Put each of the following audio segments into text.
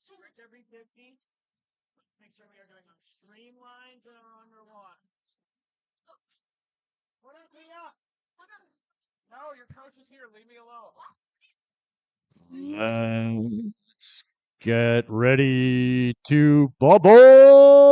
Stretch every 50. Make sure we are doing on streamlines and underwater. Put me up. No, your coach is here. Leave me alone. Let's get ready to bubble.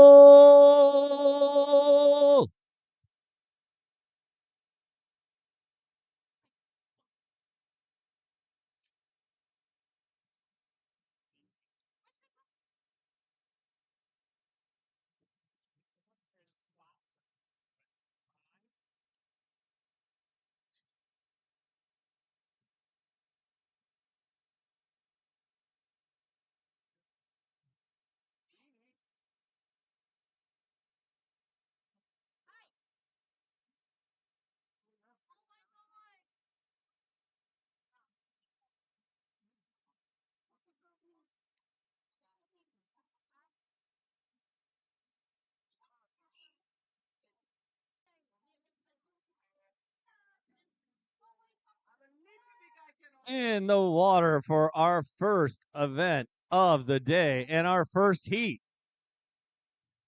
In the water for our first event of the day and our first heat.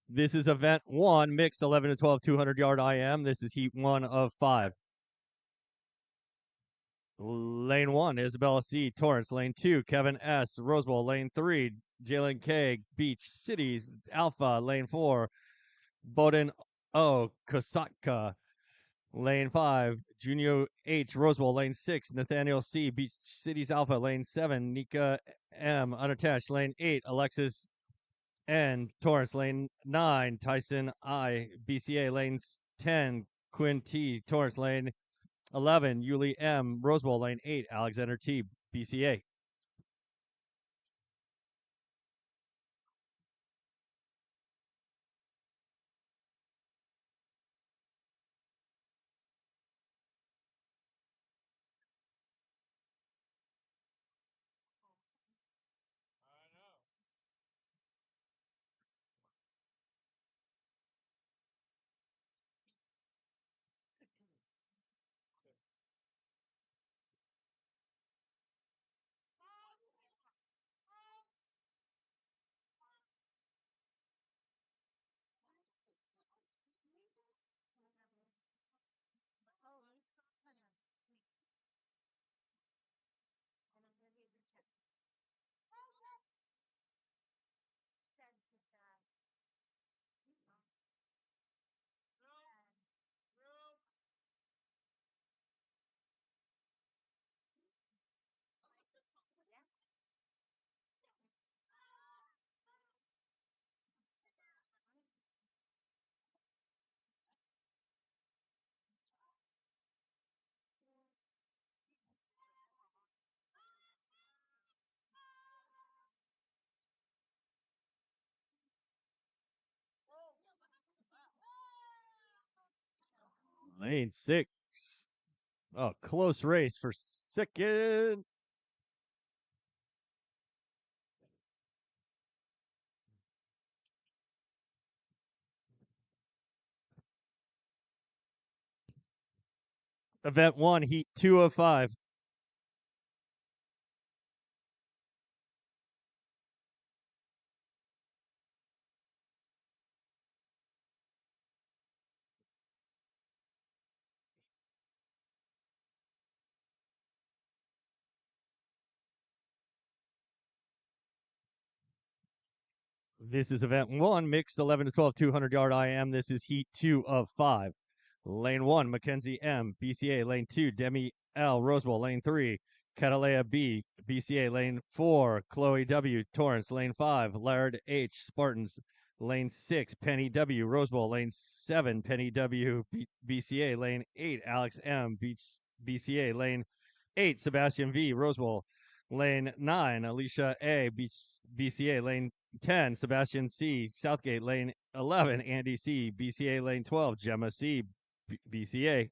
This is event 1, mixed 11 to 12, 200-yard IM. This is heat 1 of 5. Lane 1, Isabella C. Torrance. Lane 2, Kevin S. Rosewell. Lane 3, Jalen K. Beach Cities Alpha. Lane 4, Bowden O. Kosatka. Lane 5, Junio H. Rosewell. Lane 6, Nathaniel C. Beach Cities Alpha. Lane 7, Nika M. Unattached. Lane 8, Alexis N. Torrance. Lane 9, Tyson I. BCA. Lane 10, Quinn T. Torrance. Lane 11, Yuli M. Rosewell. Lane 8, Alexander T. BCA. Lane 6. Oh, close race for second. Event 1, heat 2 of 5. This is event 1, mixed 11 to 12, 200-yard IM. This is heat 2 of 5. Lane 1, Mackenzie M. BCA. Lane 2, Demi L. Rosewell. Lane 3, Catalea B. BCA. Lane 4, Chloe W. Torrance. Lane 5, Laird H. Spartans. Lane 6, Penny W. Rosewell. Lane 7, Penny W. BCA. Lane 8, Alex M. BCA. Lane 8, Sebastian V. Rosewell. Lane 9, Alicia A. BCA. Lane 10, Sebastian C. Southgate. Lane 11, Andy C. BCA. Lane 12, Gemma C. BCA.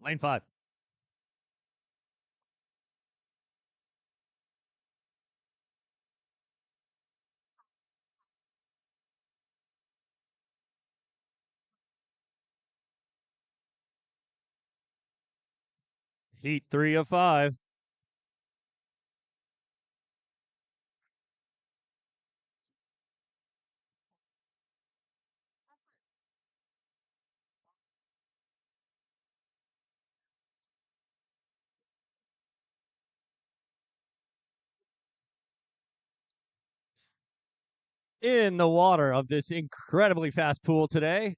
Lane 5. Heat 3 of 5. In the water of this incredibly fast pool today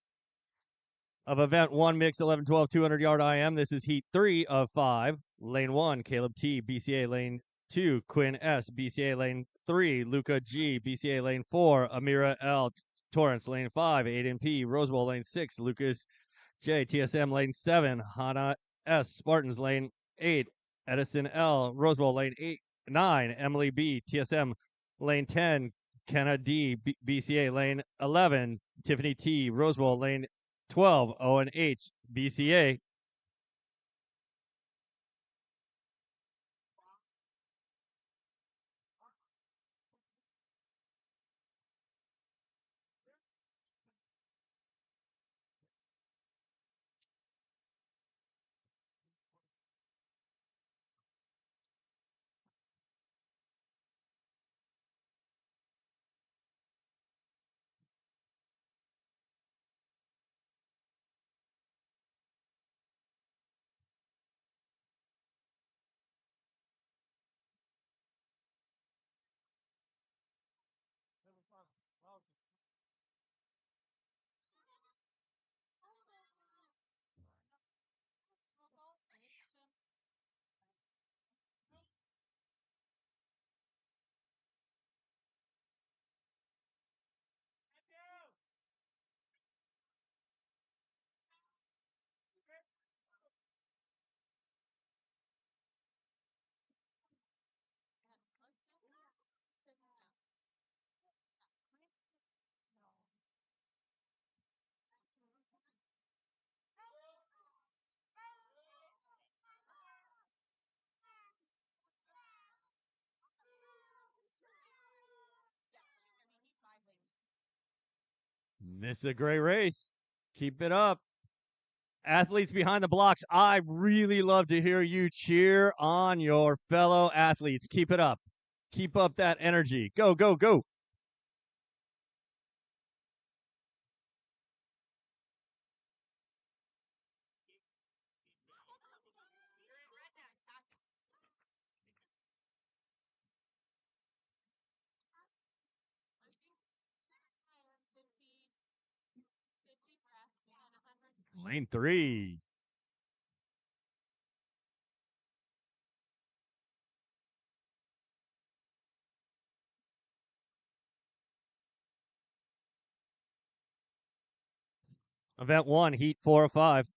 of event 1 mix 11 12 200 yard IM. This is heat 3 of 5. Lane 1, Caleb T, BCA. Lane 2, Quinn S, BCA. Lane 3, Luca G, BCA. Lane 4, Amira L, Torrance. Lane 5, Aiden P, Rosewell. Lane 6, Lucas J, TSM. Lane 7, Hana S, Spartans. Lane 8, Edison L, Rosewell. Lane 9, Emily B, TSM. Lane 10, Kenna D, BCA. Lane 11, Tiffany T, Rosewell. Lane 12, Owen H, BCA. This is a great race. Keep it up. Athletes behind the blocks, I really love to hear you cheer on your fellow athletes. Keep it up. Keep up that energy. Go, go, go. Lane 3. Event 1, heat 4 of 5.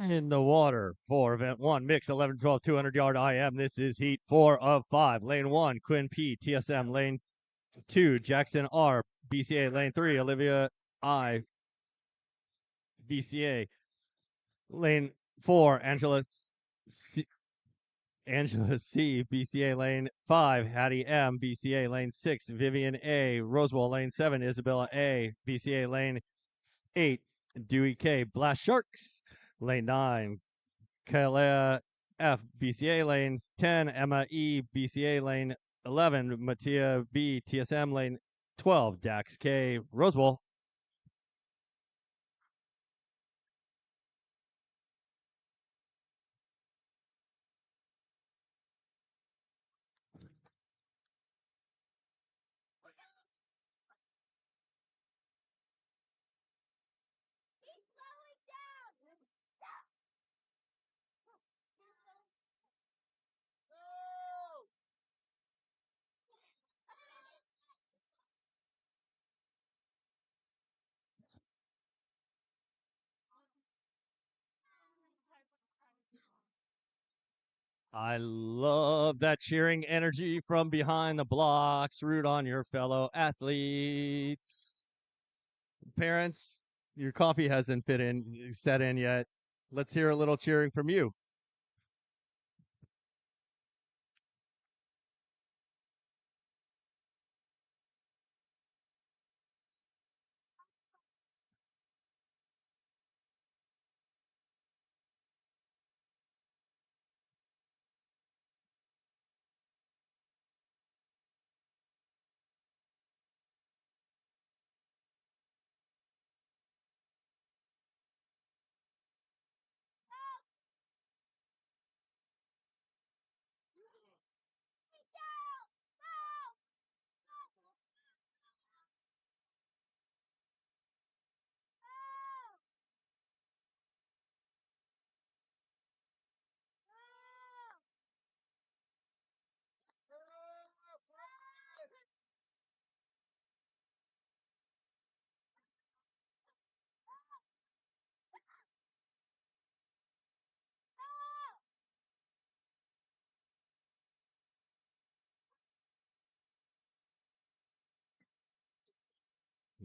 In the water for event 1, mix 11 12 200 yard IM. This is heat 4 of 5. Lane 1, Quinn P, TSM. Lane 2, Jackson R, BCA. Lane 3, Olivia I, BCA. Lane 4, Angela C, BCA. Lane 5, Hattie M, BCA. Lane 6, Vivian A, Rosewell. Lane 7, Isabella A, BCA. Lane 8, Dewey K, Blast Sharks. Lane 9, Kalea F, BCA. Lane 10, Emma E, BCA. Lane 11, Mattia B, TSM. Lane 12, Dax K, Rosewell. I love that cheering energy from behind the blocks. Root on your fellow athletes. Parents, your coffee hasn't set in yet. Let's hear a little cheering from you.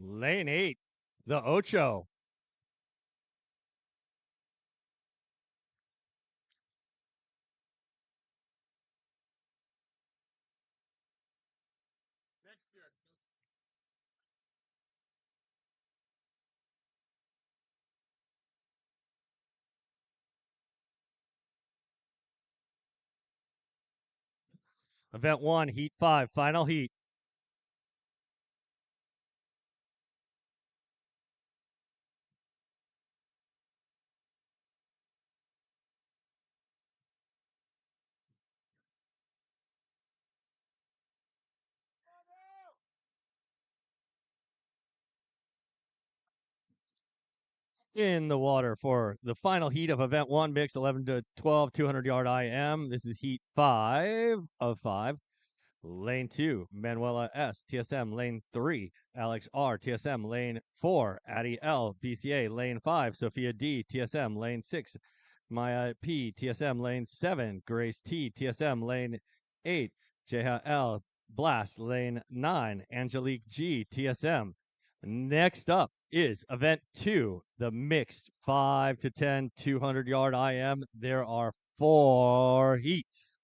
Lane 8, the Ocho. Next year. Event 1, Heat 5, final heat. In the water for the final heat of event 1, mixed 11 to 12, 200-yard IM. This is heat 5 of 5. Lane 2, Manuela S, TSM. Lane 3, Alex R, TSM. Lane 4, Addie L, BCA. Lane 5, Sophia D, TSM. Lane 6, Maya P, TSM. Lane 7, Grace T, TSM. Lane 8, Jeha L, Blast. Lane 9, Angelique G, TSM. Next up is event 2, the mixed 5 to 10, 200-yard IM. There are 4 heats.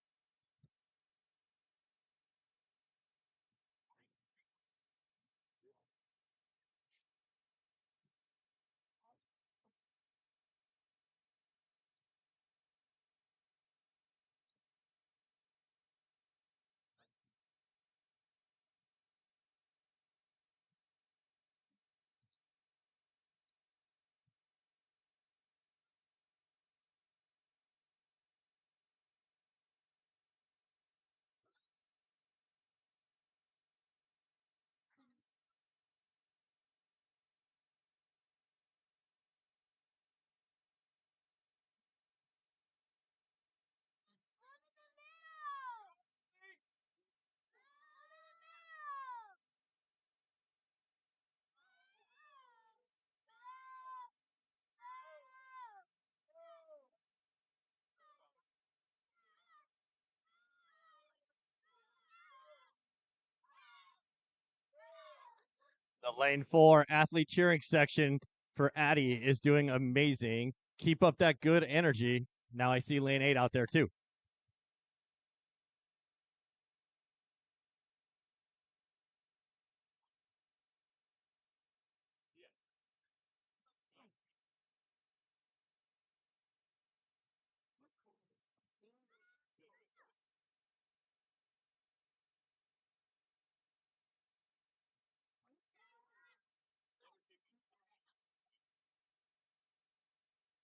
The lane 4 athlete cheering section for Addie is doing amazing. Keep up that good energy. Now I see lane 8 out there too.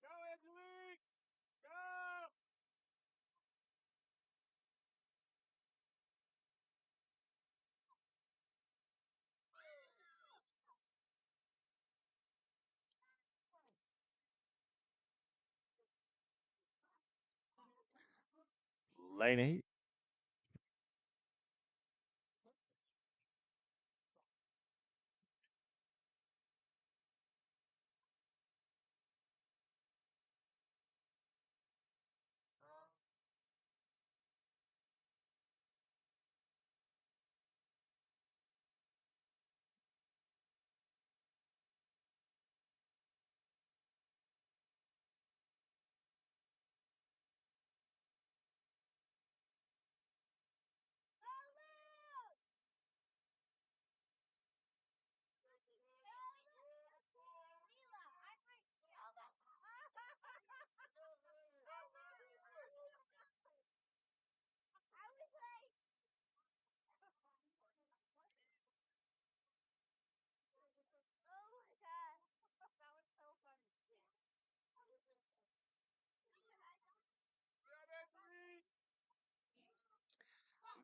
Go, Angelique! Go! Lane 8.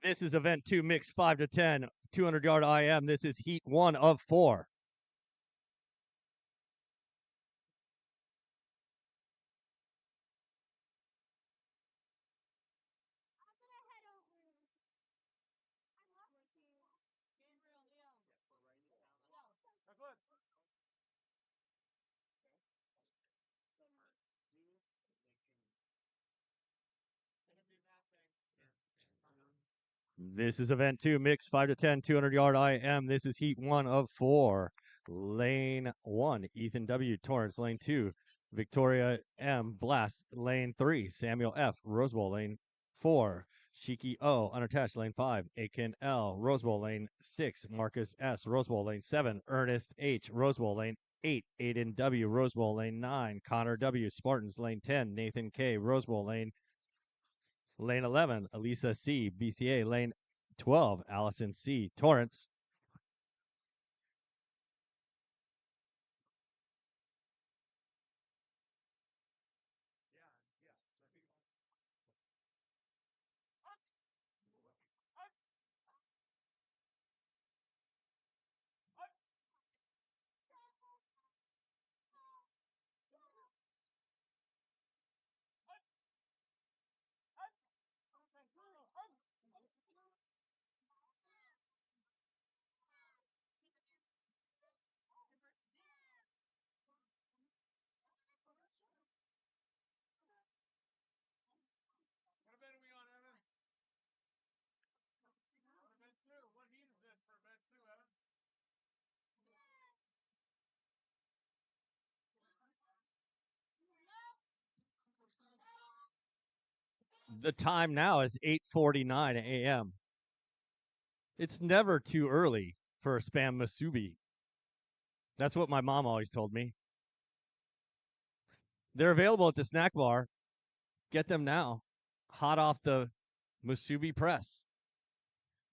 This is event 2, mixed 5 to 10, 200-yard IM. This is heat 1 of 4. This is event 2, mixed 5 to 10, 200-yard IM. This is heat 1 of 4. Lane 1, Ethan W. Torrance. Lane 2, Victoria M. Blast. Lane 3, Samuel F. Rosewell. Lane 4, Shiki O. Unattached. Lane 5, Aiken L. Rosewell. Lane 6, Marcus S. Rosewell. Lane 7, Ernest H. Rosewell. Lane 8, Aiden W. Rosewell. Lane 9, Connor W. Spartans. Lane 10, Nathan K. Rosewell. Lane 11, Elisa C. BCA. Lane 12, Allison C. Torrance. What event are we on, Evan? Event 2. What heat is this for event 2, Evan? The time now is 8:49 a.m. It's never too early for a spam musubi. That's what my mom always told me. They're available at the snack bar. Get them now, hot off the musubi press.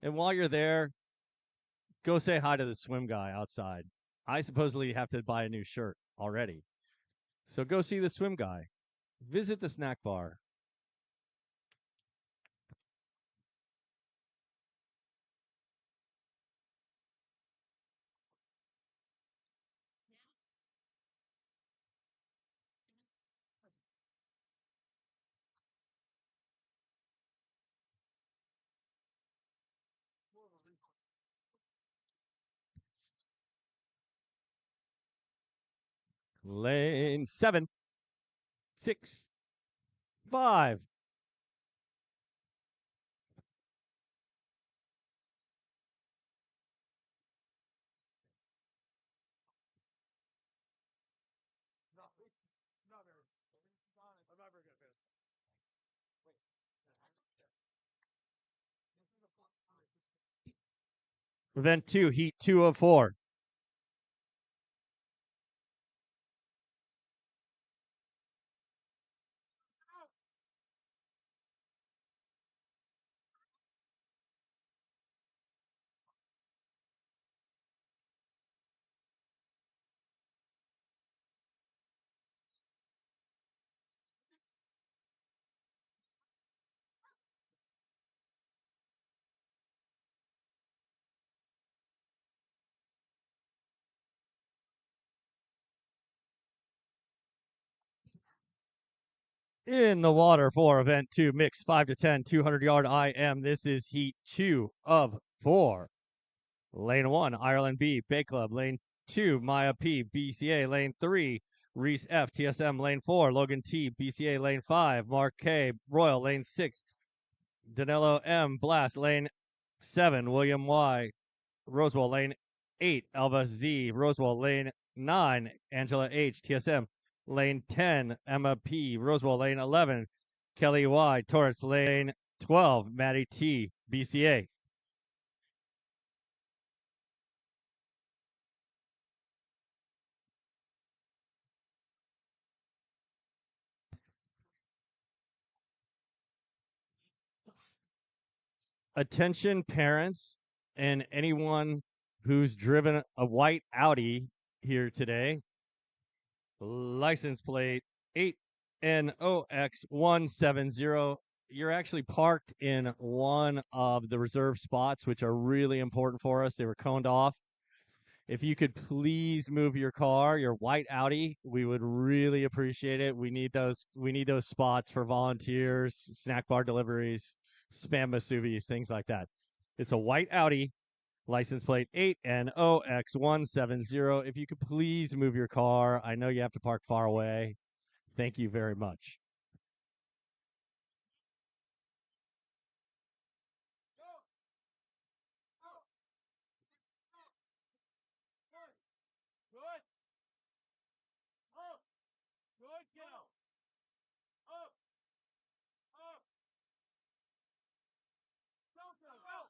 And while you're there, go say hi to the swim guy outside. I supposedly have to buy a new shirt already. So go see the swim guy. Visit the snack bar. Lane 7, 6, 5. Not very. I'm not very good at this. Wait. Event 2, heat 2 of 4. In the water for event 2, mix 5 to 10, 200-yard IM. This is heat 2 of 4. Lane 1, Ireland B, Bay Club. Lane 2, Maya P, BCA. Lane 3, Reese F, TSM. Lane 4, Logan T, BCA. Lane 5, Mark K, Royal. Lane 6, Danilo M, Blast. Lane 7, William Y, Rosewell. Lane 8, Alva Z, Rosewell. Lane 9, Angela H, TSM. Lane 10, Emma P, Rosewell. Lane 11, Kelly Y, Torrance. Lane 12, Maddie T, BCA. Attention, parents, and anyone who's driven a white Audi here today. License plate 8NOX170 you're actually parked in one of the reserve spots, which are really important for us. They were coned off. If you could please move your car, your white Audi, we would really appreciate it. We need those. We need those spots for volunteers, snack bar deliveries, spam masuvis, things like that. It's a white Audi, license plate 8NOX170. If you could please move your car, I know you have to park far away. Thank you very much. Good. Up. Good. Go. Up. Up. Go. Go. Go. Up.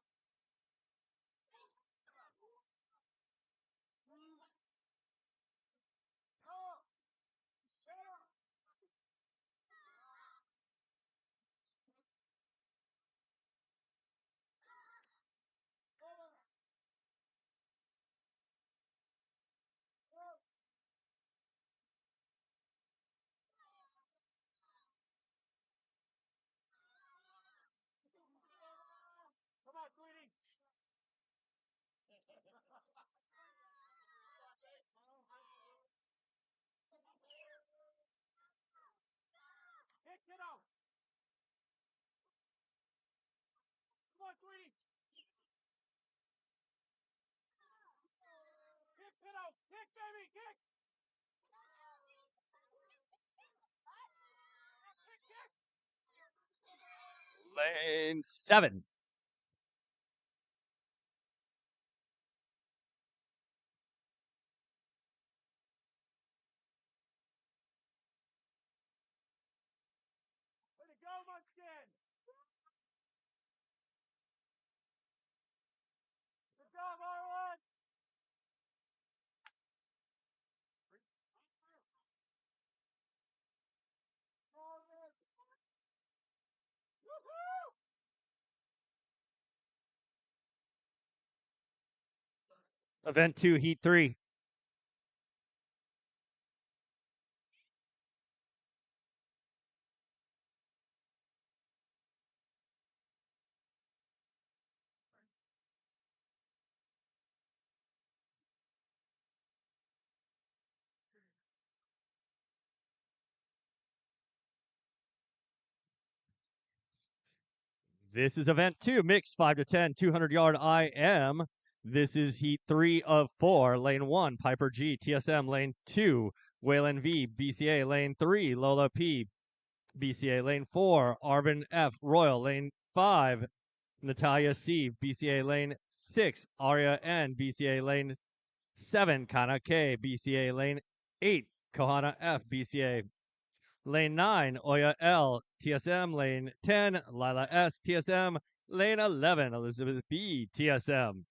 Come on, sweetie. Hit kiddo. Come on, sweetie. Kick, kiddo. Kick, baby. Kick. Kick, kick. Lane 7. Way to go, Munchkin. Good job, Arlen. Woohoo! Event 2, Heat 3. This is event 2, mixed 5 to 10, 200-yard IM. This is heat 3 of 4. Lane 1, Piper G, TSM. Lane 2, Waylon V, BCA. Lane 3, Lola P, BCA. Lane 4, Arvin F, Royal. Lane 5, Natalia C, BCA. Lane 6, Aria N, BCA. Lane 7, Kana K, BCA. Lane 8, Kohana F, BCA. Lane 9, Oya L, TSM. Lane 10, Lila S, TSM. Lane 11, Elizabeth B, TSM.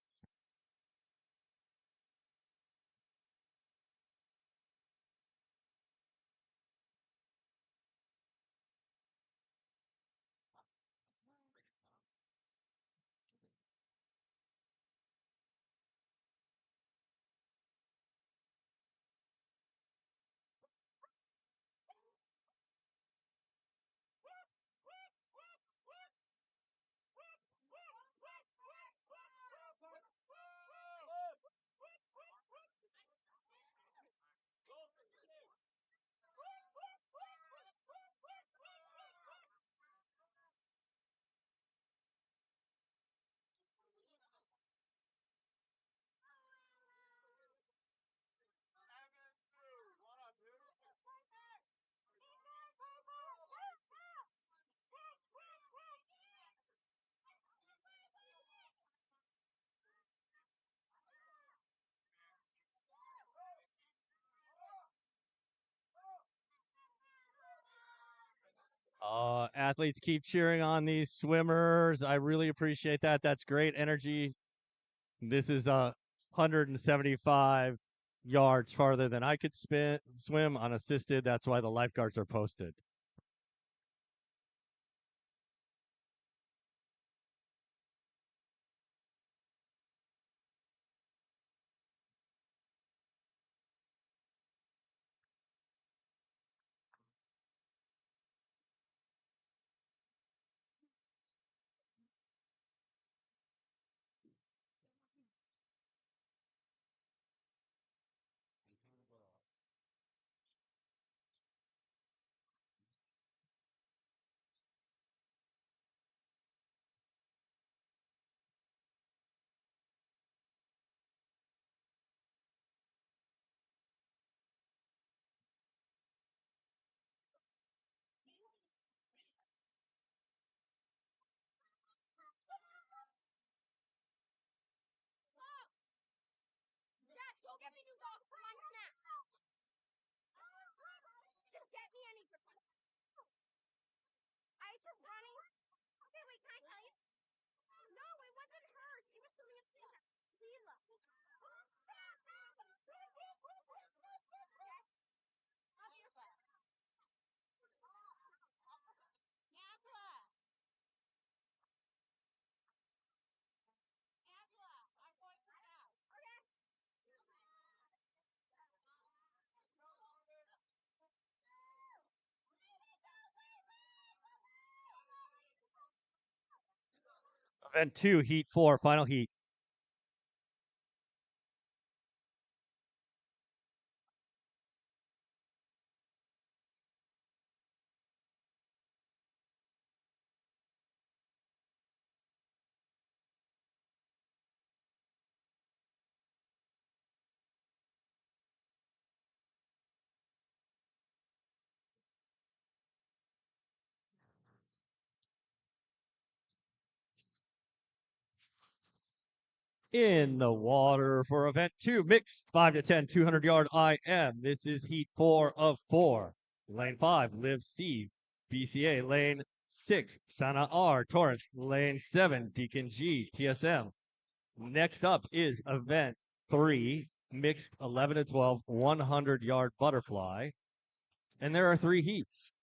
Athletes keep cheering on these swimmers. I really appreciate that. That's great energy. This is 175 yards farther than I could swim unassisted. That's why the lifeguards are posted. Event 2, Heat 4, final heat. In the water for event 2, mixed 5 to 10, 200-yard IM. This is heat 4 of 4. Lane 5, Live C. BCA, lane 6, Sana R. Torrance, lane 7, Deacon G. TSM. Next up is event 3, mixed 11 to 12, 100-yard butterfly. And there are 3 heats.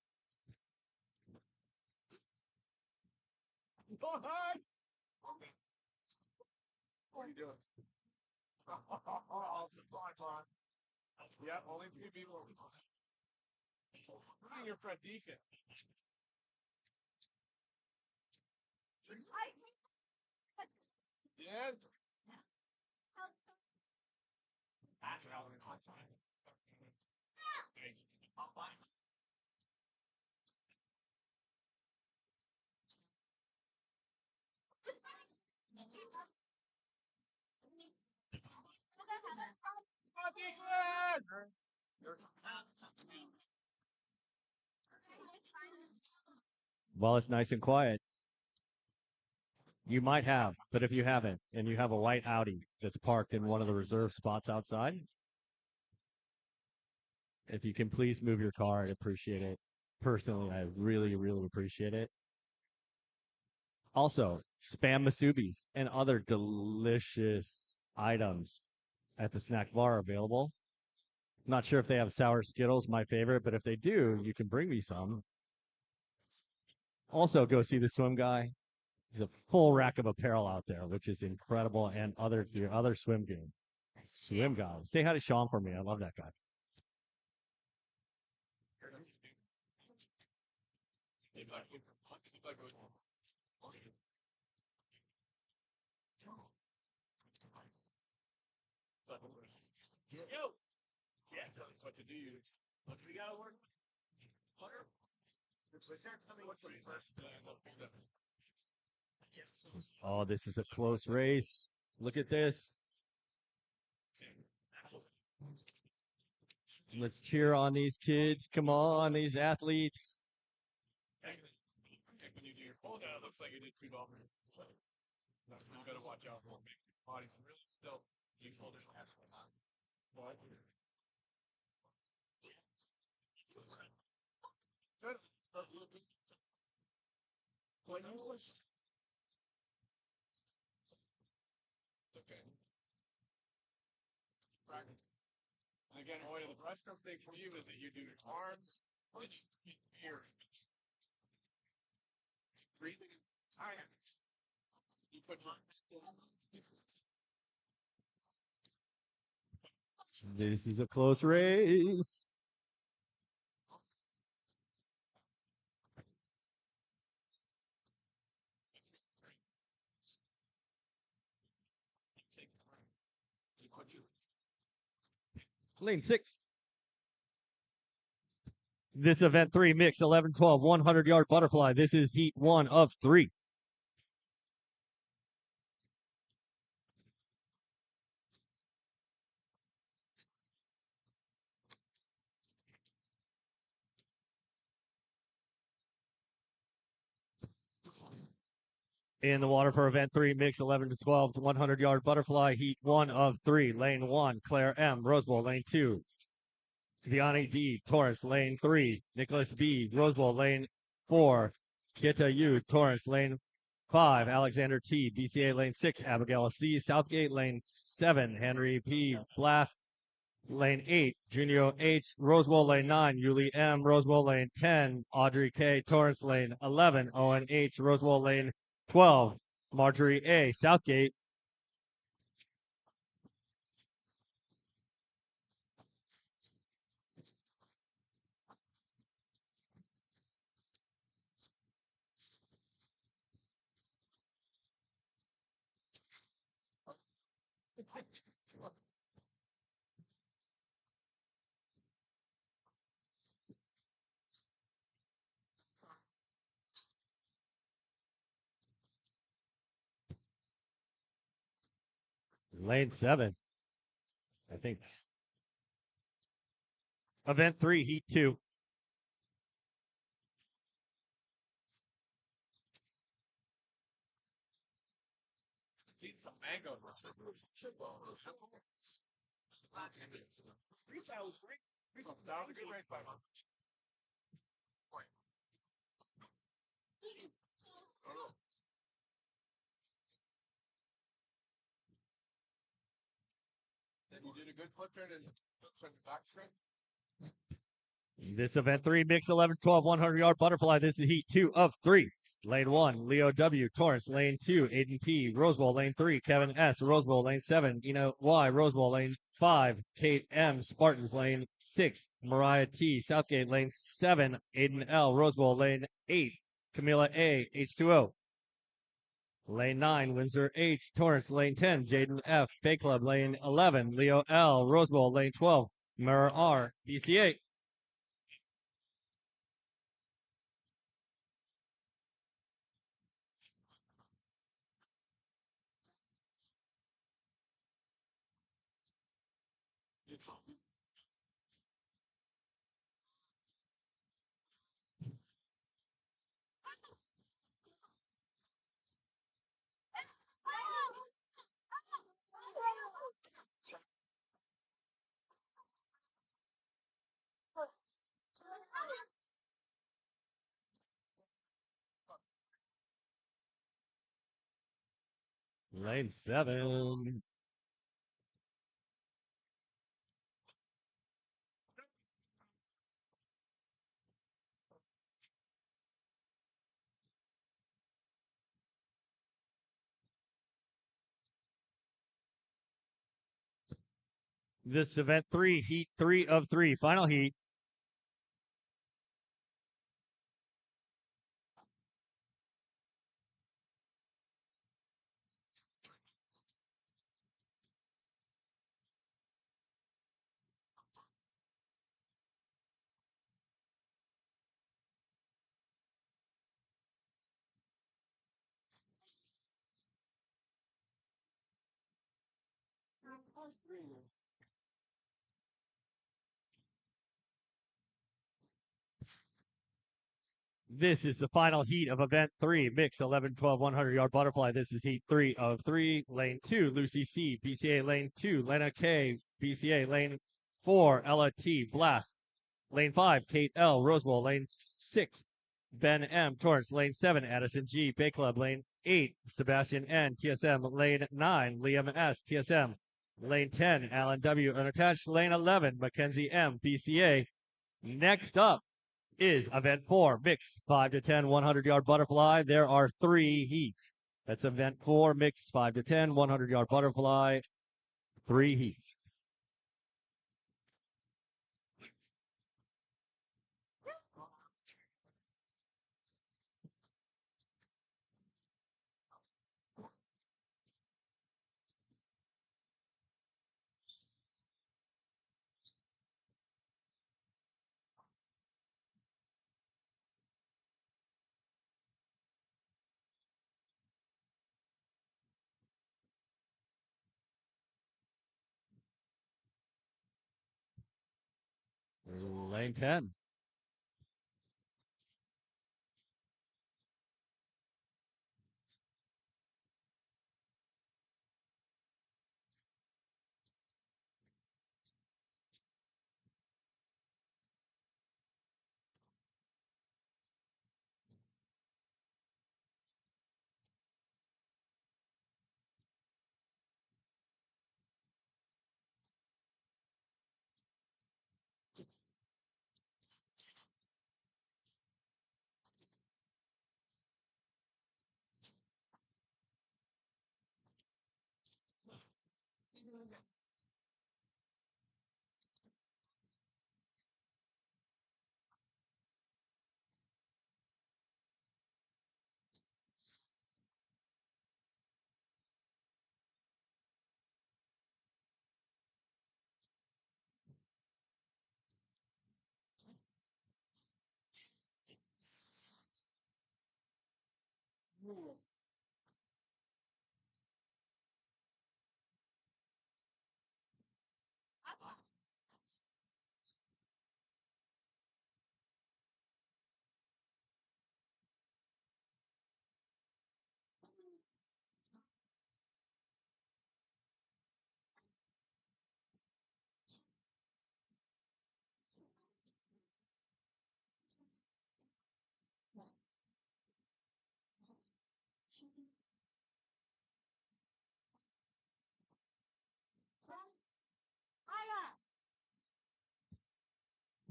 Go ahead. What are you doing? Yeah, only 2 people. Look at your front defense. Yeah. That's what I was going to Well, it's nice and quiet. You might have, but if you haven't, and you have a white Audi that's parked in one of the reserve spots outside, if you can please move your car, I'd appreciate it. Personally, I really, really appreciate it. Also, spam masubis and other delicious items at the snack bar are available. Not sure if they have sour Skittles, my favorite, but if they do, you can bring me some. Also, go see the swim guy. There's a full rack of apparel out there, which is incredible, and other swim game. Swim guys. Say hi to Sean for me. I love that guy. Yo. Yeah, tell us what to do. What do we got to work with? Oh, this is a close race. Look at this. Let's cheer on these kids. Come on, these athletes. When you do your pull down, it looks like you did $2. That's what you got to watch out for. Make your body really still. You pull this what? Good. When you listen. Okay. Practice. Again, Hoya, the rest of the thing for you is that you do your arms, here, breathing, hands. You put your This is a close race. Lane 6. This event 3, mix 11 12, 100-yard butterfly. This is heat 1 of 3. In the water for event 3, mix 11 to 12, 100-yard butterfly, heat 1 of 3. Lane 1, Claire M. Rosewell. Lane 2, Vianney D. Torrance. Lane 3, Nicholas B. Rosewell. Lane 4, Kita U. Torrance. Lane 5, Alexander T. BCA. Lane 6, Abigail C. Southgate. Lane 7, Henry P. Blast. Lane 8, Junio H. Rosewell. Lane 9, Yuli M. Rosewell. Lane 10, Audrey K. Torrance. Lane 11, Owen H. Rosewell. Lane 12, Marjorie A. Southgate. Lane 7, I think. Event 3, Heat 2. Eating some mango. Freestyle was great. Freestyle down to good rank by Then you did a good flip turn and looks like a back straight. This event 3, mix 11, 12, 100-yard butterfly. This is Heat 2 of 3. Lane 1, Leo W. Torrance. Lane 2, Aiden P. Rose Bowl. Lane 3, Kevin S. Rose Bowl. Lane 7, Ina Y. Rose Bowl. Lane 5, Kate M. Spartans. Lane 6, Mariah T. Southgate. Lane 7, Aiden L. Rose Bowl. Lane 8, Camila A. H2O. Lane 9, Windsor H. Torrance. Lane 10, Jaden F. Bay Club. Lane 11, Leo L. Rose Bowl. Lane 12, Mara R. BCA. Lane 7. This event 3, Heat 3 of 3. Final heat. This is the final heat of event 3, mix 11, 12, 100-yard butterfly. This is Heat 3 of 3. Lane 2, Lucy C. BCA. Lane 2, Lena K. BCA. Lane 4, Ella T. Blast. Lane 5, Kate L. Rose Bowl. Lane 6, Ben M. Torrance. Lane 7, Addison G. Bay Club. Lane 8, Sebastian N. TSM. Lane 9, Liam S. TSM. Lane 10, Alan W. Unattached. Lane 11, Mackenzie M. BCA. Next up is event 4, mix 5 to 10, 100-yard butterfly. There are 3 heats. That's event 4, mix 5 to 10, 100-yard butterfly. 3 heats. Lane 10.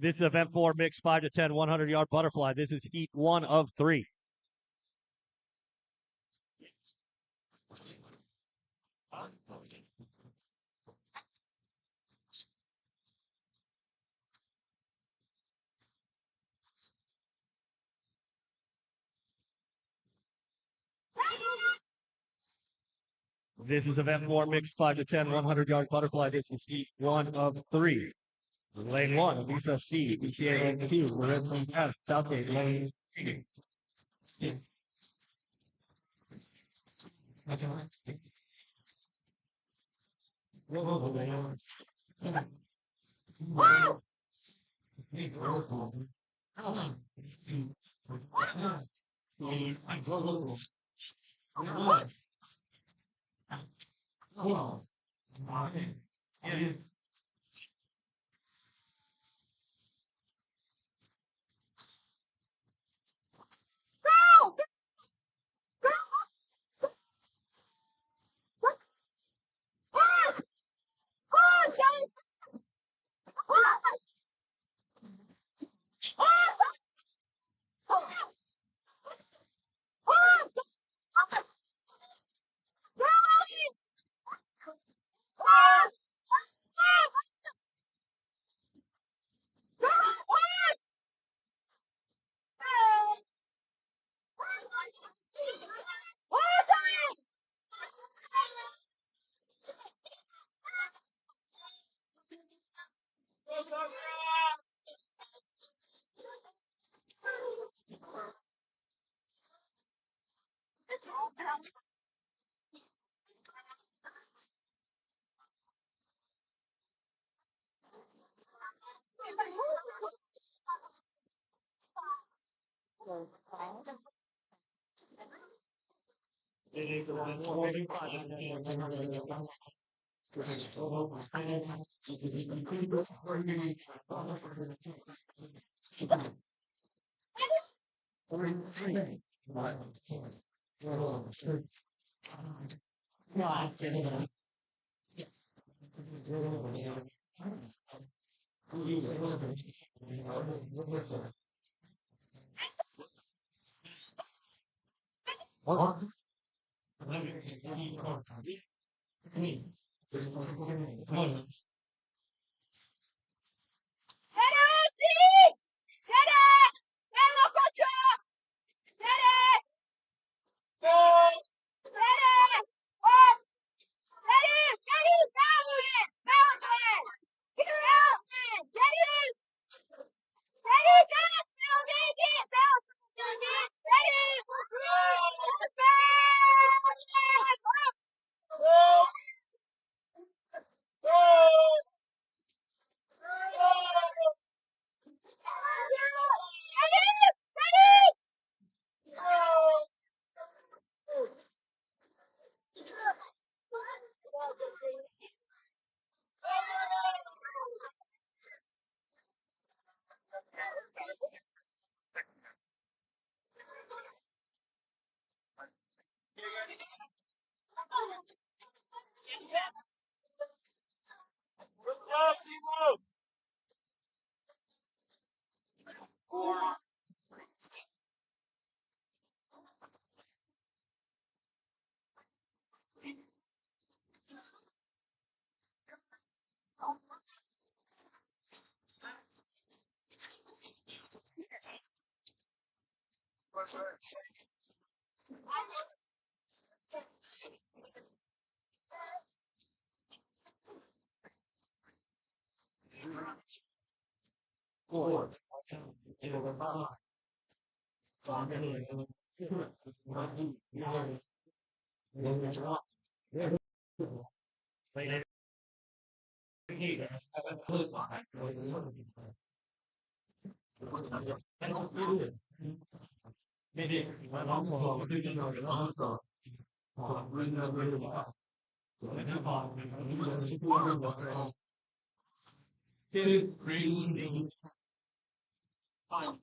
This is event 4, mixed 5 to 10, 100-yard butterfly. This is heat 1 of 3. This is event 4, mixed 5 to 10, 100-yard butterfly. This is heat 1 of 3. Lane 1, Visa C, BCA Lane 2, Lorenzo F, Southgate Lane 3. This is event 4, mixed 5 to 10, 100-yard butterfly. Fine.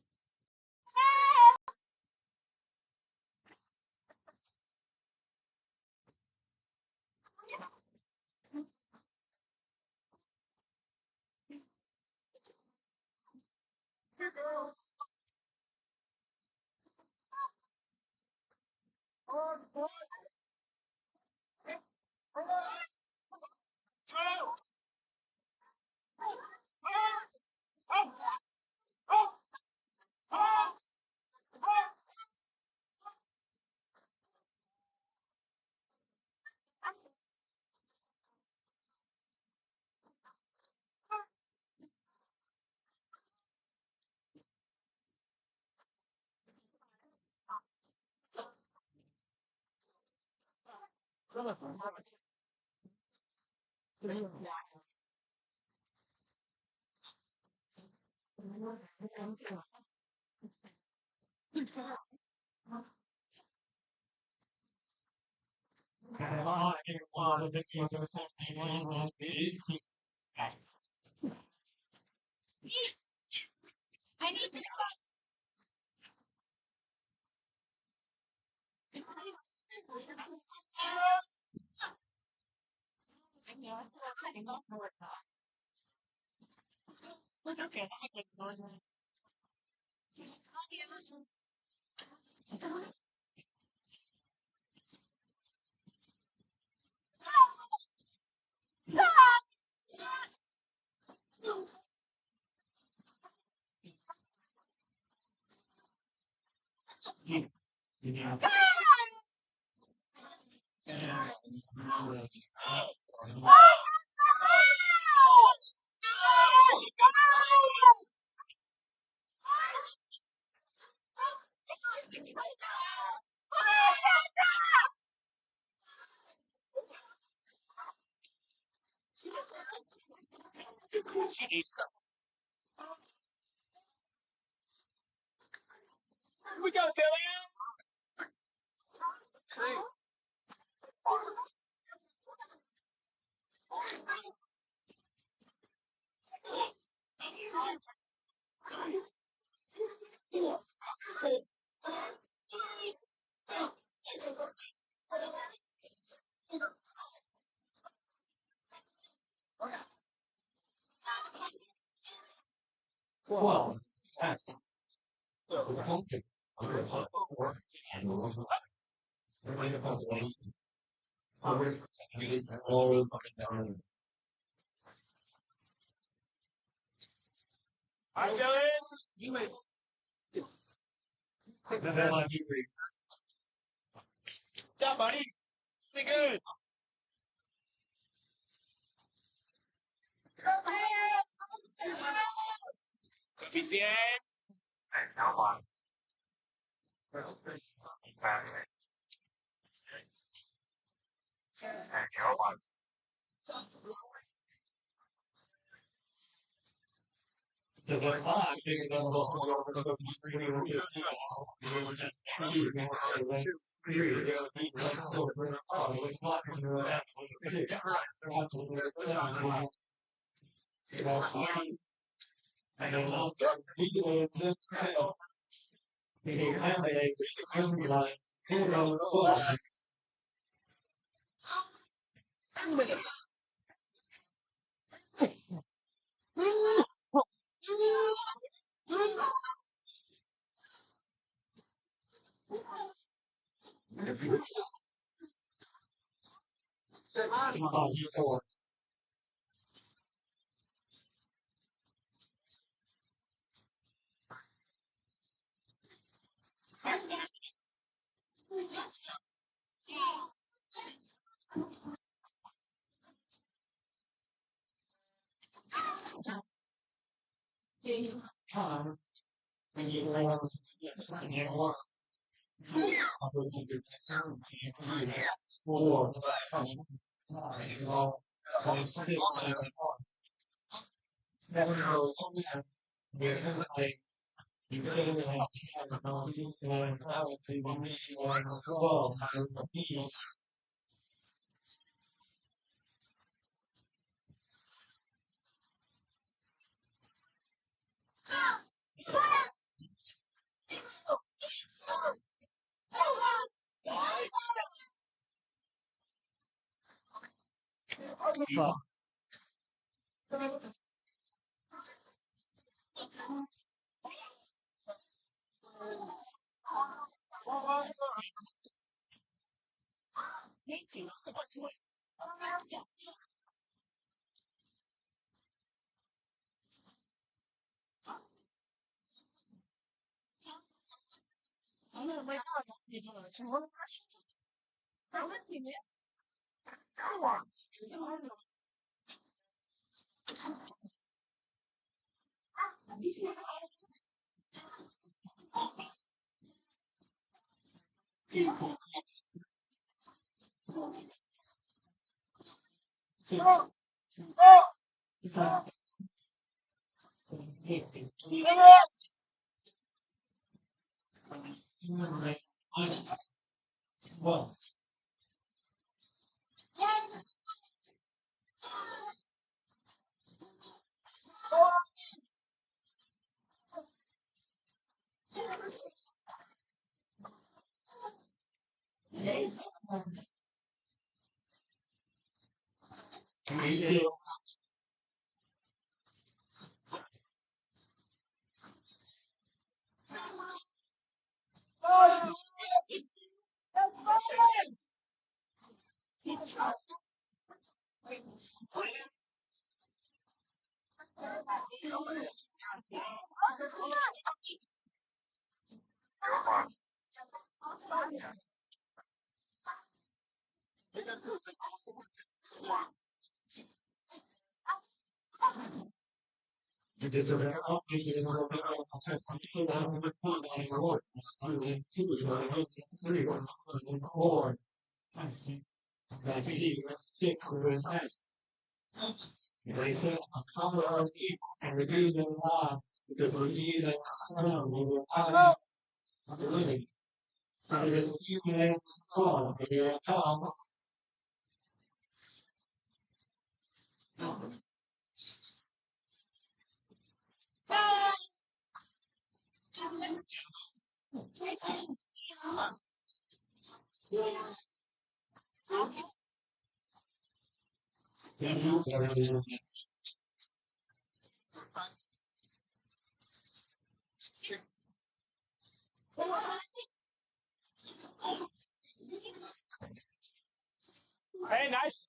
We go, Dillian. Well, that's Hi, Dillian. You may. Yeah, buddy. Pretty good. BCA. Hey, nice.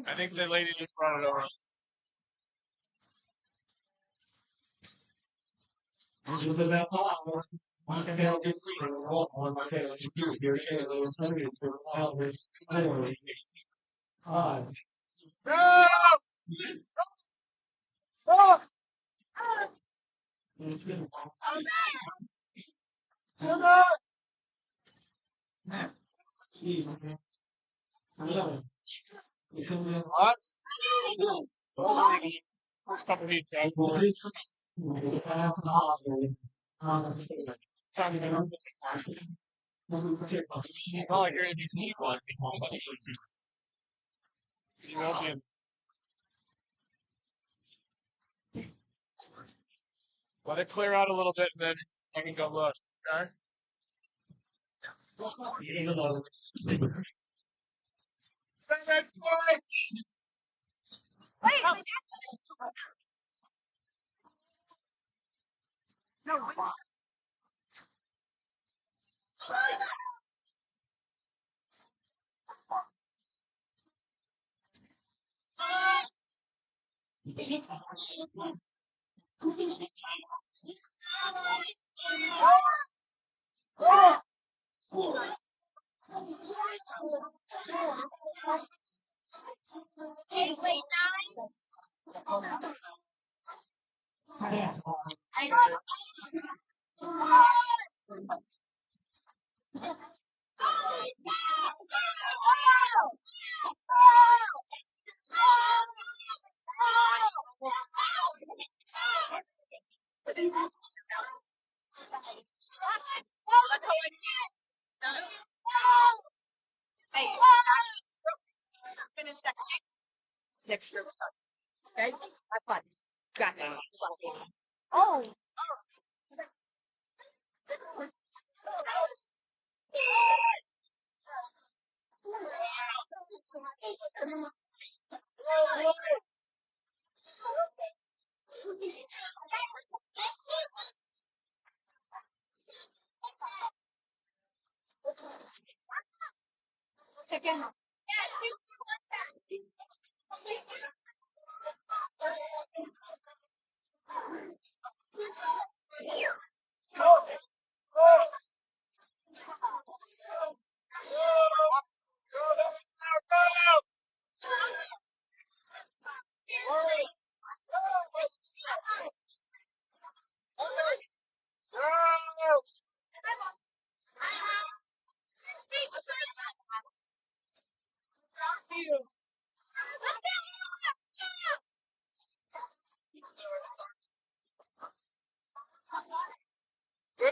I think the lady just brought it over. First couple heats out. It's not like you're in these heat one. You won't be. Let it clear out a little bit, and then I can go look. Okay.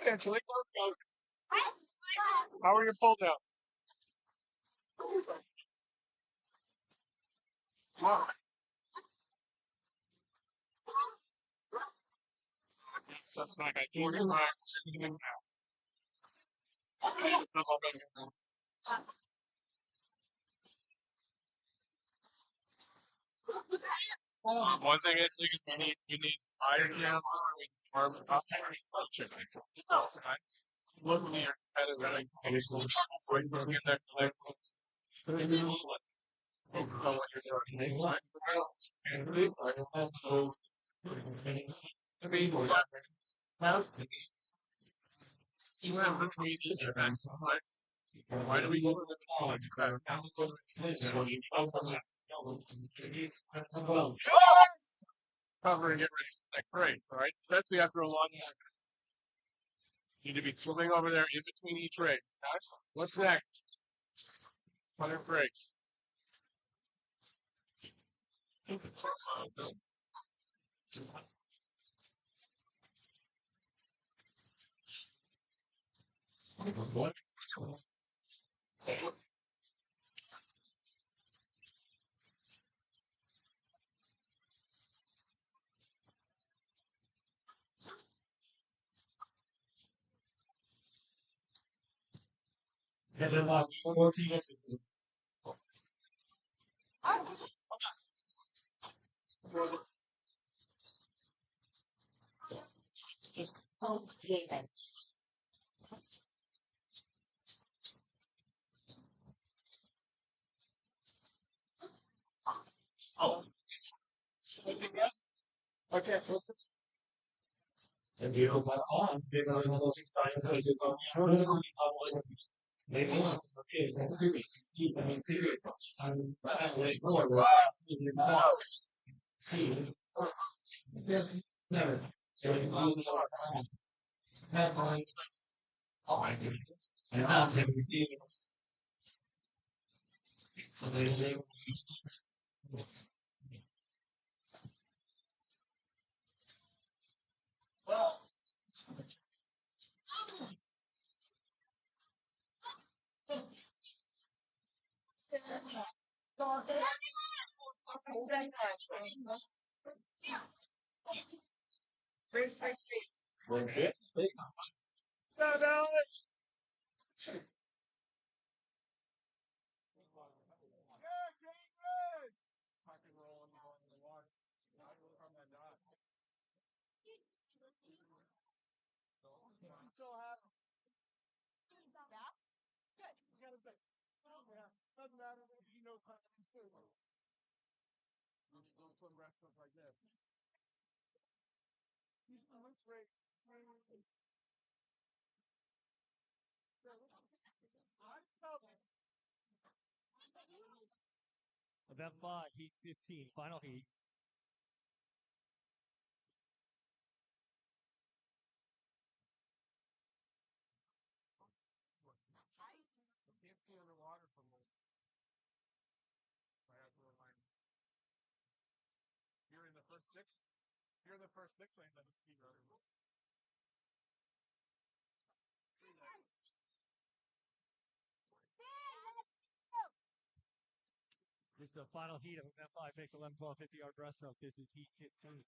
Actually, how are your pull down? That's not good. You're right. One thing I think is you need iron down or up structure. Right? Wasn't your head of like when you get that like focus on what you're doing. Right? And I mean, yeah. Even if it's easy to right? Why do we go to the college? Cover and get ready for that break, right? Especially after a long night. You need to be swimming over there in between each rig. Guys, what's next? 100 breaks. What? Oh, okay. And you went on to bigger and other times I did on maybe okay, even in period. I'm like more wow. See, this never. So you that's like oh my goodness. And now can we see it? So they say well okay. No, no, it's good, great, good. Tuck and roll and go in the water. I go from that dot. You still have you got a bit. Yeah, doesn't matter if you know something too. Those swim restaurants like this. Looks great. Event 5, Heat 15, final heat. Can't see underwater from the right after the line. You're in the first six. You're in the first six lanes of the speed road. This is a final heat of event 5, makes 11, 12, 50-yard breaststroke. This is Heat 15.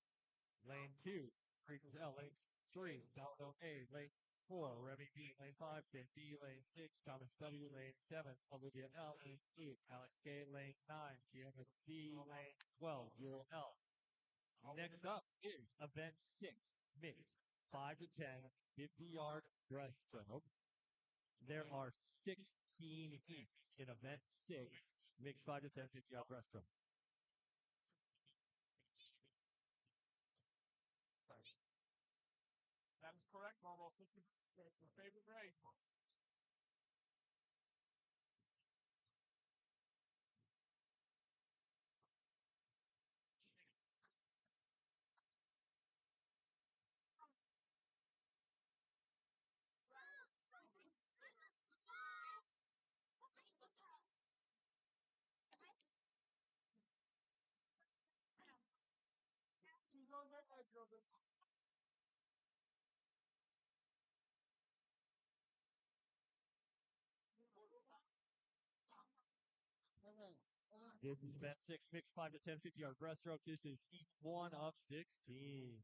Lane 2, Creekers L. Lane 3, Daldo A. Lane 4, Remy B. Lane 5, St. B. Lane 6, Thomas W. Lane 7, Olivia L. Lane 8, Alex K. Lane 9, Kiana B. Lane 12, Jewel L. Next up is event 6, mixed 5 to 10, 50-yard breaststroke. There are 16 heats in event 6, mixed 5 to 10, 50-yard breaststroke. That is correct, Marvel. Your favorite race. This is event 6, mixed 5 to 10, 50-yard breaststroke. This is heat 1 of 16.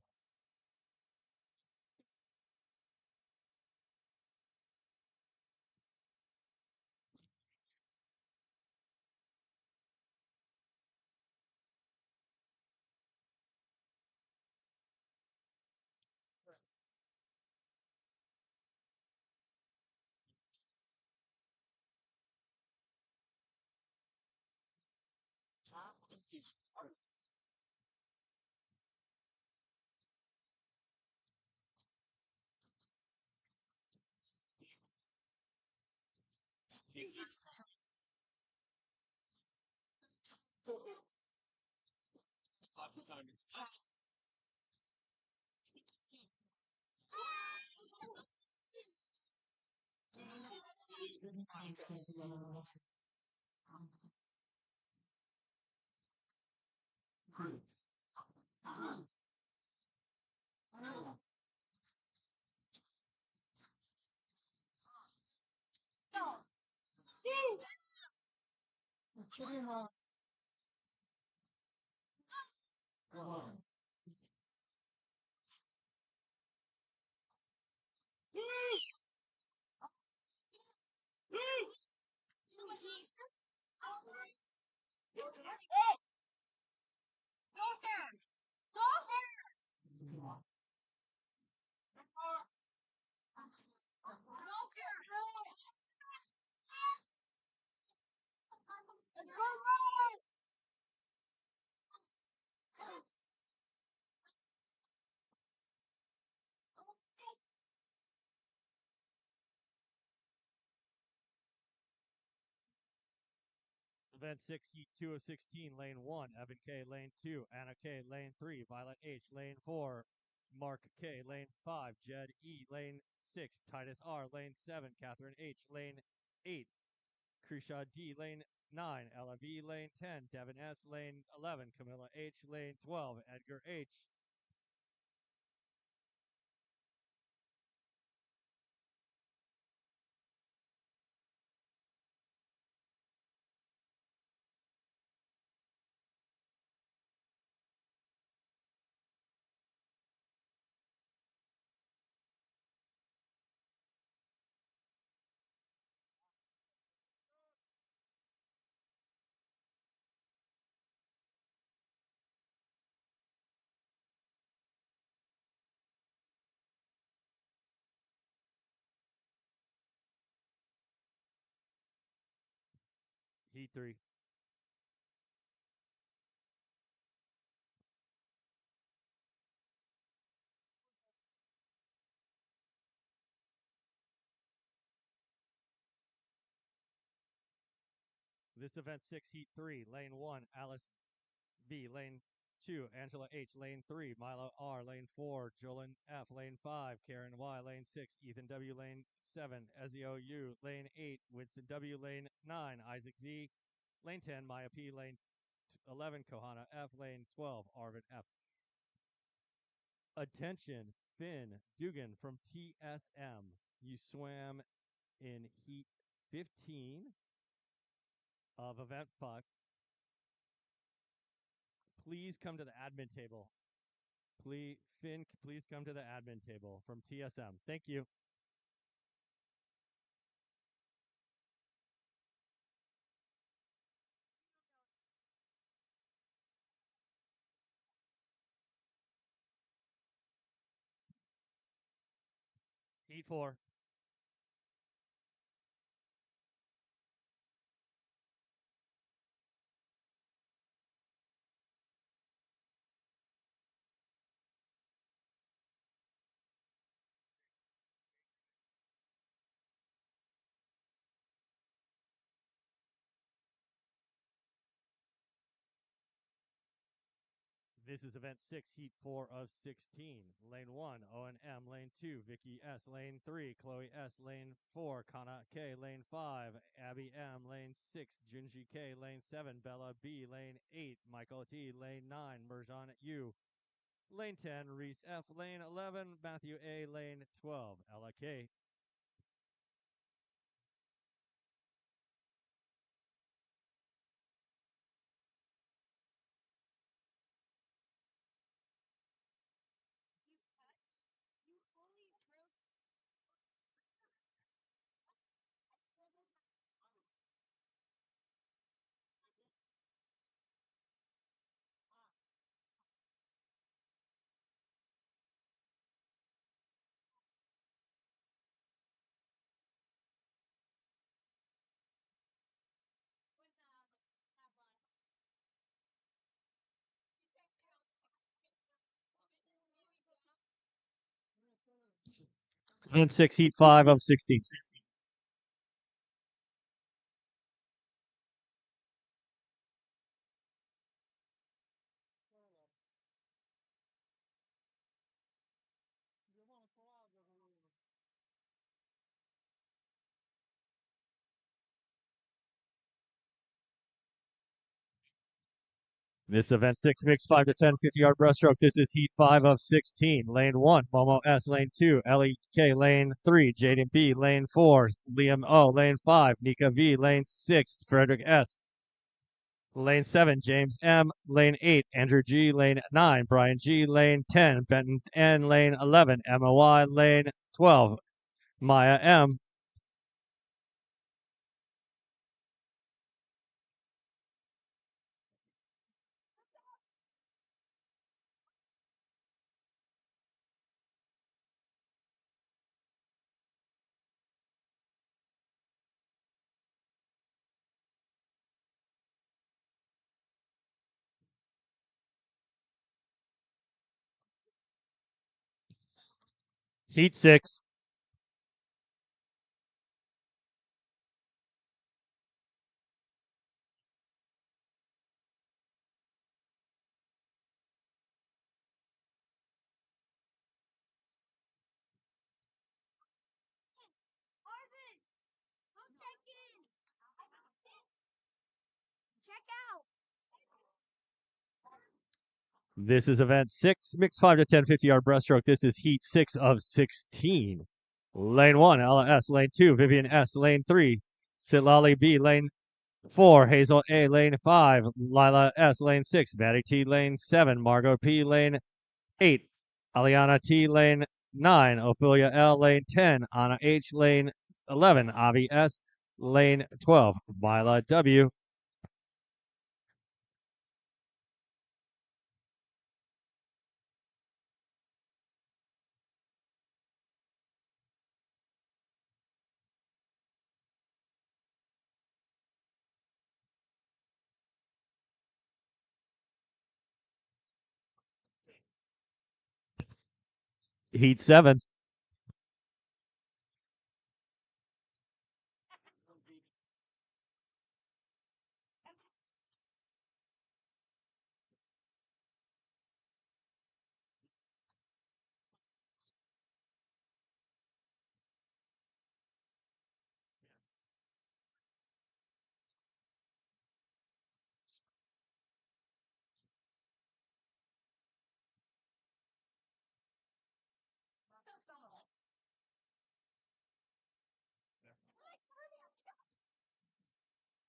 Lots of time. Event 6, heat 2 of 16, lane 1, Evan K, lane 2, Anna K, lane 3, Violet H, lane 4, Mark K, lane 5, Jed E, lane 6, Titus R, lane 7, Catherine H, lane 8, Krisha D, lane 9, Ella B, lane 10, Devin S, lane 11, Camilla H, lane 12, Edgar H. Heat 3. This event 6, heat 3, lane 1, Alice B, lane 2, Angela H, lane 3, Milo R, lane 4, Jolyn F, lane 5, Karen Y, lane 6, Ethan W, lane 7, Ezio U, lane 8, Winston W, lane 9, Isaac Z, lane 10, Maya P, lane 11, Kohana F, lane 12, Arvin F. Attention, Finn Dugan from TSM. You swam in heat 15 of event 5. Please come to the admin table. Finn, please come to the admin table from TSM. Thank you. Heat 4. This is event 6, heat 4 of 16. Lane 1, Owen M. Lane 2, Vicky S. Lane 3, Chloe S. Lane 4, Kana K. Lane 5, Abby M. Lane 6, Junji K. Lane 7, Bella B. Lane 8, Michael T. Lane 9, Merjan U. Lane 10, Reese F. Lane 11, Matthew A. Lane 12, Ella K. And 6, Heat 5 of 16. This event 6 mixed 5 to 10 50-yard breaststroke. This is Heat 5 of 16. Lane 1, Momo S. Lane 2, Ellie K. Lane 3, Jaden B. Lane 4, Liam O. Lane 5, Nika V. Lane 6, Frederick S. Lane 7, James M. Lane 8, Andrew G. Lane 9, Brian G. Lane 10, Benton N. Lane 11, Emma Y. Lane 12, Maya M. Heat 6. This is event 6, mixed 5 to 10 50-yard breaststroke. This is Heat 6 of 16. Lane 1, Ella S. Lane 2, Vivian S. Lane 3, Silali B. Lane 4, Hazel A. Lane 5, Lila S. Lane 6, Maddie T. Lane 7, Margot P. Lane 8, Aliana T. Lane 9, Ophelia L. Lane 10, Anna H. Lane 11, Avi S. Lane 12, Mila W. Heat 7.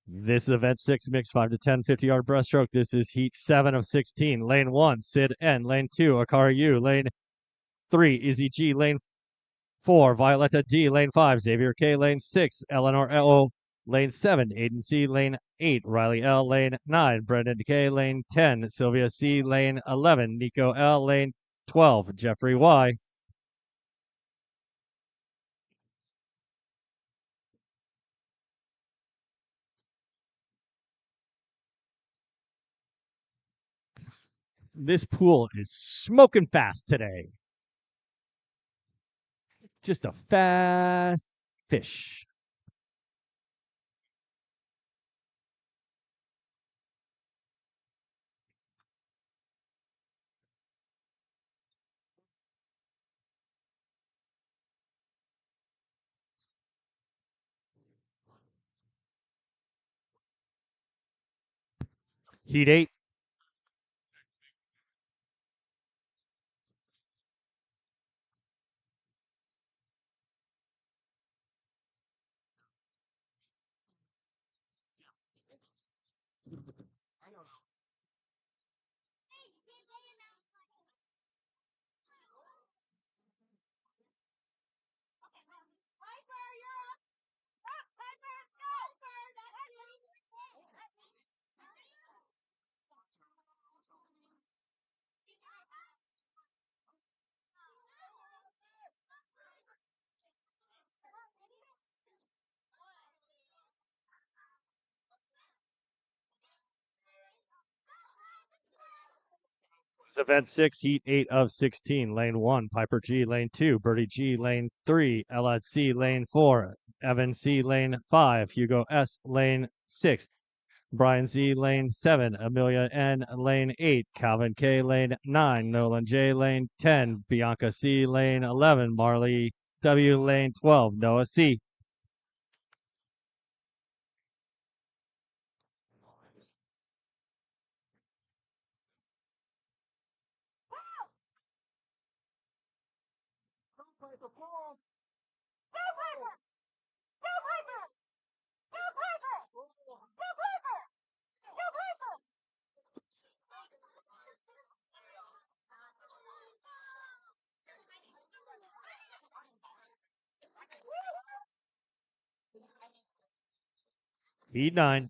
This is event 6, mixed 5 to 10 50-yard breaststroke. This is Heat 7 of 16. Lane 1, Sid N. Lane 2, Akara U. Lane 3, Izzy G. Lane 4, Violetta D. Lane 5, Xavier K. Lane 6, Eleanor L. Lane 7, Aiden C. Lane 8, Riley L. Lane 9, Brendan K. Lane 10, Sylvia C. Lane 11, Nico L. Lane 12, Jeffrey Y. This pool is smoking fast today. Just a fast fish. Heat 8. This is event 6, heat 8 of 16. Lane 1, Piper G, lane 2, Birdie G, lane 3, Elad C, lane 4, Evan C, lane 5, Hugo S, lane 6, Brian Z, lane 7, Amelia N, lane 8, Calvin K, lane 9, Nolan J, lane 10, Bianca C, lane 11, Marley W, lane 12, Noah C. Heat 9.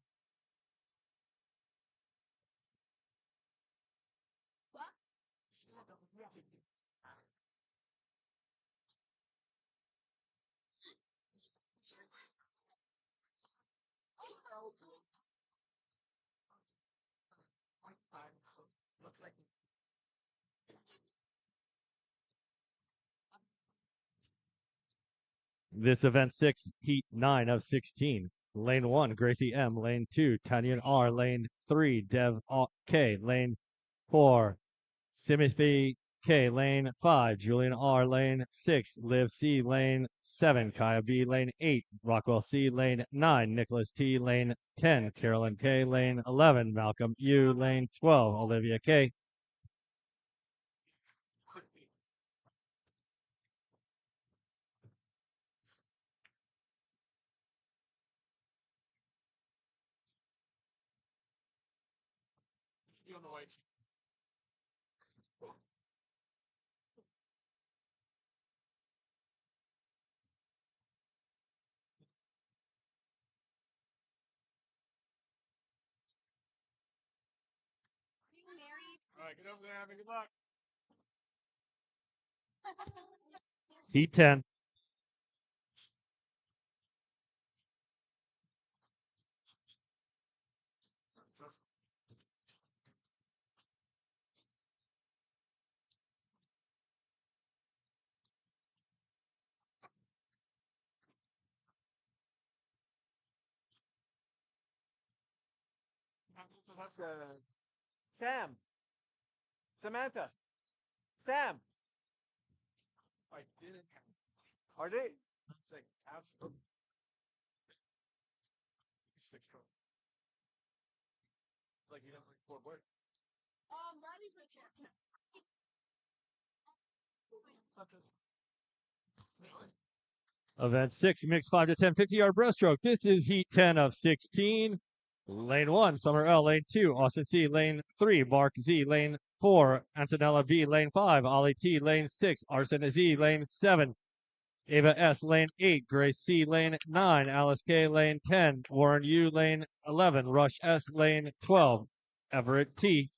This event 6, heat 9 of 16. Lane 1, Gracie M. Lane 2, Tanya R. Lane 3, Dev K. Lane 4, Simmons K. Lane 5, Julian R. Lane 6, Liv C. Lane 7, Kaya B. Lane 8, Rockwell C. Lane 9, Nicholas T. Lane 10, Carolyn K. Lane 11, Malcolm U. Lane 12, Olivia K. You on the white. All right, get over there. Have a good luck. Heat 10. Sam. Samantha. Sam. I didn't. Are they? It's like absolutely. 6 stroke. It's like you have like 4 boys. Riley's my champ. Event 6, mixed 5 to 10, 50-yard breaststroke. This is heat 10 of 16. Lane 1, Summer L. Lane 2, Austin C. Lane 3, Mark Z. Lane 4, Antonella B. Lane 5, Ollie T. Lane 6, Arsen Z. Lane 7, Ava S. Lane 8, Grace C. Lane 9, Alice K. Lane 10, Warren U. Lane 11, Rush S. Lane 12, Everett T.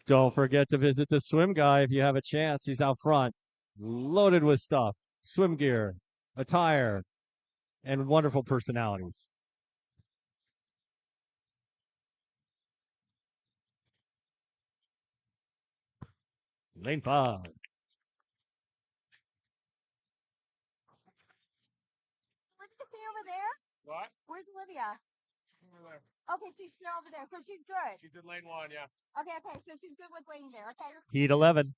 Don't forget to visit the swim guy if you have a chance. He's out front, loaded with stuff, swim gear, attire, and wonderful personalities. Lane 5. Olivia stay over there? What? Where's Olivia? Over there. Okay, so she's still over there. So she's good. She's in lane 1, yeah. Okay, so she's good with waiting there. Okay. Heat 11.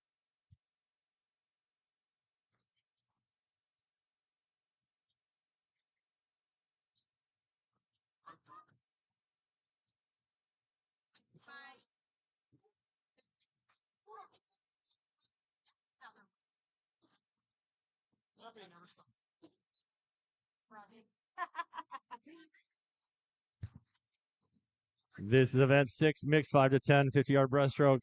This is event 6, mixed 5 to 10, 50-yard breaststroke.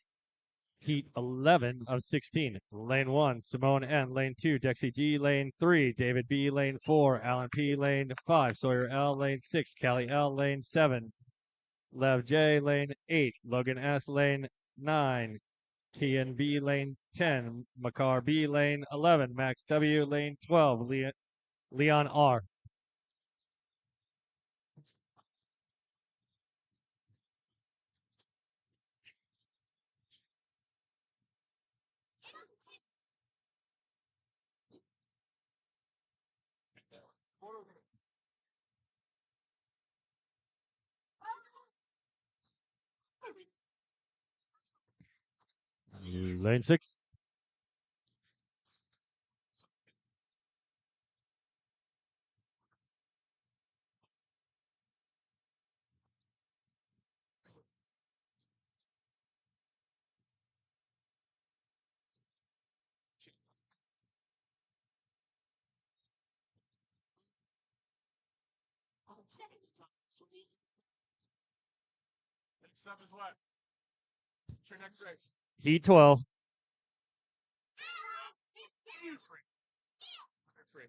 Heat 11 of 16. Lane 1, Simone N. Lane 2, Dexy D. Lane 3, David B. Lane 4, Alan P. Lane 5, Sawyer L. Lane 6, Callie L. Lane 7, Lev J. Lane 8, Logan S. Lane 9, Kian B, lane 10. Makar B, lane 11. Max W, lane 12. Leon R. Lane 6. Next up is what? What's your next race? Heat 12. Free.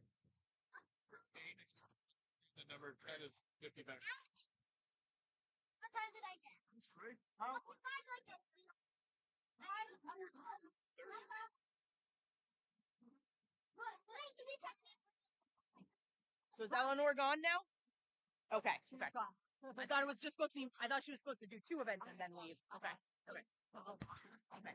The number 10 is 50 minutes. What time did I get? It's free. How? What time did I get? So is Eleanor gone now? Okay. She's Okay. gone. I thought it was just supposed to be. I thought she was supposed to do 2 events and then leave. Okay. Okay. Okay.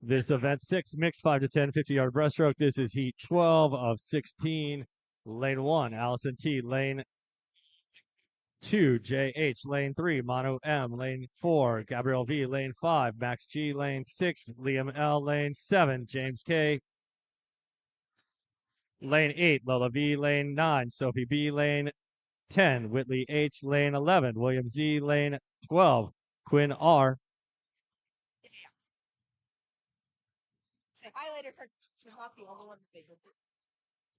This event 6, mixed 5 to 10, 50-yard breaststroke. This is heat 12 of 16. Lane 1, Allison T. Lane 2, JH. Lane 3, Mono M. Lane 4, Gabrielle V. Lane 5, Max G. Lane 6, Liam L. Lane 7, James K. Lane 8, Lola V. Lane 9, Sophie B. Lane 10, Whitley H. Lane 11, William Z. Lane 12, Quinn R. The highlighter for she's not the only one that they did.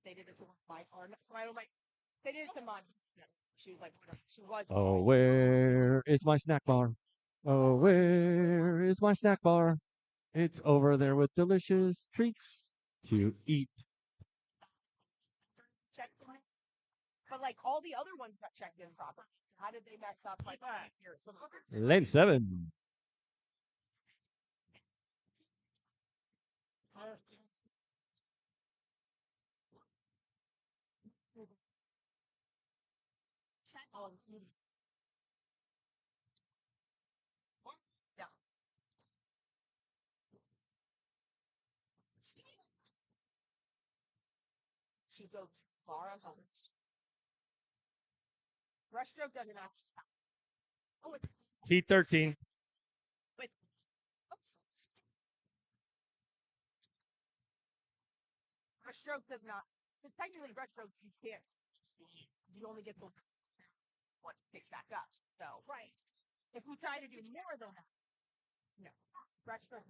They did it to my or they did it to mine. She was like, she was. Oh, where is my snack bar? Oh, where is my snack bar? It's over there with delicious treats to eat. Checked in. But like all the other ones got checked in properly. How did they mess up like that? Here. Lane 7. Oh, yeah. She goes far on home. Breaststroke doesn't actually count. Oh, wait. Heat 13. Wait. Oops. Breaststroke does not. Because technically, breaststroke you can't. You only get the one pick back up. So right. If we try to do more than that, no. Breaststroke.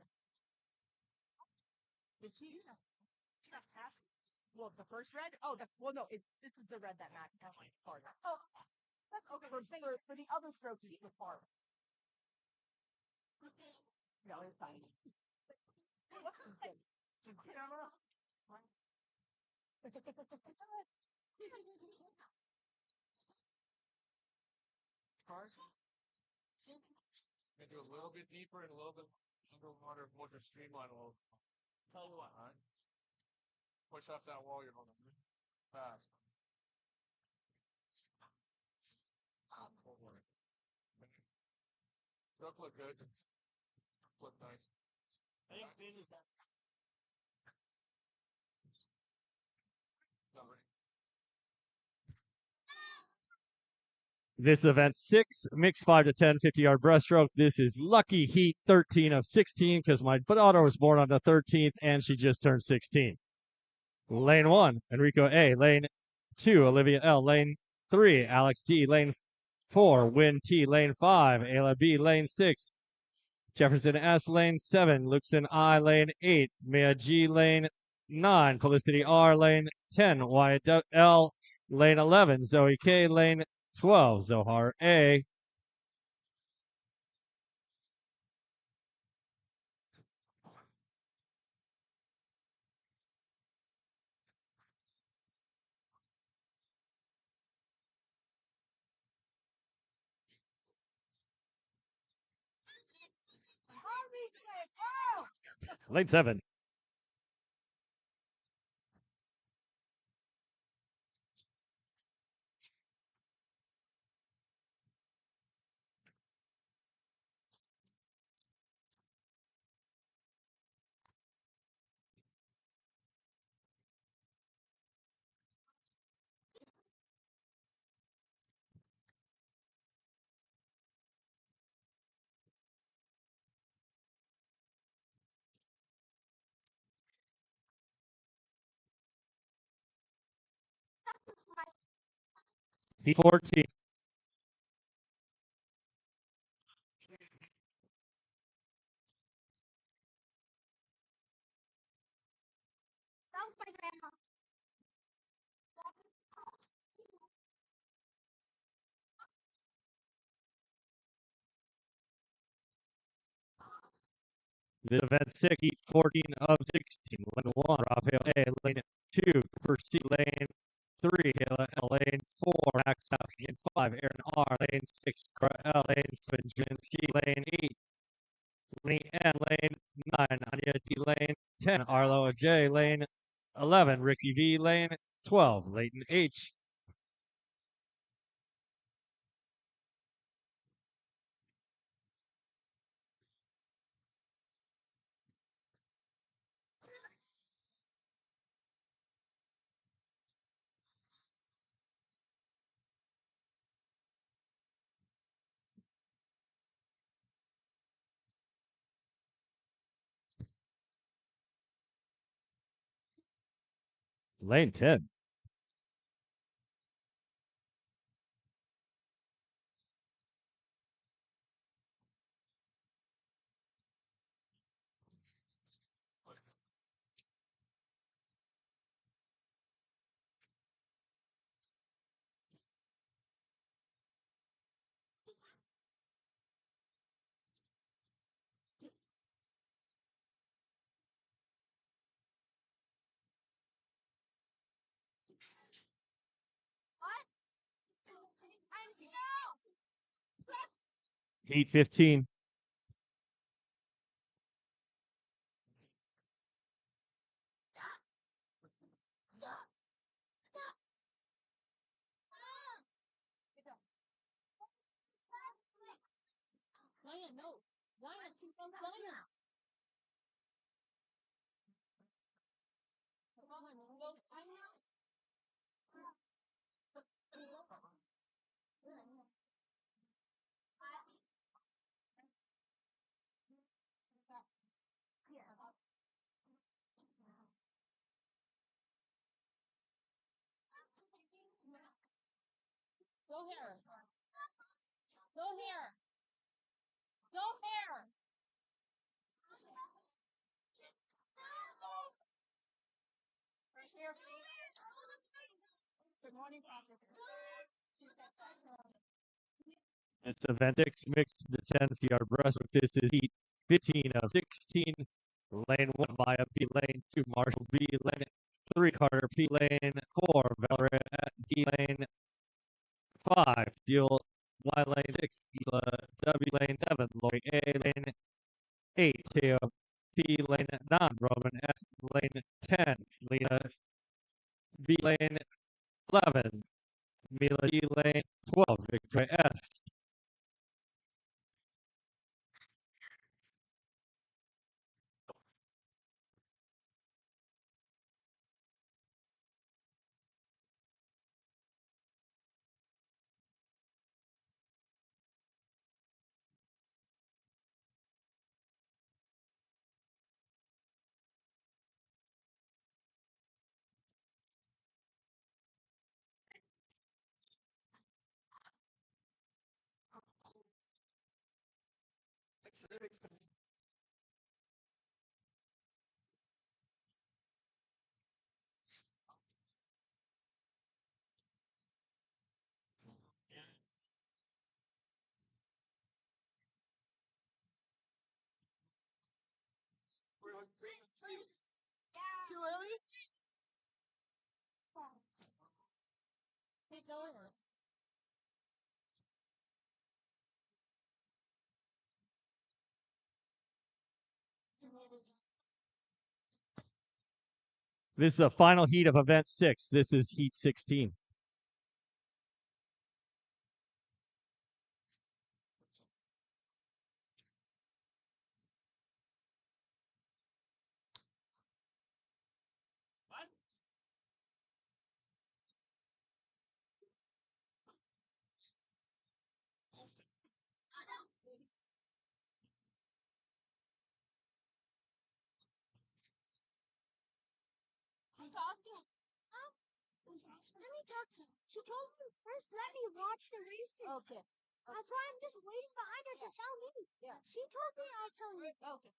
Did she? She got past. Well, the first red. Oh, well, no. This is the red that matches harder. Oh, that's okay. For the other strokes, it was harder. No, it's fine. What's this thing? Gonna do a little bit deeper and a little bit underwater, more to streamline a little. Tell you what, all right? Push up that wall you're holding. Fast. Stroke look good. Look nice. Sorry. This event 6, mixed 5 to 10, 50-yard breaststroke. This is lucky heat 13 of 16 because my daughter was born on the 13th and she just turned 16. Lane 1, Enrico A. Lane 2, Olivia L. Lane 3, Alex D. Lane 4, Win T. Lane 5, Ayla B. Lane 6, Jefferson S. Lane 7, Luxon I. Lane 8, Mia G. Lane 9, Felicity R. Lane 10, Wyatt L. Lane 11, Zoe K. Lane 12, Zohar A. Lane 7. Heat 14. That was my grandma. The event 6, heat 14 of 16. Lane 1, Rafael A. Lane 2, Cooper C. Lane 3, Lane 4, Max Out. Lane 5, Aaron R. Lane 6, Lane 7, Jansky. Lane 8, Lane N. Lane 9, Anya D. Lane 10, Arlo J. Lane 11, Ricky V. Lane 12, Leighton H. Lane 10. What? I'm no. Heat 15. Lion, no. Lion, two sons, Lion. Go here. Go here. Go here. Right here, please. Good morning, Papa. This event 6, mixed to 10 yard breaststroke. This is heat 15 of 16. Lane 1, Maya P. Lane 2, Marshall B. Lane 3, Carter P. Lane 4, Valerie Z. Lane 5, Steel Y. Lane 6, Isla W. Lane 7, Lori A. Lane 8, Teo P. Lane 9, Roman S. Lane 10, Lena B. Lane 11, Mila E. Lane 12, Victoria S. Too early? Hey, go over. This is the final heat of event 6. This is heat 16. I talked to him. Huh? Let me talk to him. She told me first let me watch the races. Okay. That's why I'm just waiting behind her to tell me. Yeah. She told me I'll tell you. Okay.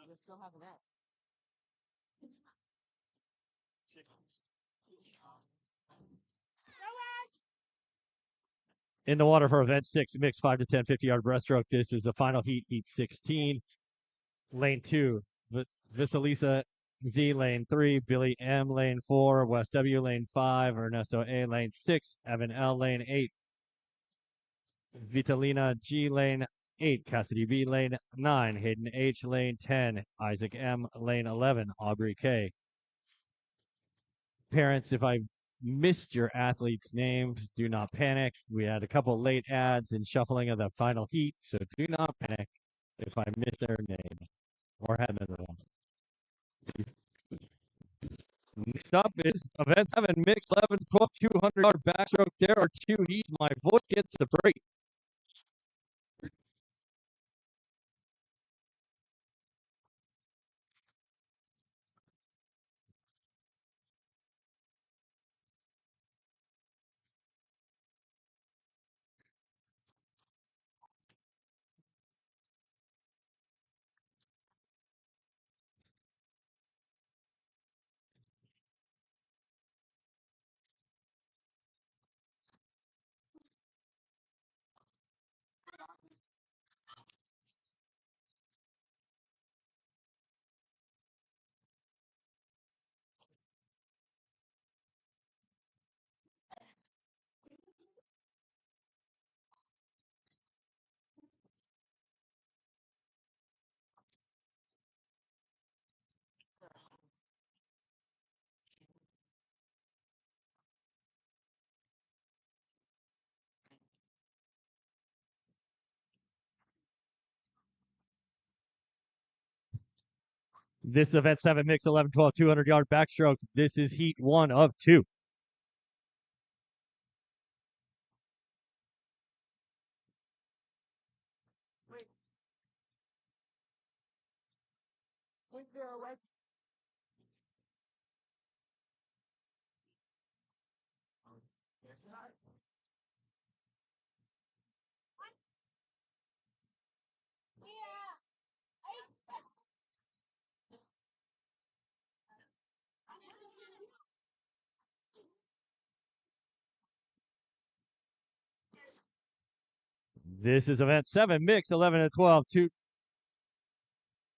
You still have that. In the water for event 6, mixed 5 to 10 50-yard breaststroke. This is the final heat, heat 16. Lane 2, Visalisa Z, lane 3, Billy M, lane 4, West W, lane 5, Ernesto A, lane 6, Evan L, lane 8, Vitalina G, lane 8, Cassidy B, lane 9, Hayden H, lane 10, Isaac M, lane 11, Aubrey K. Parents, if I missed your athletes' names, do not panic. We had a couple late ads and shuffling of the final heat, so do not panic if I miss their name or have them wrong. Next up is event 7, mixed 11 12 200-yard backstroke. There are 2 heats. My voice gets a break. This event 7, mixed 11 12 200-yard backstroke. This is heat 1 of 2. Is there a way? Yeah. This is event 7, mixed 11 12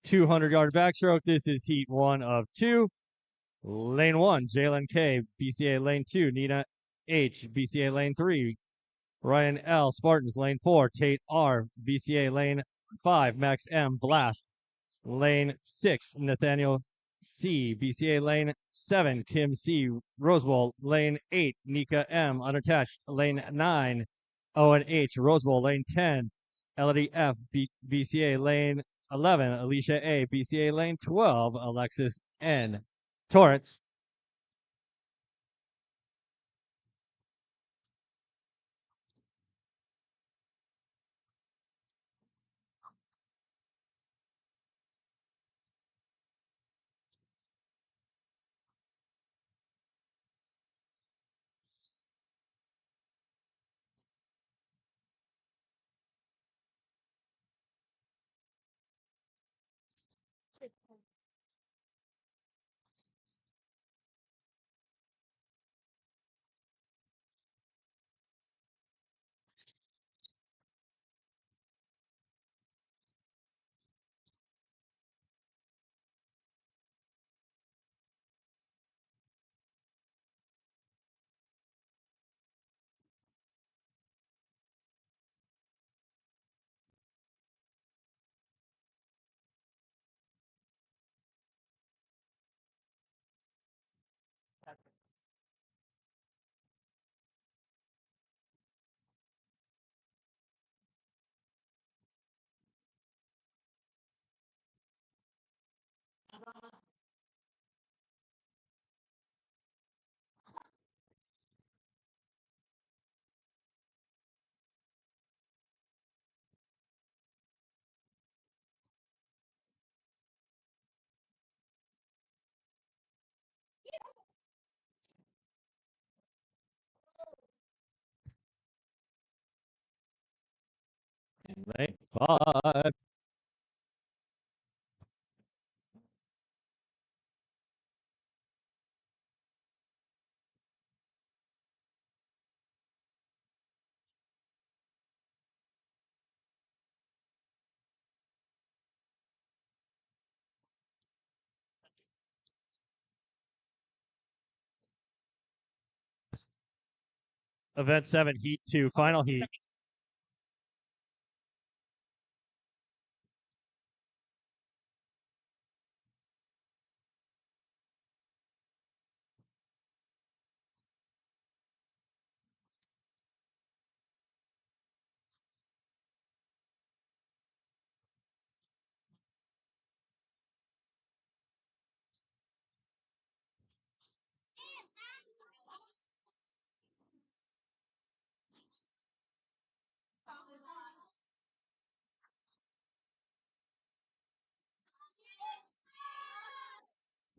200-yard backstroke. This is heat 1 of 2. Lane 1, Jalen K, BCA lane 2, Nina H, BCA lane 3, Ryan L, Spartans lane 4, Tate R, BCA lane 5, Max M, Blast lane 6, Nathaniel C, BCA lane 7, Kim C, Rosewall lane 8, Nika M, unattached lane 9, Owen H, Rosewall lane 10, Elodie F, BCA lane 11, Alicia A, BCA lane 12, Alexis N, Torrance. Lane 5. Event 7, Heat 2, final heat.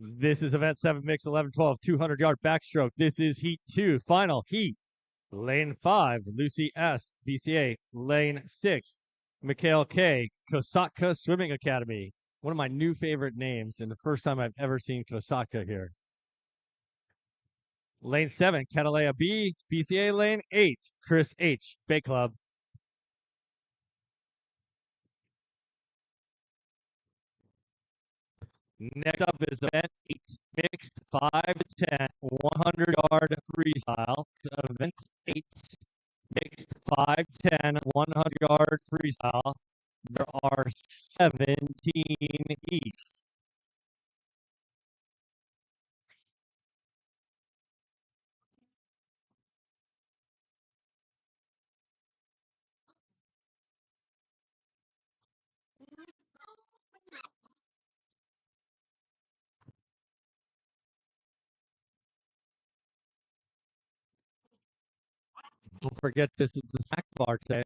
This is event 7, mix 11 12, 200 yard backstroke. This is heat 2, final heat. Lane 5, Lucy S., BCA. Lane 6, Mikhail K., Kosatka Swimming Academy. One of my new favorite names, and the first time I've ever seen Kosatka here. Lane 7, Catalea B., BCA. Lane 8, Chris H., Bay Club. Next up is event 8, mixed 5 to 10, 100 yard freestyle. Event 8, mixed 5 10, 100 yard freestyle. There are 17 heats. Don't forget, this is the snack bar today.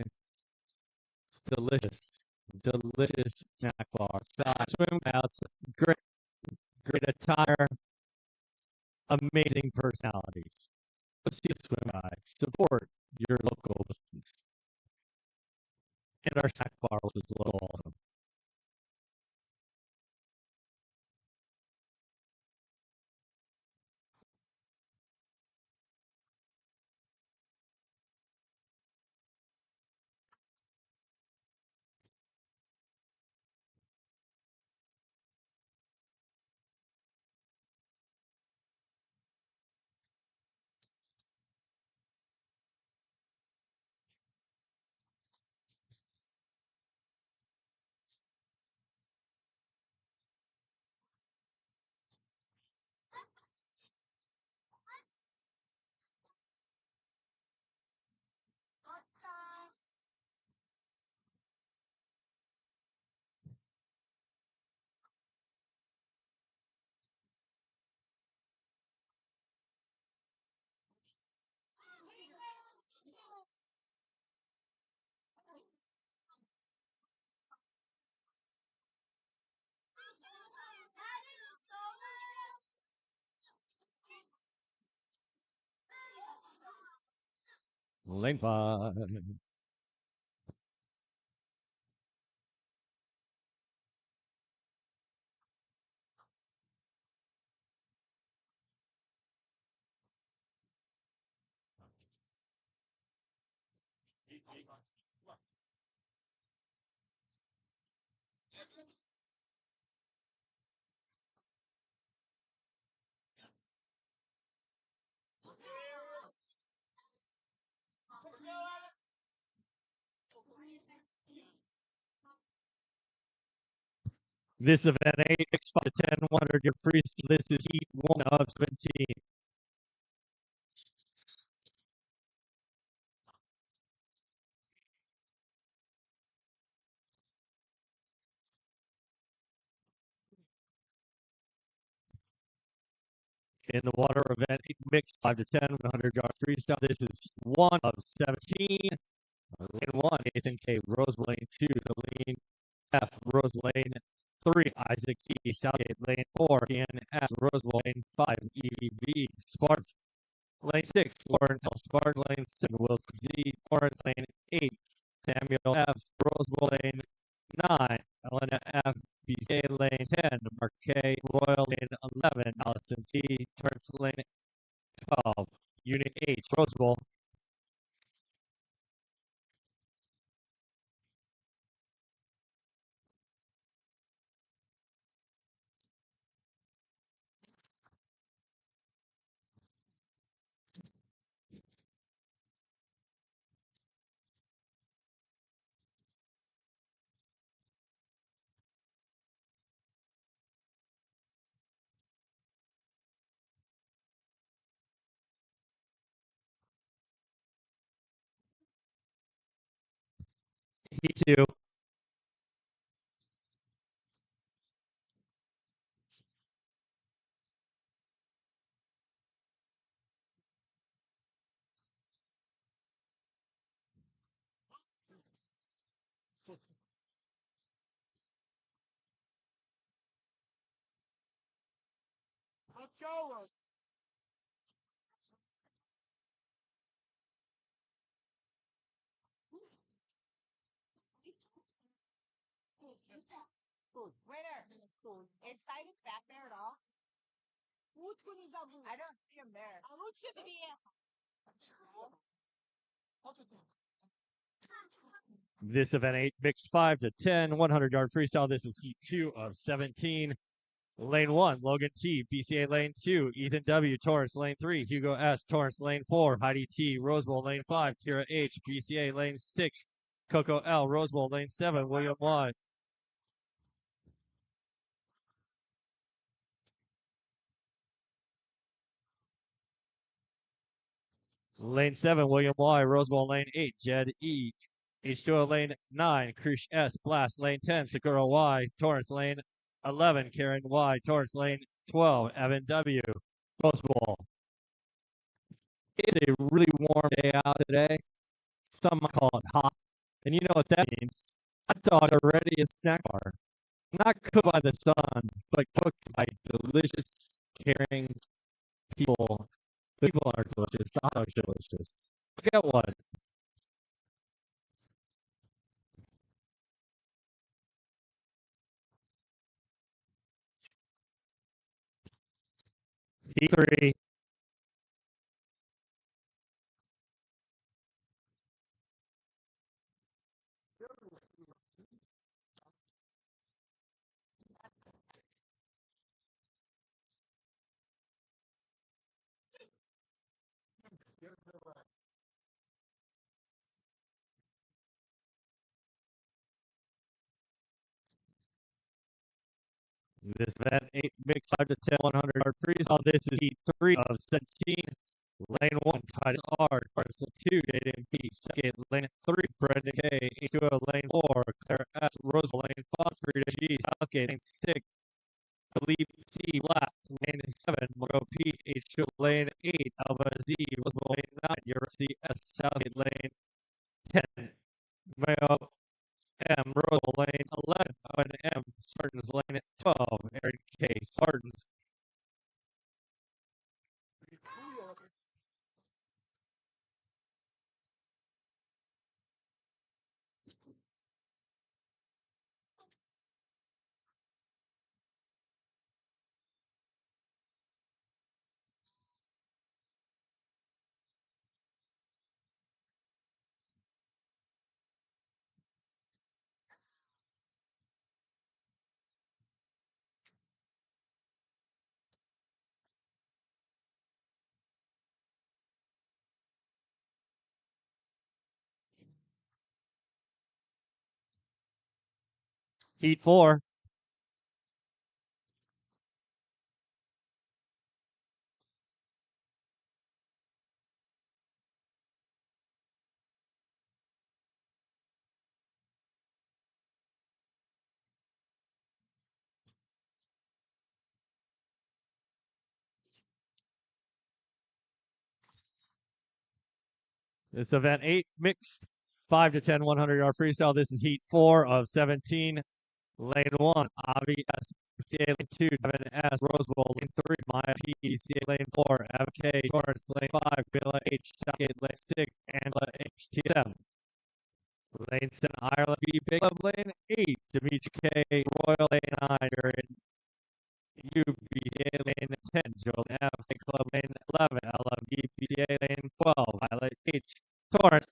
It's delicious. Delicious snack bar. Swim outs, great attire, amazing personalities. Go see a swim guy. Support your local business. And our snack bar was a little awesome. Lane 5. This event 8, 5 to 10, 100 your freestyle. This is heat 1 of 17. In the water event 8, mix 5 to 10, 100 yard freestyle. This is 1 of 17. Lane 1, Nathan K. Rose Lane 2, Celine F. Rose Lane 3, Isaac C. Southgate. Lane 4, Ian S. Rose Lane 5, EVB Sparks. Lane 6, Lauren L. Spartan. Lane 7, Wilson Z. Lawrence. Lane 8, Samuel F. Rosewell lane 9, Elena F. BCA lane 10, Mark K. Royal lane 11, Allison C. Turns lane 12, Unit H. Rosewell. Heat 2. Let's go. Winner. Inside is back there at all? I don't see him there. This event 8, mixed 5 to 10, 100-yard freestyle. This is Heat 2 of 17. Lane 1, Logan T. BCA lane 2, Ethan W. Torrance lane 3, Hugo S. Torrance lane 4, Heidi T. Rosewell lane 5, Kira H. BCA lane 6, Coco L. Rosewell lane 7, William Y. Lane 7, William Y. Rosewell lane 8, Jed E. H2O lane 9, Krish S. Blast lane 10, Sakura Y. Torrance lane 11, Karen Y. Torrance lane 12, Evan W. Rosewell. It's a really warm day out today. Some might call it hot. And you know what that means. Hot dog are ready as snack bar. Not cooked by the sun, but cooked by delicious, caring people. The people are delicious. The hot dogs are delicious. Look at one. P3. This event 8 mixed 5 to 10 100-yard freestyle. This is Heat 3 of 17. Lane 1, Titus R. Carson 2, Jaden P. Second, lane 3, Brendan K. H2O, lane 4, Claire S. Rosewell, lane 5, Frida G. Southgate, lane 6, Philippe C. Last, lane 7, Margot P. H2O, lane 8, Alva Z. Rosewell, lane 9, Euro C. S. Southgate, lane 10, Mayo M. Rosewell, lane 11, Owen M. Spartans, lane 12, Aaron K. Spartans. Heat 4. This event 8 mixed 5 to 10 100-yard freestyle. This is Heat 4 of 17. Lane 1, Avi S. BCA lane 2, Devin S. Rosewell lane 3, Maya P. BCA lane 4, FK Torrance lane 5, Billa H. Southgate lane 6, Angela H. TSM. Lane 7, Ireland B, Big Club Lane 8, Dimitri K, Royal Lane 9, Jared U, BCA Lane 10, Joel F, Big Club Lane 11, LMB, BCA Lane 12, Violet H, Torrance.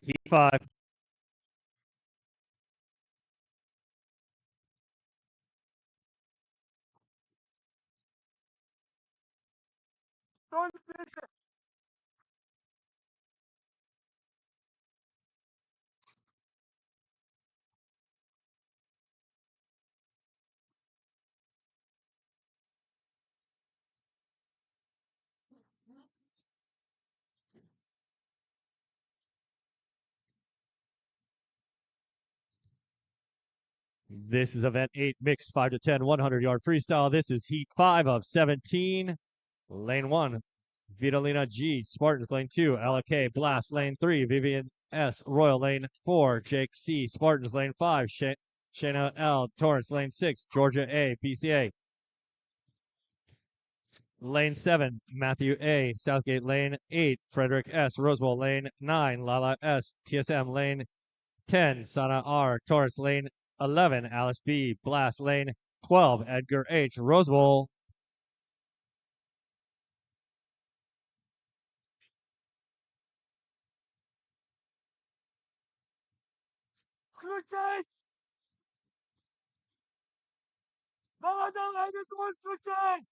Heat 5. Don't finish it. This is event 8, mixed 5 to 10, 100-yard freestyle. This is heat 5 of 17. Lane 1, Vitalina G, Spartans lane 2, LK Blast lane 3, Vivian S, Royal lane 4, Jake C, Spartans lane 5, Shayna L, Torrance lane 6, Georgia A, PCA. Lane 7, Matthew A, Southgate lane 8, Frederick S, Rosewell lane 9, Lala S, TSM lane 10, Sana R, Torrance lane 11, Alice B, Blast lane 12, Edgar H, Rosewell. Switches! Mga dangay na tuwan switches!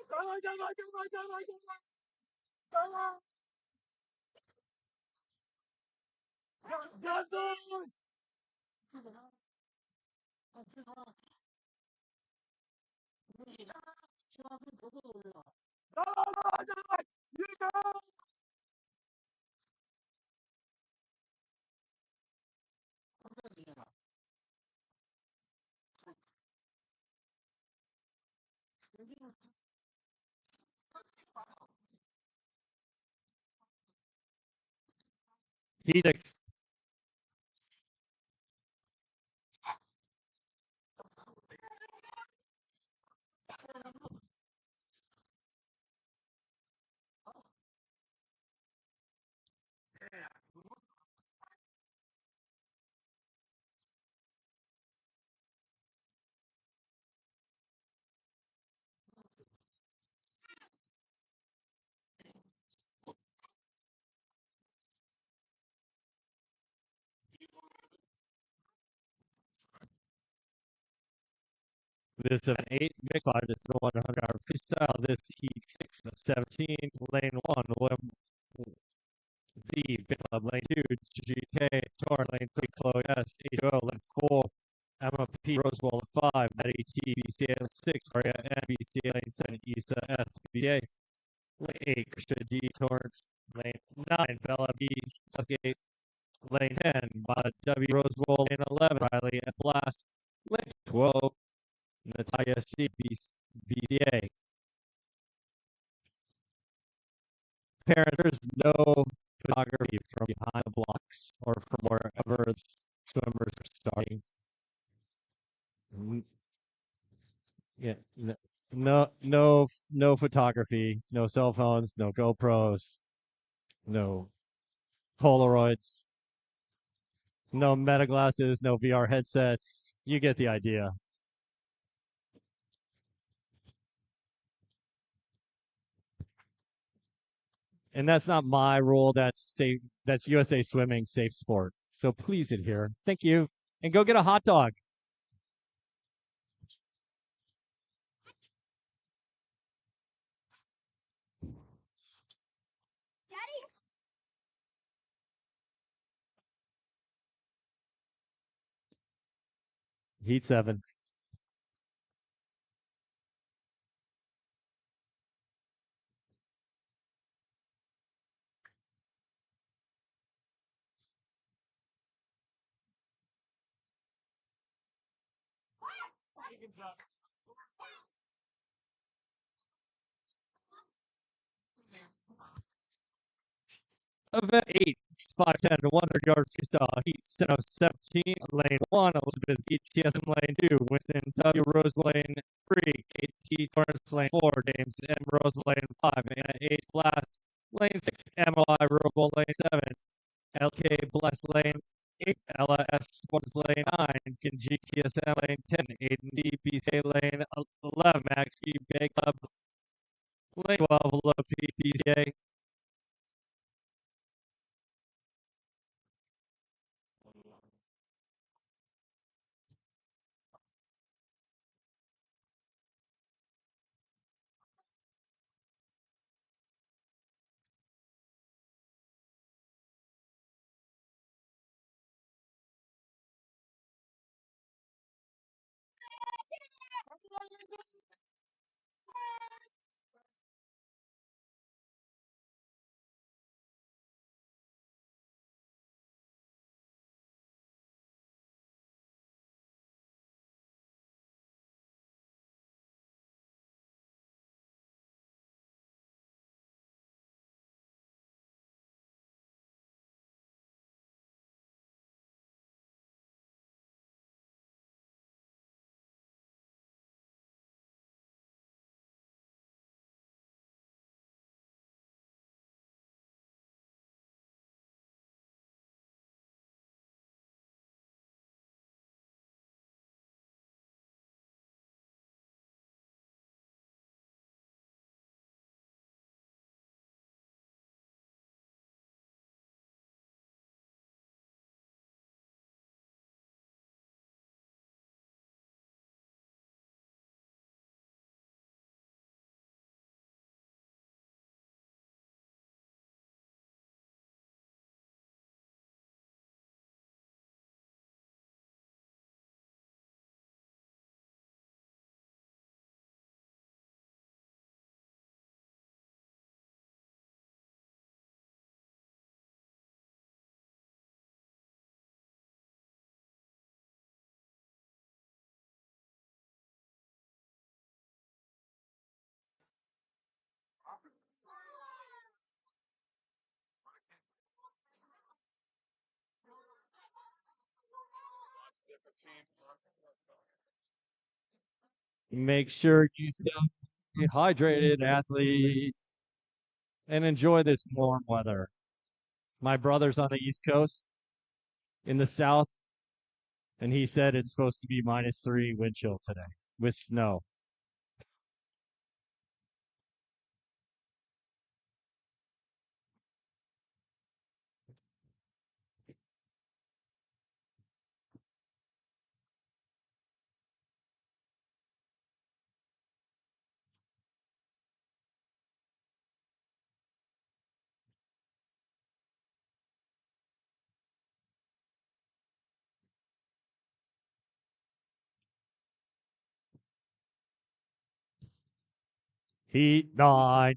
Dangay, dangay, dangay, dangay, dangay! Dangay! Ganon! Dangay, dangay! Dito! Heat 6. This event 8, mixed 5 to 100-yard freestyle. This heat 6 of 17, lane 1, William V, Big Club, lane 2, GK, Torn, lane 3, Chloe S, HO, lane 4, Emma P, Rosewell, lane 5, Maddie T, BCA, lane 6, Aria N, BCA, lane 7, Issa S, BCA, lane 8, Krisha D, Torrance, lane 9, Bella B, Southgate, lane 10, W, Rosewell, lane 11, Riley F, Blast, lane 12, Natalia C, BCA. Parent, there's no photography from behind the blocks or from wherever the swimmers are starting. Yeah, no photography, no cell phones, no GoPros, no Polaroids, no meta glasses, no VR headsets. You get the idea. And that's not my rule. That's safe. That's USA Swimming safe sport. So please adhere. Thank you. And go get a hot dog. Heat 7. Event 8, 510 to 100 yards freestyle. Heat 17, lane 1, Elizabeth Beach, TSM lane 2, Winston W. Rose lane 3, KT Torrance lane 4, James M. Rose lane 5, Anna H. Blast lane 6, MOI Roble lane 7, LK Bless lane 8, LS Sports lane 9, Kenji TSM lane 10, Aiden D. BCA lane 11, Max G. Bay Club lane 12, Low P. BCA. Make sure you stay hydrated, athletes, and enjoy this warm weather. My brother's on the East Coast in the South, and he said it's supposed to be -3 wind chill today with snow. Heat 9.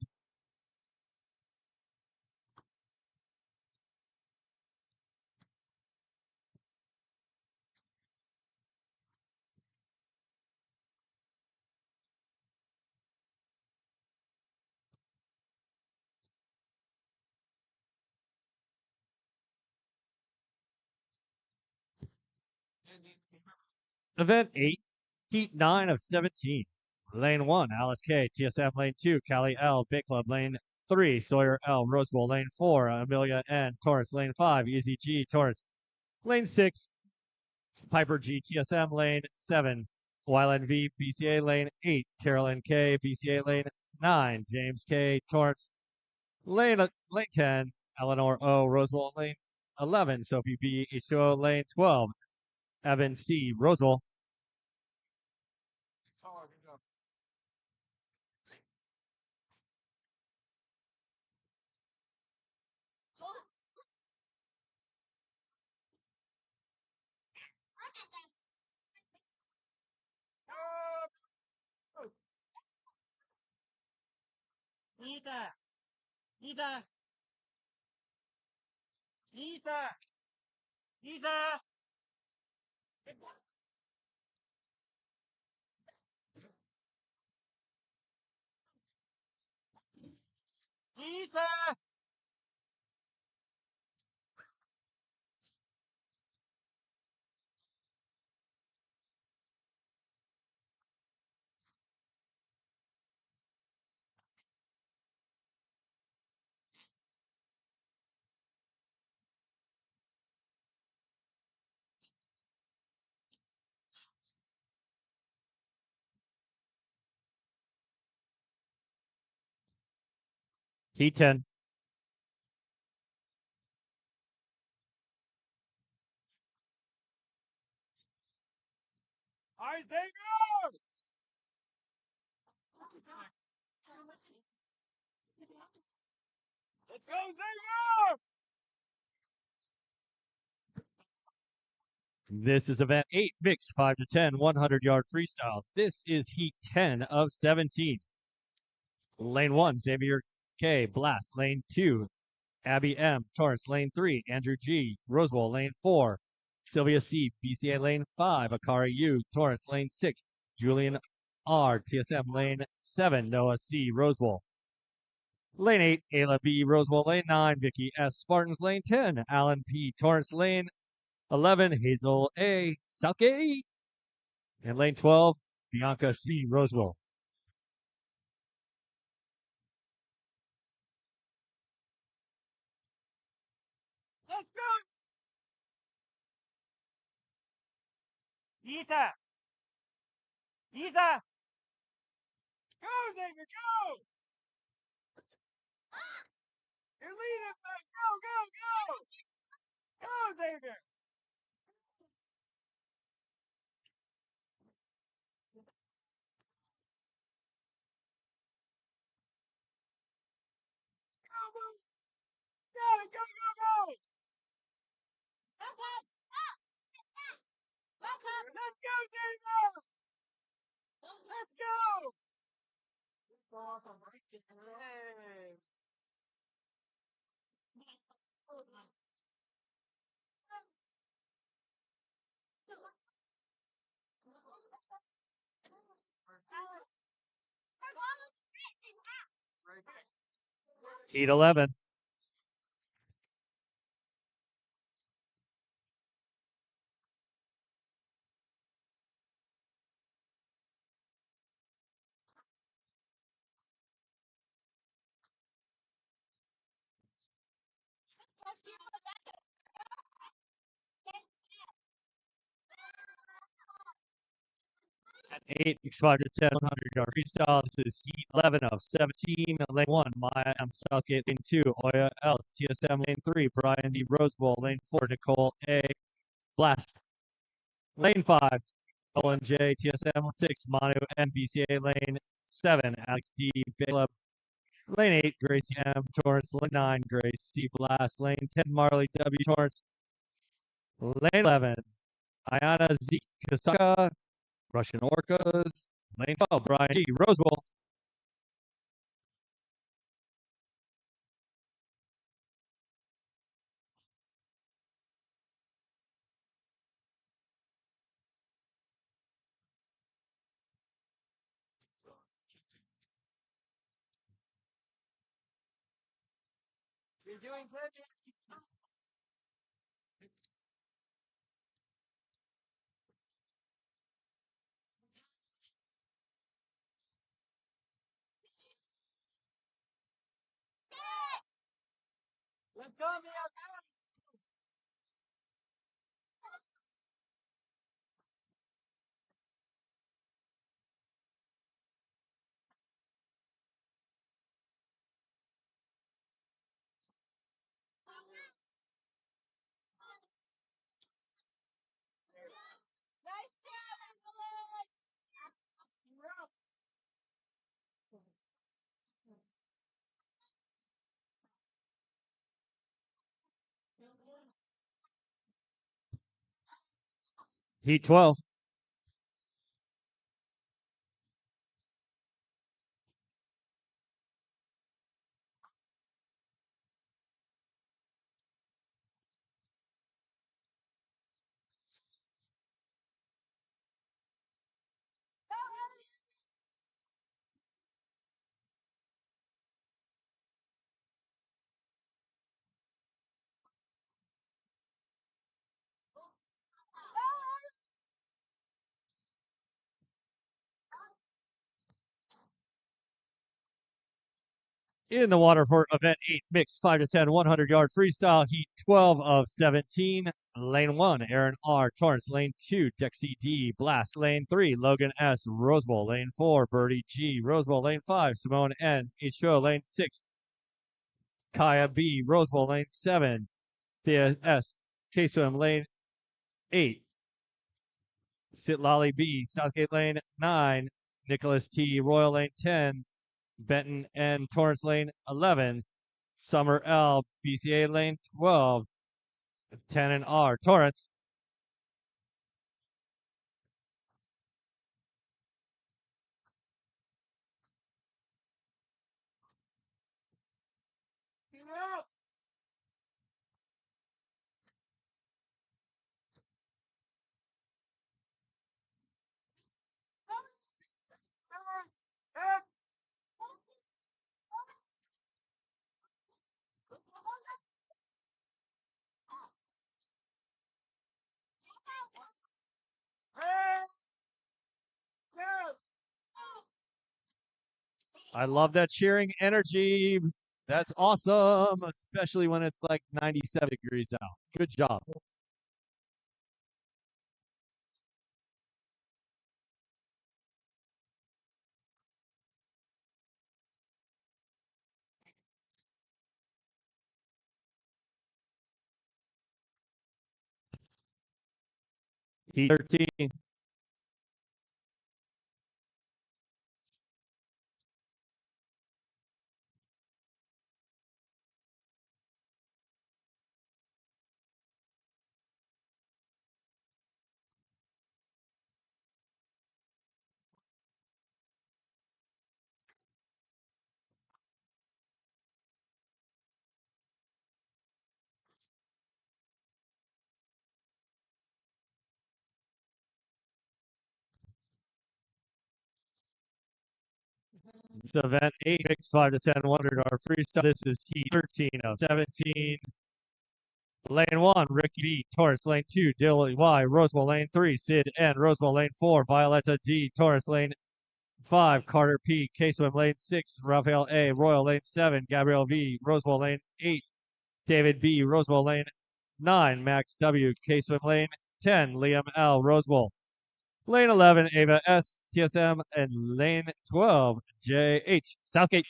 Event 8, Heat 9 of 17. Lane 1, Alice K. TSM lane 2, Callie L. Big Club lane 3, Sawyer L. Rose Bowl lane 4, Amelia N. Taurus lane 5, Easy G. Taurus lane 6, Piper G. TSM lane 7, YLNV BCA lane 8, Carolyn K. BCA lane 9, James K. Torrance lane 10, Eleanor O. Rosewell lane 11, Sophie B. H2O lane 12, Evan C. Rosewell. Ethan. Ethan. Ethan. Ethan. Ethan. Heat 10. Isaiah! Let's go, Xavier! This is event 8, mixed 5 to 10, 100-yard freestyle. This is heat 10 of 17. Lane 1, Xavier K. Blast. Lane 2, Abby M. Torrance. Lane 3, Andrew G. Rosewell. Lane 4, Sylvia C. BCA. Lane 5, Akari U. Torrance. Lane 6, Julian R. TSM. Lane 7, Noah C. Rosewell. Lane 8, Ayla B. Rosewell. Lane 9, Vicky S. Spartans. Lane 10, Alan P. Torrance. Lane 11, Hazel A. Southgate. And lane 12, Bianca C. Rosewell. Let's go! Ethan. Ethan. Go, Xavier, go! You're leading, man! Go, go, go! Go, Xavier! Go, go! Got it, go, go, go! Let's go, Xavier! Let's go! Hey. Heat 11. At 8, mixed 5 to 10, 100-yard freestyle. This is heat 11 of 17. Lane 1, Maya M. Southgate. Lane 2, Oya L. TSM. Lane 3, Brian D. Rosewell. Lane 4, Nicole A. Blast. Lane 5, Colin J. TSM. 6, Manu M. BCA. Lane 7, Alex D. Caleb. Lane 8, Gracie M. Torrance. Lane 9, Grace C. Blast. Lane 10, Marley W. Torrance. Lane 11, Ayana Z. Kasaka. Russian Orcas. Lane 12, Brian G. Rosewell. You're doing good. Let's go, Mia. Nice job, Angela. You're up. Heat 12. In the water for event 8, mixed 5 to 10, 100-yard freestyle, heat 12 of 17. Lane 1, Aaron R. Torrance. Lane 2, Dexy D. Blast. Lane 3, Logan S. Rosebowl. Lane 4, Birdie G. Rosebowl. Lane 5, Simone N. H2O. Lane 6, Kaya B. Rosebowl. Lane 7, Thea S. K-Swim. Lane 8, Sitlali B. Southgate. Lane 9, Nicholas T. Royal. Lane 10, Benton N. Torrance. Lane 11, Summer L. BCA. Lane 12, 10 and R. Torrance. I love that cheering energy. That's awesome, especially when it's like 97 degrees out. Good job. Heat 13. It's event 8, mixed 5 to 10, 100-yard freestyle. This is heat 13 of 17. Lane 1, Ricky B. Torrance. Lane 2, Dylan Y. Rosebowl. Lane 3, Sid N. Rosebowl. Lane 4, Violetta D. Torrance. Lane 5, Carter P. K-Swim. Lane 6, Rafael A. Royal. Lane 7, Gabrielle V. Rosebowl. Lane 8, David B. Rosebowl. Lane 9, Max W. K-Swim. Lane 10, Liam L. Rosebowl. Lane 11, Ava S. TSM. And lane 12, JH. Southgate.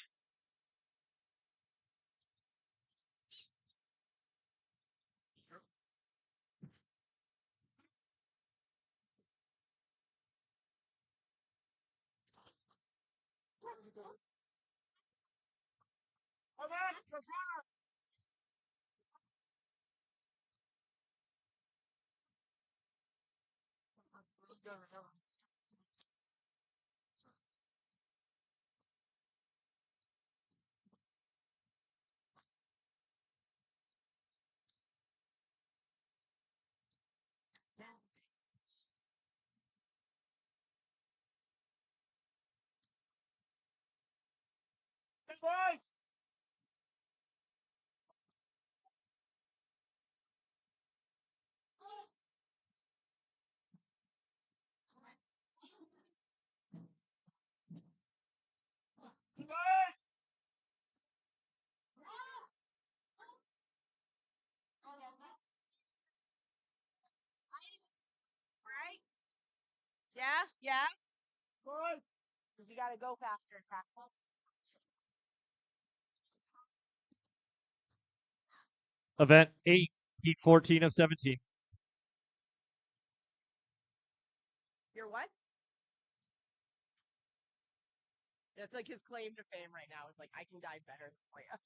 Right? Yeah, yeah. You gotta go faster, tackle. Event 8, heat 14 of 17. You're what? That's like his claim to fame right now. It's like I can dive better than Leia.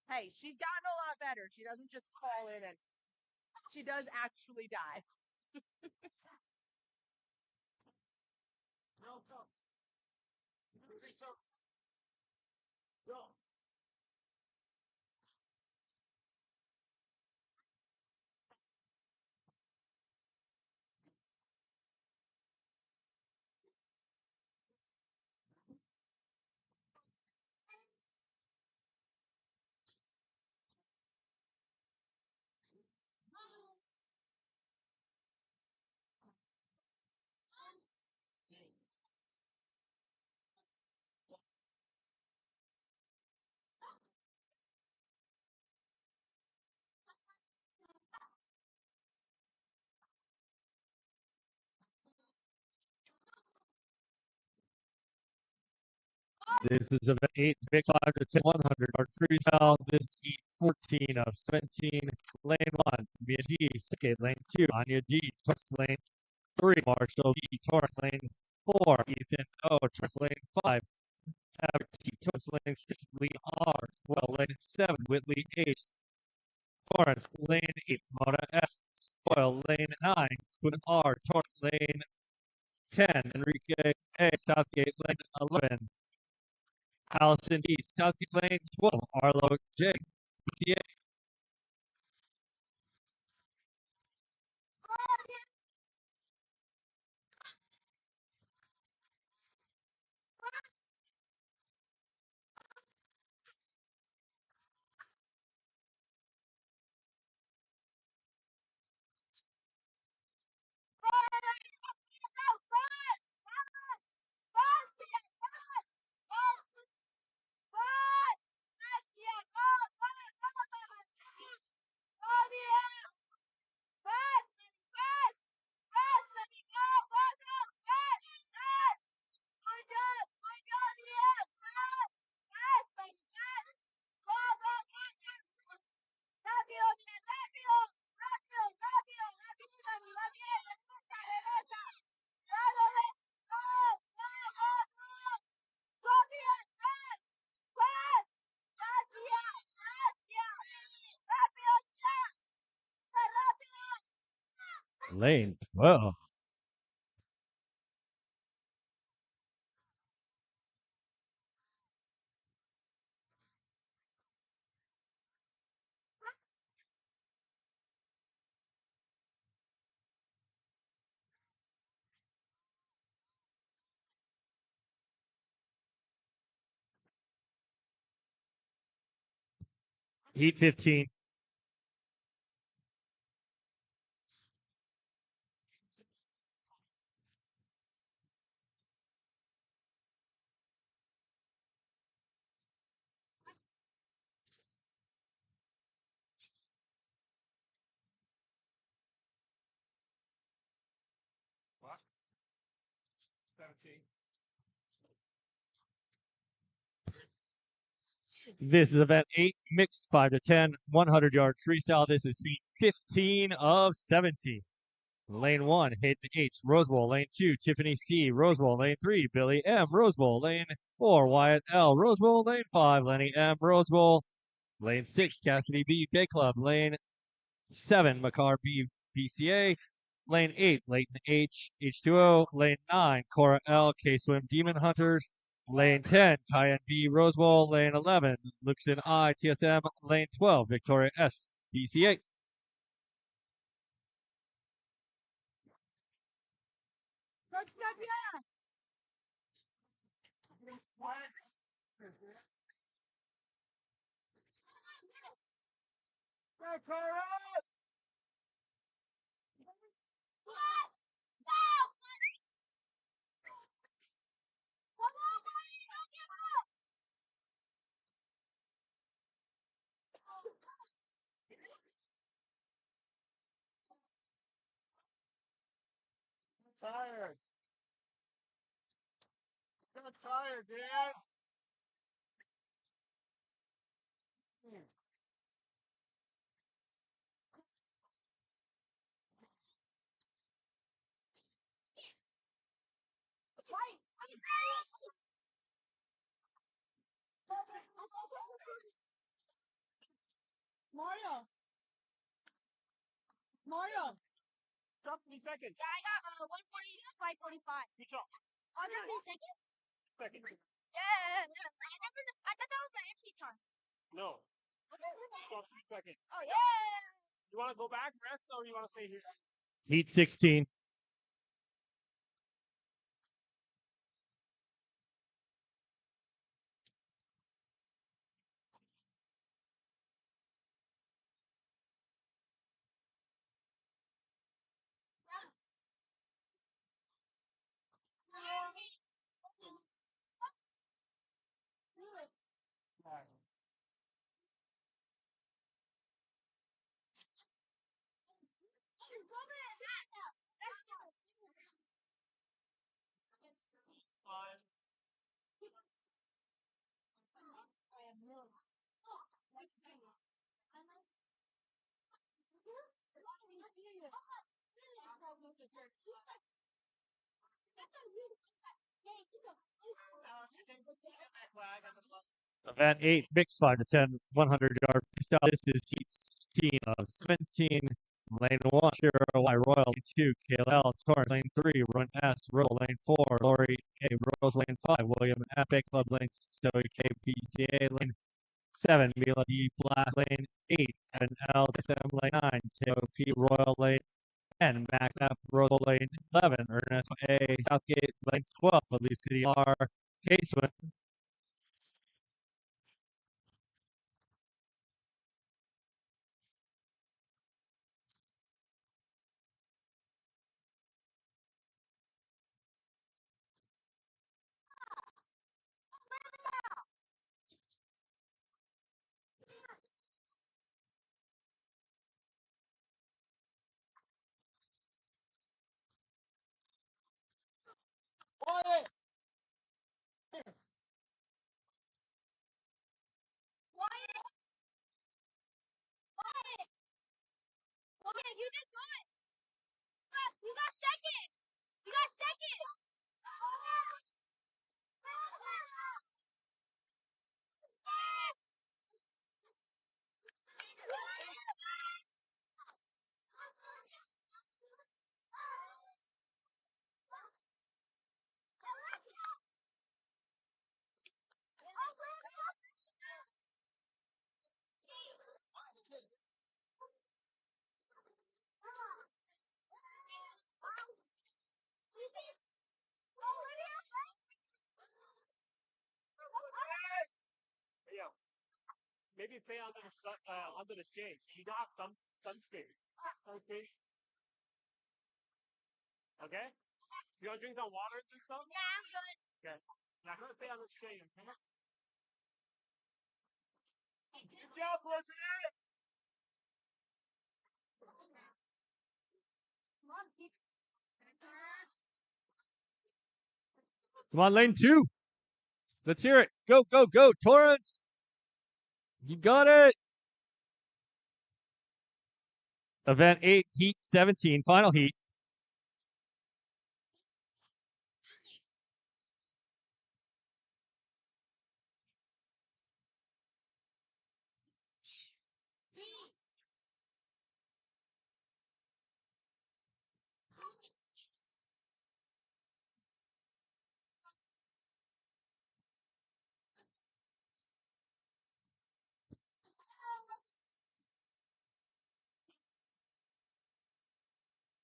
Hey, she's gotten a lot better. She doesn't just call in and she does actually dive. This is event 8, Vic 5 to 10, 100 yard freestyle. This is heat 14 of 17. Lane 1, Mia G, second. Lane 2, Anya D, Torres. Lane 3, Marshall D, Torres. Lane 4, Ethan O, Torres. Lane 5, Abbott T, Torres. Lane 6, Lee R. Well, lane 7, Whitley H, Torrance. Lane 8, Mona S, Spoil. Lane 9, Quinn R, Torres. Lane 10, Enrique A, Southgate. Lane 11, Allison D, Southgate. Lane 12, Arlo J, BCA. Lane 12. Heat 15. What? 17. This is event 8, mixed 5 to 10, 100 yard freestyle. This is heat 15 of 17. Lane 1, Hayden H, Rose Bowl. Lane 2, Tiffany C, Rose Bowl. Lane 3, Billy M, Rose Bowl. Lane 4, Wyatt L, Rose Bowl. Lane 5, Lenny M, Rose Bowl. Lane 6, Cassidy B, K Club. Lane 7, Makar B, BCA. Lane 8, Leighton H, H2O. Lane 9, Cora L, K Swim Demon Hunters. Lane 10, Kyan B, Rose Bowl. Lane 11, Luxon I, TSM. Lane 12, Victoria S, BCA. Tired. Got tired, Dad. Mario. Mario. Drop me seconds. Yeah, I got 140, 545. Good job. Under 3 seconds? Second. Yeah. I thought that was my entry time. No. Drop 3 seconds. Oh, yeah. You want to go back, rest, or you want to stay here? Heat 16. Event 8, mixed 5 to 10, 100-yard freestyle. This is heat 16 of 17. Lane 1, Shiro Y Royal. Lane 2, KL Torrance. Lane 3, Run S. Roll. Lane 4, Lori A. Rose. Lane 5, William F. Big Club. Lane 6, Zoe K. BTA. Lane 7, Mila D. Blast. Lane 8, NL SM. Lane 9, Teo P. Royal. Lane 10, Max F. Rose. Lane 11, Ernesto A. Southgate. Lane 12, Felicity R. K. Swim. Quiet! Okay, you did good. You got second. You got second. Yeah. Maybe stay under the shade. You don't have sunscreen. Sunscreen. Okay? You gonna drink some water and stuff? Yeah, I'm good. Okay. Now I'm gonna stay on the shade, okay? Good job, President! Come on, lane 2. Let's hear it. Go, go, go, Torrance. You got it. Event 8, heat 17, final heat.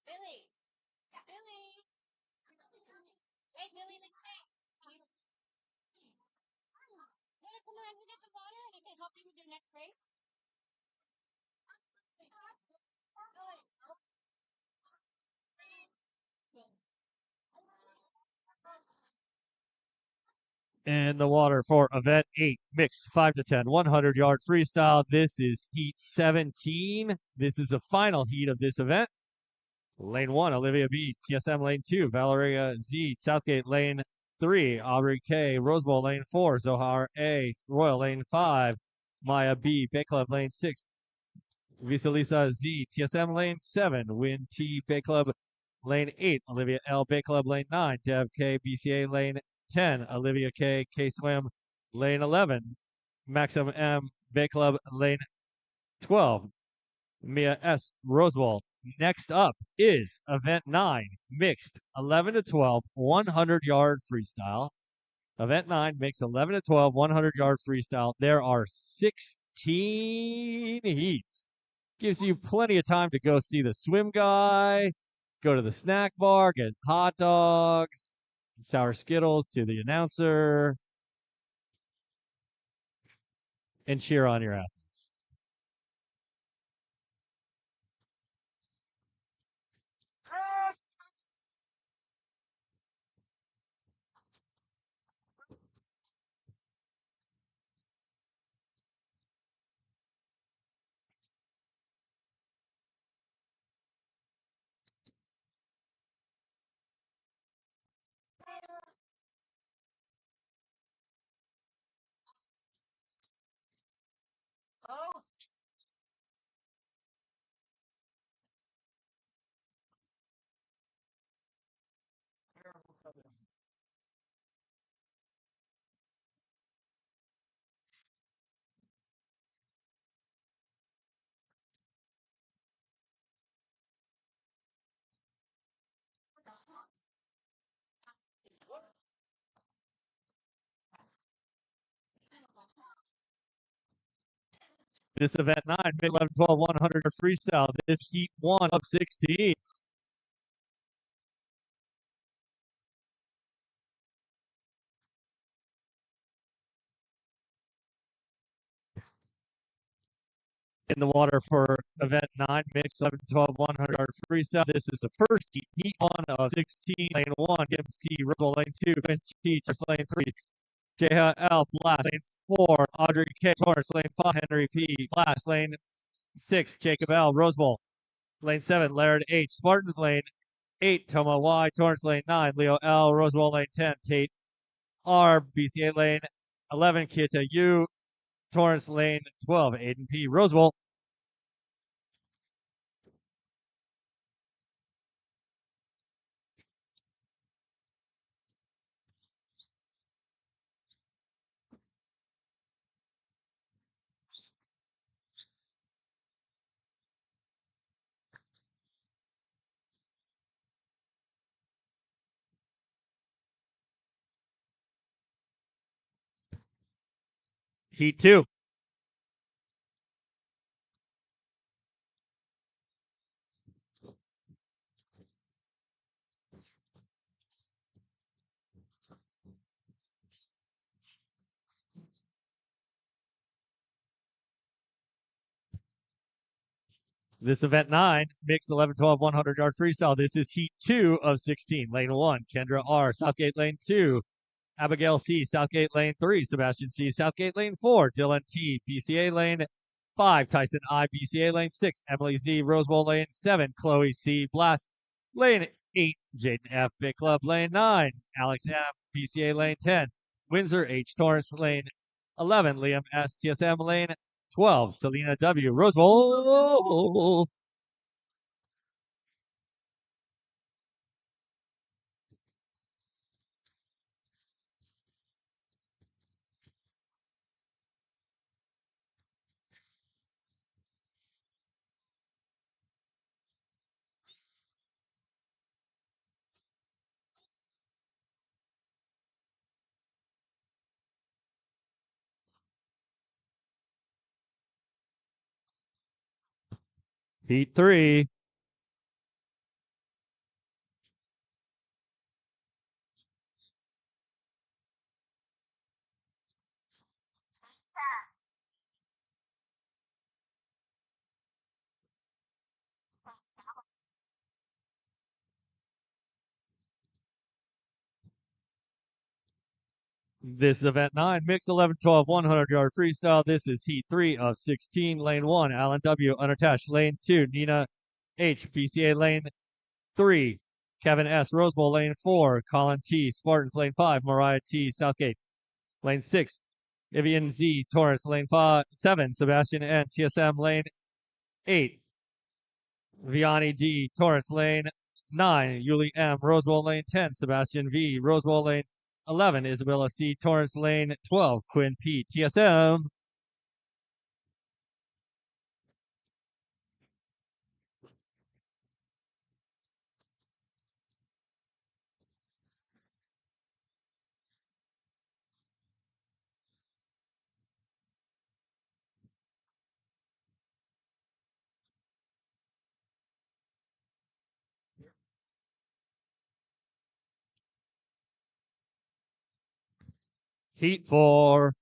Billy. Billy. Hey, Billy McKay. Wanna come on and get the water and I can help you with your next race? In the water for event 8, mixed 5 to 10, 100-yard freestyle. This is heat 17. This is the final heat of this event. Lane 1, Olivia B. TSM lane 2, Valeria Z. Southgate lane 3, Aubrey K. Rosebowl lane 4, Zohar A. Royal lane 5, Maya B. Bay Club lane 6, Visalisa Z. TSM lane 7, Win T. Bay Club lane 8, Olivia L. Bay Club lane 9, Dev K. BCA lane 10, Olivia K. K Swim lane 11, Maxim M. Bay Club lane 12, Mia S. Rosewald. Next up is event 9, mixed 11 to 12, 100-yard freestyle. Event 9, mixed 11 to 12, 100-yard freestyle. There are 16 heats. Gives you plenty of time to go see the swim guy, go to the snack bar, get hot dogs, sour Skittles to the announcer, and cheer on your athletes. This event 9, mid 11, 12, 100 freestyle. This heat 1 of 16. In the water for event 9, mix 11, 12, 100 freestyle. This is the first heat 1 of 16. Lane 1, MC, Ripple, lane 2, Ben T, lane 3, JL, Blast, lane 4, Audrey K, Torres, lane 5, Henry P, Blast, lane 6, Jacob L, Rose Bowl, lane 7, Laird H, Spartans, lane 8, Toma Y, Torrance, lane 9, Leo L, Rose Bowl, lane 10, Tate R, BCA, lane 11, Kita U, Torrance, lane 12, Aiden P, Rose Bowl. Heat 2. This event 9, mixed 11, 12, 100 freestyle. This is heat 2 of 16. Lane 1, Kendra R, Southgate lane 2, Abigail C, Southgate lane 3, Sebastian C, Southgate lane 4, Dylan T, BCA lane 5, Tyson I, BCA lane 6, Emily Z, Rose Bowl lane 7, Chloe C, Blast lane 8, Jaden F, Big Club lane 9, Alex M, BCA lane 10, Windsor H, Torrance lane 11, Liam S, TSM lane 12, Selena W, Rose Bowl. Heat 3. This is event 9, mix 11, 12, 100 freestyle. This is heat 3 of 16. Lane 1, Alan W, unattached. Lane 2, Nina H, BCA lane 3, Kevin S, Rose Bowl lane 4, Colin T, Spartans lane 5, Mariah T, Southgate lane 6, Vivian Z, Torrance lane 7, Sebastian N, TSM lane 8, Vianney D, Torrance lane 9, Yuli M, Rose Bowl lane 10, Sebastian V, Rose Bowl lane 11, Isabella C, Torrance lane 12, Quinn P, TSM. Heat 4.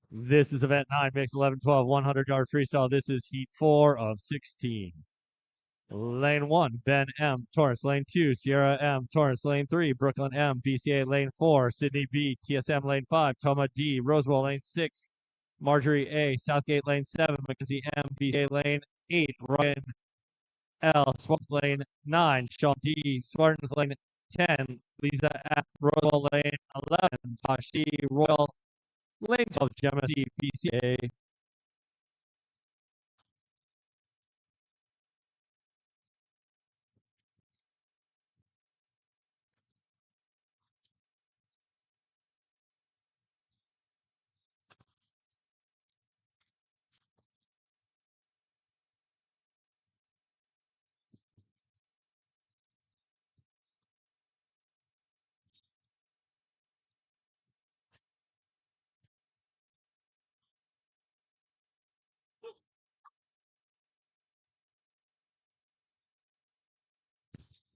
This is event 9, mix 11, 12, 100 freestyle. This is heat 4 of 16. Lane 1, Ben M, Torrance. Lane 2, Sierra M, Torrance. Lane 3, Brooklyn M, BCA. Lane 4, Sydney B, TSM. Lane 5, Toma D, Rosewell. Lane 6, Marjorie A, Southgate. Lane 7, Mackenzie M, BCA. Lane 8, Ryan L, Spartans. Lane 9, Sean D, Spartans. Lane 10, Lisa F, Rosewell. Lane 11, Josh D, Royal. Lane 12, Gemma D, BCA.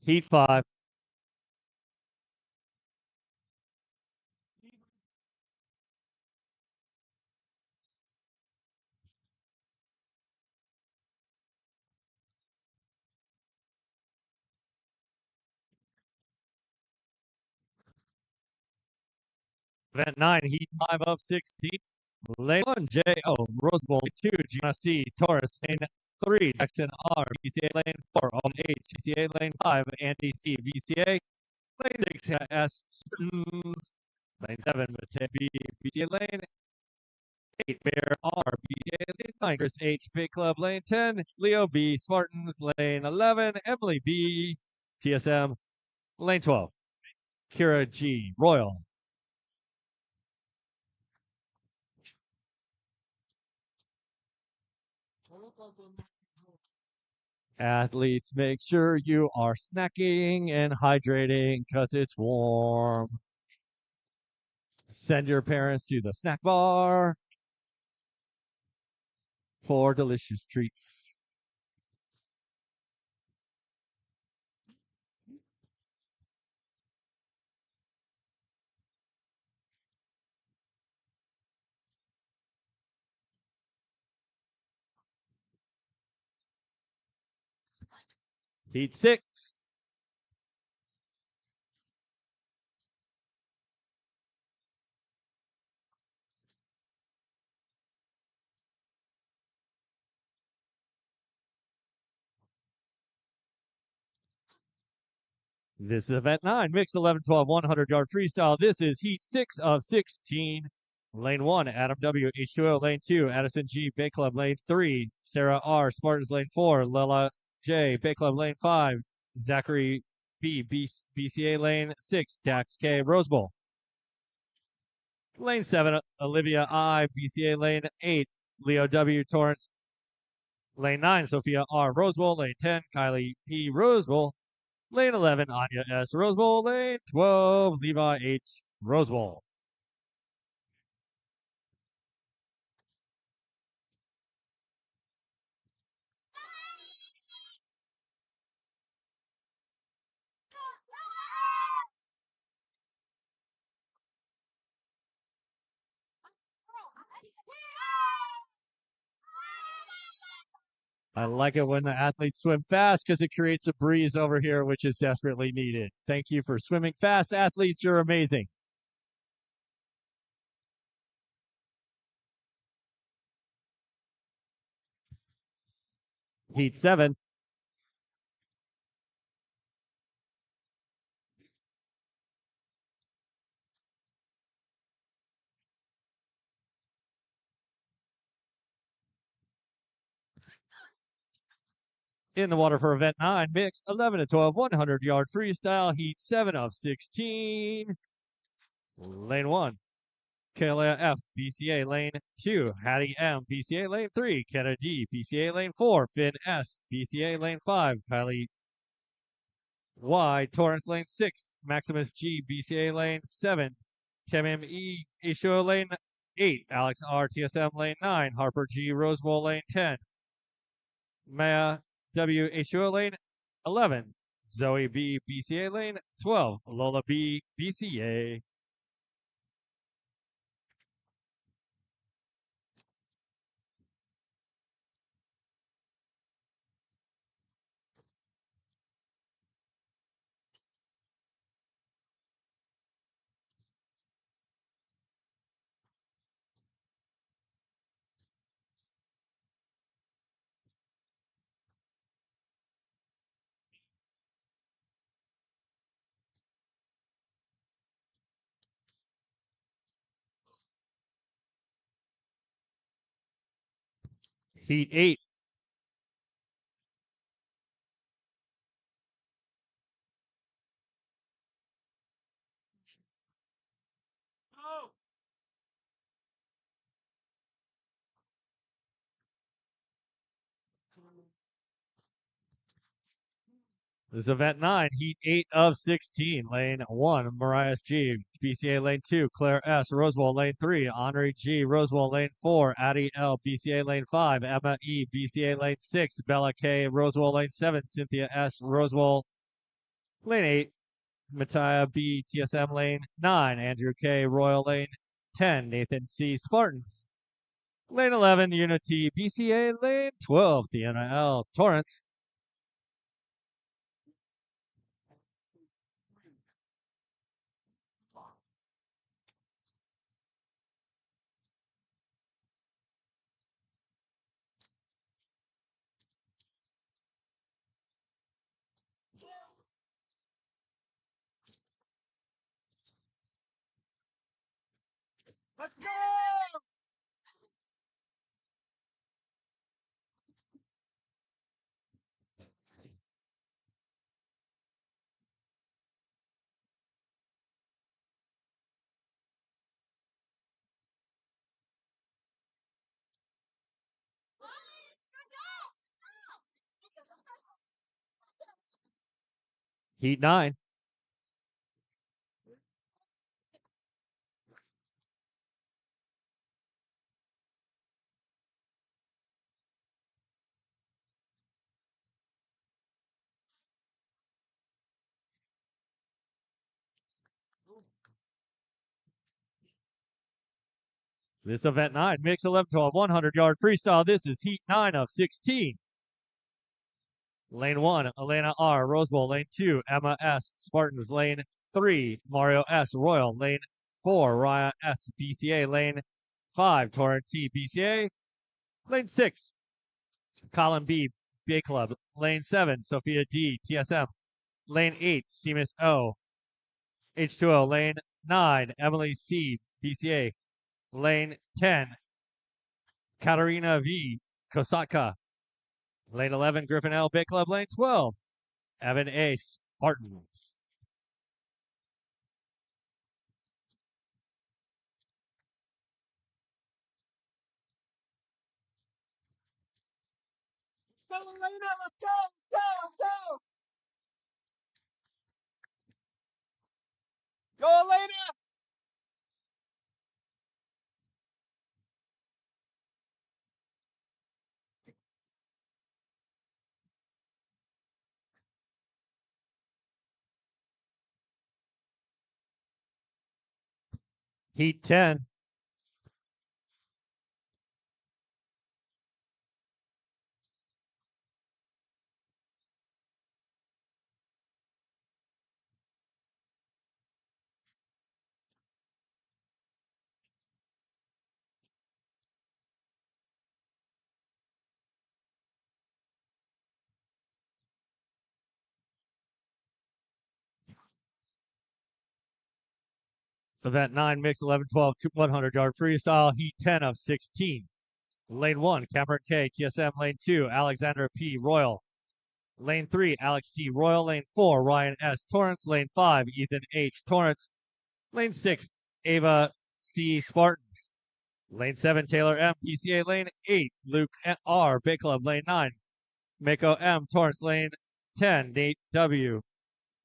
Heat 5. Event 9, Heat 5 of 16. Lane 1, J.O. Rose Bowl. Lane 2, Gina C. Taurus. Lane 3, Jackson R. BCA Lane 4, Owen H. BCA Lane 5, Andy C. BCA. Lane 6, S. Springs. Lane 7, Mate B. BCA Lane 8, Bear R. BCA Lane 9, Chris H. Big Club Lane 10, Leo B. Spartans Lane 11, Emily B. TSM Lane 12, Kira G. Royal. Athletes, make sure you are snacking and hydrating because it's warm. Send your parents to the snack bar for delicious treats. Heat 6. This is event 9, mixed 11, 12, 100-yard freestyle. This is heat 6 of 16. Lane 1, Adam W. H2O. Lane 2, Addison G. Bay Club. Lane 3, Sarah R. Spartans. Lane 4, Lila J. Bay Club. Lane 5, Zachary B. BCA. Lane 6, Dax K. Rose Bowl. Lane 7, Olivia I. BCA. Lane 8, Leo W. Torrance. Lane 9, Sophia R. Rose Bowl. Lane 10, Kylie P. Rose Bowl. Lane 11, Anya S. Rose Bowl. Lane 12, Levi H. Rose Bowl. I like it when the athletes swim fast because it creates a breeze over here, which is desperately needed. Thank you for swimming fast, athletes. You're amazing. Heat 7. In the water for event 9, mixed 11 to 12, 100-yard freestyle, heat 7 of 16. Lane 1, Kayla F. BCA. Lane 2, Hattie M. BCA. Lane 3, Kenna D. BCA. Lane 4, Finn S. BCA. Lane 5, Kylie Y. Torrance. Lane 6, Maximus G. BCA. Lane 7, Temim E. Isho. Lane 8, Alex R. TSM. Lane 9, Harper G. Rose Bowl. Lane 10, Maya W. Isho. Lane 11, Zoe B. BCA. Lane 12, Lola B. BCA. Heat 8. Oh! This is event 9, heat 8 of 16. Lane 1, Mariah G. BCA. Lane 2, Claire S. Rose Bowl. Lane 3, Henri G. Rose Bowl. Lane 4, Addie L. BCA. Lane 5, Emma E. BCA. Lane 6, Bella K. Rose Bowl. Lane 7, Cynthia S. Rose Bowl. Lane 8, Mattia B, TSM lane 9, Andrew K, Royal lane 10, Nathan C, Spartans. Lane 11, Unity, BCA lane 12, Theana L, Torrance. Let's go! Heat 9. This event 9, mix 11 12, 100-yard freestyle. This is Heat 9 of 16. Lane 1, Elena R, Rose Bowl. Lane 2, Emma S, Spartans. Lane 3, Mario S, Royal. Lane 4, Raya S, BCA. Lane 5, Torrent T, BCA. Lane 6, Colin B, Bay Club. Lane 7, Sophia D, TSM. Lane 8, Seamus O, H2O. Lane 9, Emily C, BCA. Lane 10, Katarina V, Kosatka. Lane 11, Griffin L, Bay Club. Lane 12, Evan A, Spartans. Let's go, Elena! Let's go! Let's go! Let's go! Go, Elena! Heat 10. Event 9, mix 11 12, 100-yard freestyle, Heat 10 of 16. Lane 1, Cameron K, TSM. Lane 2, Alexandra P, Royal. Lane 3, Alex C, Royal. Lane 4, Ryan S, Torrance. Lane 5, Ethan H, Torrance. Lane 6, Ava C, Spartans. Lane 7, Taylor M, PCA. Lane 8, Luke R, Bay Club. Lane 9, Mako M, Torrance. Lane 10, Nate W,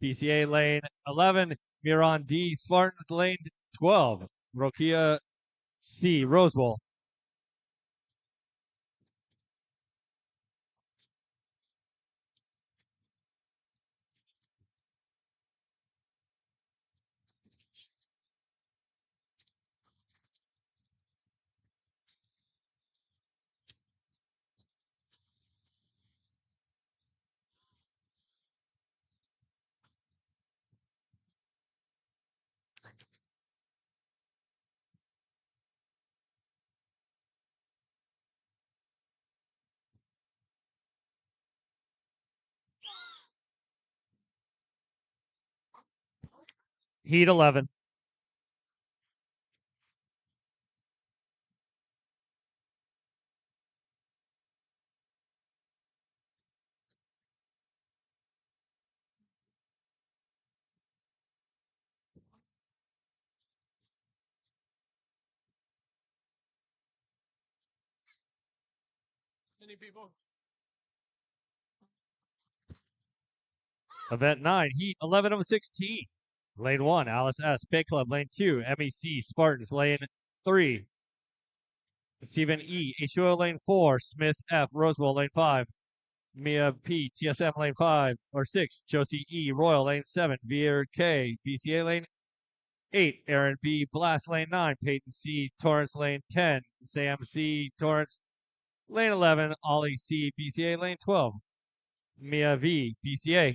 PCA. Lane 11, Miran D, Spartans. Lane 12, Rokia C, Rose Bowl. Heat 11. Any people? Event 9, Heat 11 of 16. Lane 1, Alice S, Bay Club. Lane 2, MEC, Spartans. Lane 3, Stephen E, HUO. Lane 4, Smith F, Rose Bowl. Lane 5, Mia P, TSM lane 5 or 6, Josie E, Royal lane 7, Veer K, BCA lane 8, Aaron B, Blast lane 9, Peyton C, Torrance lane 10, Sam C, Torrance lane 11, Ollie C, BCA lane 12, Mia V, BCA.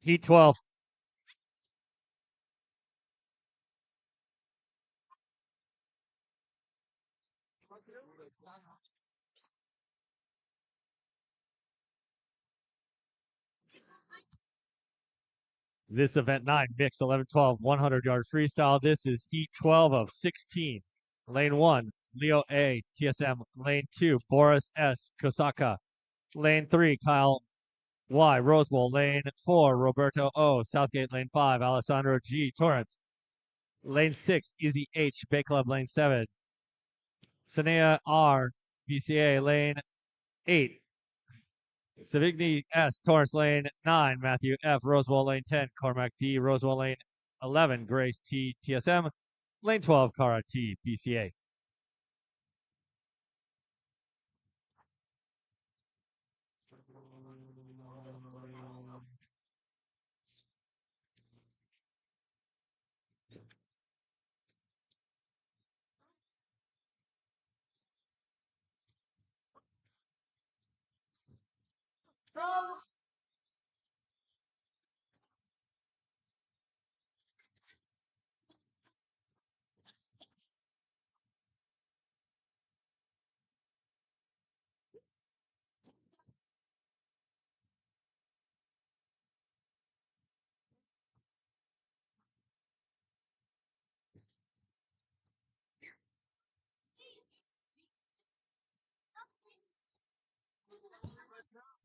Heat 12. This event 9, mix 11 12, 100 yard freestyle. This is heat 12 of 16. Lane 1, Leo A, TSM. Lane 2, Boris S, Kosaka. Lane 3, Kyle Y, Rose Bowl. Lane 4, Roberto O, Southgate. Lane 5, Alessandro G, Torrance. Lane 6, Izzy H, Bay Club. Lane 7, Sanea R, BCA. Lane 8, Savigny S, Torrance lane 9, Matthew F, Rosewell lane 10, Cormac D, Rosewell lane 11, Grace T, TSM, lane 12, Cara T, BCA.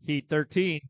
Heat 13.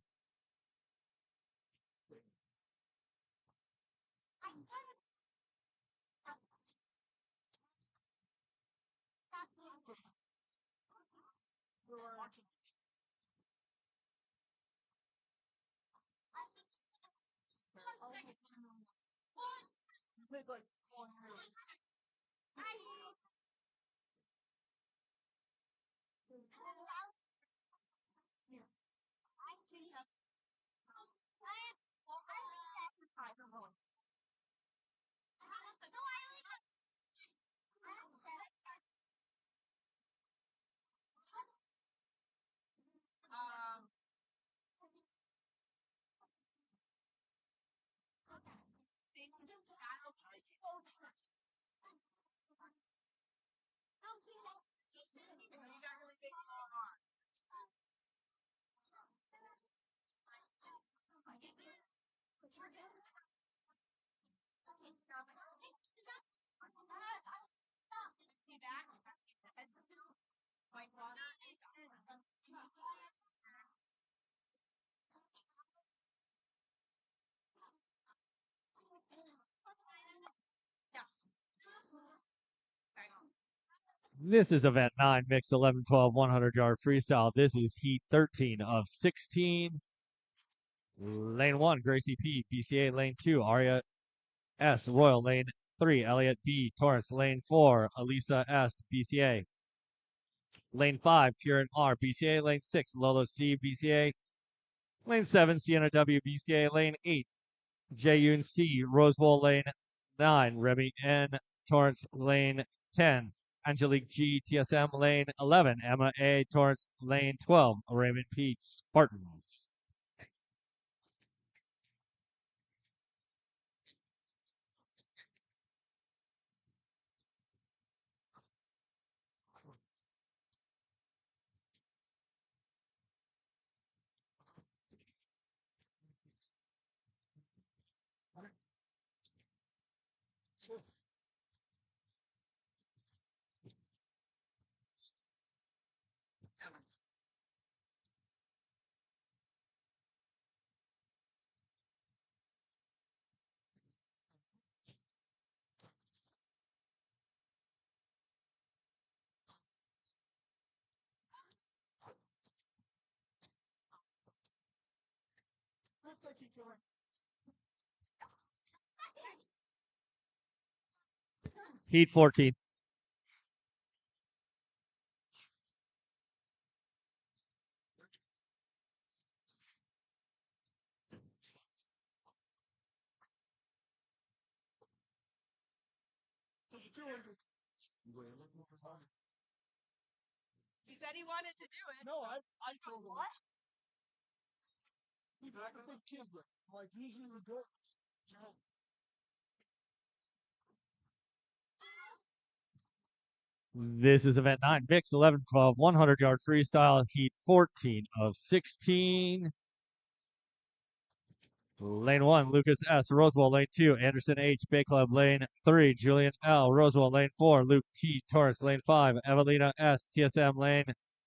This is event 9, mixed 11 12, 100 yard freestyle. This is heat 13 of 16. Lane 1, Gracie P, BCA. Lane 2, Aria S, Royal. Lane 3, Elliot B, Taurus. Lane 4, Elisa S, BCA. Lane 5, Kieran R, BCA. Lane 6, Lolo C, BCA. Lane 7, Sienna W, BCA. Lane 8, Jaeyoon C, Rose Bowl. Lane 9, Remy N, Torrance. Lane 10, Angelique G, TSM. Lane 11, Emma A, Torrance. Lane 12, Raymond P, Spartans. Heat 14. He said he wanted to do it. No, I told him. What? He's like a big kid, but like usually we go. This is event 9, mixed 11 12, 100 yard freestyle, heat 14 of 16. Lane 1, Lucas S. Rosewell. Lane 2, Anderson H. Bay Club. Lane 3, Julian L. Rosewell. Lane 4, Luke T. Torres. Lane 5, Evelina S. TSM. Lane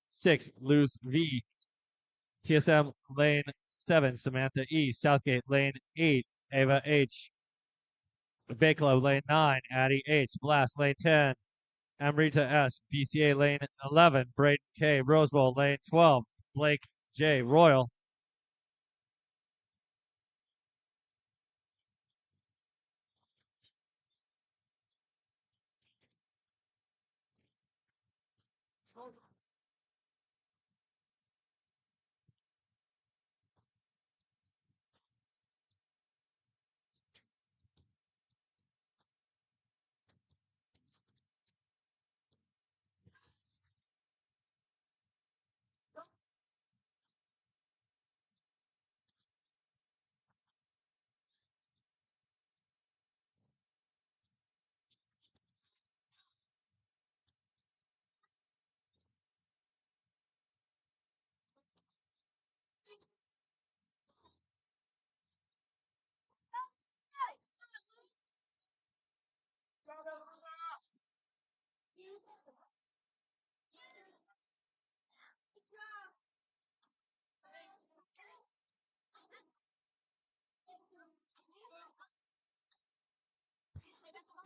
6, Luz V. TSM. Lane 7, Samantha E. Southgate. Lane 8, Ava H. Bay Club. Lane 9, Addie H. Blast. Lane 10, Amrita S. BCA. Lane 11, Braden K. Rosewell. Lane 12, Blake J. Royal.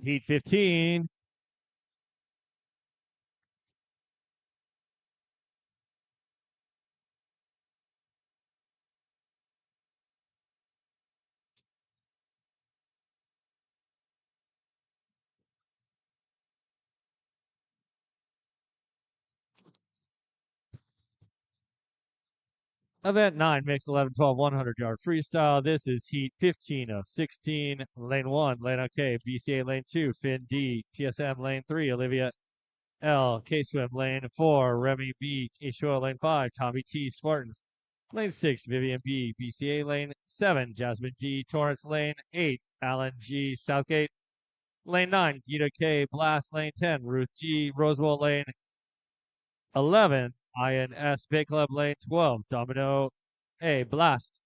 Heat 15. Event 9, mixed 11 12, 100 yard freestyle. This is heat 15 of 16. Lane 1, Lane K. BCA. Lane 2, Finn D. TSM. Lane 3, Olivia L. K Swim. Lane 4, Remy B. Ishua. Lane 5, Tommy T. Spartans. Lane 6, Vivian B. BCA. Lane 7, Jasmine D. Torrance. Lane 8, Alan G. Southgate. Lane 9, Gita K. Blast. Lane 10, Ruth G. Rosewell. Lane 11, INS Bay Club. Lane 12, Domino A. Blast.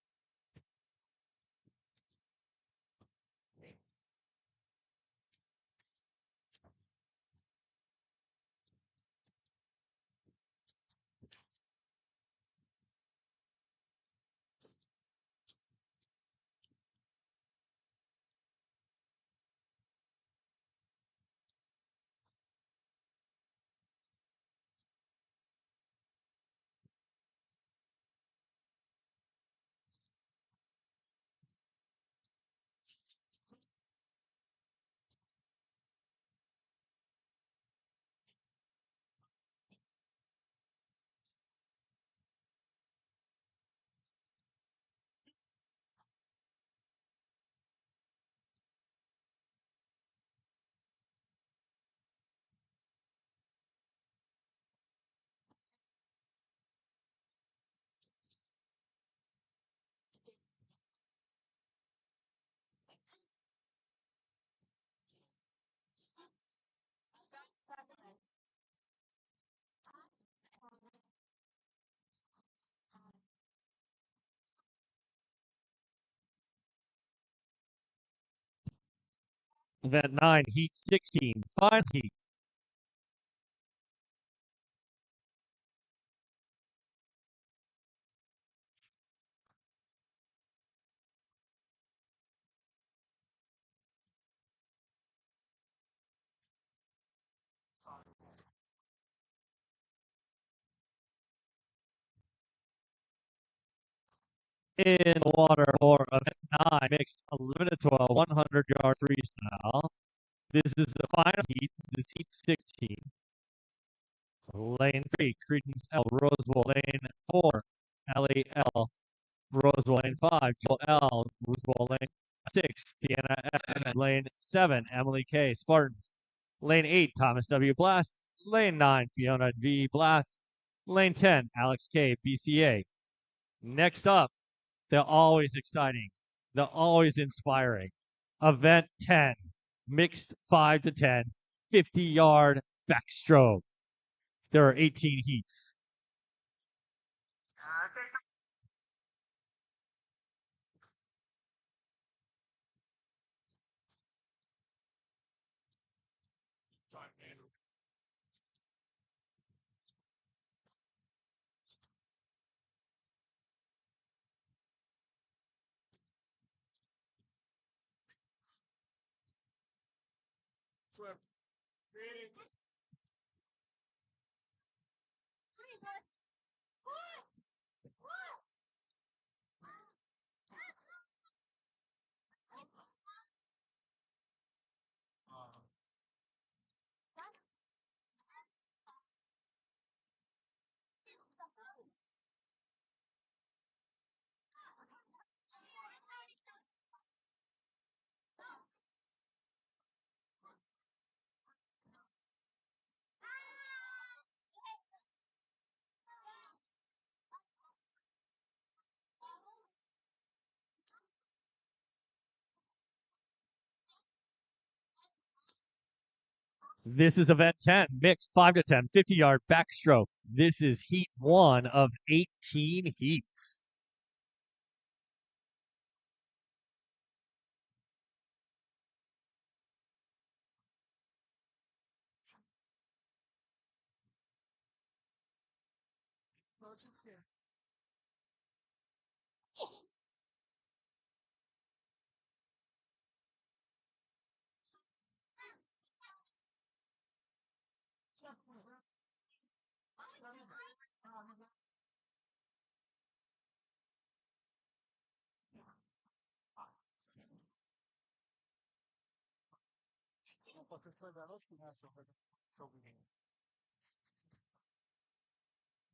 Event 9, Heat 16, Final Heat. In the water for Event 9, mixed 11 to 12, 100-yard freestyle. This is the final heat. This is Heat 16. Lane 3, Credence L. Roseville. Lane 4, LAL. Roseville. Lane 5, Joel L. Roseville. Lane 6, Piana F. Lane 7, Emily K. Spartans. Lane 8, Thomas W. Blast. Lane 9, Fiona V. Blast. Lane 10, Alex K. BCA. Next up, they're always exciting. They're always inspiring. Event 10, mixed 5 to 10, 50-yard backstroke. There are 18 heats. Swim. Green. This is event 10, mixed 5 to 10, 50-yard backstroke. This is heat 1 of 18 heats.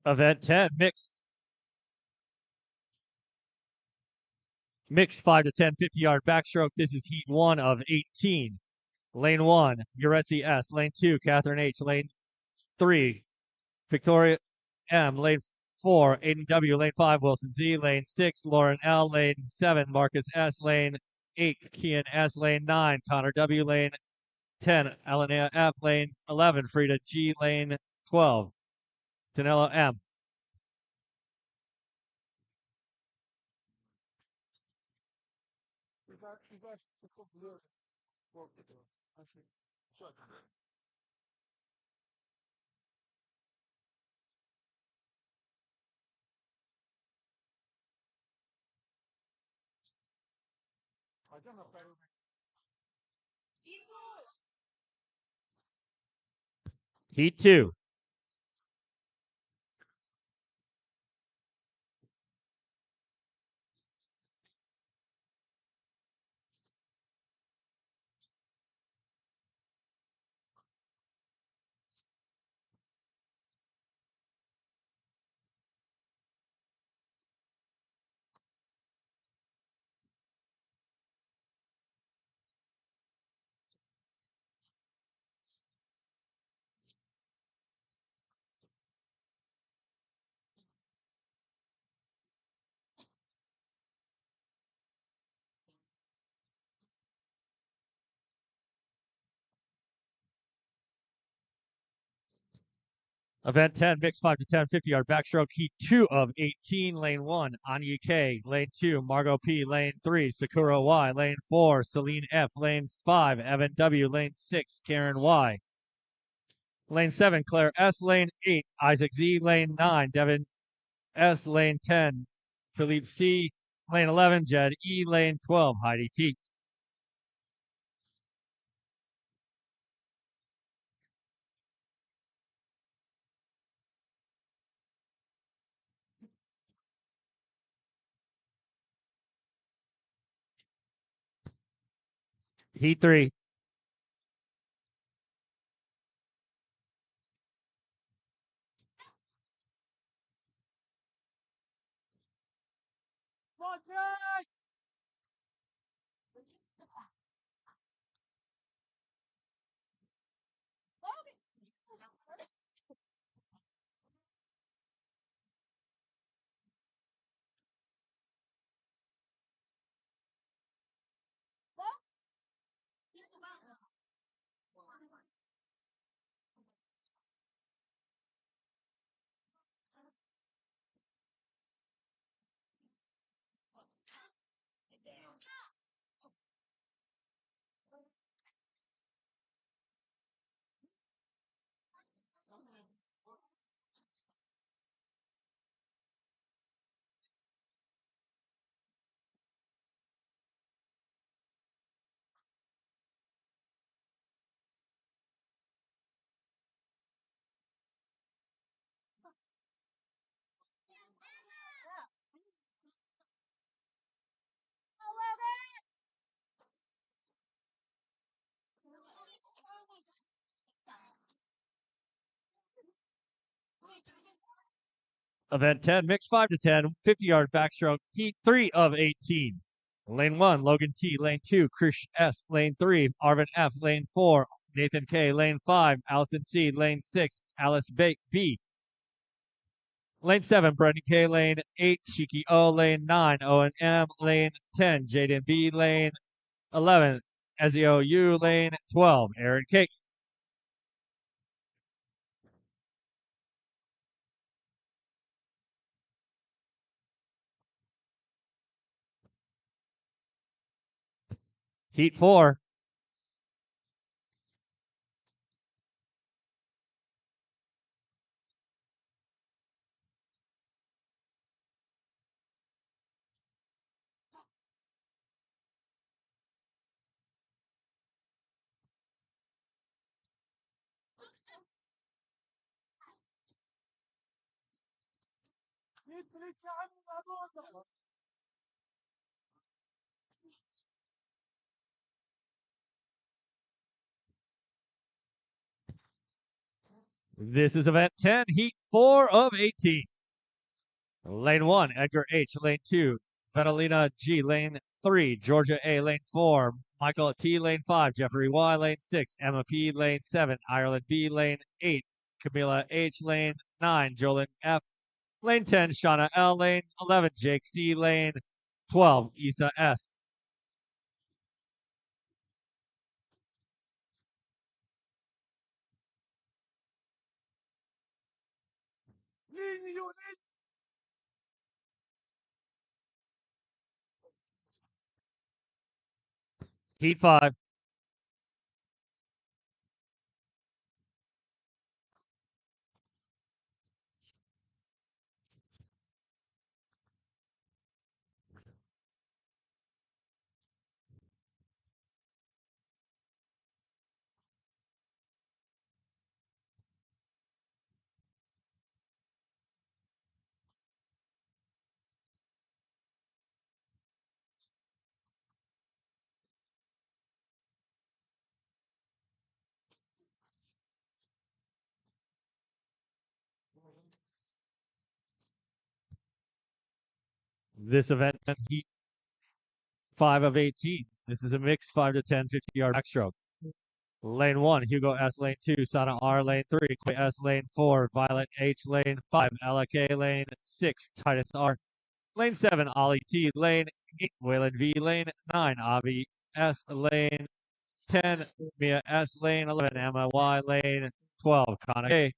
Event 10, mixed 5 to 10, 50-yard backstroke. This is heat 1 of 18. Lane 1, Uretzi S. Lane 2, Catherine H. Lane 3, Victoria M. Lane 4, Aiden W. Lane 5, Wilson Z. Lane 6, Lauren L. Lane 7, Marcus S. Lane 8, Kian S. Lane 9, Connor W. Lane 10, Elena F. Lane 11, Frida G. Lane 12, Danilo M. Heat 2. Event 10, mixed 5 to 10, 50-yard backstroke, heat 2 of 18, lane 1, Anya K, lane 2, Margot P, lane 3, Sakura Y, lane 4, Celine F, lane 5, Evan W, lane 6, Karen Y, lane 7, Claire S, lane 8, Isaac Z, lane 9, Devin S, lane 10, Philippe C, lane 11, Jed E, lane 12, Heidi T. Heat 3. Monty! Event 10, mixed 5 to 10, 50-yard backstroke, heat 3 of 18. Lane 1, Logan T, lane 2, Krish S, lane 3, Arvin F, lane 4, Nathan K, lane 5, Allison C, lane 6, Alice B, lane 7, Brendan K, lane 8, Shiki O, lane 9, Owen M, lane 10, Jaden B, lane 11, Ezio U, lane 12, Aaron K. Heat 4. This is event 10, heat 4 of 18. Lane 1, Edgar H. Lane 2, Catalina G. Lane 3, Georgia A. Lane 4, Michael T. Lane 5, Jeffrey Y. Lane 6, Emma P. Lane 7, Ireland B. Lane 8, Camila H. Lane 9, Jolyn F. Lane 10, Shauna L. Lane 11, Jake C. Lane 12, Isa S. Heat 5. This event, heat 5 of 18. This is a mixed 5 to 10, 50-yard backstroke. Lane 1, Hugo S. Lane 2, Sana R. Lane 3, Quay S. Lane 4, Violet H. Lane 5, Ella K. Lane 6, Titus R. Lane 7, Ollie T. Lane 8, Waylon V. Lane 9, Avi S. Lane 10, Mia S. Lane 11, Emma Y. Lane 12, Connor K.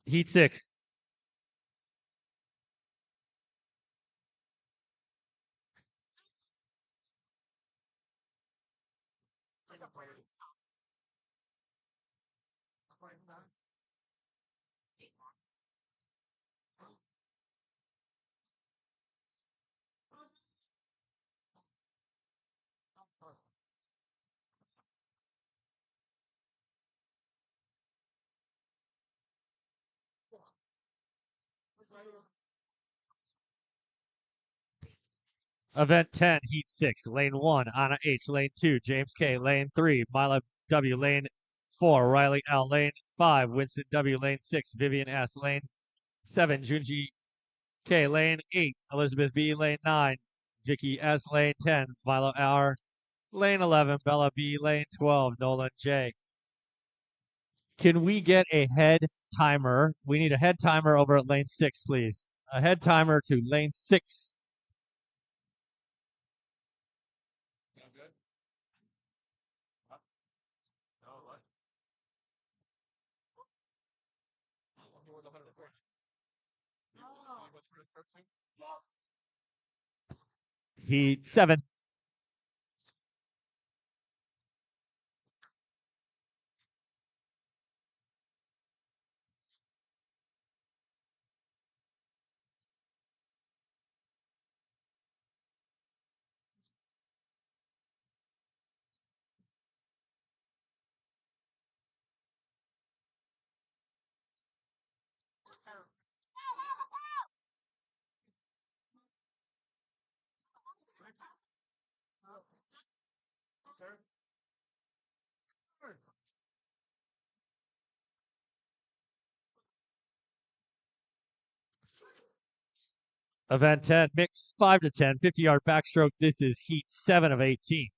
Heat 6. Event 10, Heat 6, Lane 1, Anna H, Lane 2, James K, Lane 3, Mila W, Lane 4, Riley L, Lane 5, Winston W, Lane 6, Vivian S, Lane 7, Junji K, Lane 8, Elizabeth B, Lane 9, Vicky S, Lane 10, Milo R, Lane 11, Bella B, Lane 12, Nolan J. Can we get a head timer? We need a head timer over at Lane 6, please. A head timer to Lane 6. Sound good? Huh? No, what? Who was 100 first? What's first thing? Heat 7. Sir? Event 10, mix 5 to 10, 50-yard backstroke. This is Heat 7 of 18.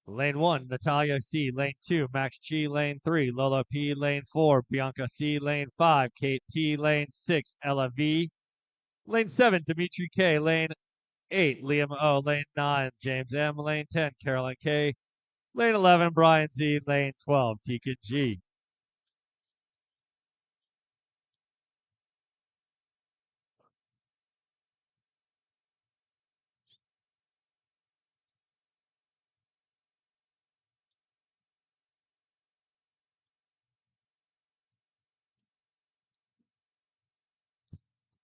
Lane 1, Natalia C. Lane 2, Max G. Lane 3, Lola P. Lane 4, Bianca C. Lane 5, Kate T. Lane 6, Ella V. Lane 7, Dimitri K. Lane 8, Liam O. Lane 9, James M. Lane 10, Carolyn K. Lane 11, Brian Z. Lane 12, Deacon G.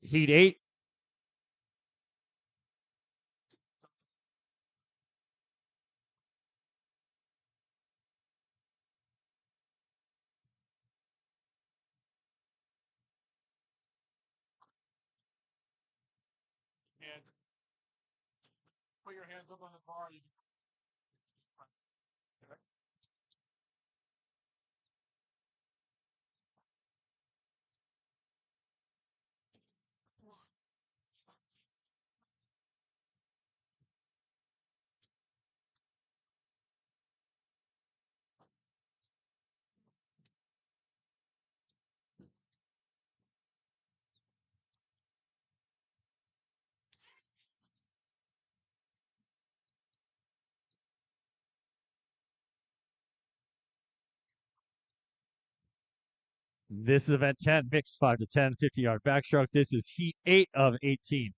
Heat 8. And put your hands up on the bar. You can... This is event 10, mixed 5 to 10, 50-yard backstroke. This is Heat 8 of 18.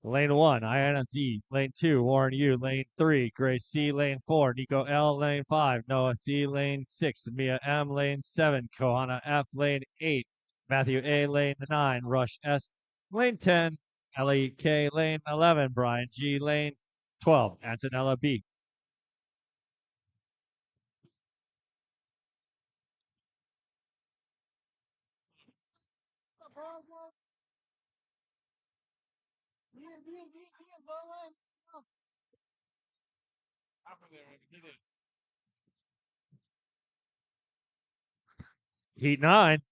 Lane 1, Iana Z. Lane 2, Warren U. Lane 3, Grace C. Lane 4, Nico L. Lane 5, Noah C. Lane 6, Mia M. Lane 7, Kohana F. Lane 8, Matthew A. Lane 9, Rush S. Lane 10, Ellie K. Lane 11, Brian G. Lane 12, Antonella B. Up in there, get it. Heat 9.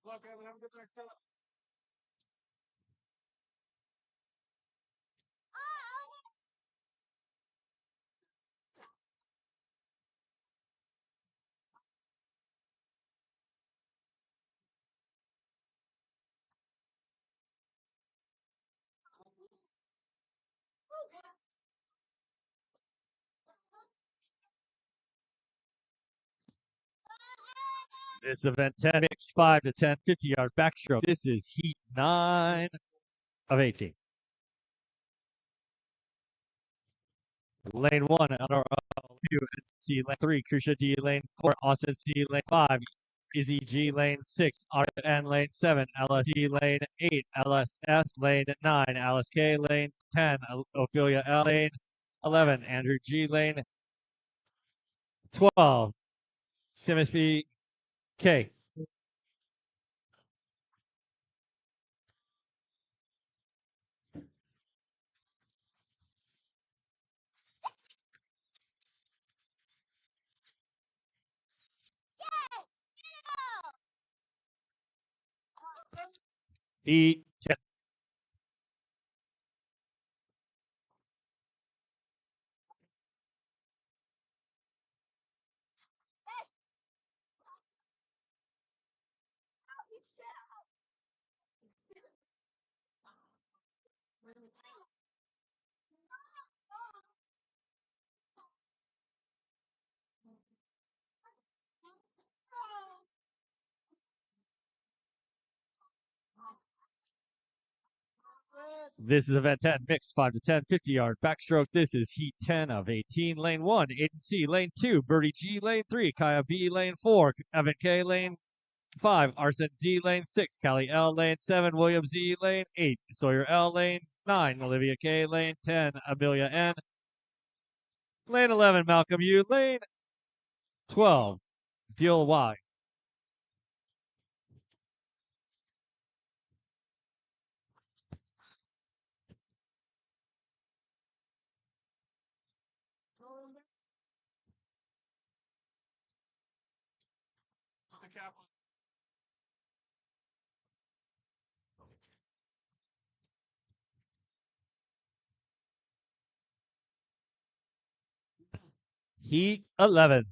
Look, Evan, have a good next time. This event 10 mix 5 to 10 50-yard backstroke. This is heat 9 of 18. Lane 1, LRL 2, NC lane 3, Krisha D lane 4, Austin C lane 5, Izzy G lane 6, RN lane 7, LSD lane 8, LSS lane 9, Alice K lane 10, Ophelia L lane 11, Andrew G lane 12, Simmons B K. Heat 10. This is event 10, mixed 5 to 10, 50-yard backstroke. This is heat 10 of 18. Lane 1, Aiden C. Lane 2, Birdie G. Lane 3, Kaya B. Lane 4, Evan K. Lane 5, Arsen Z. Lane 6, Callie L. Lane 7, William Z. Lane 8, Sawyer L. Lane 9, Olivia K. Lane 10, Amelia N. Lane 11, Malcolm U. Lane 12, Deal Y. The cap on. Heat 11.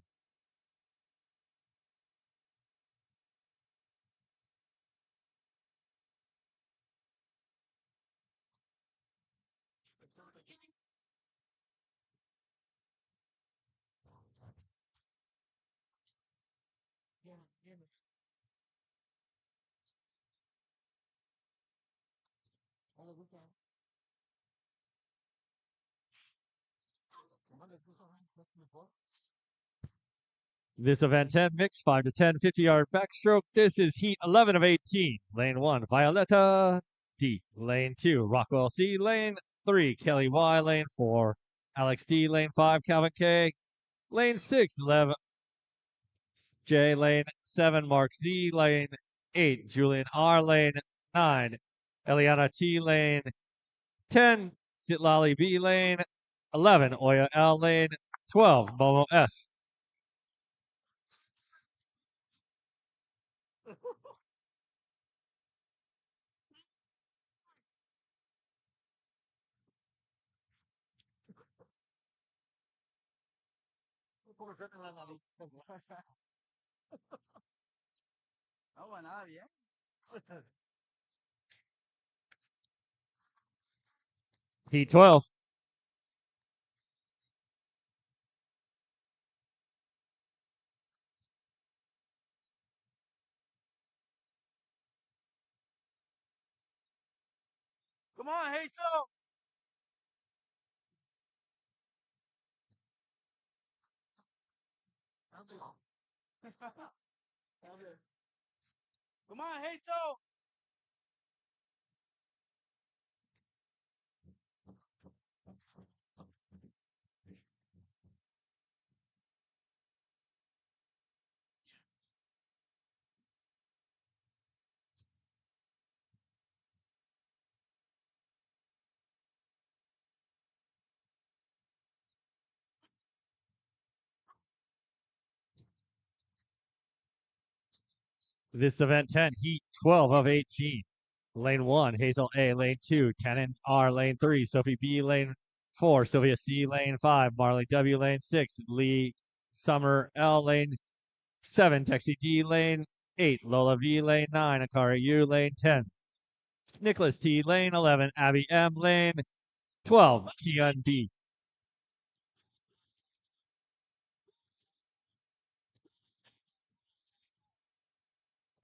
This event 10, mix 5 to 10, 50-yard backstroke. This is heat 11 of 18. Lane 1, Violetta D. Lane 2, Rockwell C. Lane 3, Kelly Y. Lane 4, Alex D. Lane 5, Calvin K. Lane 6, Lev J. Lane 7, Mark Z. Lane 8, Julian R. Lane 9, Eliana T. Lane 10, Sitlali B. Lane 11, Oya L. Lane 12, Momo S. Heat 12. Come on, hey, so. Come on, hey, so. This event 10, heat 12 of 18. Lane 1, Hazel A. Lane 2, Tannen R. Lane 3, Sophie B. Lane 4, Sylvia C. Lane 5, Marley W. Lane 6, Lee Summer L. Lane 7, Texie D. Lane 8, Lola V. Lane 9, Akari U. Lane 10, Nicholas T. Lane 11, Abby M. Lane 12, Keon B.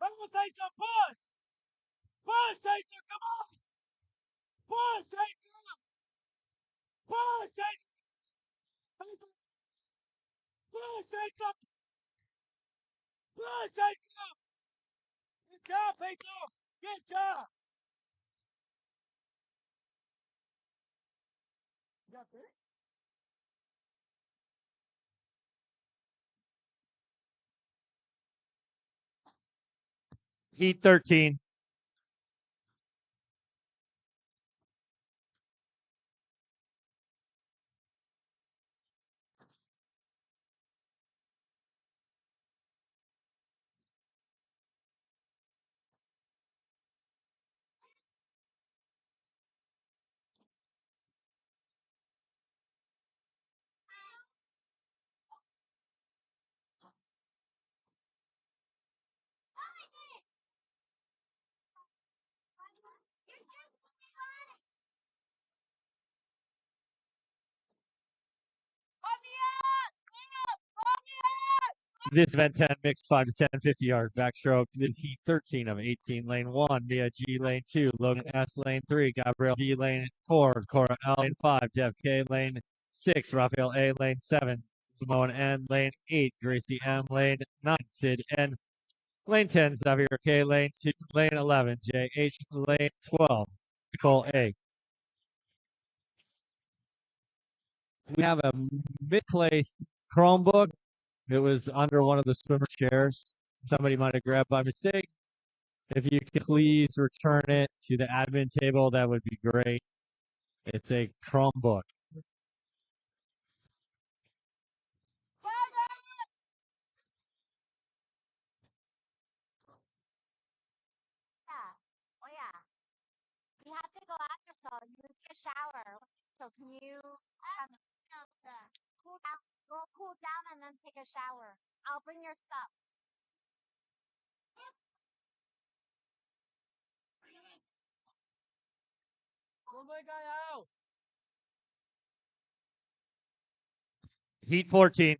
Come on, Taser, push! Push, Taser, come on! Push, Taser! Push, Taser! Taser! Push, Taser! Push, Taser! Good job, Taser! Good job! You got this? Heat 13. This event 10 mixed 5 to 10, 50-yard backstroke. This heat 13 of 18. Lane 1, Mia G, lane 2, Logan S, lane 3, Gabriel B, lane 4, Cora L, lane 5, Dev K, lane 6, Rafael A, lane 7, Samoan N, lane 8, Gracie M, lane 9, Sid N, lane 10, Xavier K, lane 2, lane 11, JH, lane 12, Nicole A. We have a misplaced Chromebook. It was under one of the swimmer chairs. Somebody might have grabbed by mistake. If you could please return it to the admin table, that would be great. It's a Chromebook. Yeah. Oh yeah. We have to go after, so you take a shower. So can you cool down? Go cool down and then take a shower. I'll bring your stuff. Oh my God, out! Heat 14.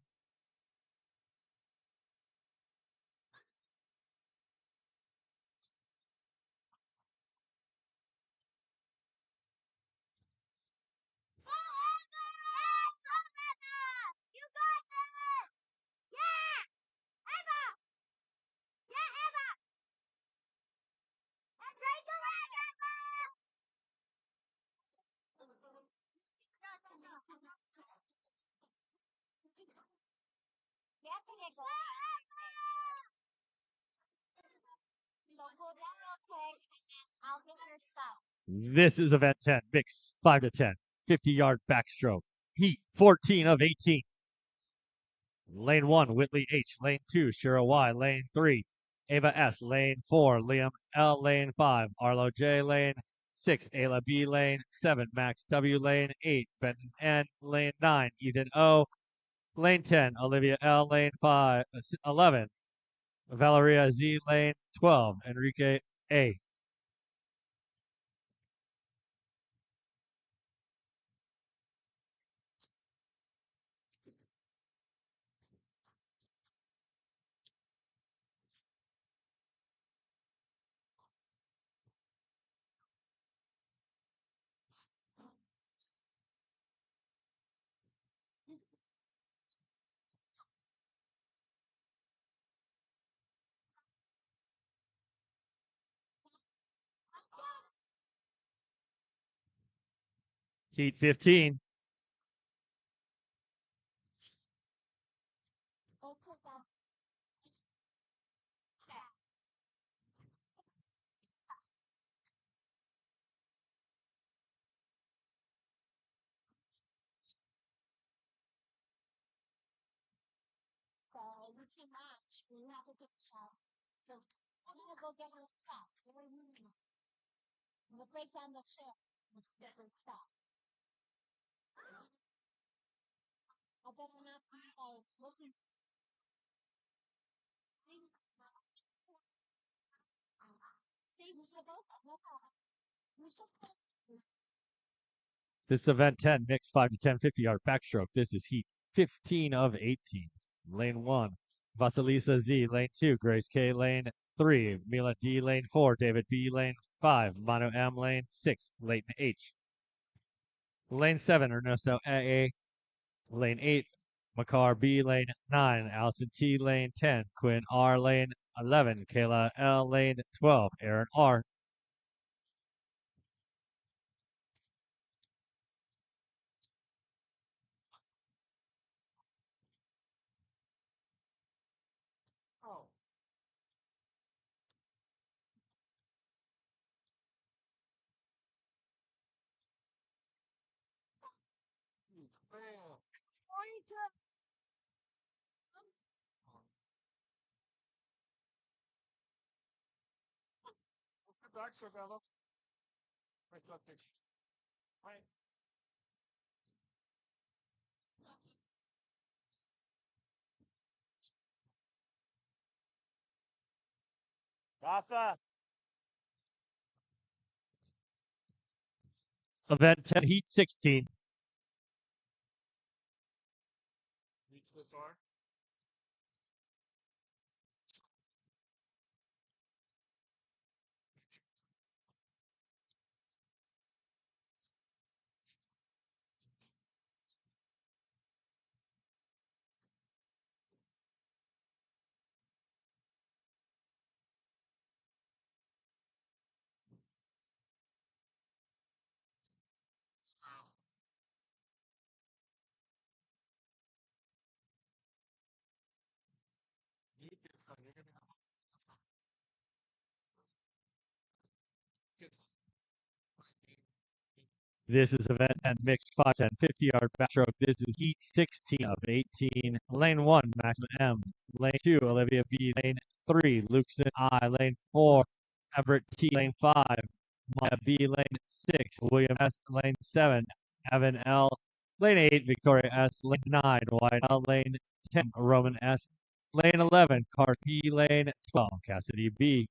You got this! Yeah! Emma! Yeah, Emma! And break the leg, Emma! You have to get going. So cool down real quick, and I'll get your stuff. This is event 10, mixed 5 to 10, 50-yard backstroke. Heat 14 of 18. Lane 1, Whitley H. Lane 2, Shira Y. Lane 3, Ava S. Lane 4, Liam L. Lane 5, Arlo J. Lane 6, Ayla B. Lane 7, Max W. Lane 8, Benton N. Lane 9, Ethan O. Lane 10, Olivia L. Lane 11, Valeria Z. Lane 12, Enrique A. Heat 15. Go cool down. So we can match. We have to take a shower. So I'm gonna go get your stuff. What do you mean? I'm gonna break down the chair. Get your stuff. I better not be looking. See, we should both. No problem. We should both. This is event 10, mixed 5 to 10, 50-yard backstroke. This is heat 15 of 18. Lane 1, Vasilisa Z. Lane 2, Grace K. Lane 3, Mila D, lane 4, David B, lane 5, Manu M, lane 6, Leighton H. Lane 7, Ernesto A, lane 8, Makar B, lane 9, Allison T, lane 10, Quinn R, lane 11, Kayla L, lane 12, Aaron R. Oh. Man. Going to What's the back, Bella? Right, left pitch. Right. Rafa. Event 10, Heat 16. Reach this arm. You get son. You're gonna get. This is event 10, mixed 510, 50-yard backstroke. This is Heat 16 of 18. Lane 1, Maxima M. Lane 2, Olivia B. Lane 3, Lukeson I. Lane 4, Everett T. Lane 5, Maya B. Lane 6, William S. Lane 7, Evan L. Lane 8, Victoria S. Lane 9, Wyatt L. Lane 10, Roman S. Lane 11, Car P. Lane 12, Cassidy B.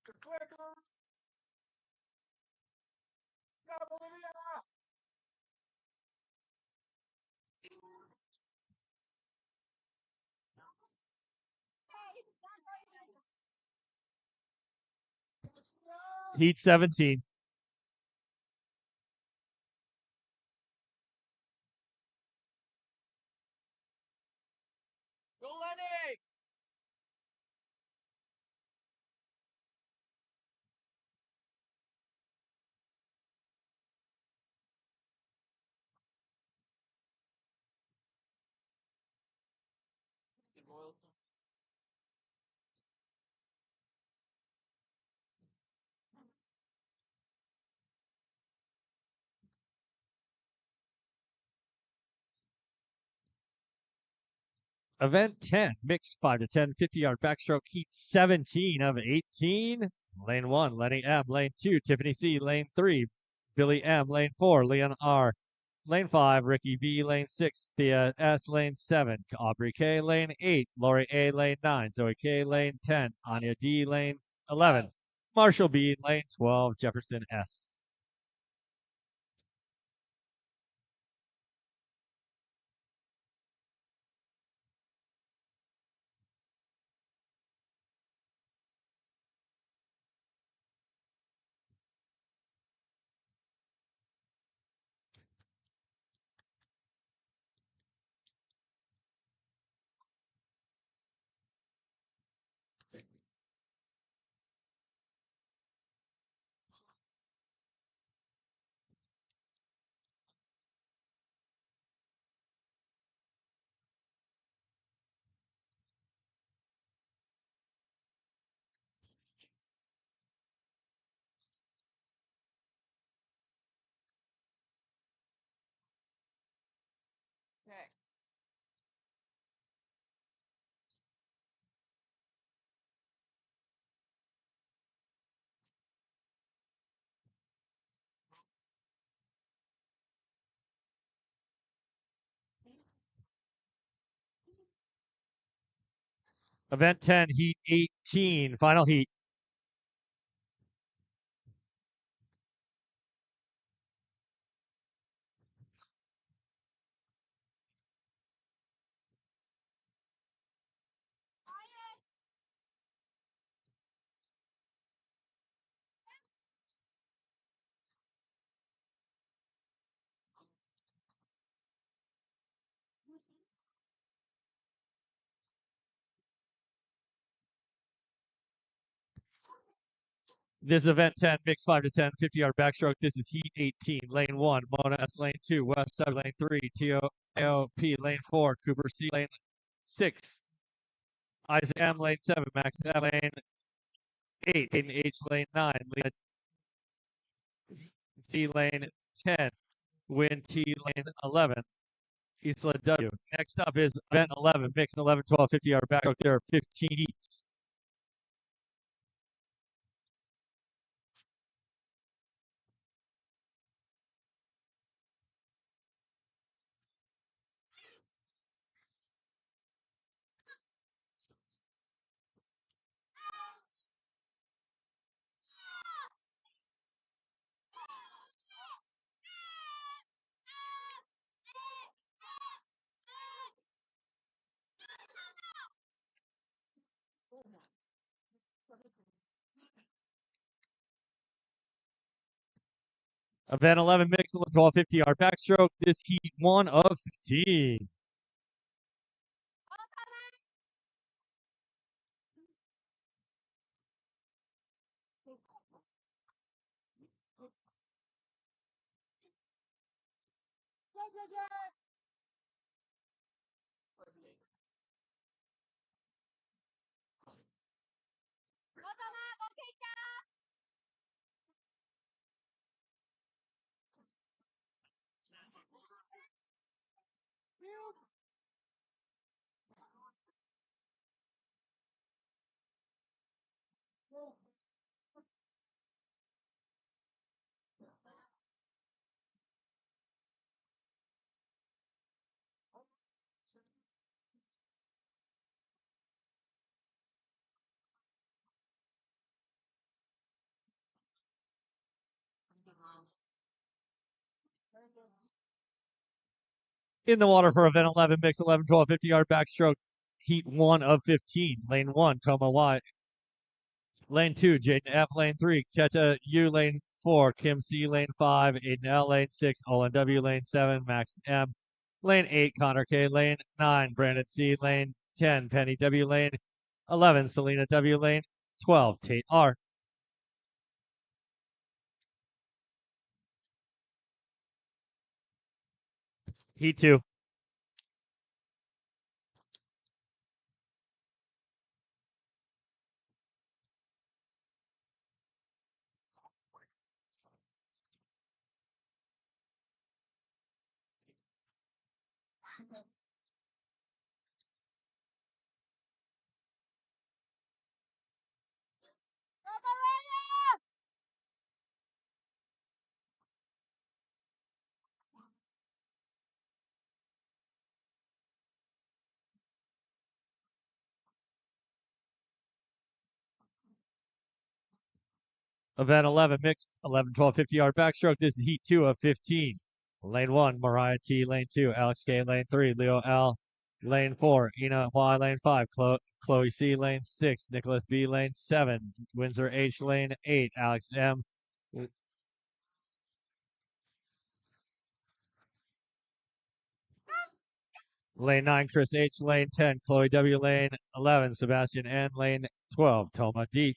Good clicker. Go, Olivia. Heat 17. Go, Lenny. Event 10, mixed 5 to 10, 50-yard backstroke, Heat 17 of 18. Lane 1, Lenny M. Lane 2, Tiffany C. Lane 3, Billy M. Lane 4, Leon R. Lane 5, Ricky B. Lane 6, Thea S. Lane 7, Aubrey K. Lane 8, Lori A. Lane 9, Zoe K. Lane 10, Anya D. Lane 11, Marshall B. Lane 12, Jefferson S. Event 10, Heat 18, final heat. This is event 10, mixed 5 to 10, 50-yard backstroke. This is heat 18, lane 1, Mona S, lane 2, West Side, lane 3, TOP, lane 4, Cooper C, lane 6, Isaac M, lane 7, Max M, lane 8, Hayden H, lane 9, Leah T, lane 10, Win T, lane 11, Isla W. Next up is event 11, mixed 11, 12, 50-yard backstroke. There are 15 heats. Event 11, mixed 12, 50-yard backstroke. This heat 1 of 15. In the water for event 11, mix 11, 12, 50-yard backstroke. Heat 1 of 15. Lane 1, Toma Y. Lane 2, Jaden F. Lane 3, Keta U. Lane 4, Kim C. Lane 5, Aiden L. Lane 6, Olin W. Lane 7, Max M. Lane 8, Connor K. Lane 9, Brandon C. Lane 10, Penny W. Lane 11, Selena W. Lane 12, Tate R. Heat 2. Event 11, mixed 11, 12, 50-yard backstroke. This is heat 2 of 15. Lane 1, Mariah T. Lane 2, Alex K. Lane 3, Leo L. Lane 4, Ina Y. Lane 5, Chloe C. Lane 6, Nicholas B. Lane 7, Windsor H. Lane 8, Alex M. Lane 9, Chris H. Lane 10, Chloe W. Lane 11, Sebastian N. Lane 12, Toma D.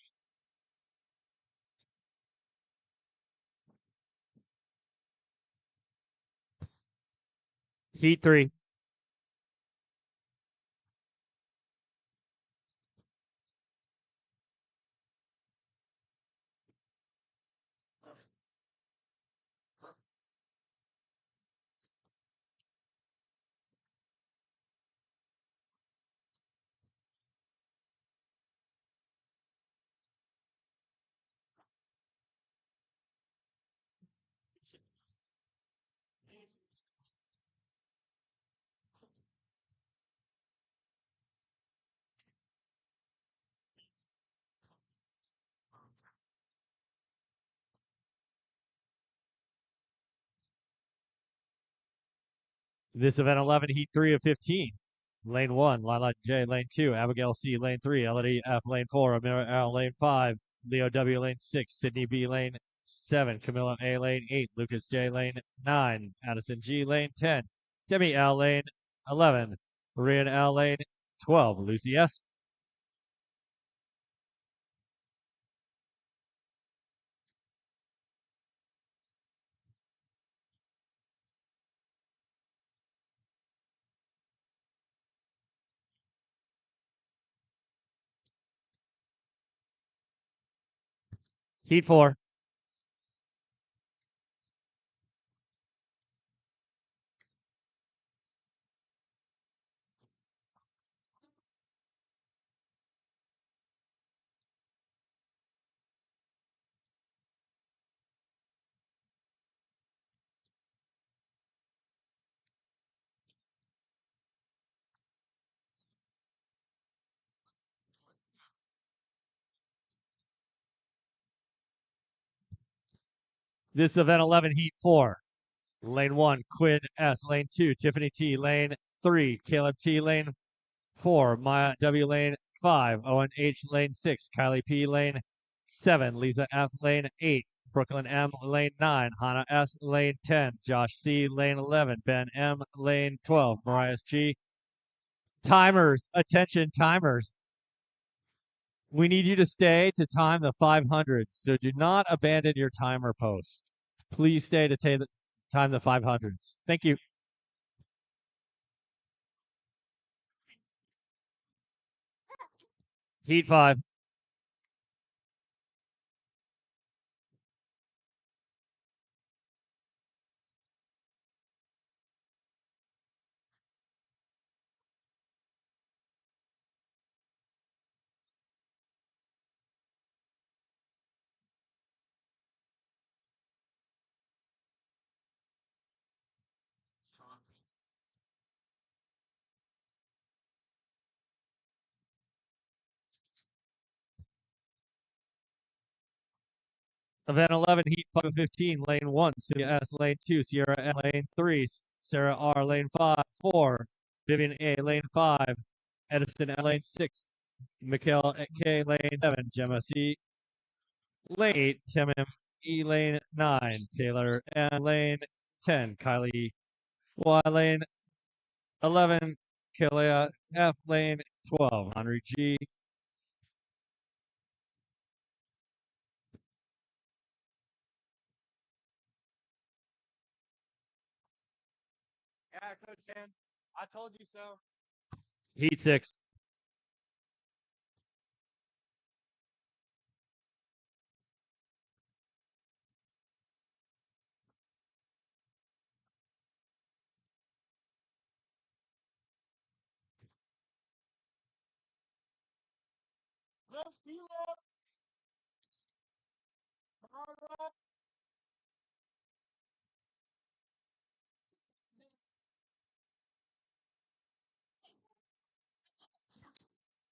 Heat 3. This event 11, Heat 3 of 15. Lane 1, Lila J, Lane 2, Abigail C, Lane 3, Elodie F, Lane 4, Amira L, Lane 5, Leo W, Lane 6, Sydney B, Lane 7, Camilla A, Lane 8, Lucas J, Lane 9, Addison G, Lane 10, Demi L, Lane 11, Marian L, Lane 12, Lucy S. Heat 4. This event 11, Heat 4. Lane 1, Quinn S. Lane 2, Tiffany T. Lane 3, Caleb T. Lane 4, Maya W. Lane 5, Owen H. Lane 6, Kylie P. Lane 7, Lisa F. Lane 8, Brooklyn M. Lane 9, Hannah S. Lane 10, Josh C. Lane 11, Ben M. Lane 12, Mariah G. Timers, attention, timers. We need you to stay to time the 500s, so do not abandon your timer post. Please stay to time the 500s. Thank you. Heat 5. Event 11, Heat 5 of 15, Lane 1, Sylvia S, Lane 2, Sierra L, Lane 3, Sarah R, Lane 5, 4, Vivian A, Lane 5, Edison L, Lane 6, Mikhail K, Lane 7, Gemma C, Lane 8, Tim M, E, Lane 9, Taylor M, Lane 10, Kylie Y, Lane 11, Kalia F, Lane 12, Henry G, Yeah, Coach Sam. I told you so. Heat 6. Let's feel it. All right.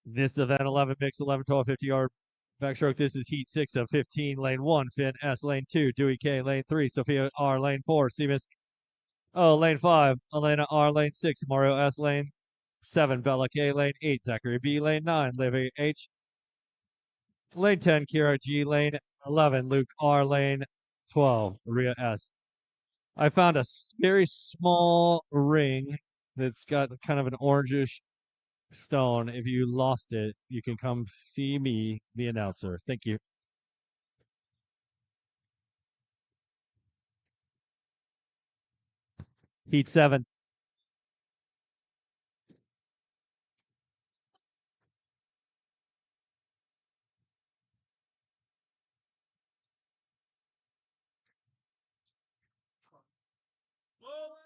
This event 11 mix 11 12 50 yard backstroke. This is Heat 6 of 15. Lane 1, Finn S. Lane 2, Dewey K. Lane 3, Sophia R. Lane 4, Seamus O. Lane 5, Elena R. Lane 6, Mario S. Lane 7, Bella K. Lane 8, Zachary B. Lane 9, Livy H. Lane 10, Kira G. Lane 11, Luke R. Lane 12, Maria S. I found a very small ring that's got kind of an orangish stone. If you lost it, you can come see me, the announcer. Thank you. Heat 7. Whoa.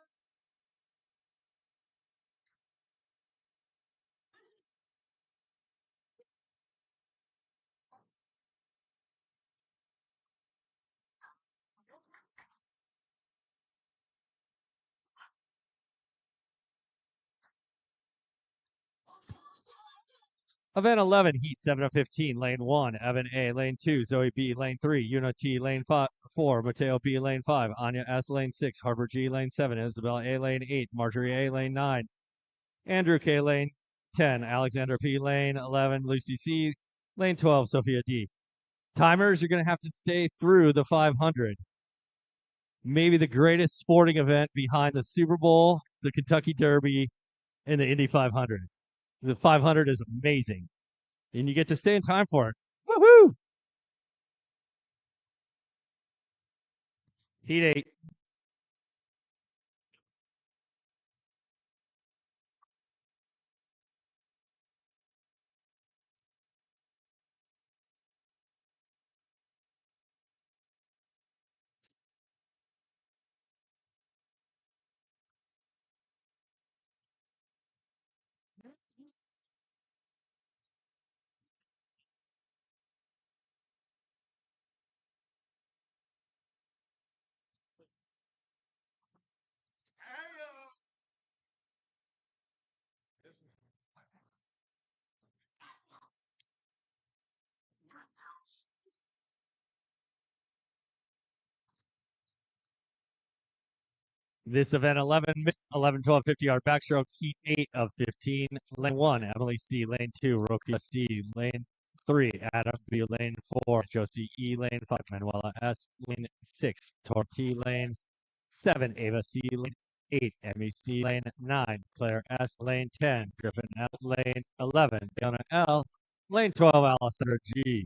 Event 11, Heat 7 of 15, Lane 1, Evan A, Lane 2, Zoe B, Lane 3, Una T, Lane 4, Mateo B, Lane 5, Anya S, Lane 6, Harbor G, Lane 7, Isabel A, Lane 8, Marjorie A, Lane 9, Andrew K, Lane 10, Alexander P, Lane 11, Lucy C, Lane 12, Sophia D. Timers, you're going to have to stay through the 500. Maybe the greatest sporting event behind the Super Bowl, the Kentucky Derby, and the Indy 500. The 500 is amazing, and you get to stay in time for it. Woohoo! Heat 8. This event 11 missed 11, 12, 50-yard backstroke. Heat 8 of 15. Lane 1, Emily C. Lane 2, Rokia C. Lane 3, Adam B. Lane 4, Josie E. Lane 5, Manuela S. Lane 6, Torti Lane 7, Ava C. Lane 8, Emmy C. Lane 9, Claire S. Lane 10, Griffin L. Lane 11, Fiona L. Lane 12, Alistair G.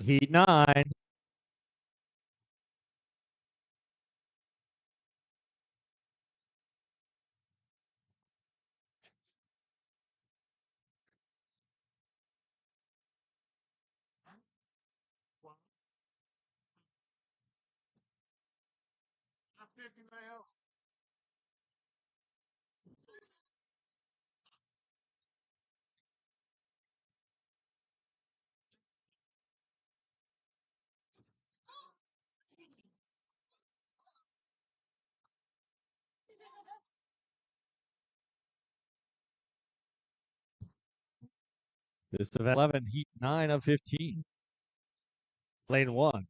Heat 9. This event 11, Heat 9 of 15. Lane 1.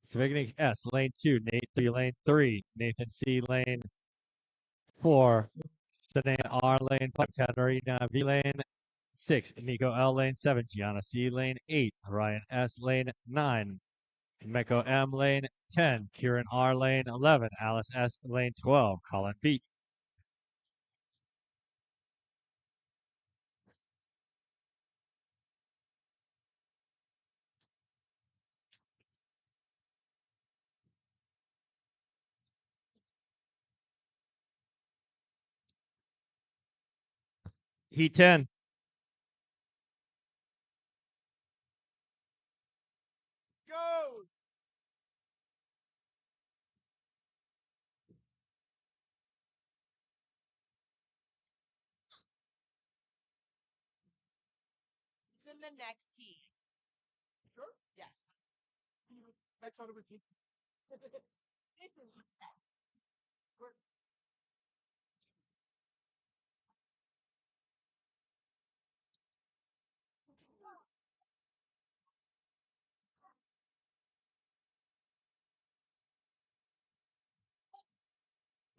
Savigny S, Lane 2, Nate 3, Lane 3, Nathan C, Lane 4, Sine R, Lane 5, Katarina V, Lane 6, Nico L, Lane 7, Gianna C, Lane 8, Ryan S, Lane 9, Meko M, Lane 10, Kieran R, Lane 11, Alice S, Lane 12, Colin B. Heat 10. Go! It's in the next heat. Sure. Yes. I thought it was you. This is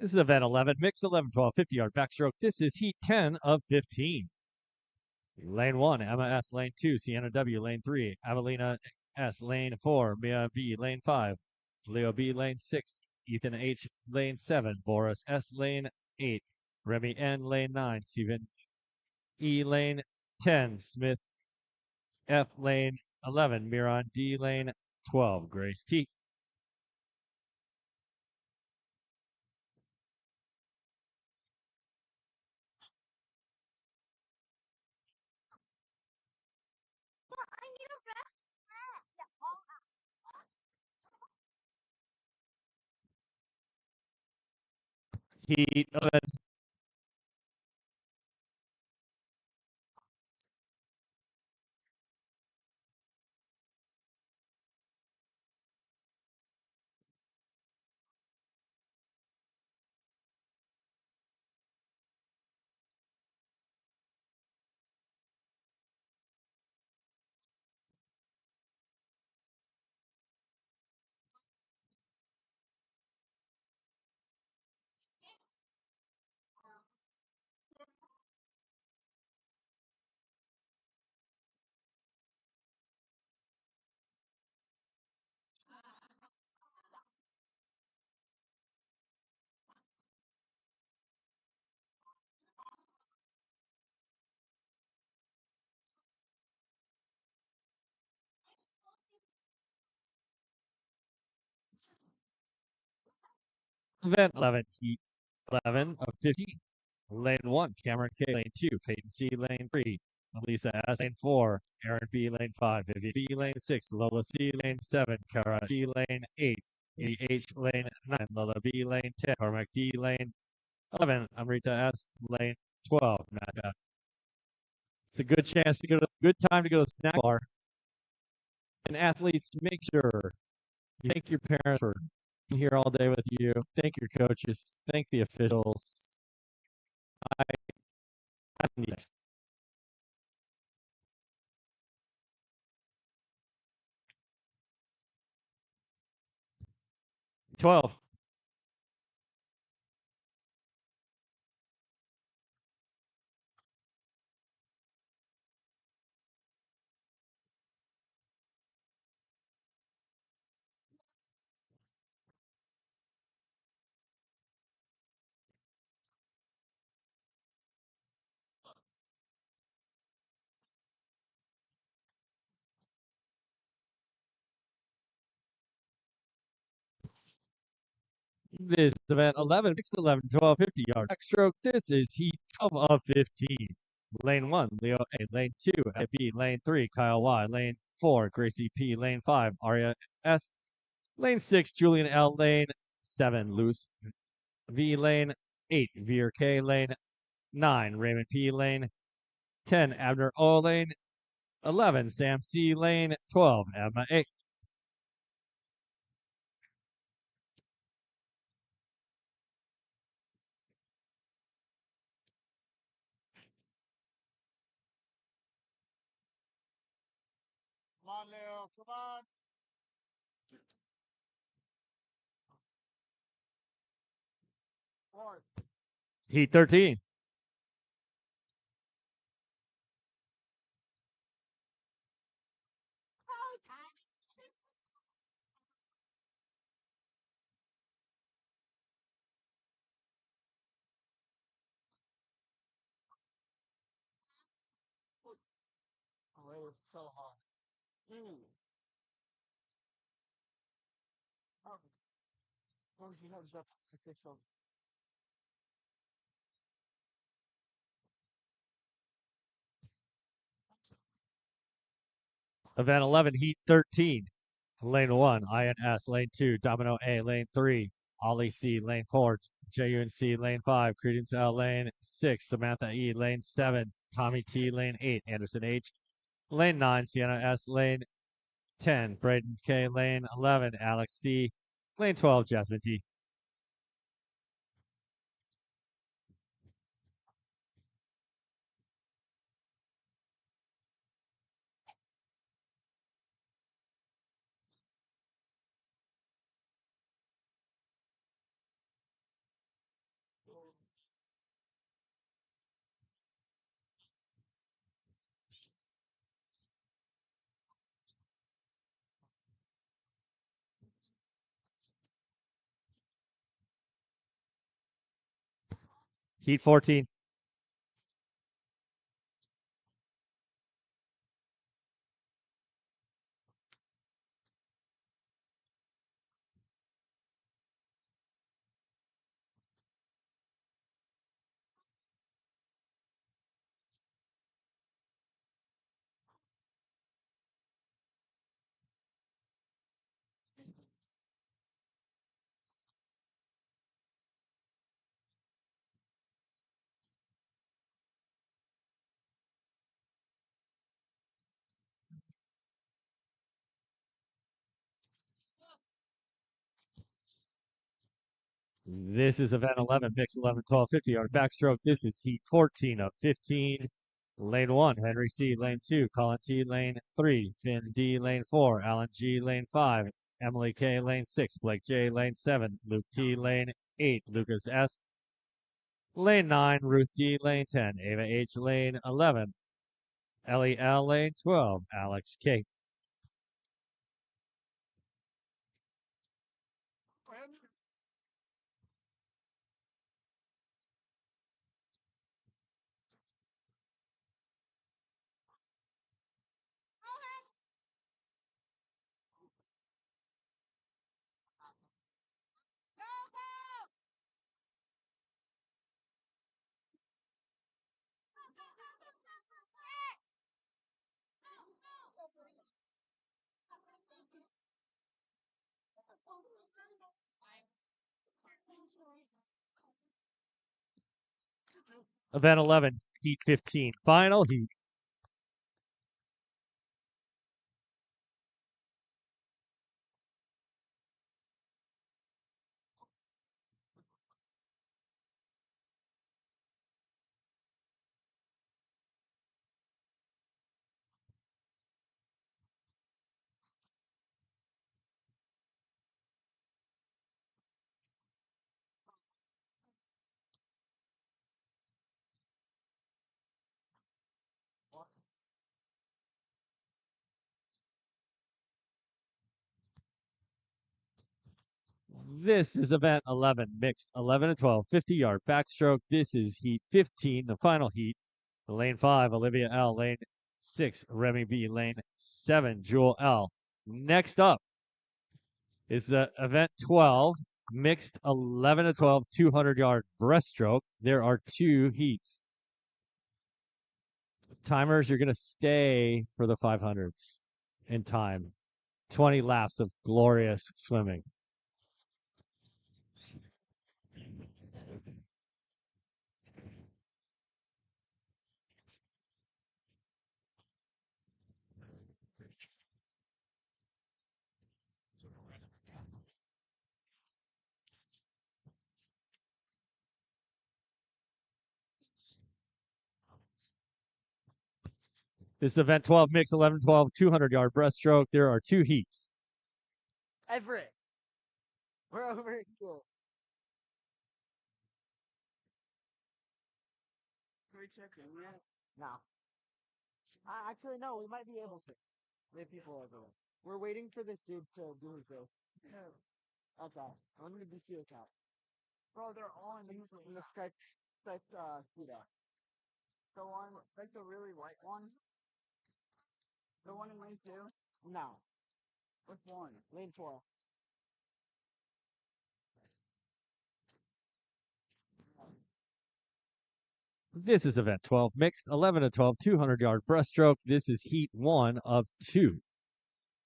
This is event 11, mix 11, 12, 50-yard backstroke. This is Heat 10 of 15. Lane 1, Emma S, Lane 2, Sienna W, Lane 3, Avelina S, Lane 4, Mia B, Lane 5, Leo B, Lane 6, Ethan H, Lane 7, Boris S, Lane 8, Remy N, Lane 9, Stephen E, Lane 10, Smith F, Lane 11, Miron D, Lane 12, Grace T. Heat 11. Event 11, Heat 11 of 15. Lane 1, Cameron K. Lane 2, Peyton C. Lane 3, Lisa S. Lane 4, Aaron B. Lane 5, Vivian B. Lane 6, Lola C. Lane 7, Kara G. Lane 8, H. Lane 9, Lola B. Lane 10, Cormac D. Lane 11, Amrita S. Lane 12, Matt F. It's a good chance to good time to go to the snack bar. And athletes, make sure you thank your parents for being here all day with you. Thank your coaches. Thank the officials. I need this. 12. This event 11, 6, 11, 12, 50 yard backstroke. This is heat 12 of 15. Lane 1, Leo A. Lane 2, B. Lane 3, Kyle Y. Lane 4, Gracie P. Lane 5, Aria S. Lane 6, Julian L. Lane 7, Luce V. Lane 8, Veer K. Lane 9, Raymond P. Lane 10, Abner O. Lane 11, Sam C. Lane 12, Emma A. Come on, Leo. Come on. Fourth. Heat 13. Oh, time. Oh, it was so hard. Oh, well, you know, the official. Event 11, Heat 13. Lane 1, INS. Lane 2, Domino A. Lane 3, Ollie C. Lane 4, JUNC. Lane 5, Credence L. Lane 6, Samantha E. Lane 7, Tommy T. Lane 8, Anderson H. Lane 9, Sienna S. Lane 10, Braden K. Lane 11, Alex C. Lane 12, Jasmine D. Heat 14. This is event 11, mix 11, 12, 50 yard backstroke. This is heat 14 of 15. Lane 1, Henry C. Lane 2, Colin T. Lane 3, Finn D. Lane 4, Alan G. Lane 5, Emily K. Lane 6, Blake J. Lane 7, Luke T. Lane 8, Lucas S. Lane 9, Ruth D. Lane 10, Ava H. Lane 11, Ellie L. Lane 12, Alex K. When Go, go! Event 11, Heat 15. Final heat. This is event 11, mixed 11 and 12, 50-yard backstroke. This is heat 15, the final heat. Lane 5, Olivia L. Lane 6, Remy B. Lane 7, Jewel L. Next up is event 12, mixed 11 and 12, 200-yard breaststroke. There are 2 heats. Timers, you're going to stay for the 500s in time. 20 laps of glorious swimming. This is event 12, mix 11 12, 200-yard breaststroke. There are 2 heats. Everett. We're over here. Can we check in yet? No. Actually, no, we might be able to. We have people everywhere. We're waiting for this dude to do his go. Okay. I'm gonna do see what's out. Bro, they're all in the striped speedo. The one, like the really white one? The one in lane 2? No. Which one? Lane 4. This is event 12, mixed 11 and 12, 200-yard breaststroke. This is heat 1 of 2.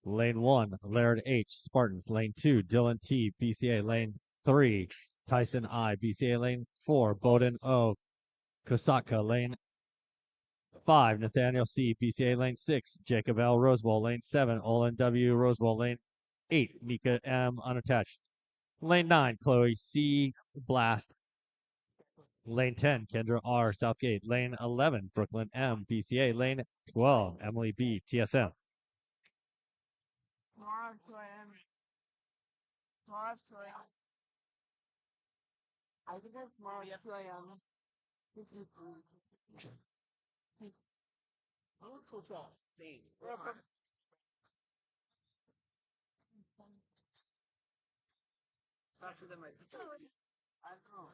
Lane 1, Laird H, Spartans. Lane 2, Dylan T, BCA. Lane 3, Tyson I, BCA. Lane 4, Bowden O, Kosaka. Lane 5, Nathaniel C, BCA. Lane 6, Jacob L, Rose Bowl. Lane 7, Olin W, Rose Bowl. Lane 8, Mika M, unattached. Lane 9, Chloe C, Blast. Lane 10, Kendra R, Southgate. Lane 11, Brooklyn M, BCA. Lane 12, Emily B, TSM. Tomorrow at 2 a.m. Tomorrow at 2 a.m. I think it's tomorrow at 2 a.m. See. Faster than my I don't know.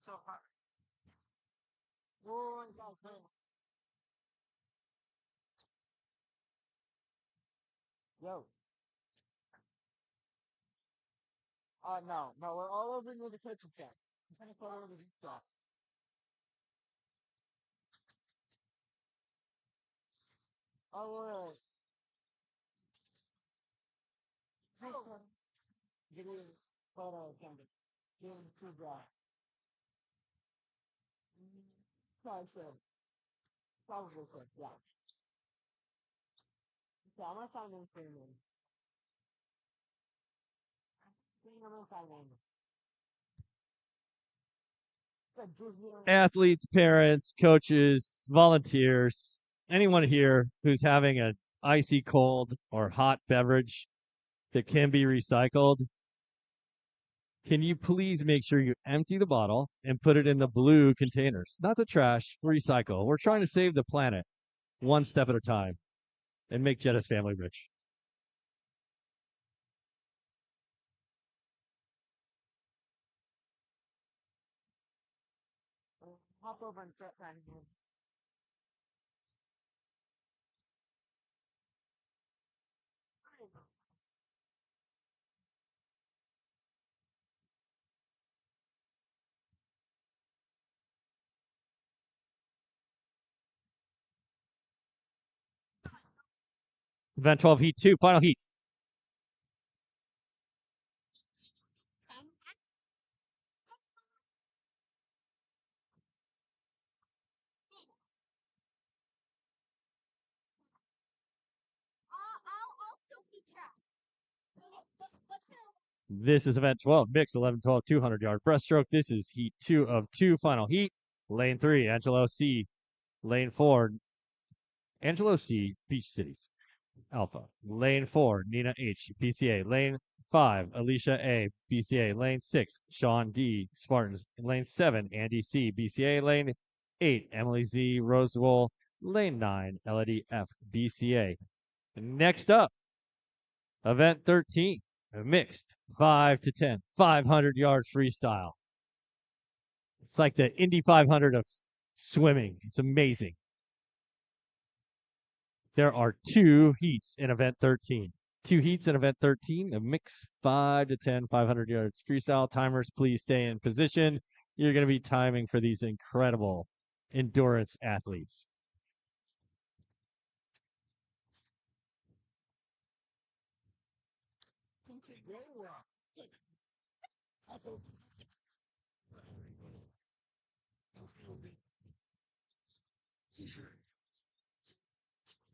so hard. Whoa, guys, wait. Yo. No, we're all over near the coaching staff. I'm trying to call over the staff. Oh, wait. Give me a photo, Candy. Give me 2 draw. Probably should. Probably should, yeah. Okay, I'm gonna sign in for you. I'm gonna sign in. Athletes, parents, coaches, volunteers, anyone here who's having an icy cold or hot beverage that can be recycled, can you please make sure you empty the bottle and put it in the blue containers? Not the trash, recycle. We're trying to save the planet one step at a time and make Jetta's family rich. Hop over and start signing in. Event 12, Heat 2, final heat. I'll still keep track. What's the This is event 12, mixed 11 12, 200 yard breaststroke. This is heat 2 of 2, final heat. Lane 3, Angelo C. Lane 4, Angelo C. Beach Cities, Alpha. Lane 4, Nina H. BCA. Lane 5, Alicia A. BCA. Lane 6, Sean D. Spartans. Lane 7, Andy C. BCA. Lane 8, Emily Z. Rosewell. Lane 9, Elodie F. BCA. Next up, event 13, mixed 5 to 10, 500 yard freestyle. It's like the Indy 500 of swimming. It's amazing. There are 2 heats in event 13. 2 heats in event 13, a mix 5 to 10, 500 yards freestyle. Timers, please stay in position. You're going to be timing for these incredible endurance athletes.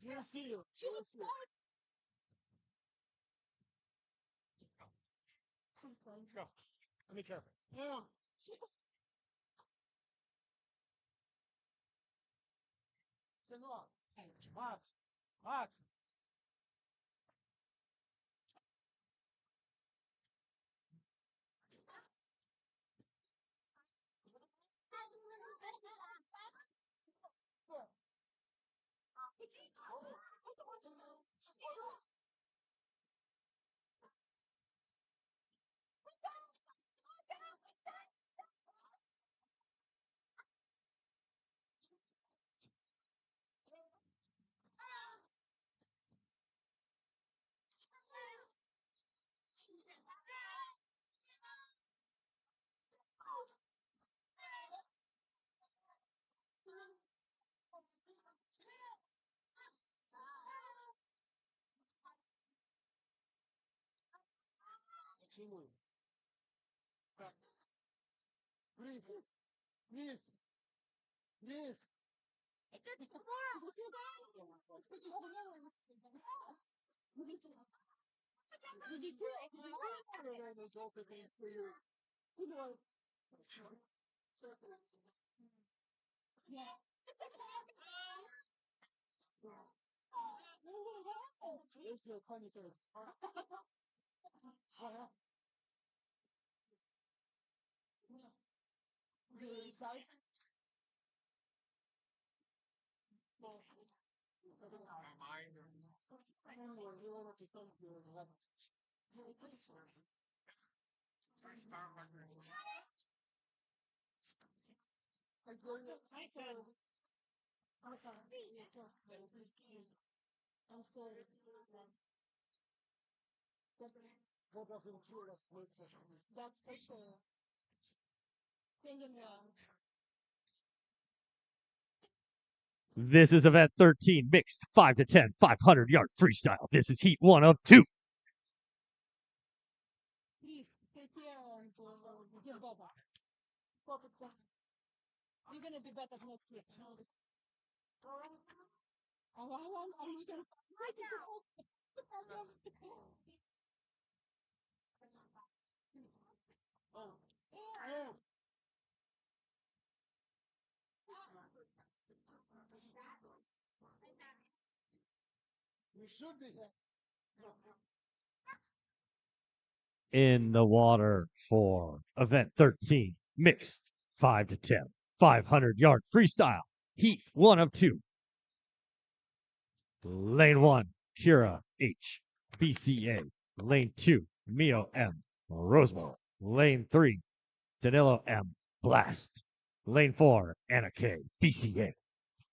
Yeah, see you. She was See you. Go. Let me careful. Yeah. Send off. Box. Box. Please. Please. Please. That's for sure. This is event 13, mixed 5 to 10, 500 yard freestyle. This is heat 1 of 2. Please take care and get better. Focus on. You're gonna be better next week. I'm gonna fight it. We should be here. In the water for event 13, mixed 5 to 10, 500 yard freestyle. Heat 1 of 2. Lane 1, Kira H. BCA. Lane 2, Mio M. Rosemore. Lane 3, Danilo M. Blast. Lane 4, Anna K. BCA.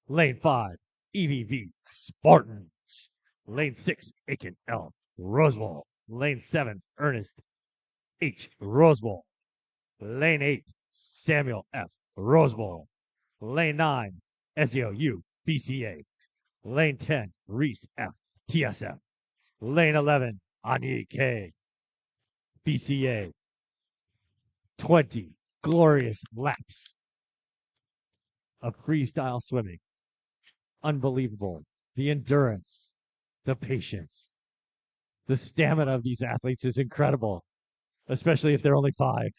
Lane 5, EVV Spartans. Lane 6, Aiken L. Rosewall. Lane 7, Ernest H. Rosewall. Lane 8, Samuel F. Rosewall. Lane 9, SEOU BCA. Lane 10, Reese F. TSM. Lane 11, Ani K. BCA. 20 glorious laps of freestyle swimming. Unbelievable. The endurance, the patience, the stamina of these athletes is incredible, especially if they're only 5.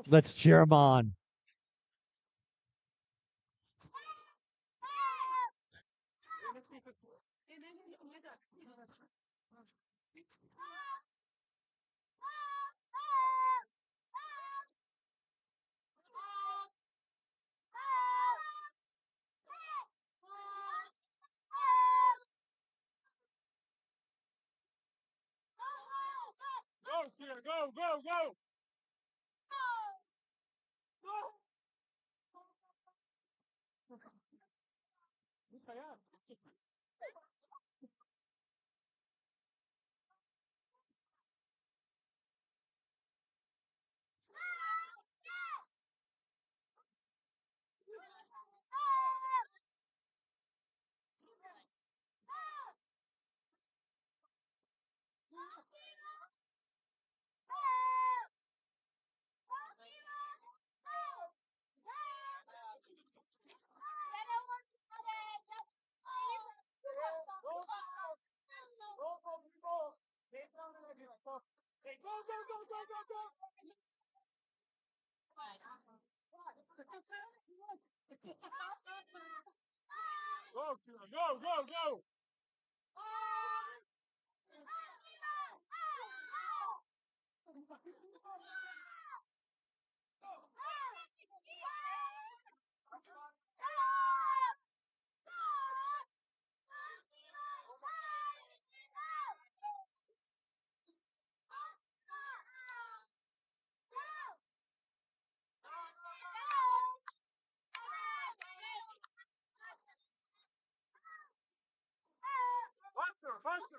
Let's cheer them on. Go, Peter, go, go, go! Go, Peter, go, go, go! Faster, faster!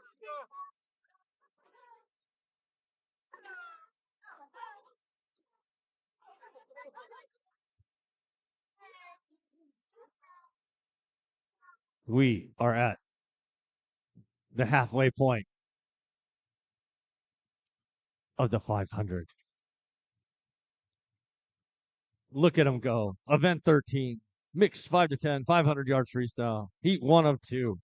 We are at the halfway point of the 500. Look at them go. Event 13, mixed 5 to 10, 500 yard freestyle. Heat 1 of 2.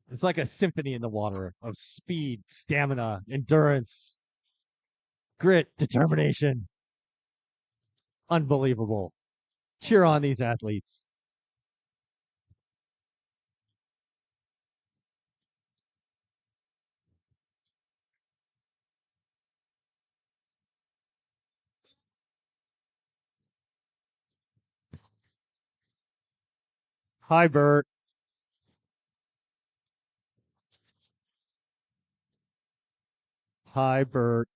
It's like a symphony in the water of speed, stamina, endurance, grit, determination. Unbelievable. Cheer on these athletes. Hi, Bert. Hi, Bert.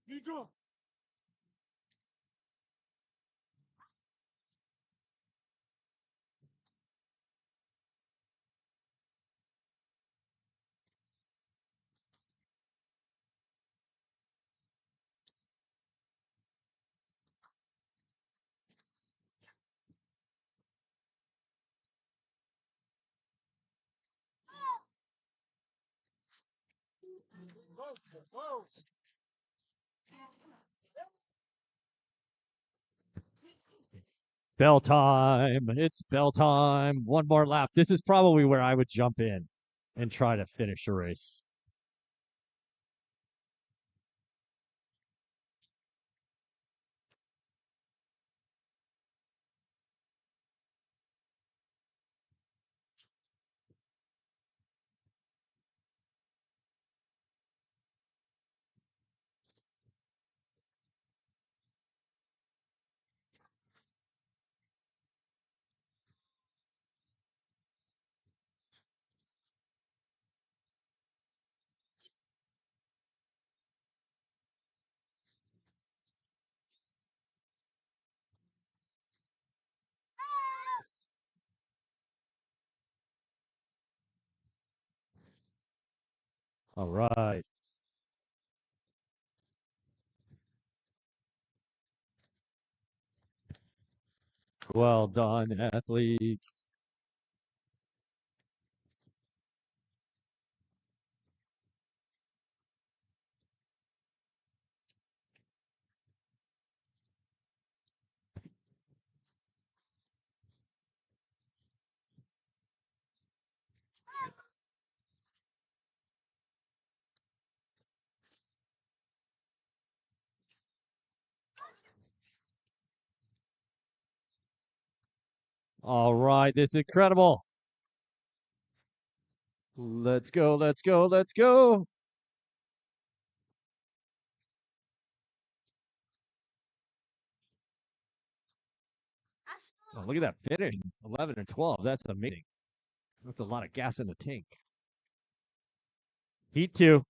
You do. Go, go! Bell time. It's bell time. One more lap. This is probably where I would jump in and try to finish a race. All right. Well done, athletes. All right, this is incredible. Let's go, let's go, let's go. Oh, look at that finish. 11 and 12. That's amazing. That's a lot of gas in the tank. Heat 2.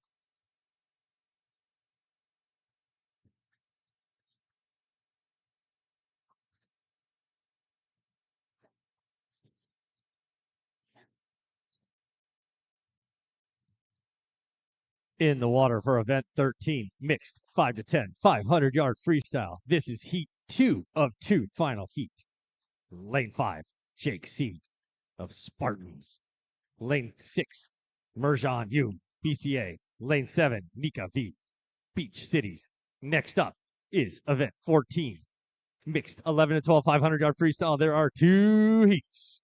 In the water for event 13, mixed 5 to 10, 500-yard freestyle. This is heat 2 of 2 final heat. Lane 5, Jake C. of Spartans. Lane 6, Merjan U, BCA. Lane 7, Nika V, Beach Cities. Next up is event 14, mixed 11 to 12, 500-yard freestyle. There are 2 heats.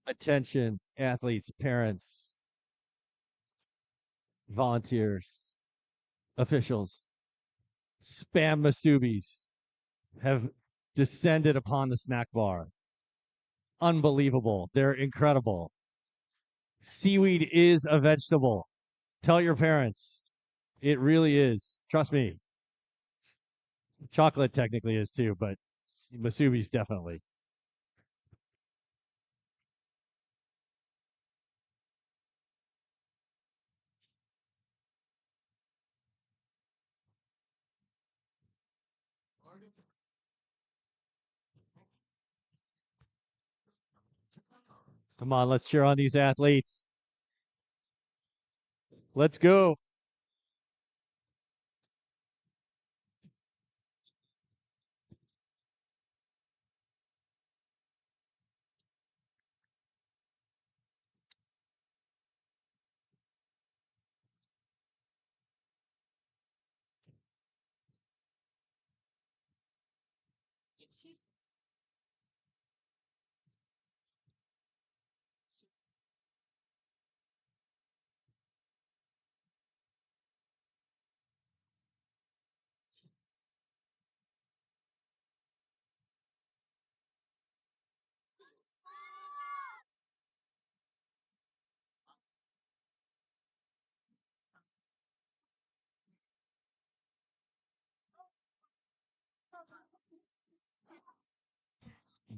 Attention, athletes, parents, volunteers, officials. Spam Masubis have descended upon the snack bar. Unbelievable. They're incredible. Seaweed is a vegetable. Tell your parents. It really is. Trust me. Chocolate technically is too, but Masubis definitely. Come on, let's cheer on these athletes. Let's go.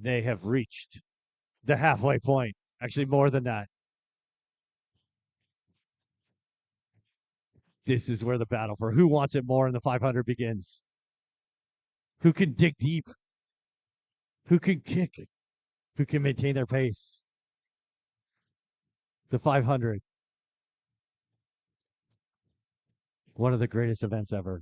They have reached The halfway point. Actually, more than that. This is where the battle for who wants it more in the 500 begins. Who can dig deep? Who can kick? Who can maintain their pace? The 500. One of the greatest events ever.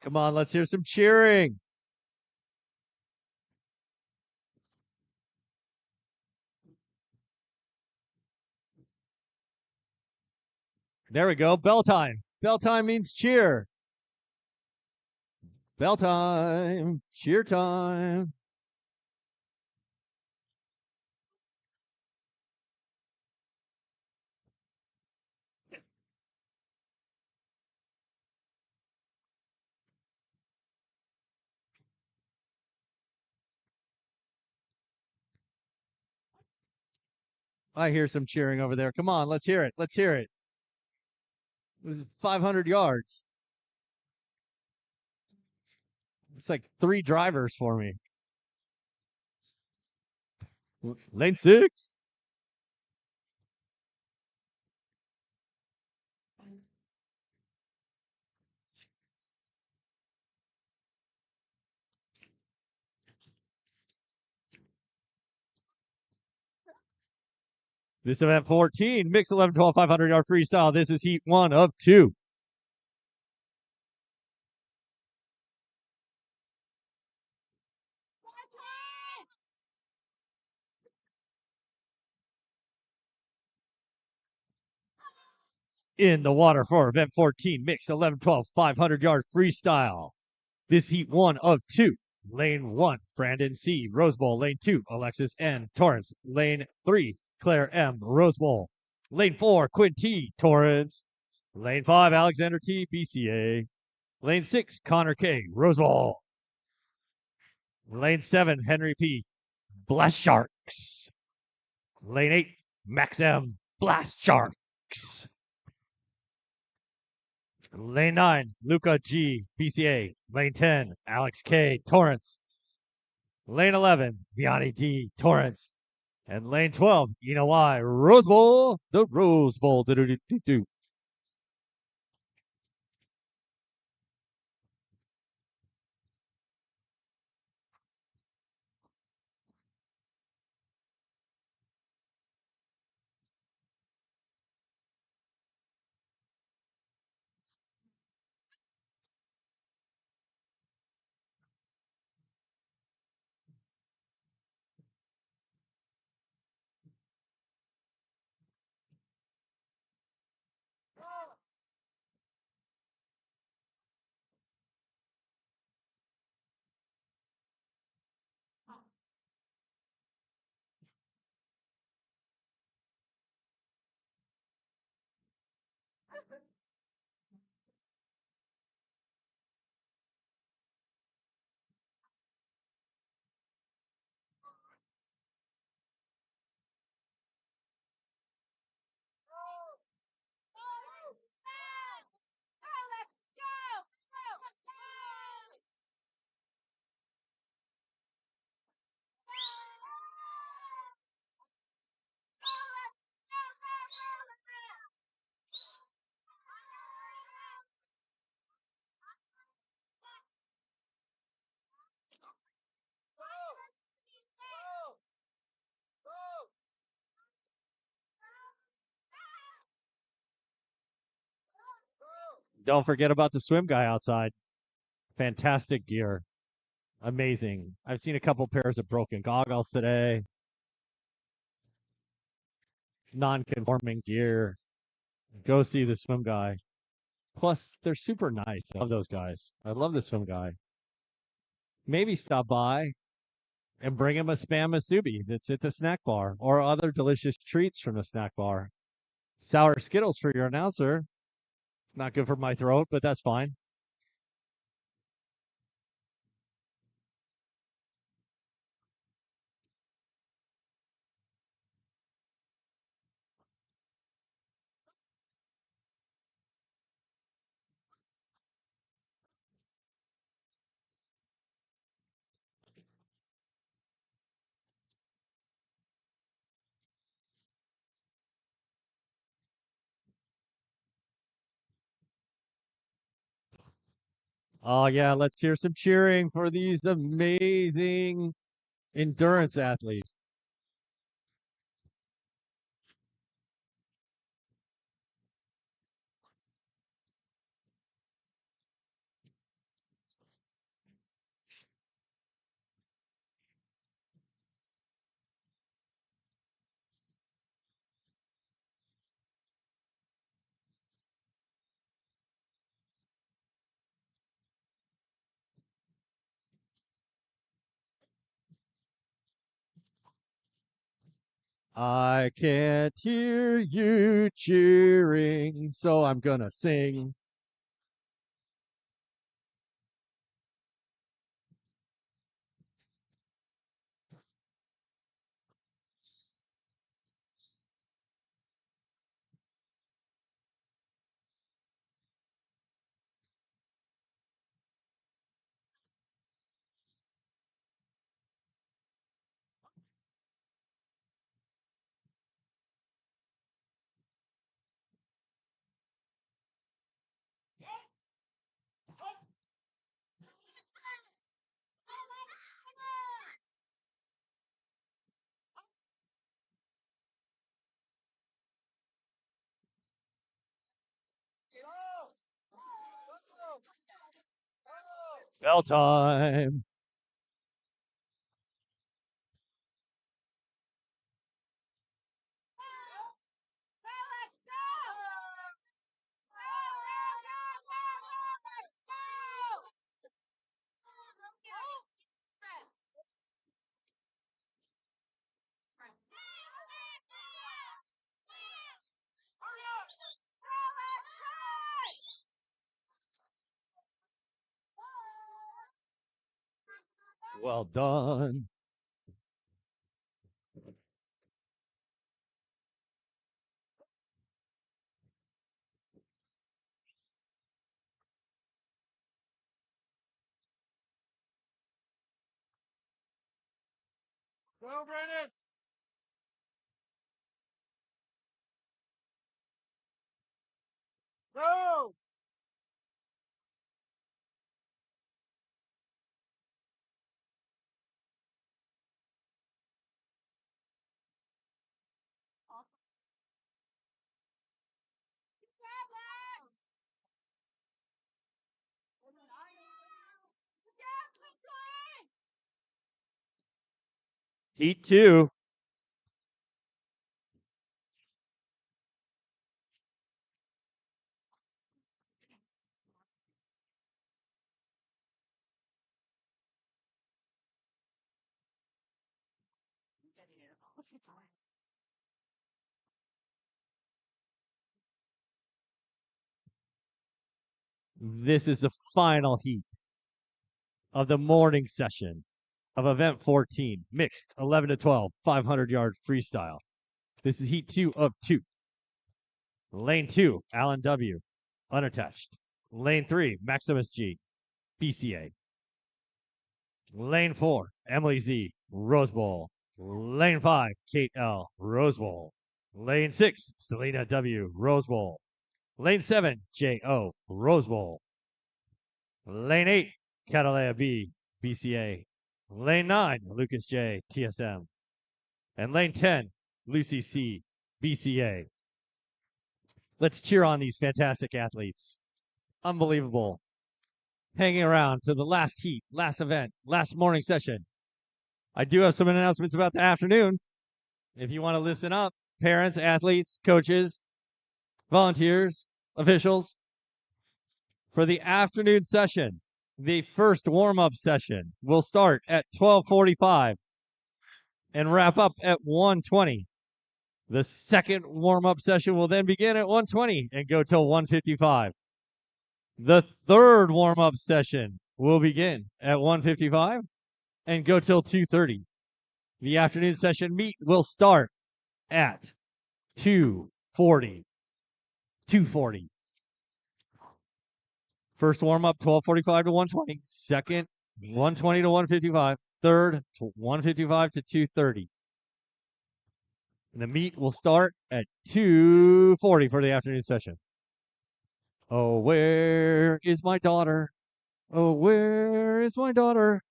Come on, let's hear some cheering. There we go. Bell time. Bell time means cheer. Bell time. Cheer time. I hear some cheering over there. Come on, let's hear it. Let's hear it. This is 500 yards. It's like 3 drivers for me. Lane 6. This event 14, mix 11, 12, 500 yard freestyle. This is heat 1 of 2. In the water for event 14, mix 11, 12, 500 yard freestyle. This heat 1 of 2. Lane 1, Brandon C. Rose Bowl. Lane 2, Alexis N. Torrance. Lane 3, Claire M. Rose Bowl. Lane 4, Quinn T. Torrance. Lane 5, Alexander T. BCA. Lane 6, Connor K. Rose Bowl. Lane 7, Henry P. Blast Sharks. Lane 8, Max M. Blast Sharks. Lane 9, Luca G. BCA. Lane 10, Alex K. Torrance. Lane 11, Vianney D. Torrance. And lane 12, Eno Y. Rose Bowl. The Rose Bowl. Do-do-do-do-do. Don't forget about the swim guy outside. Fantastic gear. Amazing. I've seen a couple pairs of broken goggles today. Non-conforming gear. Go see the swim guy. Plus, they're super nice. I love those guys. I love the swim guy. Maybe stop by and bring him a Spam Masubi that's at the snack bar or other delicious treats from the snack bar. Sour Skittles for your announcer. It's not good for my throat, but that's fine. Oh, yeah, let's hear some cheering for these amazing endurance athletes. I can't hear you cheering, so I'm gonna sing. Bell time. Well done. Go, Brennan! Go! Heat 2. This is the final heat of the morning session of event 14, mixed 11 to 12, 500-yard freestyle. This is heat 2 of 2. Lane 2, Alan W., unattached. Lane 3, Maximus G., BCA. Lane 4, Emily Z., Rose Bowl. Lane 5, Kate L., Rose Bowl. Lane 6, Selena W., Rose Bowl. Lane 7, J.O., Rose Bowl. Lane 8, Catalea B, BCA. Lane 9, Lucas J, TSM. And lane 10, Lucy C, BCA. Let's cheer on these fantastic athletes. Unbelievable. Hanging around to the last heat, last event, last morning session. I do have some announcements about the afternoon. If you want to listen up, parents, athletes, coaches, volunteers, officials, for the afternoon session, the first warm-up session will start at 12:45 and wrap up at 1:20. The second warm-up session will then begin at 1:20 and go till 1:55. The third warm-up session will begin at 1:55 and go till 2:30. The afternoon session meet will start at 2:40. 2:40. First warm-up 12:45 to 1:20. Second 1:20 to 1:55. Third 1:55 to 2:30. And the meet will start at 2:40 for the afternoon session. Oh, where is my daughter? Oh, where is my daughter?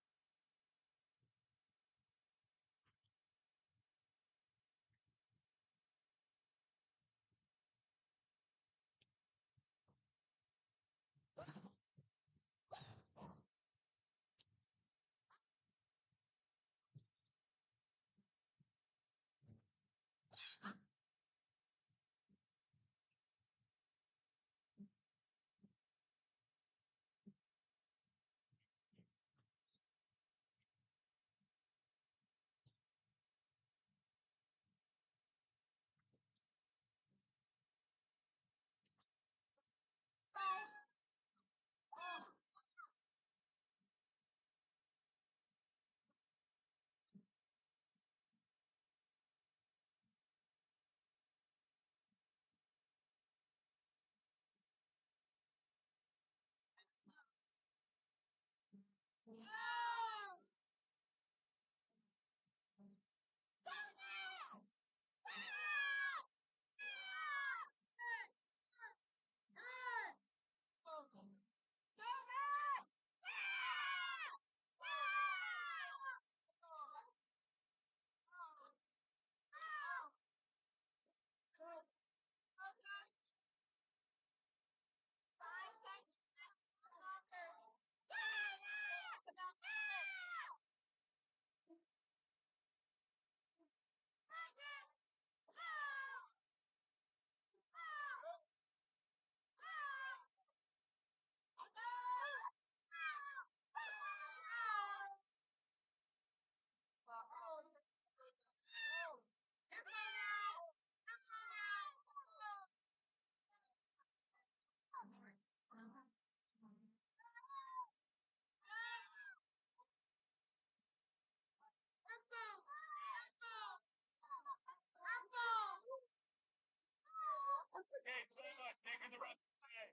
Okay, very much. Taking the rest of the day.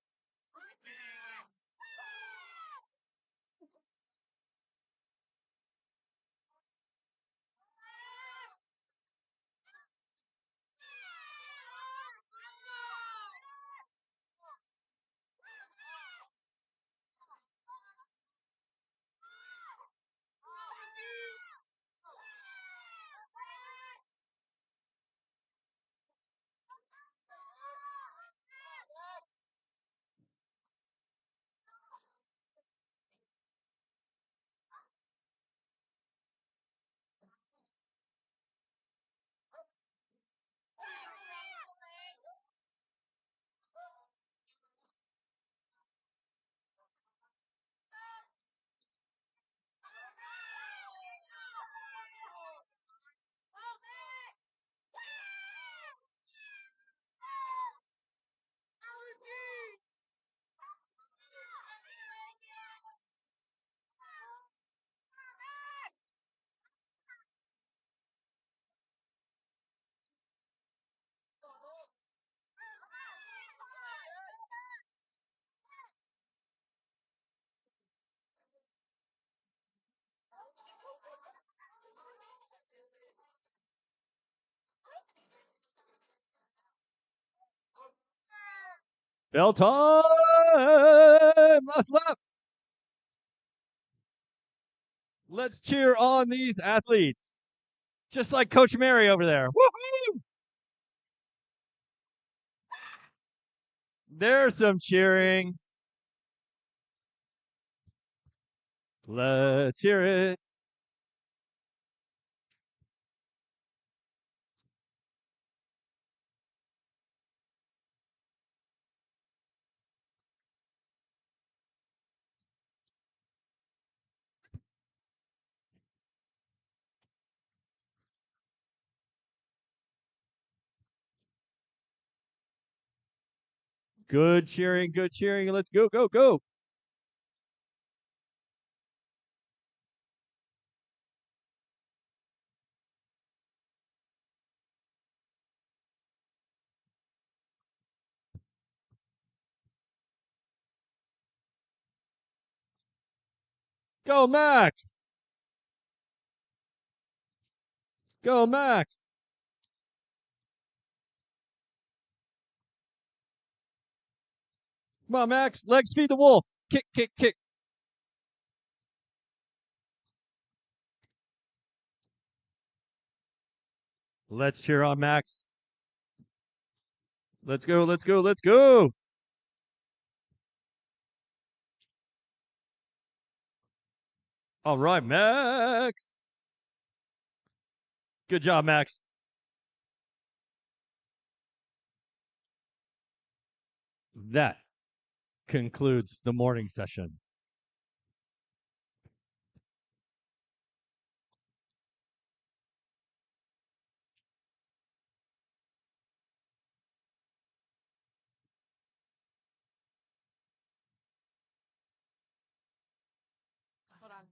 Bell time! Last lap! Let's cheer on these athletes. Just like Coach Mary over there. Woohoo! There's some cheering. Let's hear it. Good cheering, good cheering. Let's go, go, go. Go, Max. Go, Max. Come on, Max. Legs feed the wolf. Kick, kick, kick. Let's cheer on Max. Let's go, let's go, let's go. All right, Max. Good job, Max. That concludes the morning session. Hold on.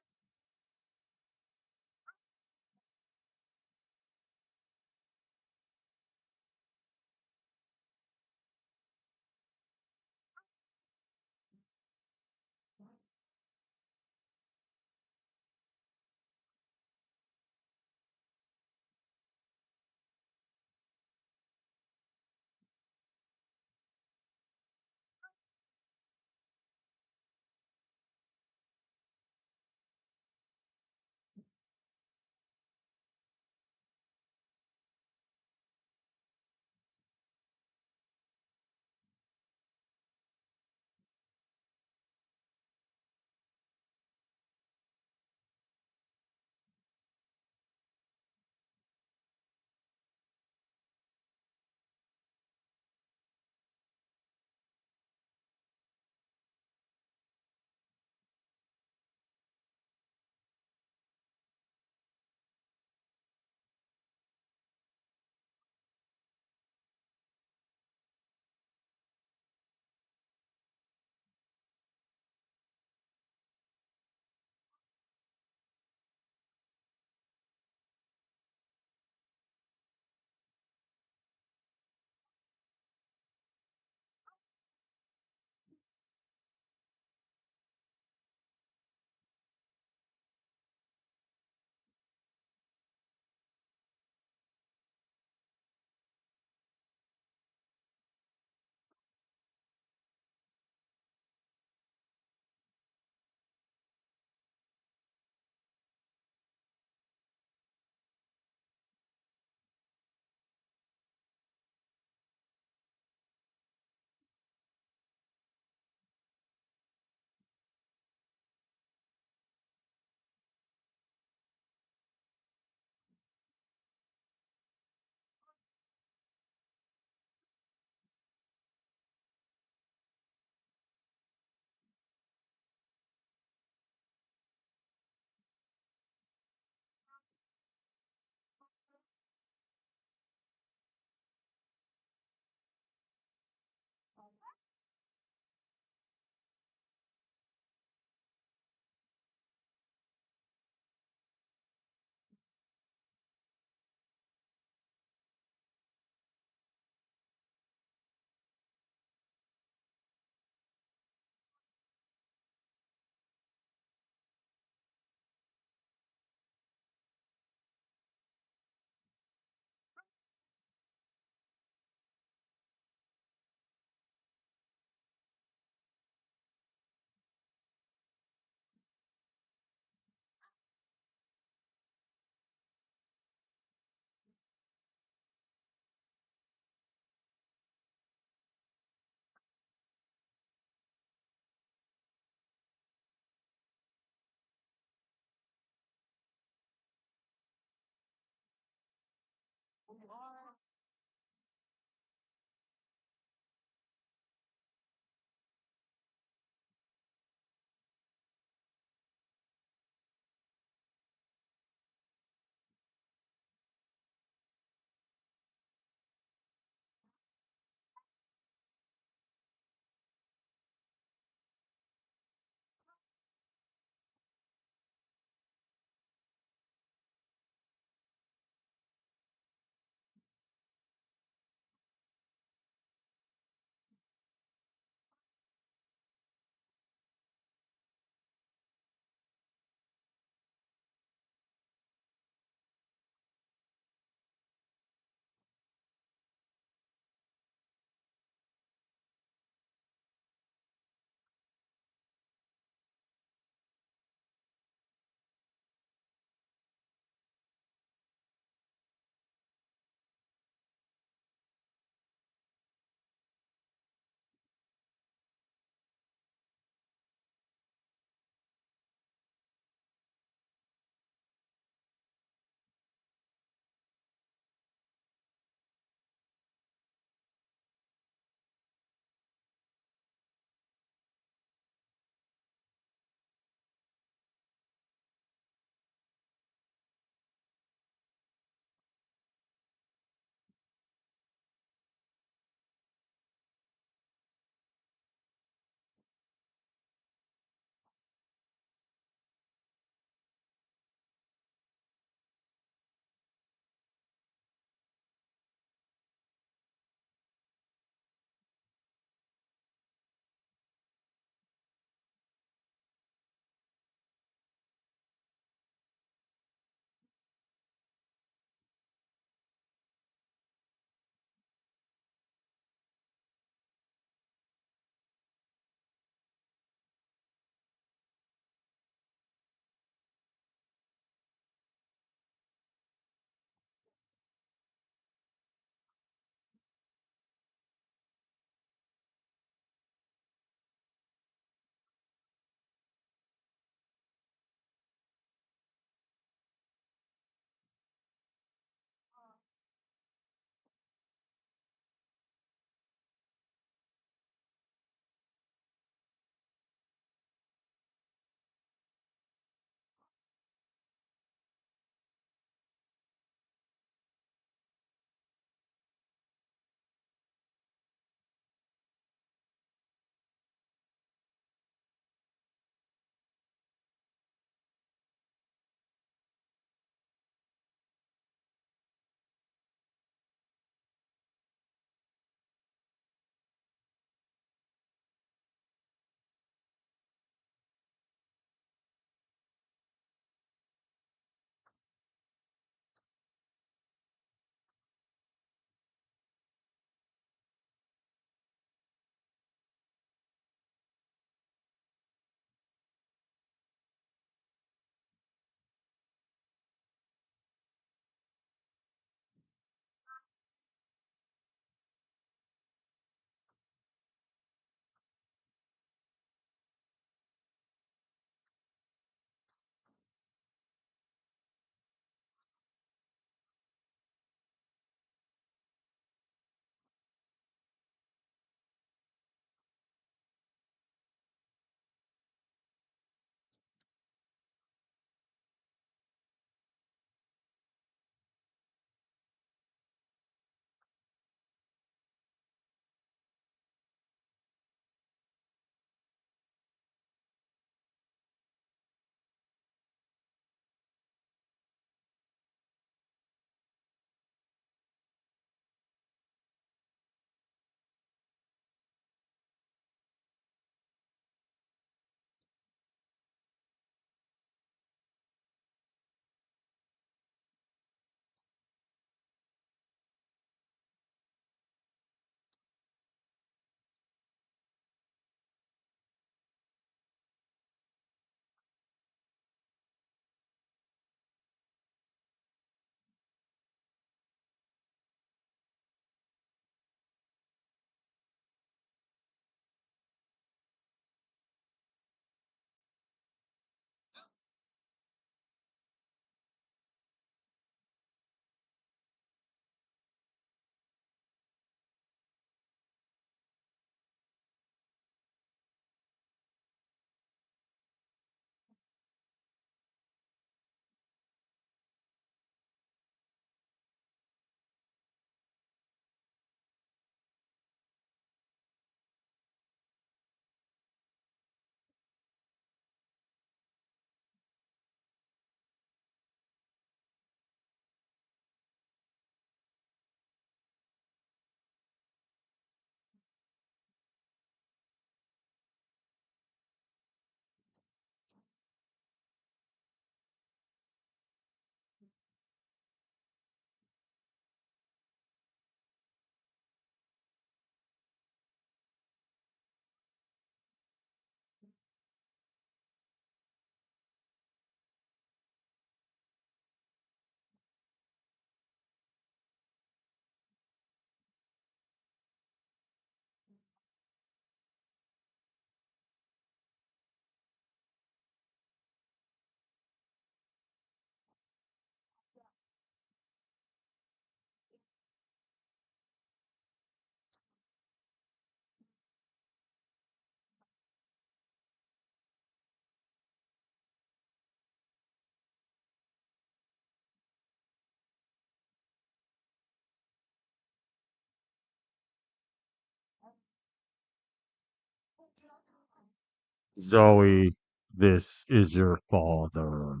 Zoe, this is your father.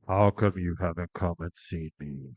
How come you haven't come and seen me?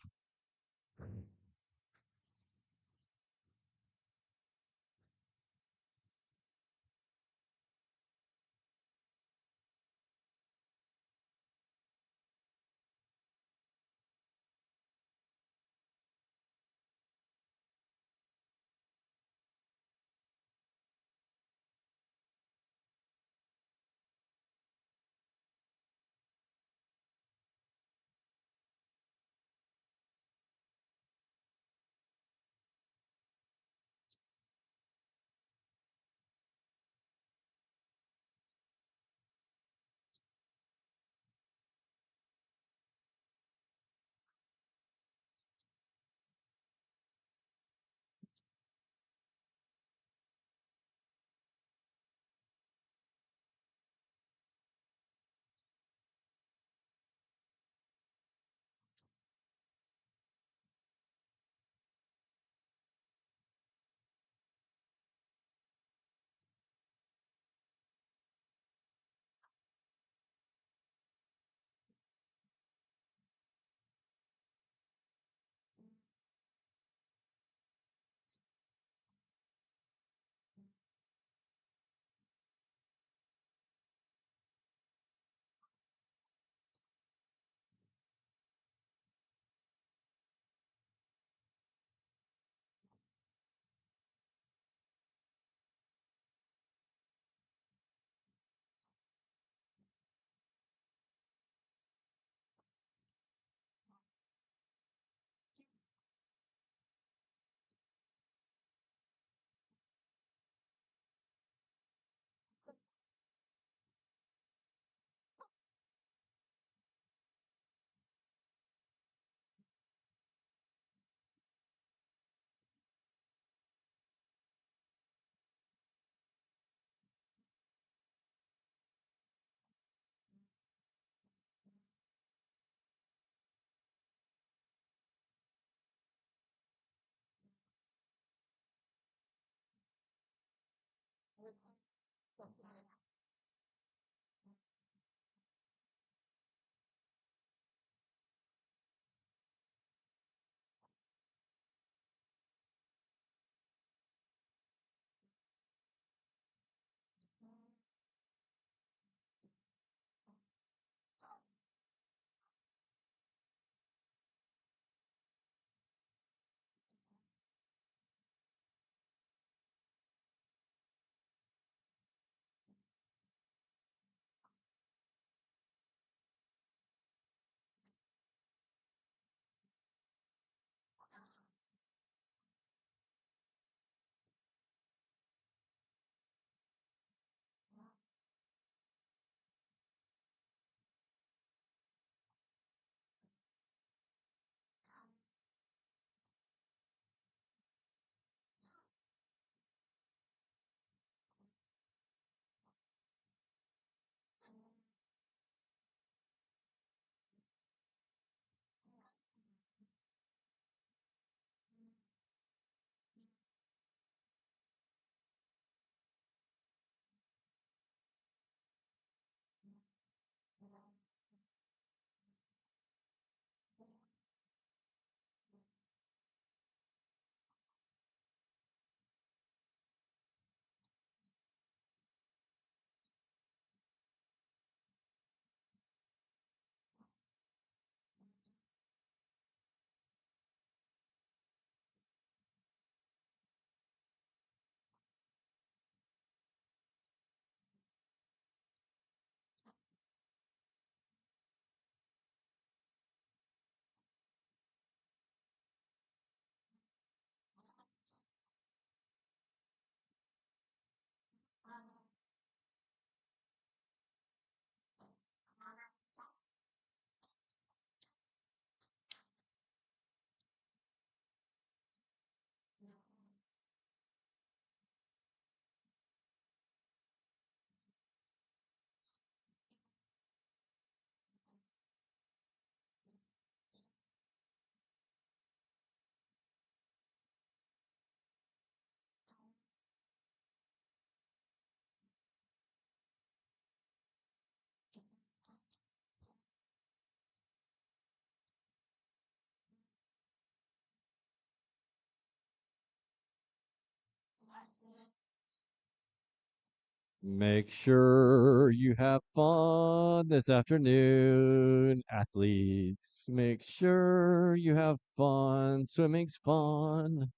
Make sure you have fun this afternoon, athletes. Make sure you have fun. Swimming's fun.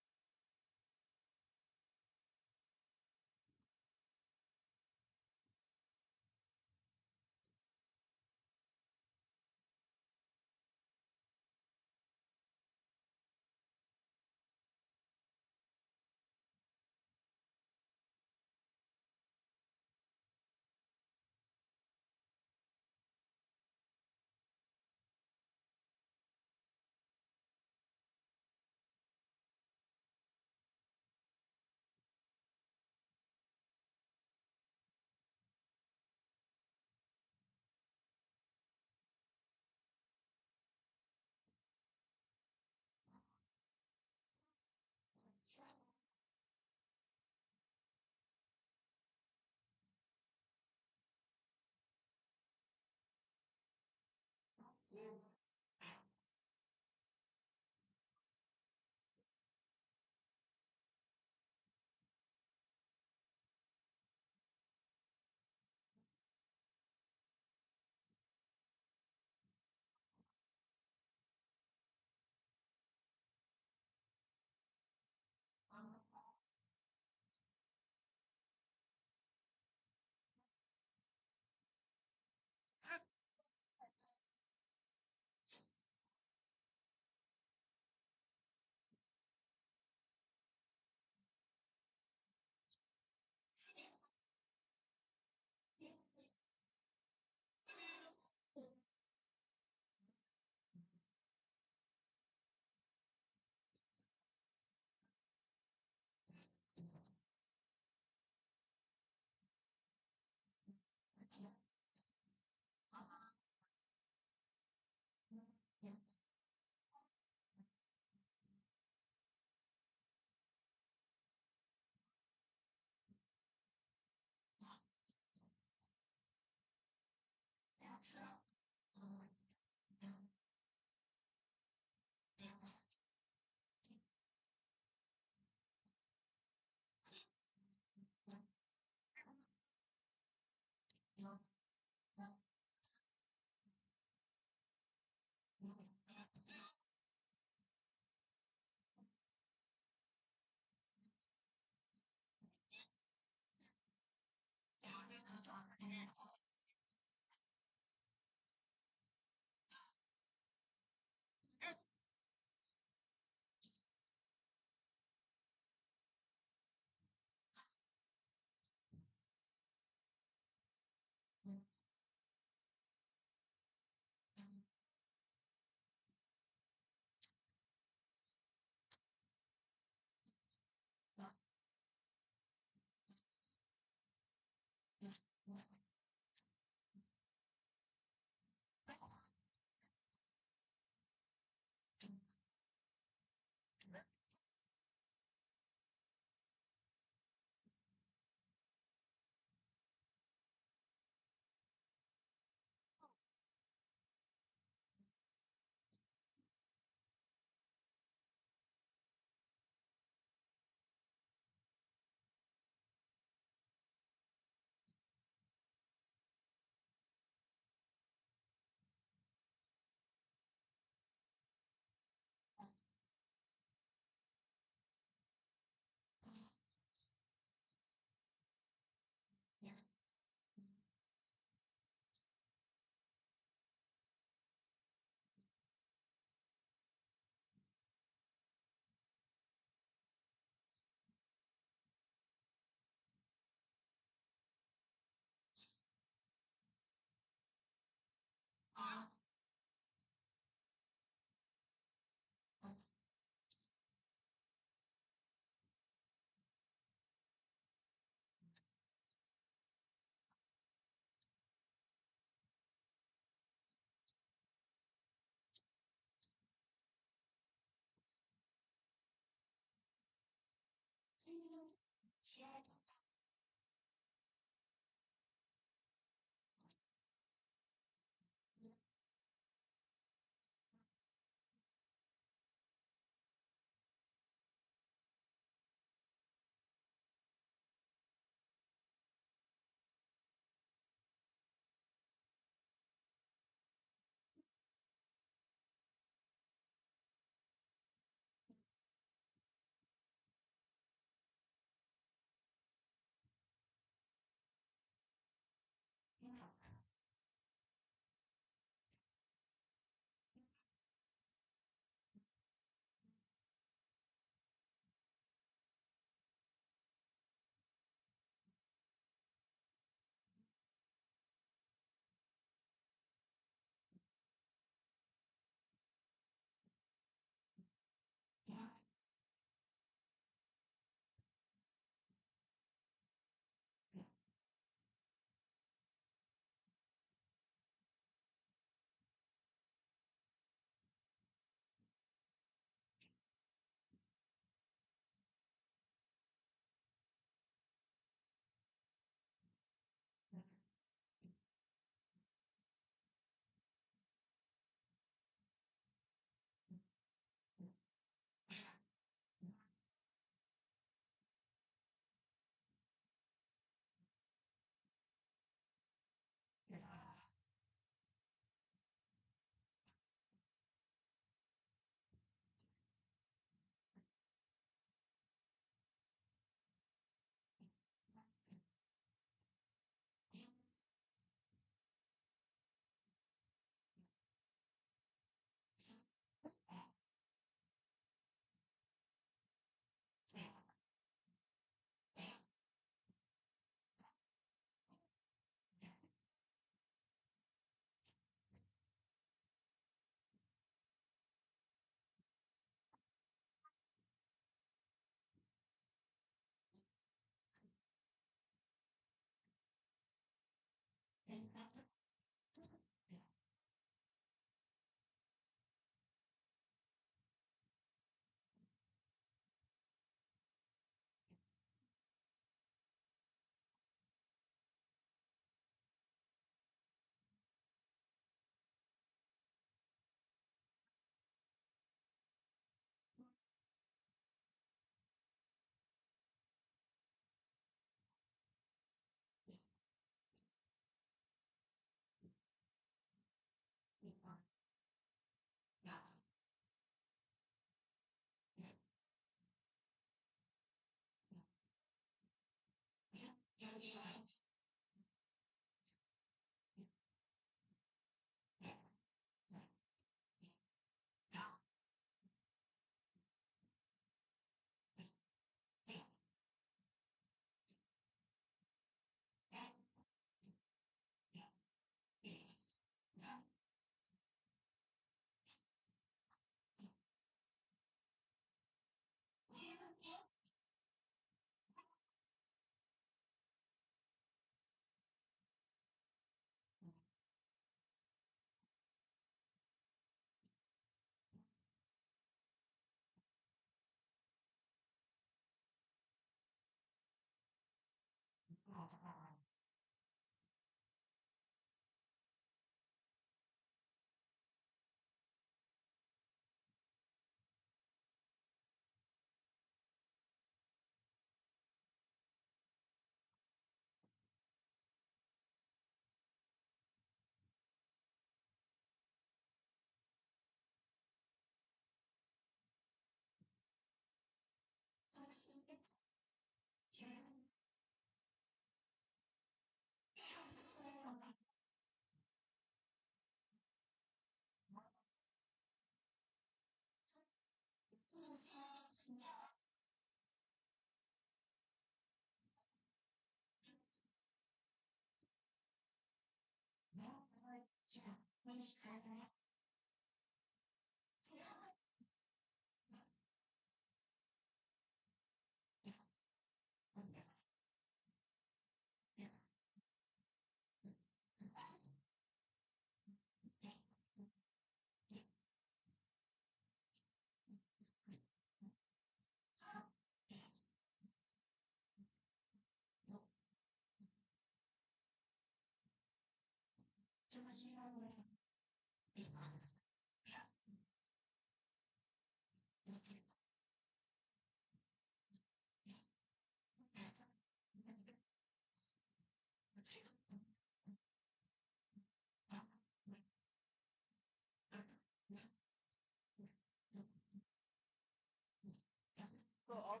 So all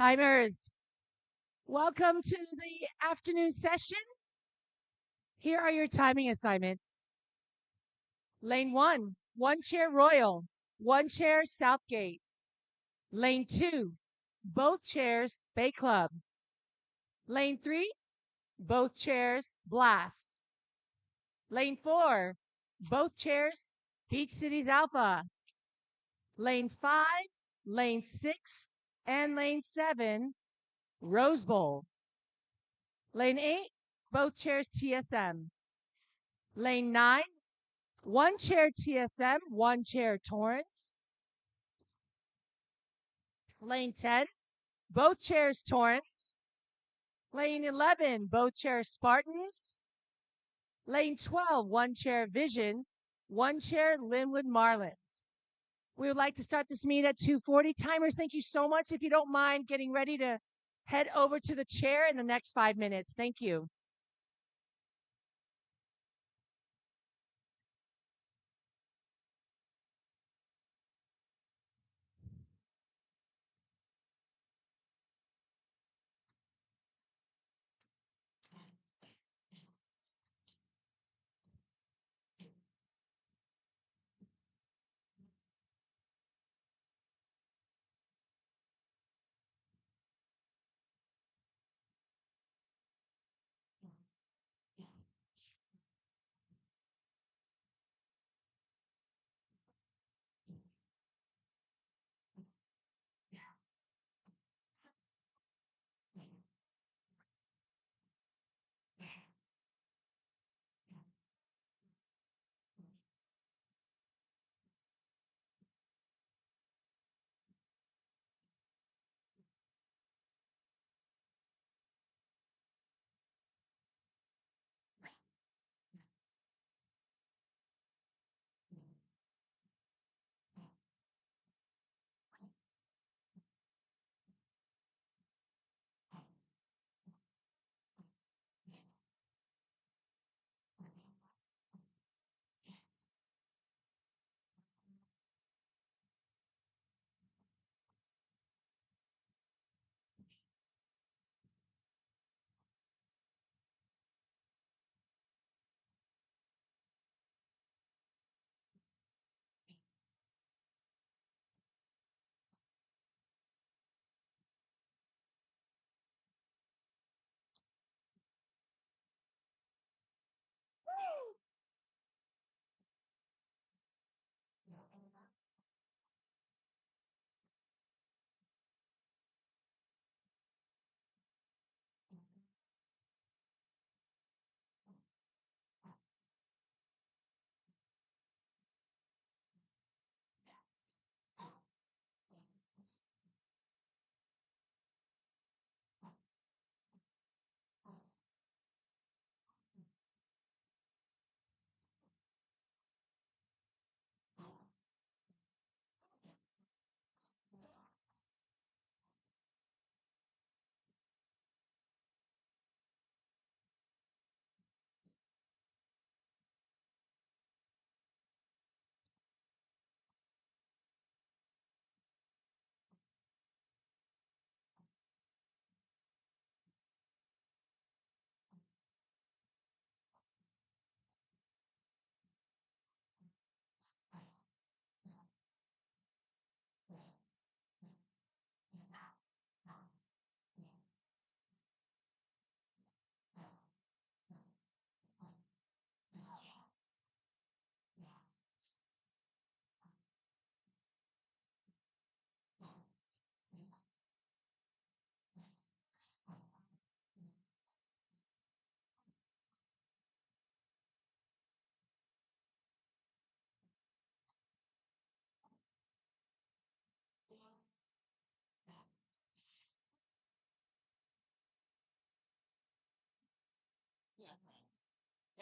Timers, welcome to the afternoon session. Here are your timing assignments. Lane 1, 1 chair Royal, 1 chair Southgate. Lane 2, both chairs Bay Club. Lane 3, both chairs Blast. Lane 4, both chairs Beach Cities Alpha. Lane 5, Lane 6, and Lane 7, Rose Bowl. Lane 8, both chairs TSM. Lane 9, 1 chair TSM, 1 chair Torrance. Lane 10, both chairs Torrance. Lane 11, both chairs Spartans. Lane 12, 1 chair Vision, 1 chair Linwood Marlins. We would like to start this meet at 2:40. Timers, thank you so much. If you don't mind getting ready to head over to the chair in the next 5 minutes. Thank you.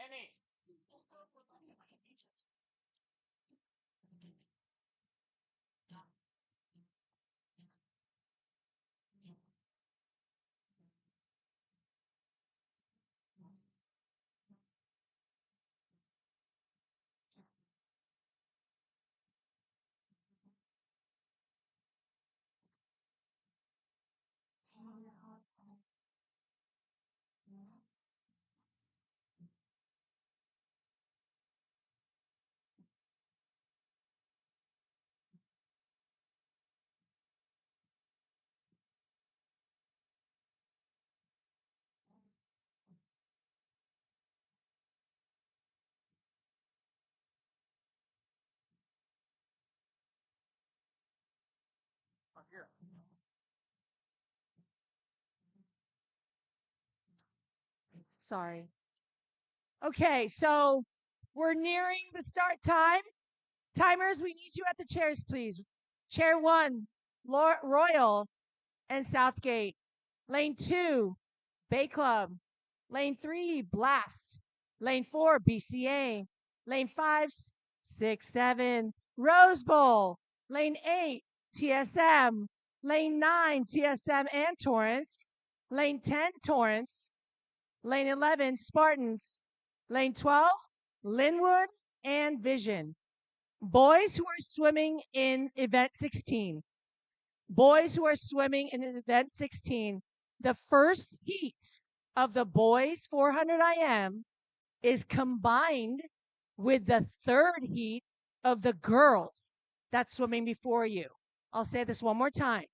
Kenny. Here. Sorry. Okay, so we're nearing the start time. Timers, we need you at the chairs, please. Chair 1, Royal and Southgate. Lane 2, Bay Club. Lane 3, Blast. Lane 4, BCA. Lane 5, 6, 7, Rose Bowl. Lane 8, TSM. Lane 9, TSM and Torrance. Lane 10, Torrance. Lane 11, Spartans. Lane 12, Linwood and Vision. Boys who are swimming in event 16. Boys who are swimming in event 16. The first heat of the boys 400 IM is combined with the third heat of the girls that's swimming before you. I'll say this one more time.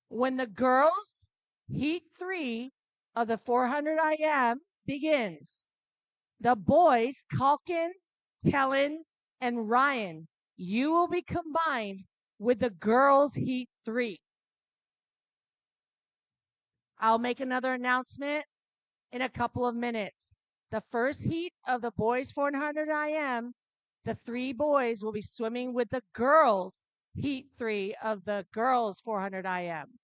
When the girls heat 3 of the 400 IM begins, the boys, Calkin, Kellen, and Ryan, you will be combined with the girls heat 3. I'll make another announcement in a couple of minutes. The first heat of the boys 400 IM, the 3 boys will be swimming with the girls heat 3 of the girls 400 IM.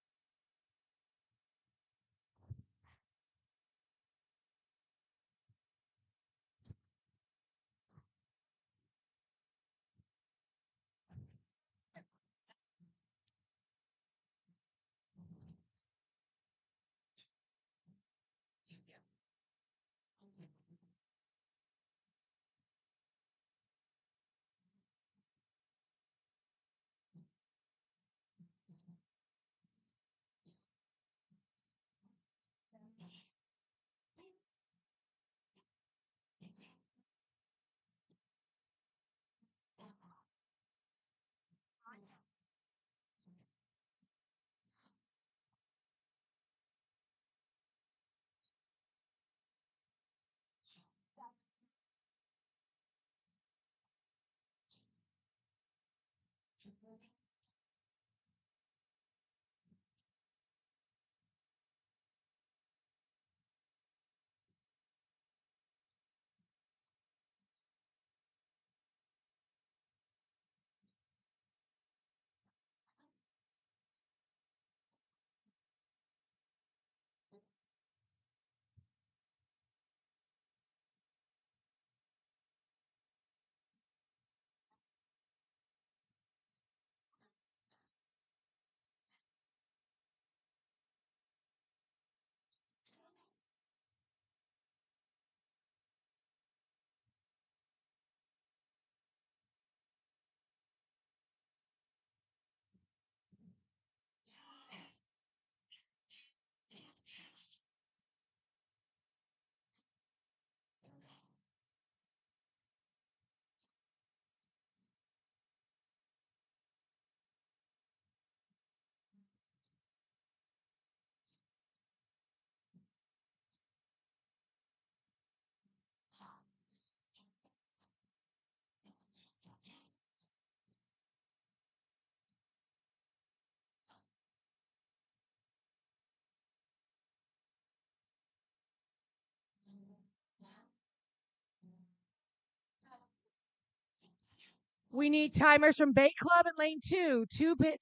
We need timers from Bay Club in lane 2.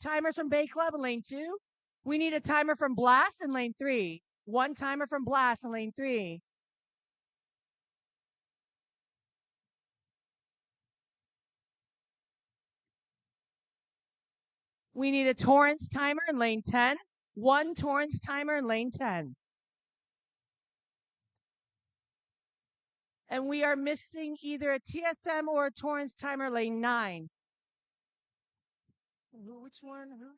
Timers from Bay Club in lane 2. We need a timer from Blast in lane 3. 1 timer from Blast in lane 3. We need a Torrance timer in lane 10. 1 Torrance timer in lane 10. And we are missing either a TSM or a Torrance timer lane 9. Which one? Who?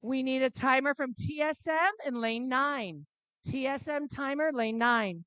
We need a timer from TSM in lane 9. TSM timer, lane 9.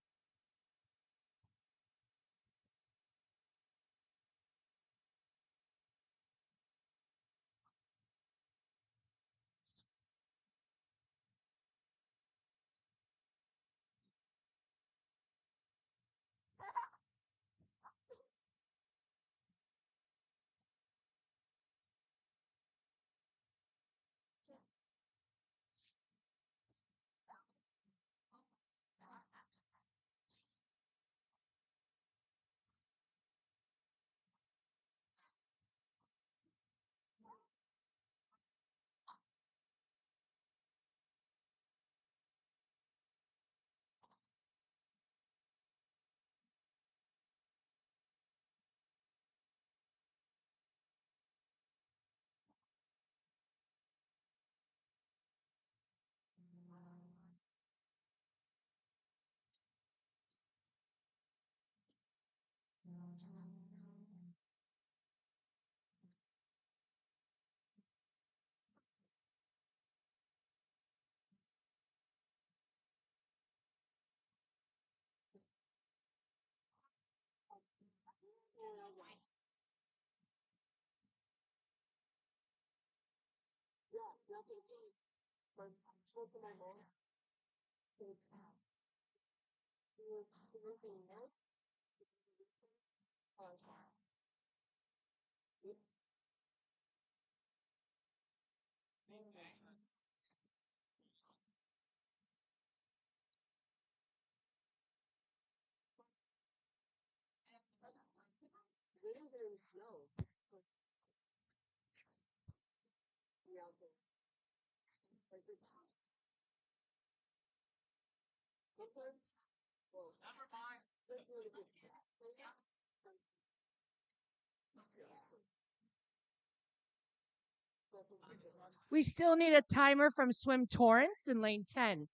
We still need a timer from Swim Torrance in lane 10.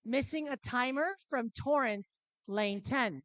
Missing a timer from Torrance, lane 10.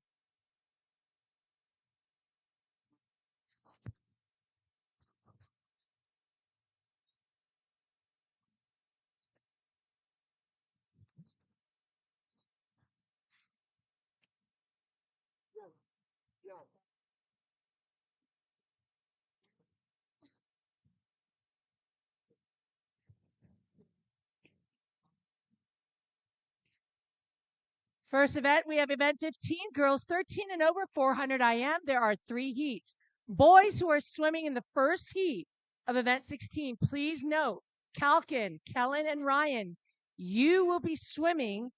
First event, we have event 15, girls 13 and over, 400 IM. There are 3 heats. Boys who are swimming in the first heat of event 16, please note, Kalkin, Kellen, and Ryan, you will be swimming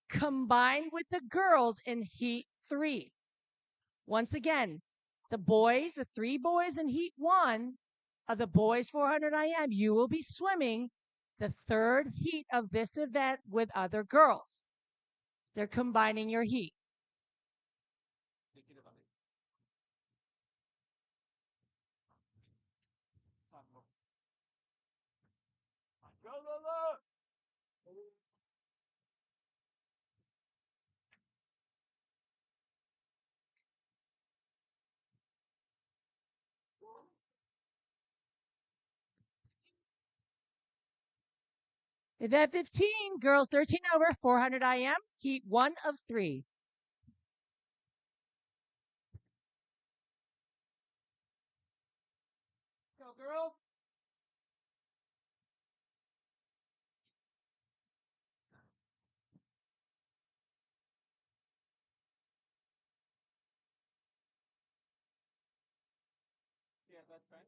combined with the girls in heat 3. Once again, the 3 boys in heat 1 of the boys 400 IM, you will be swimming the third heat of this event with other girls. They're combining your heat. Go. Event 15, girls 13 over, 400 IM, heat 1 of 3. Go, girl. See our best friend?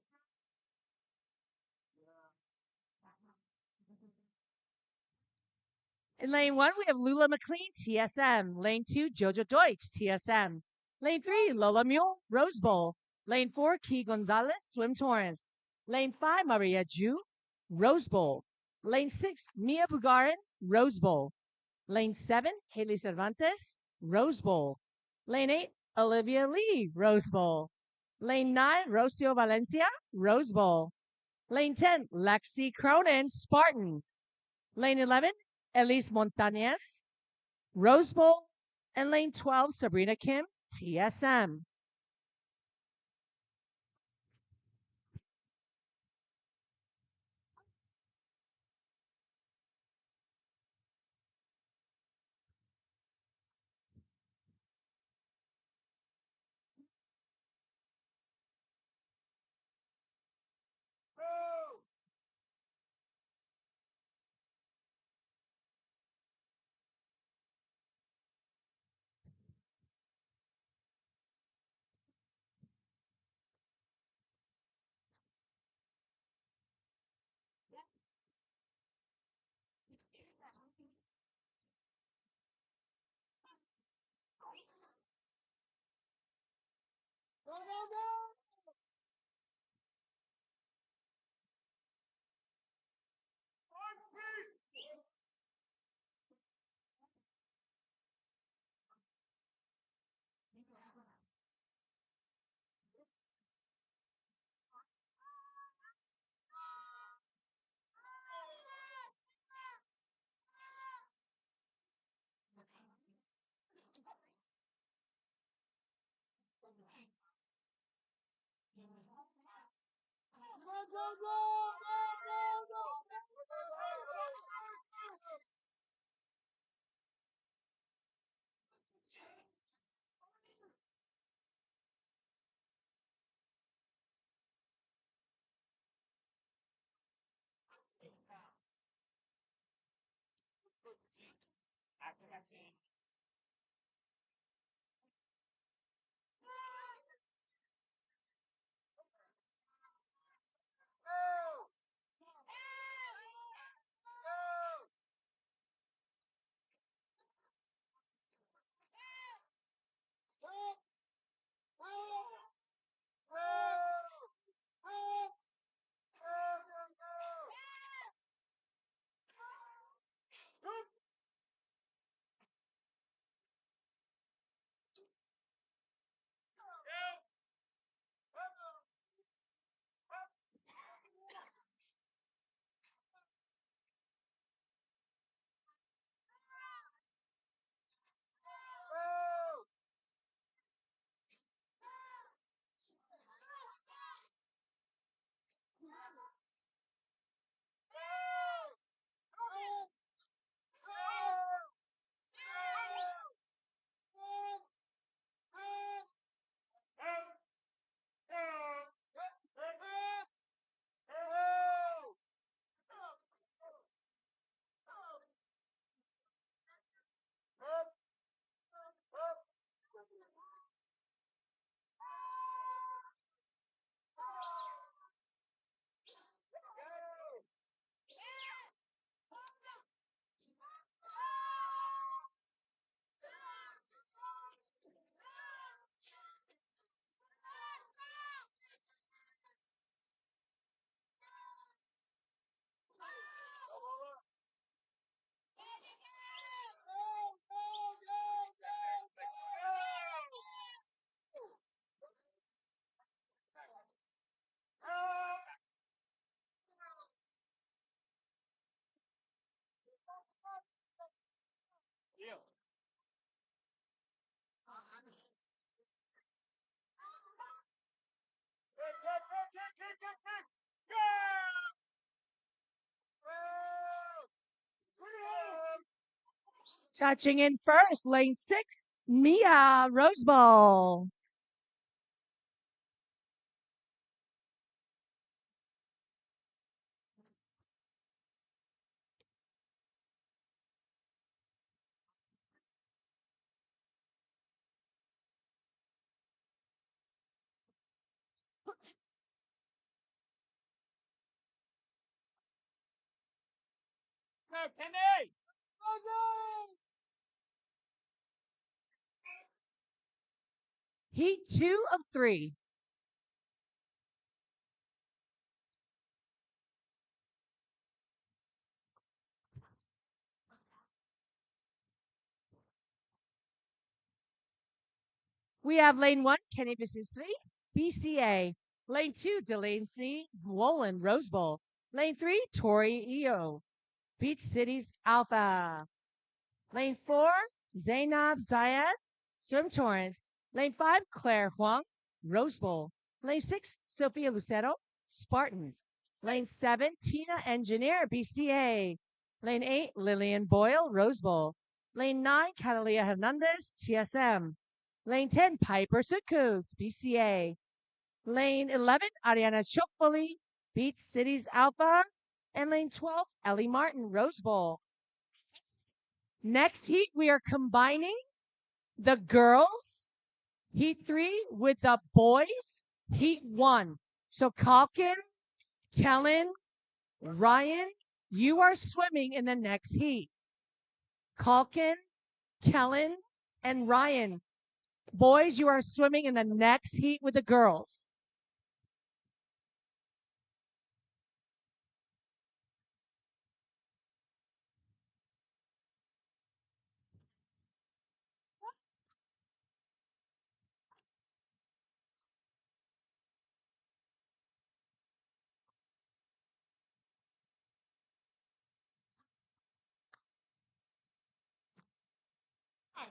In lane 1, we have Lula McLean, TSM. Lane 2, Jojo Deutsch, TSM. Lane 3, Lola Mule, Rose Bowl. Lane 4, Key Gonzalez, Swim Torrance. Lane 5, Maria Ju, Rose Bowl. Lane 6, Mia Bugarin, Rose Bowl. Lane 7, Haley Cervantes, Rose Bowl. Lane 8, Olivia Lee, Rose Bowl. Lane 9, Rocio Valencia, Rose Bowl. Lane 10, Lexi Cronin, Spartans. Lane 11, Elise Montañez, Rose Bowl. And lane 12, Sabrina Kim, TSM. Touching in first, lane 6, Mia Rose Bowl. Go, Penny! Heat 2 of 3. We have lane 1, Kenny Business 3, BCA. Lane 2, Delancey, Wolin, Rose Bowl. Lane 3, Tori EO, Beach Cities Alpha. Lane 4, Zainab Zayed, Swim Torrance. Lane 5, Claire Huang, Rose Bowl. Lane 6, Sophia Lucero, Spartans. Lane 7, Tina Engineer, BCA. Lane 8, Lillian Boyle, Rose Bowl. Lane 9, Catalia Hernandez, TSM. Lane 10, Piper Sutkus, BCA. Lane 11, Ariana Chokfuli, Beach Cities Alpha. And lane 12, Ellie Martin, Rose Bowl. Next heat, we are combining the girls, heat 3, with the boys, heat 1. So Calkin, Kellen, Ryan, you are swimming in the next heat. Calkin, Kellen, and Ryan. Boys, you are swimming in the next heat with the girls.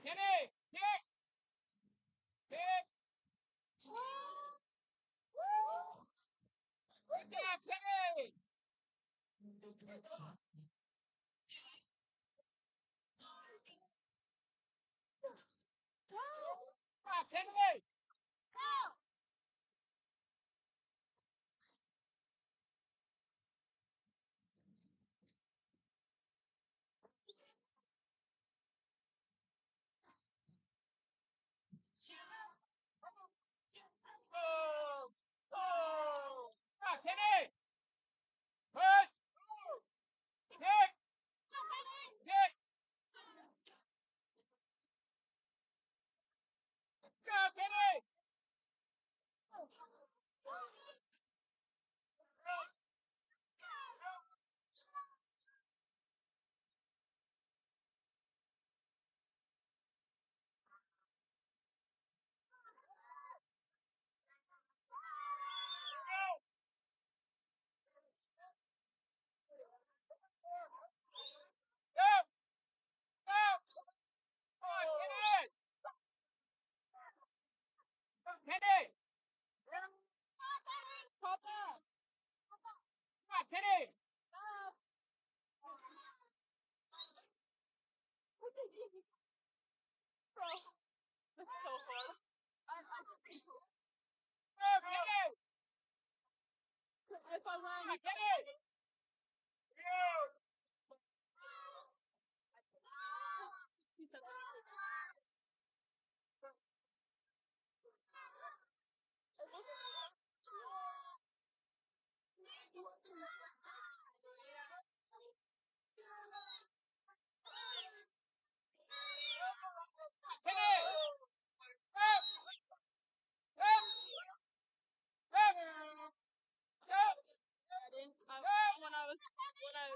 Kenny! Kick! Kick! Good job, Kenny! Come on, Kenny! Oh! Oh! Come on, Kenny! Push! Kick! Kick! Go, Kenny! Go! Go! Come on, Kenny! Kenny! Come on, Kenny! That's so fun. Go, Kenny! If I run, Kenny! Kenny! Go! Go! Go! Go! When I was going to go, Kenny!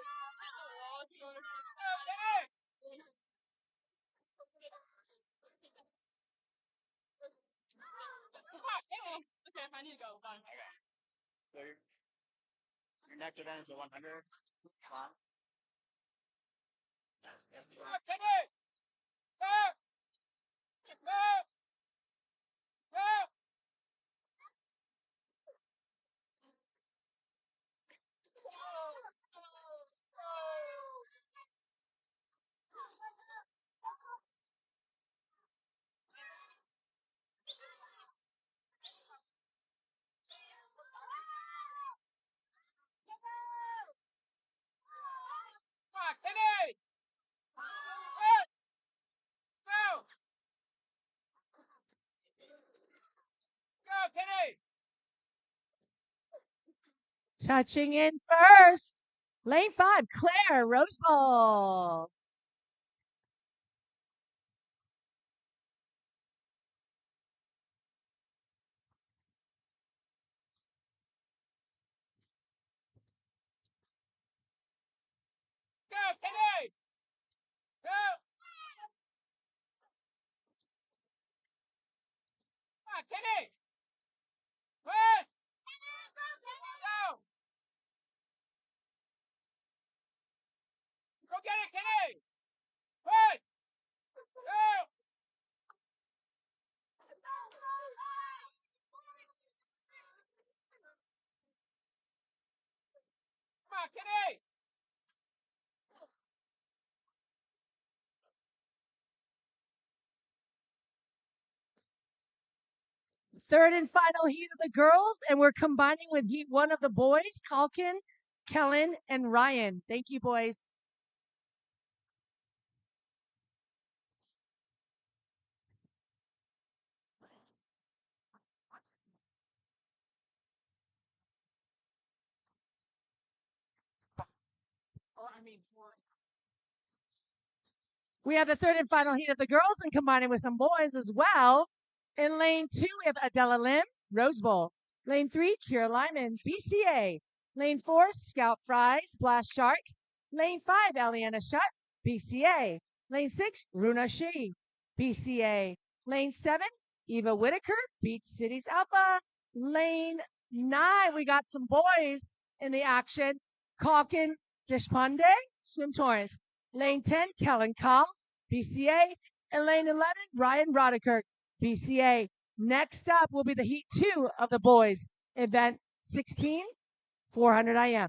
Come on, Kenny! Okay, I need to go. Done. Okay. So your next event is a 100. Come on. Come on, Kenny! Go! Go! Go! Come on, Kenny! Go! Go! Go, Kenny! Touching in first. Lane 5, Claire, Rose Bowl. on, Kenny! Push! Go! Go get it, Kenny! Push! Go! Come on, Kenny! Third and final heat of the girls, and we're combining with heat one of the boys, Kalkin, Kellen, and Ryan. Thank you, boys. We have the third and final heat of the girls and combining with some boys as well. In lane 2, we have Adela Lim, Rose Bowl. Lane 3, Kira Lyman, BCA. Lane 4, Scout Fries, Blast Sharks. Lane 5, Eliana Shutt, BCA. Lane 6, Runa Shi, BCA. Lane 7, Eva Whitaker, Beach Cities Alpha. Lane 9, we got some boys in the action. Kalkin Deshpande, Swim Torrance. Lane 10, Kellen Kahl, BCA. And lane 11, Ryan Rodekirk, BCA. Next up will be the Heat 2 of the boys, event 16, 400 IM.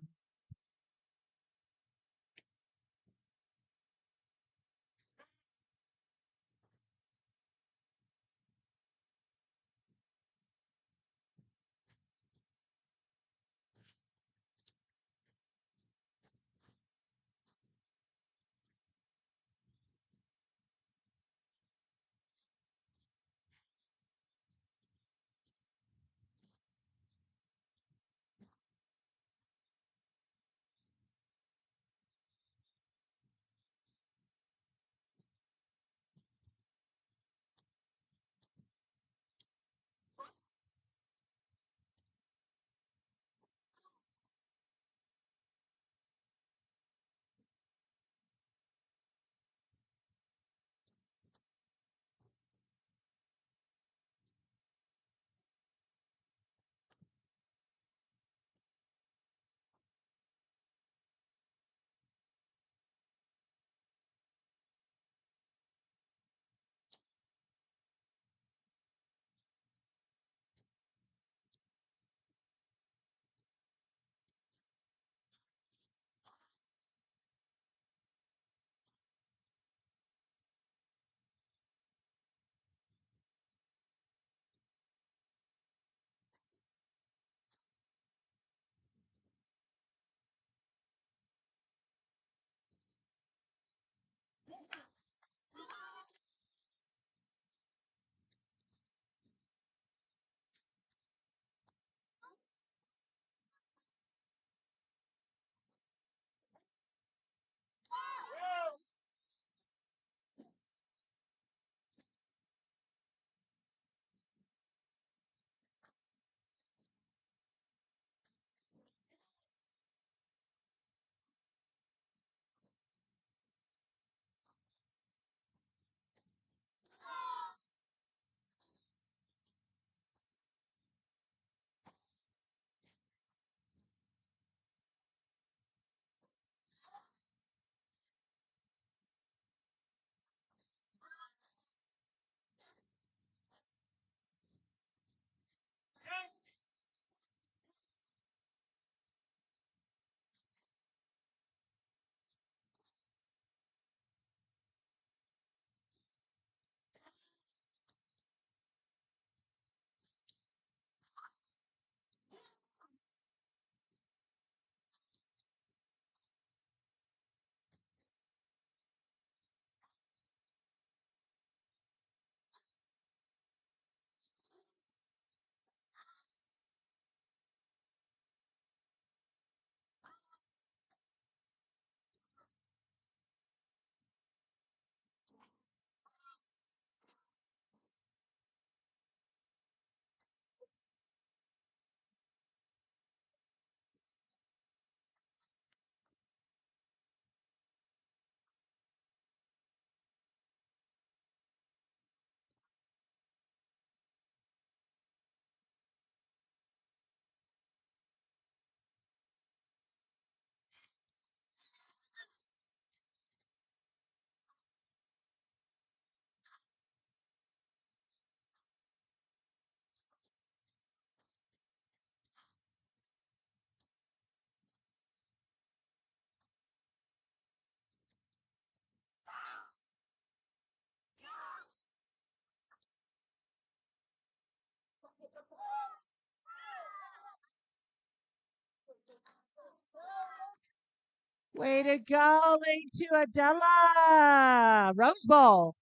Way to go, lane 2, Adela. Rose Bowl.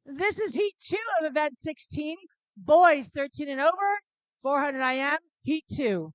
This is Heat 2 of Event 16. Boys 13 and over, 400 IM, Heat 2.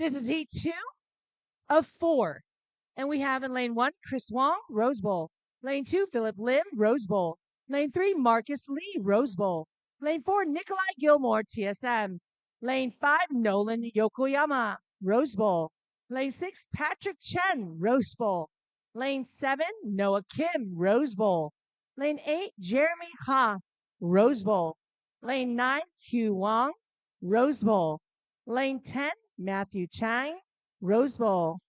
This is Heat 2 of 4. And we have in lane 1, Chris Wong, Rose Bowl. Lane 2, Philip Lim, Rose Bowl. Lane 3, Marcus Lee, Rose Bowl. Lane 4, Nikolai Gilmore, TSM. Lane 5, Nolan Yokoyama, Rose Bowl. Lane 6, Patrick Chen, Rose Bowl. Lane 7, Noah Kim, Rose Bowl. Lane 8, Jeremy Ha, Rose Bowl. Lane 9, Hugh Wong, Rose Bowl. Lane 10, Matthew Chang, Rose Bowl.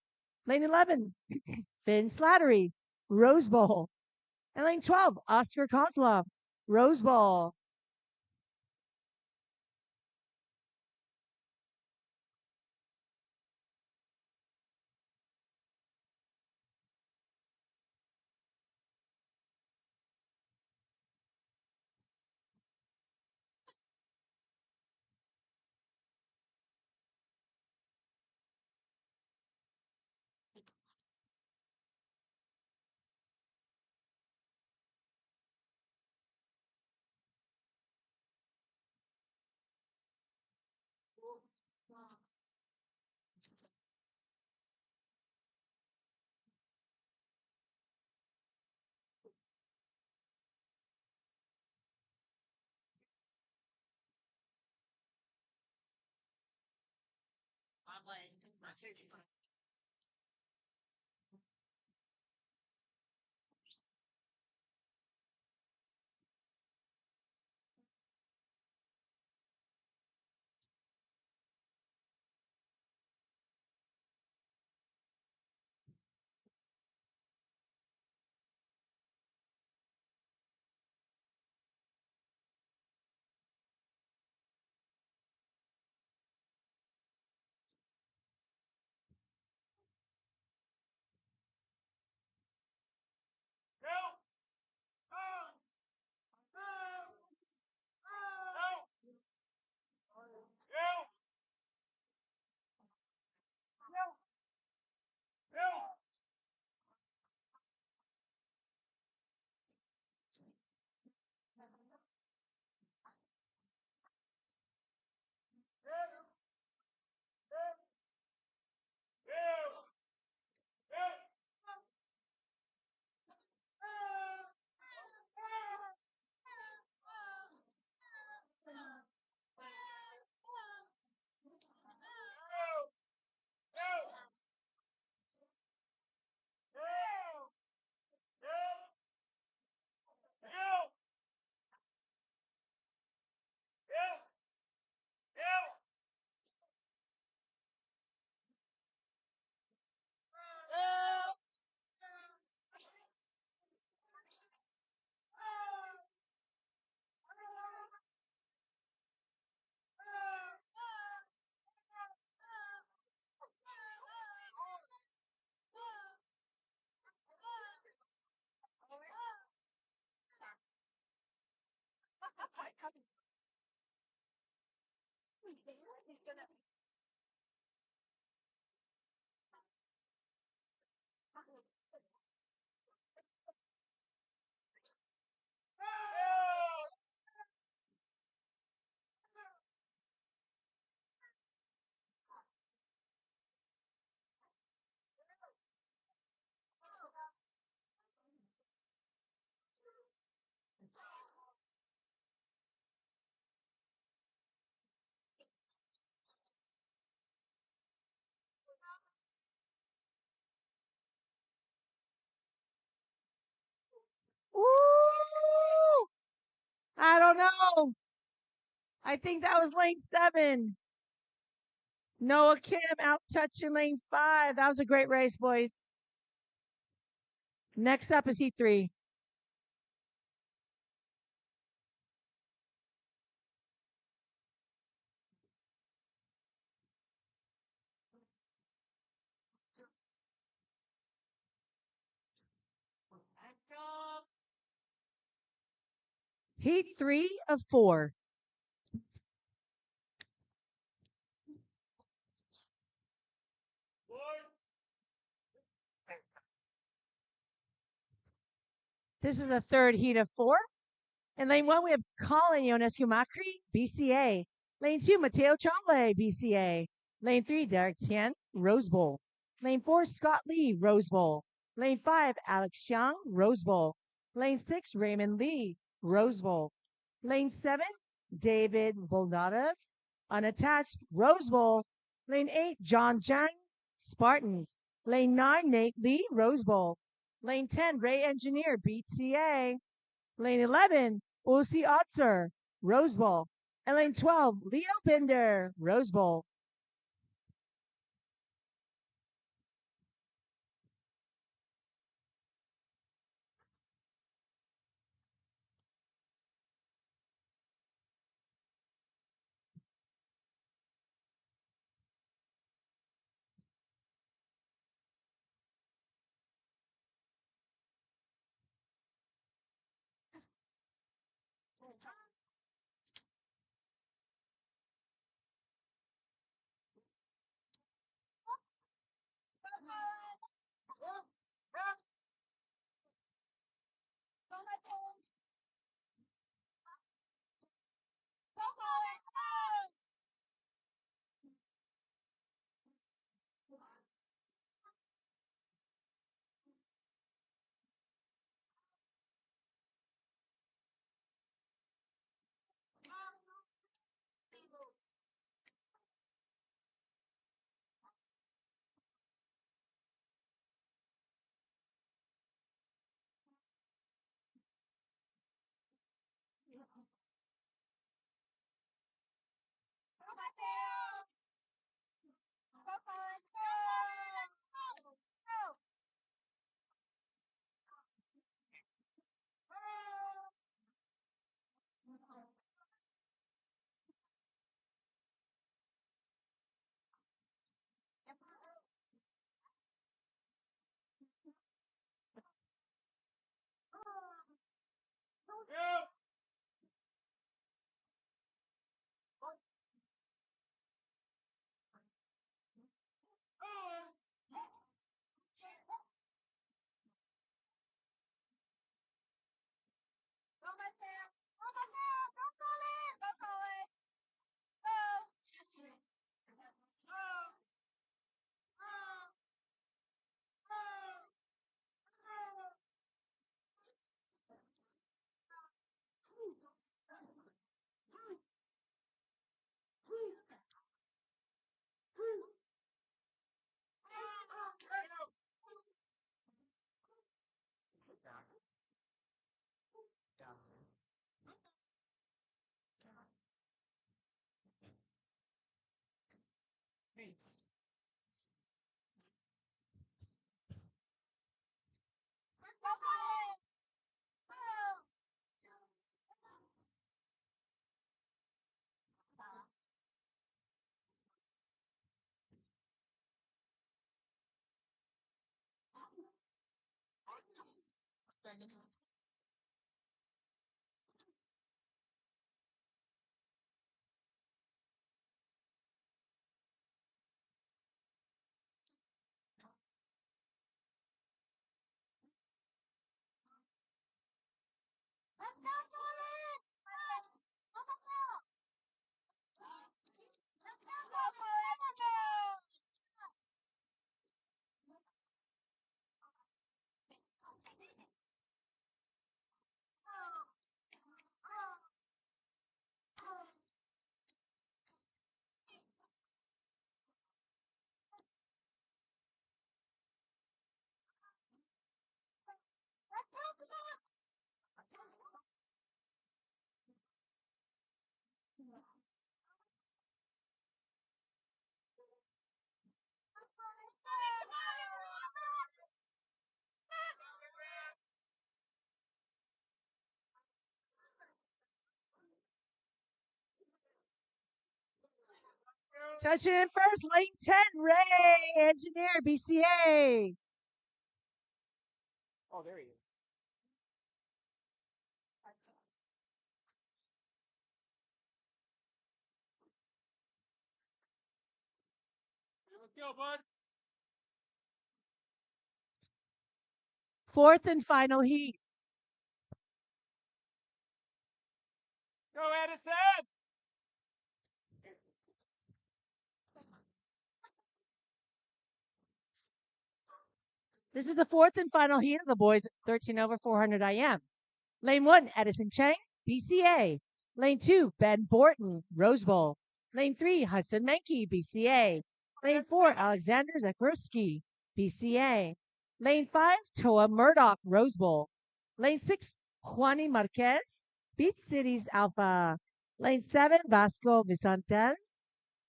Lane 11, Finn Slattery, Rose Bowl. And lane 12, Oscar Kozlov, Rose Bowl. Ooh! I don't know. I think that was lane 7. Noah Kim out touching lane 5. That was a great race, boys. Next up is heat 3. Heat 3 of 4. This is the third heat of 4. In lane 1, we have Colin Ionescu Macri, BCA. Lane 2, Mateo Tremblay, BCA. Lane 3, Derek Tien, Rose Bowl. Lane 4, Scott Lee, Rose Bowl. Lane 5, Alex Xiang, Rose Bowl. Lane 6, Raymond Lee, Rose Bowl. Lane 7, David Bolnadov, unattached, Rose Bowl. Lane 8, John Jang, Spartans. Lane 9, Nate Lee, Rose Bowl. Lane 10, Ray Engineer, BCA. Lane 11, Ulsi Otzer, Rose Bowl. And lane 12, Leo Binder, Rose Bowl. Touching in first, lane 10, Ray, engineer, BCA. Oh, there he is. Let's go, bud. Fourth and final heat. Go, Edison! This is the fourth and final heat of the boys 13 over 400 IM. Lane 1, Edison Chang, BCA. Lane 2, Ben Borton, Rose Bowl. Lane 3, Hudson Menke, BCA. Lane 4, Alexander Zakrowski, BCA. Lane 5, Toa Murdoch, Rose Bowl. Lane 6, Juani Marquez, Beach Cities Alpha. Lane 7, Vasco Vicentel,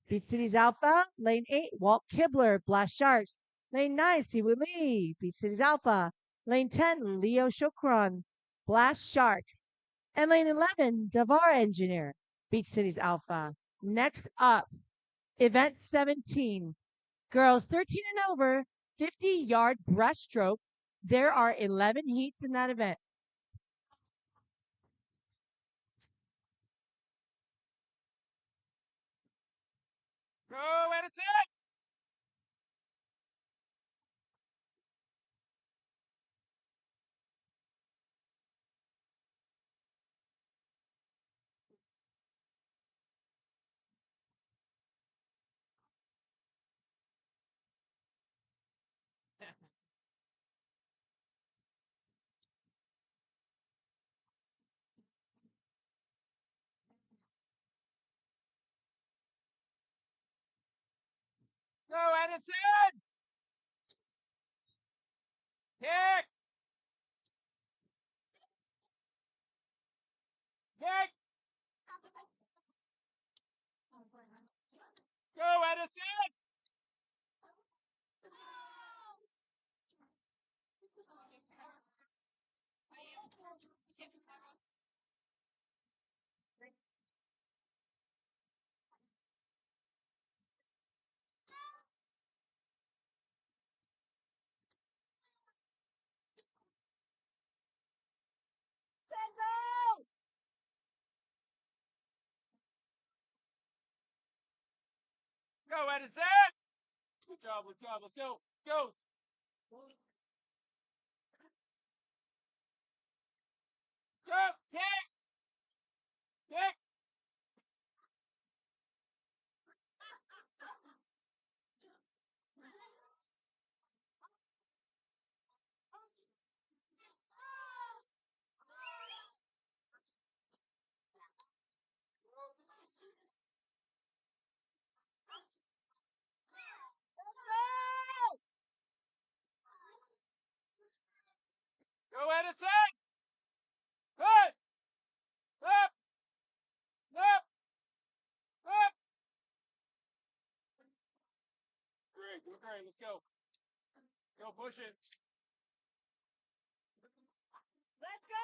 Beach Cities Alpha. Lane 8, Walt Kibler, Blast Sharks. Lane 9, Siwoo Lee, Beach Cities Alpha. Lane 10, Leo Shokran, Blast Sharks. And lane 11, Davar Engineer, Beach Cities Alpha. Next up, event 17. Girls 13 and over, 50-yard breaststroke. There are 11 heats in that event. Go, Edison! Go, Edison! Kick! Kick! Go, Edison! Go, Edison! Good job, let's go. Go! Go! Kick! Kick! Go, Edison! Good! Up! Up! Up! Great, great, let's go. Go, push it. Let's go!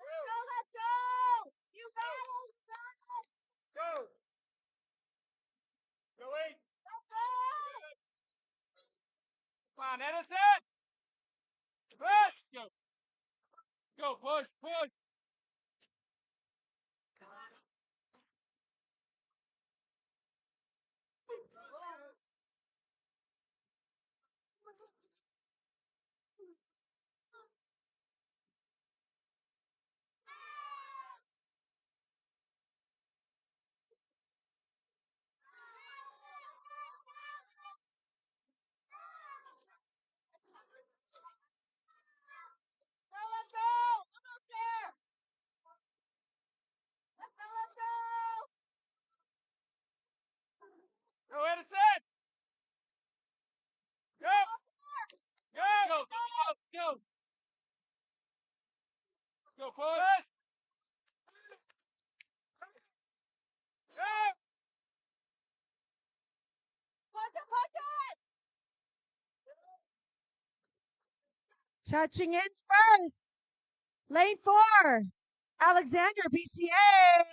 Go. Let's go! You got it! Go. Go, 8. Let's go! Come on, Edison! Push! Go! Go, push, push! Let's go! Almost there! Go, push. Touching in first. Lane 4. Alexander, BCA.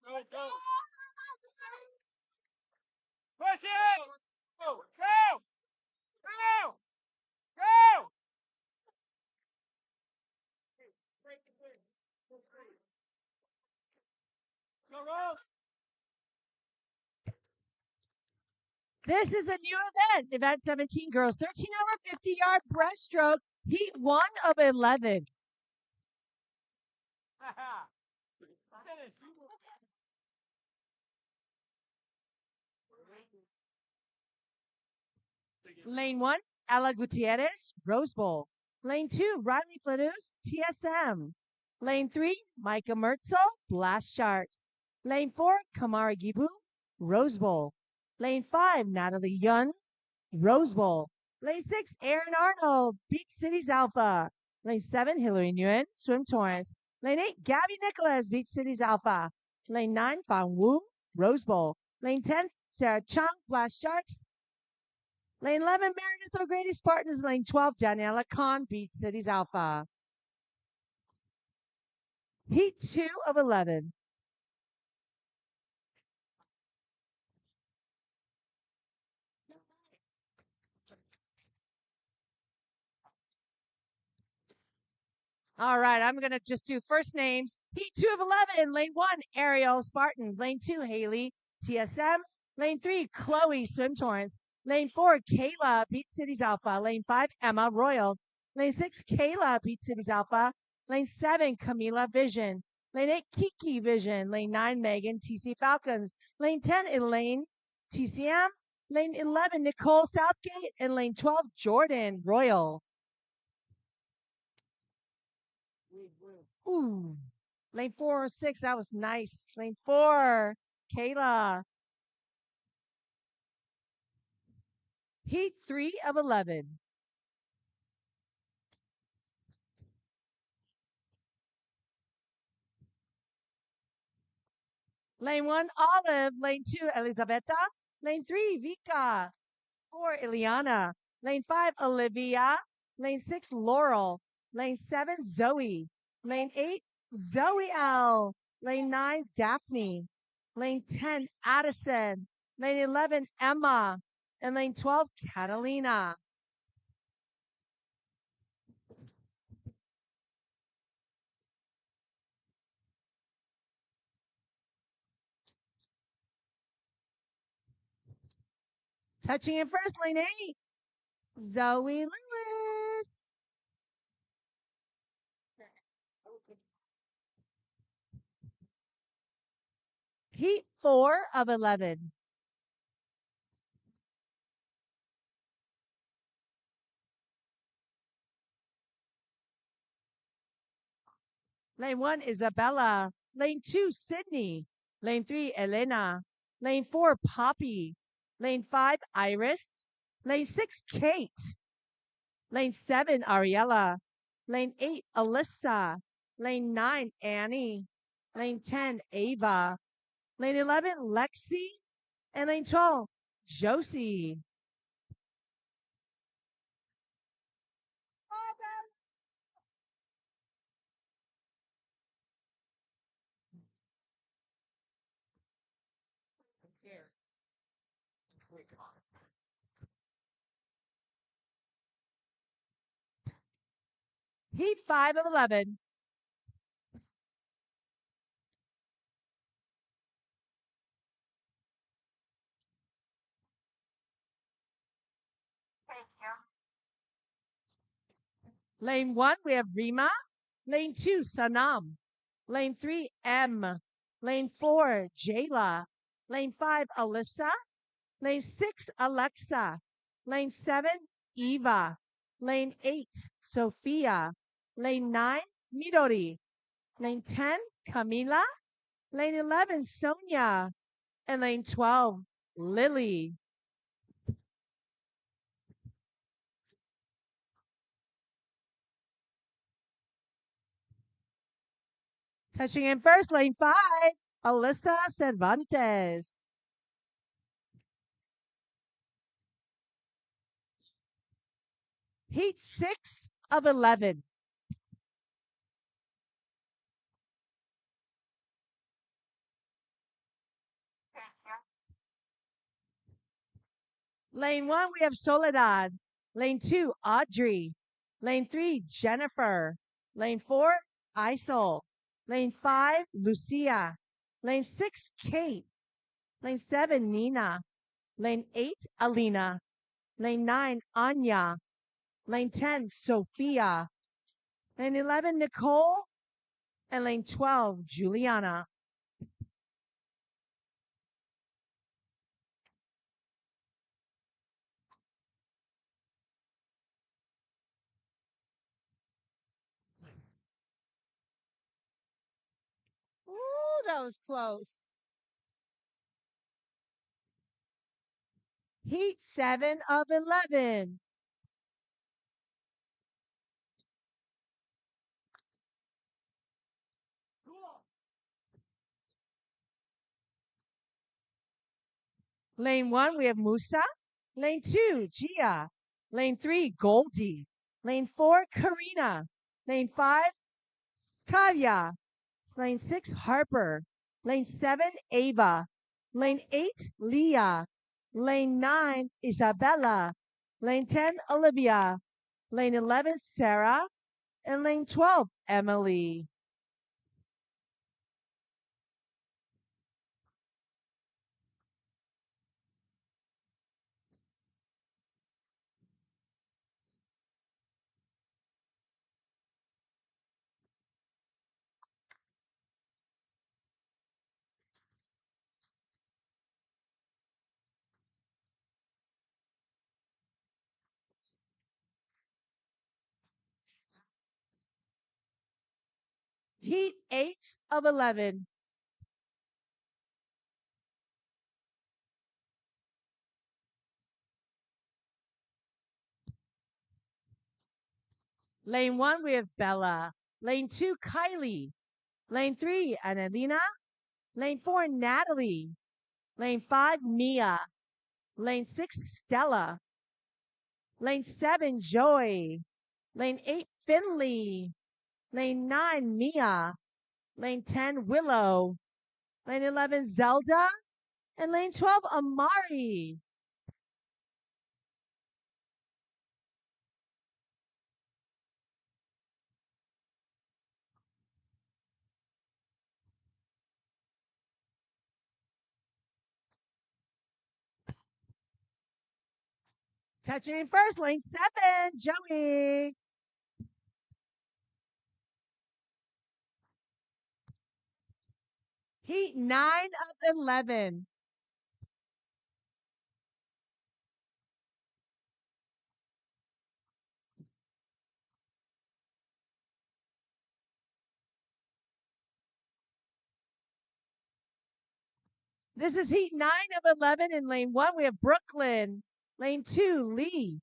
Go, go. Push it. Go, go. Go. Go. Go, roll. This is a new event. Event 17 girls, 13 over 50-yard breaststroke, heat 1 of 11. Finish. Lane 1, Ella Gutierrez, Rose Bowl. Lane 2, Riley Fladus, TSM. Lane 3, Micah Mertzel, Blast Sharks. Lane 4, Kamara Gibu, Rose Bowl. Lane 5, Natalie Yun, Rose Bowl. Lane 6, Aaron Arnold, Beach Cities Alpha. Lane 7, Hillary Nguyen, Swim Torrance. Lane 8, Gabby Nicholas, Beach Cities Alpha. Lane 9, Fang Wu, Rose Bowl. Lane 10, Sarah Chung, Blast Sharks. Lane 11, Meredith O'Grady, Spartans. Lane 12, Daniela Khan, Beach Cities Alpha. Heat 2 of 11. All right, I'm going to just do first names. Heat 2 of 11. Lane 1, Ariel, Spartan. Lane 2, Haley, TSM. Lane 3, Chloe, Swim Torrance. Lane 4, Kayla, Beach Cities Alpha. Lane 5, Emma, Royal. Lane 6, Kayla, Beach Cities Alpha. Lane 7, Camila, Vision. Lane 8, Kiki, Vision. Lane 9, Megan, TC Falcons. Lane 10, Elaine, TCM. Lane 11, Nicole, Southgate. And lane 12, Jordan, Royal. Ooh. Lane 4 or 6, that was nice. Lane 4, Kayla. Heat 3 of 11. Lane 1, Olive. Lane 2, Elizabeta. Lane 3, Vika. 4, Ileana. Lane 5, Olivia. Lane 6, Laurel. Lane 7, Zoe. Lane 8, Zoe L. Lane 9, Daphne. Lane 10, Addison. Lane 11, Emma. And lane 12, Catalina. Touching in first, lane 8, Zoe Lewis. Heat 4 of 11. Lane 1, Isabella. Lane 2, Sydney. Lane 3, Elena. Lane 4, Poppy. Lane 5, Iris. Lane 6, Kate. Lane 7, Ariella. Lane 8, Alyssa. Lane 9, Annie. Lane 10, Ava. Lane 11, Lexi. And lane 12, Josie. Heat 5 of 11. Lane 1, we have Rima. Lane 2, Sanam. Lane 3, M. Lane 4, Jayla. Lane 5, Alyssa. Lane 6, Alexa. Lane 7, Eva. Lane 8, Sophia. Lane 9, Midori. Lane 10, Camila. Lane 11, Sonia. And lane 12, Lily. Touching in first, lane 5, Alyssa Cervantes. Heat 6 of 11. Lane 1, we have Soledad. Lane 2, Audrey. Lane 3, Jennifer. Lane 4, Isol. Lane 5, Lucia. Lane 6, Kate. Lane 7, Nina. Lane 8, Alina. Lane 9, Anya. Lane 10, Sophia. Lane 11, Nicole. And lane 12, Juliana. Ooh, that was close. Heat 7 of 11. Lane 1, we have Musa. Lane 2, Gia. Lane 3, Goldie. Lane 4, Karina. Lane 5, Kavya. Lane 6, Harper. Lane 7, Ava. Lane 8, Leah. Lane 9, Isabella. Lane 10, Olivia. Lane 11, Sarah. And lane 12, Emily. Heat 8 of 11. Lane 1, we have Bella. Lane 2, Kylie. Lane 3, Annalena. Lane 4, Natalie. Lane 5, Mia. Lane 6, Stella. Lane 7, Joy. Lane 8, Finley. Lane 9, Mia. Lane 10, Willow. Lane 11, Zelda. And lane 12, Amari. Touching in first, lane 7, Joey. Heat 9 of 11. This is heat 9 of 11. In lane 1, we have Brooklyn. Lane 2, Lee.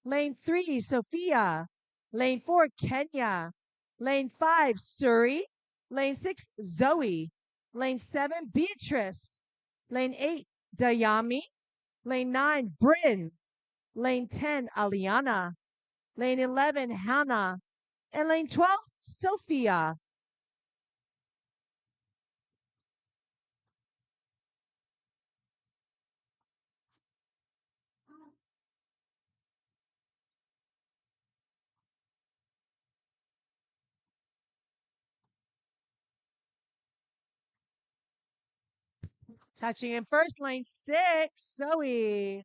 Lane 3, Sophia. Lane 4, Kenya. Lane 5, Suri. Lane 6, Zoe. Lane 7, Beatrice. Lane 8, Dayami. Lane 9, Bryn. Lane 10, Aliana. Lane 11, Hannah. And lane 12, Sophia. Touching in first, lane 6, Zoe.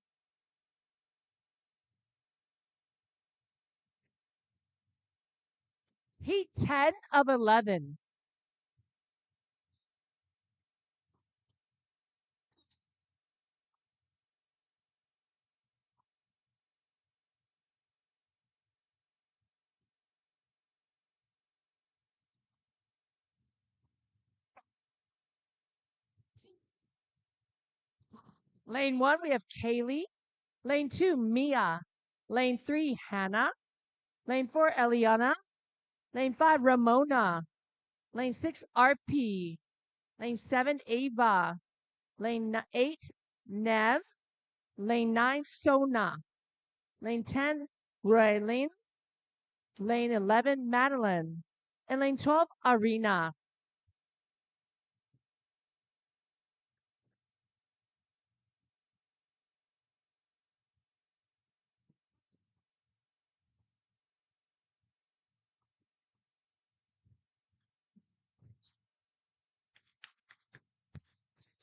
Heat 10 of 11. Lane 1, we have Kaylee. Lane 2, Mia. Lane 3, Hannah. Lane 4, Eliana. Lane 5, Ramona. Lane 6, RP. Lane 7, Ava. Lane 8, Nev. Lane 9, Sona. Lane 10, Raylene. Lane 11, Madeline. And lane 12, Arena.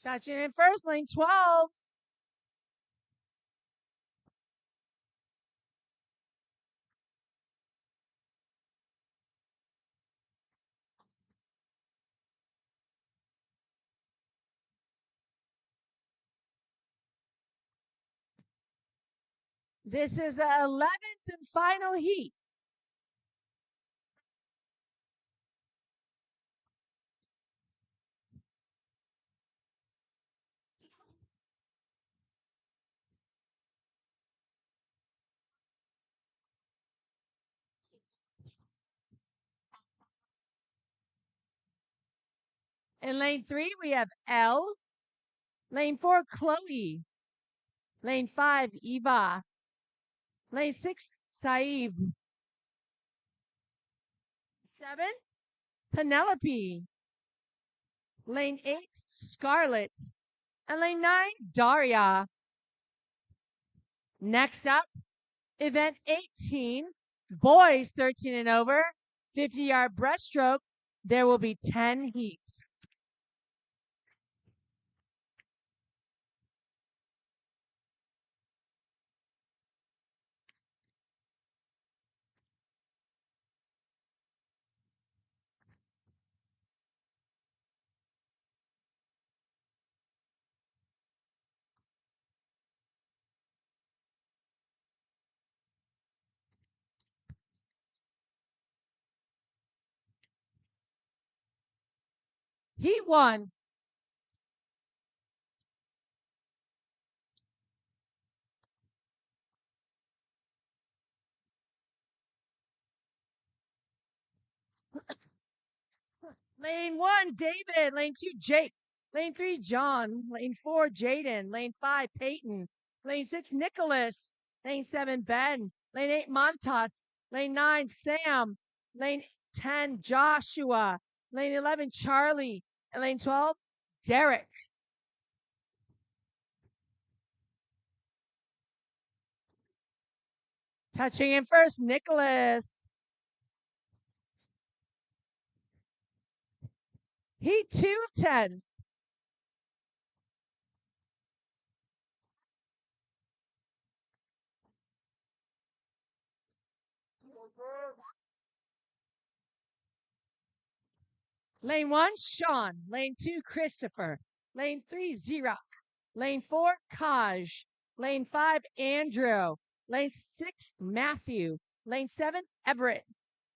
Touching in first, lane 12. This is the 11th and final heat. In lane 3, we have Elle. Lane 4, Chloe. Lane 5, Eva. Lane 6, Saib. 7, Penelope. Lane 8, Scarlett. And lane 9, Daria. Next up, event 18, boys 13 and over, 50-yard breaststroke. There will be 10 heats. Heat 1. Lane 1, David. Lane 2, Jake. Lane 3, John. Lane 4, Jaden. Lane 5, Peyton. Lane 6, Nicholas. Lane 7, Ben. Lane 8, Montas. Lane 9, Sam. Lane 10, Joshua. Lane 11, Charlie. And lane 12, Derek. Touching in first, Nicholas. Heat 2 of 10. Lane 1, Sean. Lane 2, Christopher. Lane 3, Xerox. Lane 4, Kaj. Lane 5, Andrew. Lane 6, Matthew. Lane 7, Everett.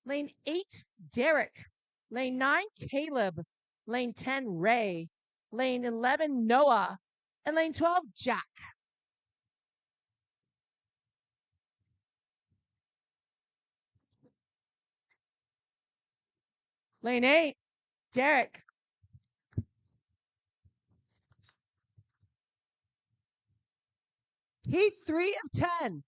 Lane 8, Derek. Lane 9, Caleb. Lane 10, Ray. Lane 11, Noah. And lane 12, Jack. Lane 8, Derek. Heat 3 of 10.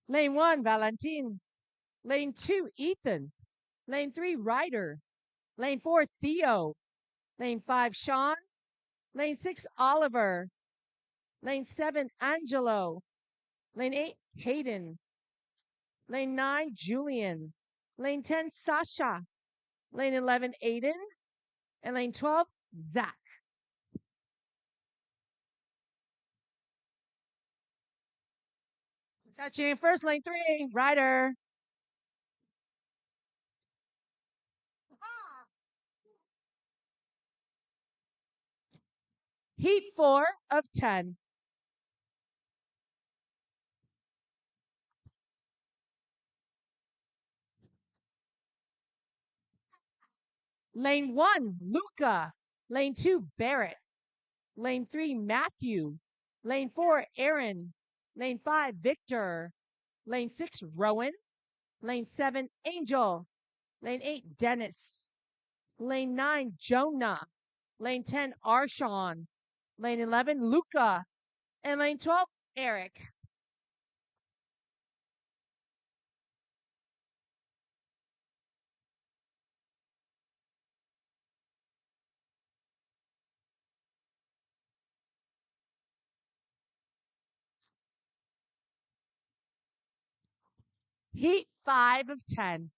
Lane 1, Valentin. Lane 2, Ethan. Lane 3, Ryder. Lane 4, Theo. Lane 5, Sean. Lane 6, Oliver. Lane 7, Angelo. Lane 8, Hayden. Lane 9, Julian. Lane 10, Sasha. Lane 11, Aiden. And lane 12, Zach. Touching in first, lane 3, Ryder. Heat 4 of 10. Lane 1, Luca. Lane 2, Barrett. Lane 3, Matthew. Lane 4, Aaron. Lane 5, Victor. Lane 6, Rowan. Lane 7, Angel. Lane 8, Dennis. Lane 9, Jonah. Lane 10, Arshawn. Lane 11, Luca. And lane 12, Eric. Heat 5 of 10.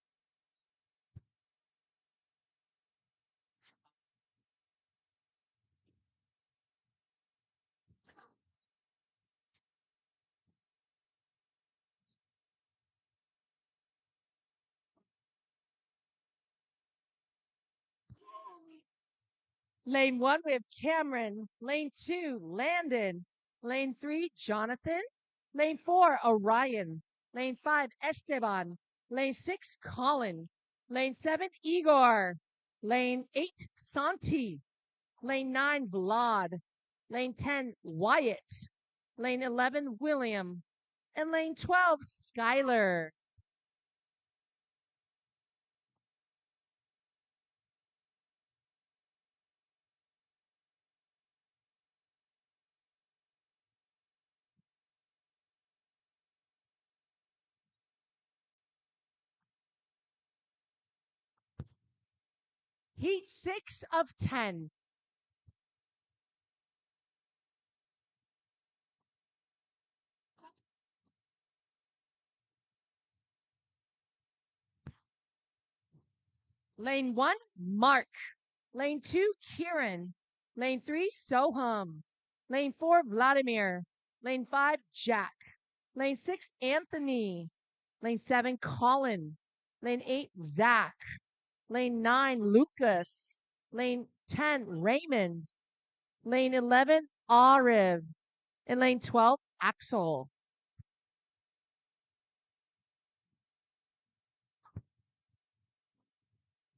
Lane 1, we have Cameron. Lane 2, Landon. Lane 3, Jonathan. Lane 4, Orion. Lane 5, Esteban. Lane 6, Colin. Lane 7, Igor. Lane 8, Santi. Lane 9, Vlad. Lane 10, Wyatt. Lane 11, William. And lane 12, Skylar. Heat 6 of 10. Lane 1, Mark. Lane 2, Kieran. Lane 3, Soham. Lane 4, Vladimir. Lane 5, Jack. Lane 6, Anthony. Lane 7, Colin. Lane 8, Zach. Lane 9, Lucas. Lane 10, Raymond. Lane 11, Ariv. And lane 12, Axel.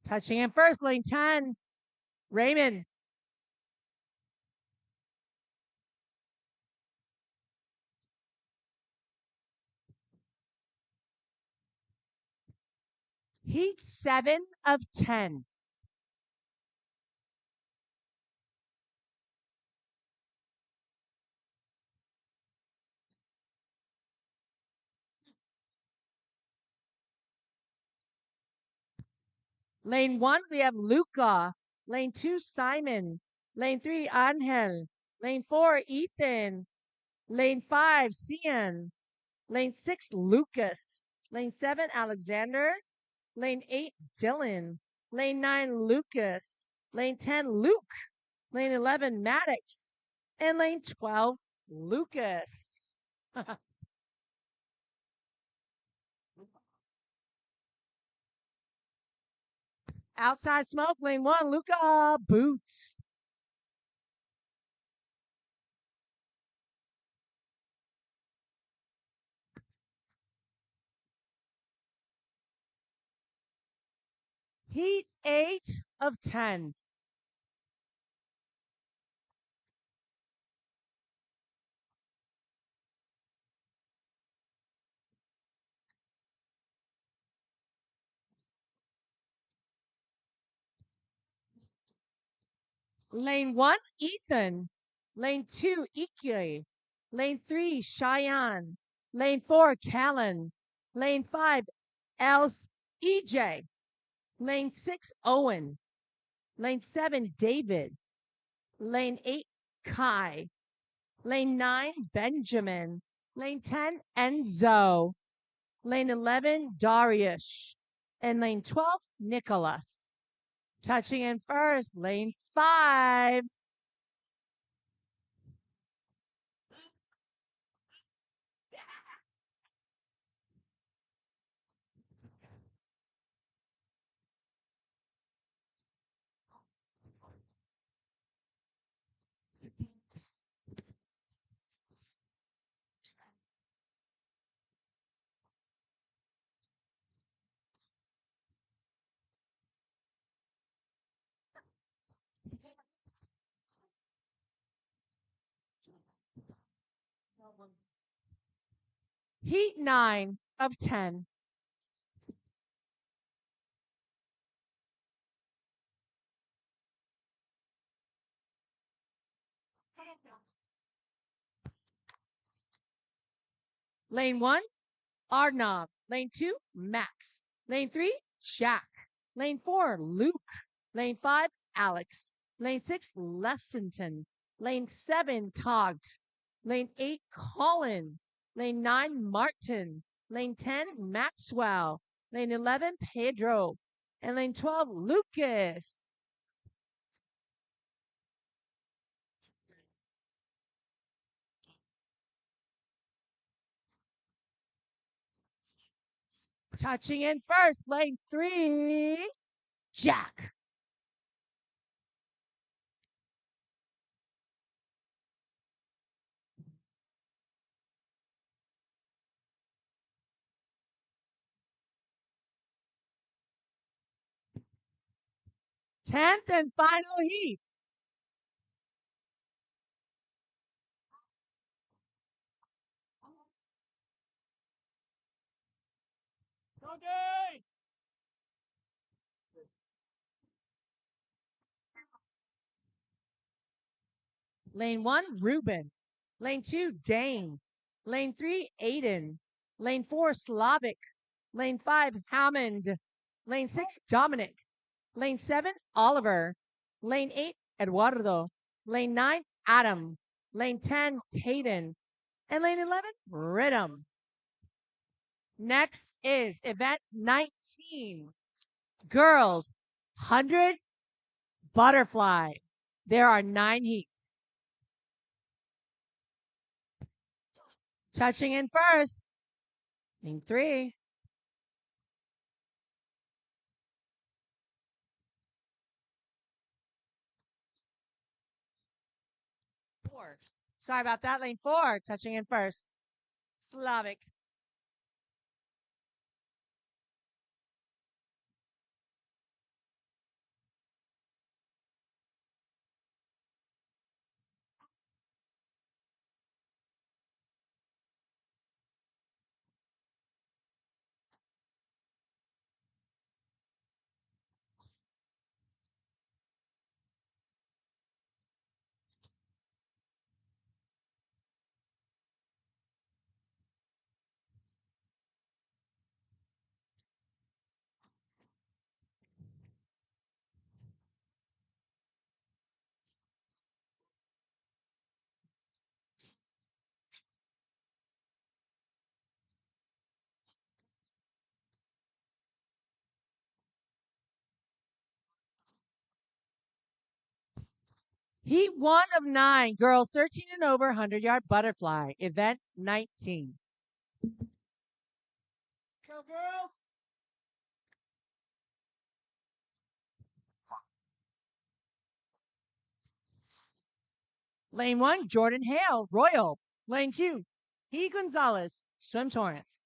Touching in first, lane 10, Raymond. Heat 7 of 10. Lane 1, we have Luca. Lane 2, Simon. Lane 3, Angel. Lane 4, Ethan. Lane 5, Cian. Lane 6, Lucas. Lane 7, Alexander. Lane 8, Dylan. Lane 9, Lucas. Lane 10, Luke. Lane 11, Maddox. And lane 12, Lucas. Outside smoke, lane 1, Luca Boots. Heat 8 of 10. Lane 1, Ethan. Lane 2, Ike. Lane 3, Cheyenne. Lane 4, Callan. Lane 5, Els EJ. Lane 6, Owen. Lane 7, David. Lane 8, Kai. Lane 9, Benjamin. Lane 10, Enzo. Lane 11, Darius. And lane 12, Nicholas. Touching in first, lane 5. Heat 9 of 10. Lane 1, Arnav. Lane 2, Max. Lane 3, Jack. Lane 4, Luke. Lane 5, Alex. Lane 6, Lessington. Lane 7, Togged. Lane 8, Colin. Lane 9, Martin. Lane 10, Maxwell. Lane 11, Pedro. And lane 12, Lucas. Touching in first, lane 3, Jack. Tenth and final heat. Okay. Lane 1, Ruben. Lane 2, Dane. Lane 3, Aiden. Lane 4, Slavic. Lane 5, Hammond. Lane 6, Dominic. Lane 7, Oliver. Lane 8, Eduardo. Lane 9, Adam. Lane 10, Peyton. And lane 11, Rhythm. Next is event 19. Girls, 100 butterfly. There are 9 heats. Touching in first. Lane 3. Sorry about that. Lane 4, touching in first. Slavic. Heat 1 of 9. Girls 13 and over, 100-yard butterfly. Event 19. Go girls. Lane 1, Jordan Hale, Royal. Lane 2, He Gonzalez, Swim Torrance.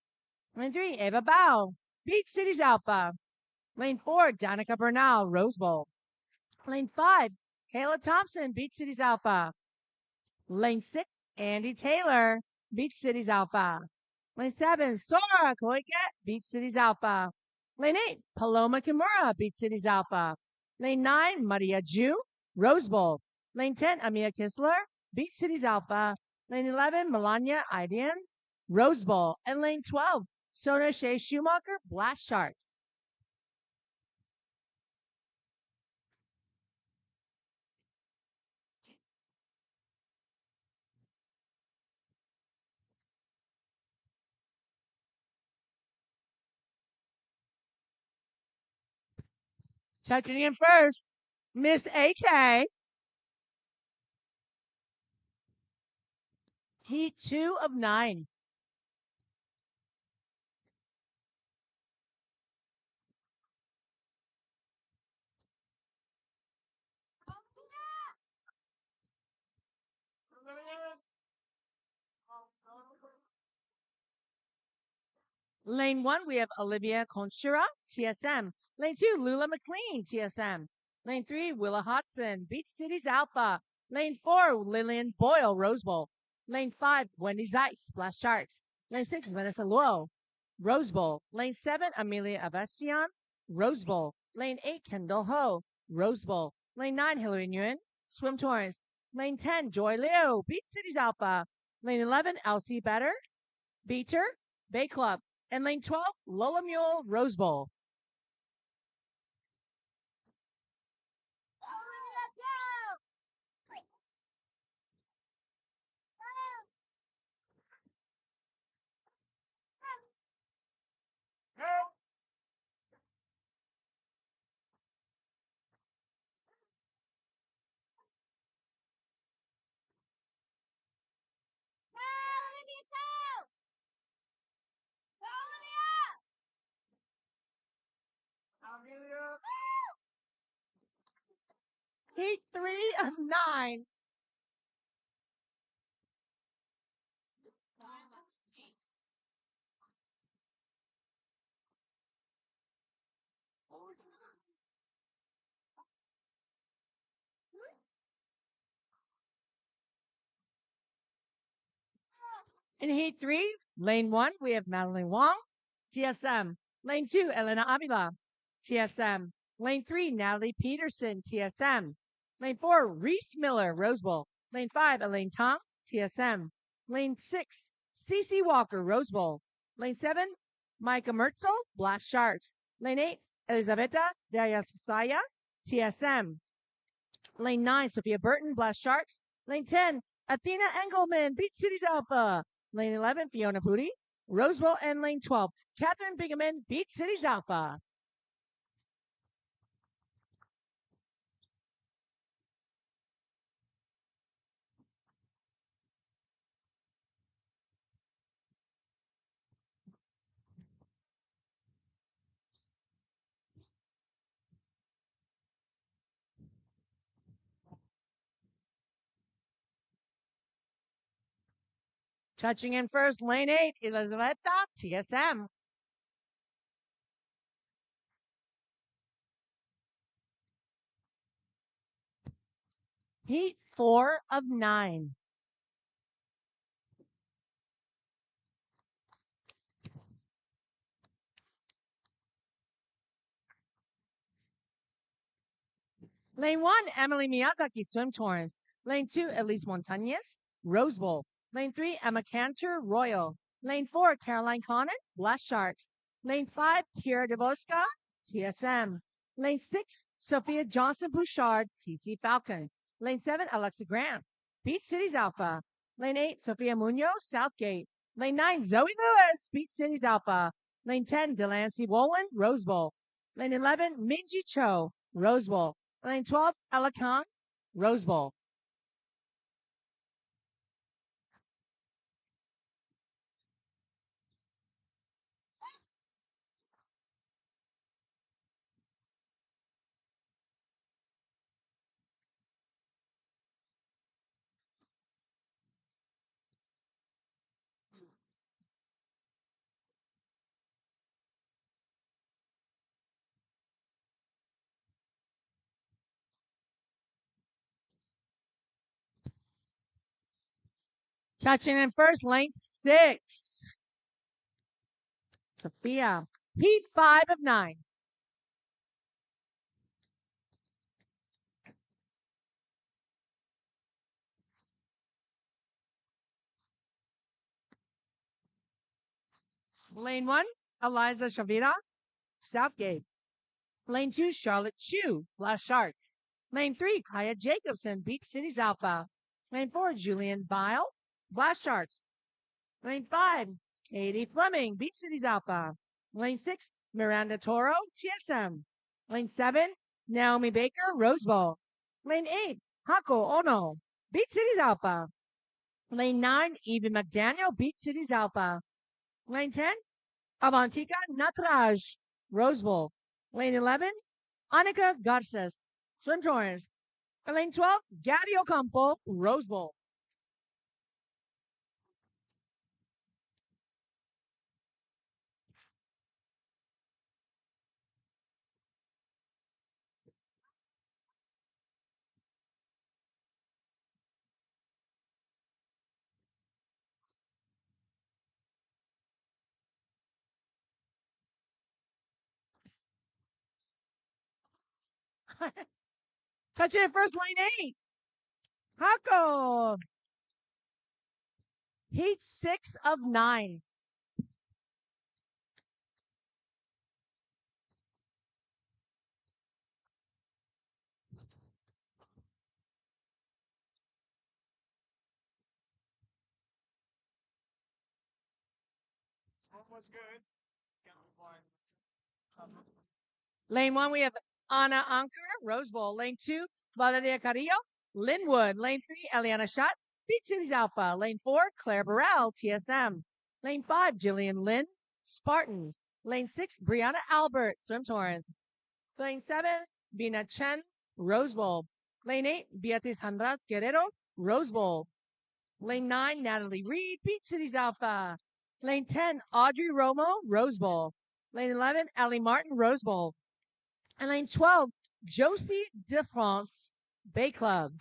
Lane 3, Eva Bao, Beach Cities Alpha. Lane 4, Danica Bernal, Rose Bowl. Lane 5, Kayla Thompson, Beach Cities Alpha. Lane 6, Andy Taylor, Beach Cities Alpha. Lane 7, Sora Koiket, Beach Cities Alpha. Lane 8, Paloma Kimura, Beach Cities Alpha. Lane 9, Maria Ju, Rose Bowl. Lane 10, Amia Kistler, Beach Cities Alpha. Lane 11, Melania Idian, Rose Bowl. And lane 12, Sona Shea Schumacher, Blast Sharks. Touching in first, Miss A.K. Heat 2 of 9. Lane 1, we have Olivia Conchura, TSM. Lane 2, Lula McLean, TSM. Lane 3, Willa Hodson, Beach Cities Alpha. Lane 4, Lillian Boyle, Rose Bowl. Lane 5, Wendy Zeiss, Splash Sharks. Lane 6, Vanessa Luo, Rose Bowl. Lane 7, Amelia Avestion, Rose Bowl. Lane 8, Kendall Ho, Rose Bowl. Lane 9, Hillary Nguyen, Swim Tours. Lane 10, Joy Liu, Beach Cities Alpha. Lane 11, Elsie Better, Beater, Bay Club. And lane 12, Lola Mule, Rose Bowl. Heat 3 of 9. In Heat 3, Lane 1, we have Madeline Wong, TSM. Lane 2, Elena Avila, TSM. Lane 3, Natalie Peterson, TSM. Lane 4, Reese Miller, Rose Bowl. Lane 5, Elaine Tong, TSM. Lane 6, Cece Walker, Rose Bowl. Lane 7, Micah Mertzel, Black Sharks. Lane 8, Elizaveta Dayasaya, TSM. Lane 9, Sophia Burton, Black Sharks. Lane 10, Athena Engelman, Beach Cities Alpha. Lane 11, Fiona Pudi, Rose Bowl. And lane 12, Catherine Bigeman, Beach Cities Alpha. Touching in first, lane 8, Elizaveta, TSM. Heat 4 of 9. Lane 1, Emily Miyazaki, Swim Tours. Lane 2, Elise Montañez, Rose Bowl. Lane 3, Emma Cantor, Royal. Lane 4, Caroline Conant, Blast Sharks. Lane 5, Kira DeVosca, TSM. Lane 6, Sophia Johnson Bouchard, TC Falcon. Lane 7, Alexa Grant, Beach Cities Alpha. Lane 8, Sophia Munoz, Southgate. Lane 9, Zoe Lewis, Beach Cities Alpha. Lane 10, Delancey Wolin, Rose Bowl. Lane 11, Minji Cho, Rose Bowl. Lane 12, Ella Khan, Rose Bowl. Touching in first, lane 6. Sophia. Heat 5 of 9. Lane 1, Eliza Shavira, Southgate. Lane 2, Charlotte Chu, Blast Shark. Lane 3, Kaya Jacobson, Beach Cities Alpha. Lane 4, Julian Bile, Blast Sharks. Lane 5, Katie Fleming, Beach Cities Alpha. Lane 6, Miranda Toro, TSM. Lane 7, Naomi Baker, Rose Bowl. Lane 8, Hako Ono, Beach Cities Alpha. Lane 9, Evie McDaniel, Beach Cities Alpha. Lane 10, Avantika Natraj, Rose Bowl. Lane 11, Anika Garces, Swim Tours. Lane 12, Gabby Ocampo, Rose Bowl. Touching it first, lane 8. Hako. Heat 6 of 9. Almost good. Lane 1, we have Ana Anker, Rose Bowl. Lane 2, Valeria Carrillo, Linwood. Lane 3, Eliana Schott, Beach Cities Alpha. Lane 4, Claire Burrell, TSM. Lane 5, Jillian Lynn, Spartans. Lane 6, Brianna Albert, Swim Torrance. Lane 7, Vina Chen, Rose Bowl. Lane 8, Beatriz Handras Guerrero, Rose Bowl. Lane 9, Natalie Reed, Beach Cities Alpha. Lane 10, Audrey Romo, Rose Bowl. Lane 11, Ellie Martin, Rose Bowl. And lane 12, Josie De France, Bay Club.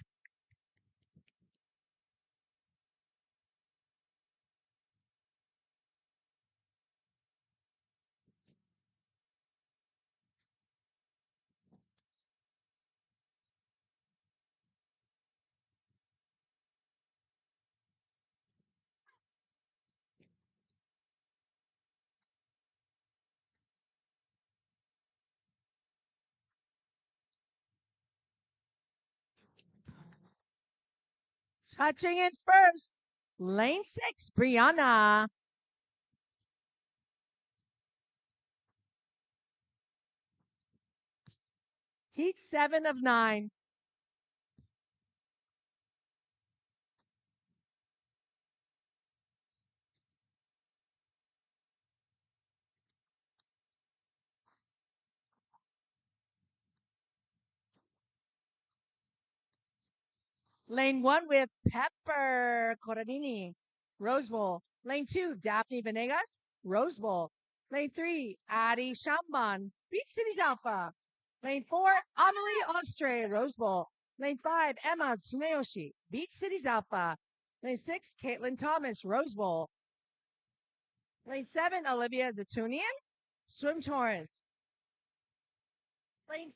Touching it first, lane 6, Brianna. Heat 7 of 9. Lane 1 with Pepper Corradini, Rose Bowl. Lane 2, Daphne Venegas, Rose Bowl. Lane 3, Addie Shamban, Beach Cities Alpha. Lane 4, Amelie Ostre, Rose Bowl. Lane 5, Emma Tsuneyoshi, Beach Cities Alpha. Lane 6, Caitlin Thomas, Rose Bowl. Lane 7, Olivia Zatunian, Swim Torrance. Lane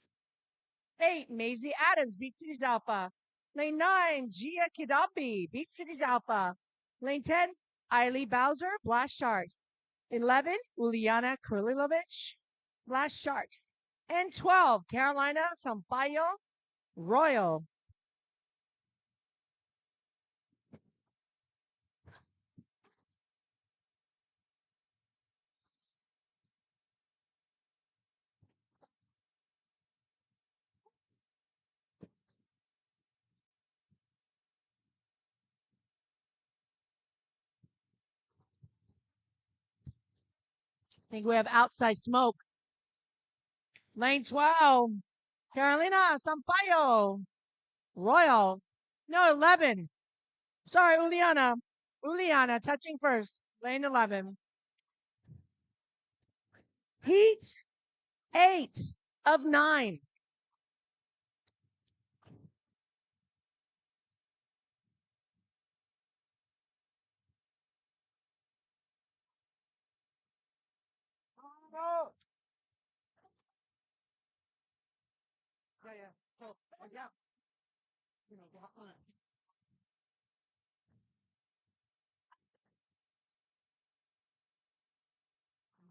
8, Maisie Adams, Beach Cities Alpha. Lane 9, Gia Kidambi, Beach Cities Alpha. Lane 10, Eiley Bowser, Blast Sharks. 11, Uliana Kurilovich, Blast Sharks. And 12, Carolina Sampaio, Royal. I think we have outside smoke. Lane 12, Carolina Sampaio, Royal. No, 11. Sorry, Uliana. Uliana touching first. Lane 11. Heat 8 of 9. Yeah. So, yeah. You know,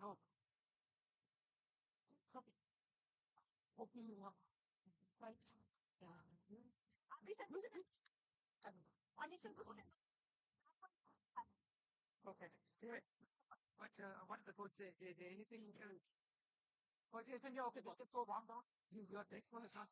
no. Hoping you want. Right. Okay. What the coach say? Is there anything you can? Coach, isn't you okay? Just go wrong, though. Your next one is not.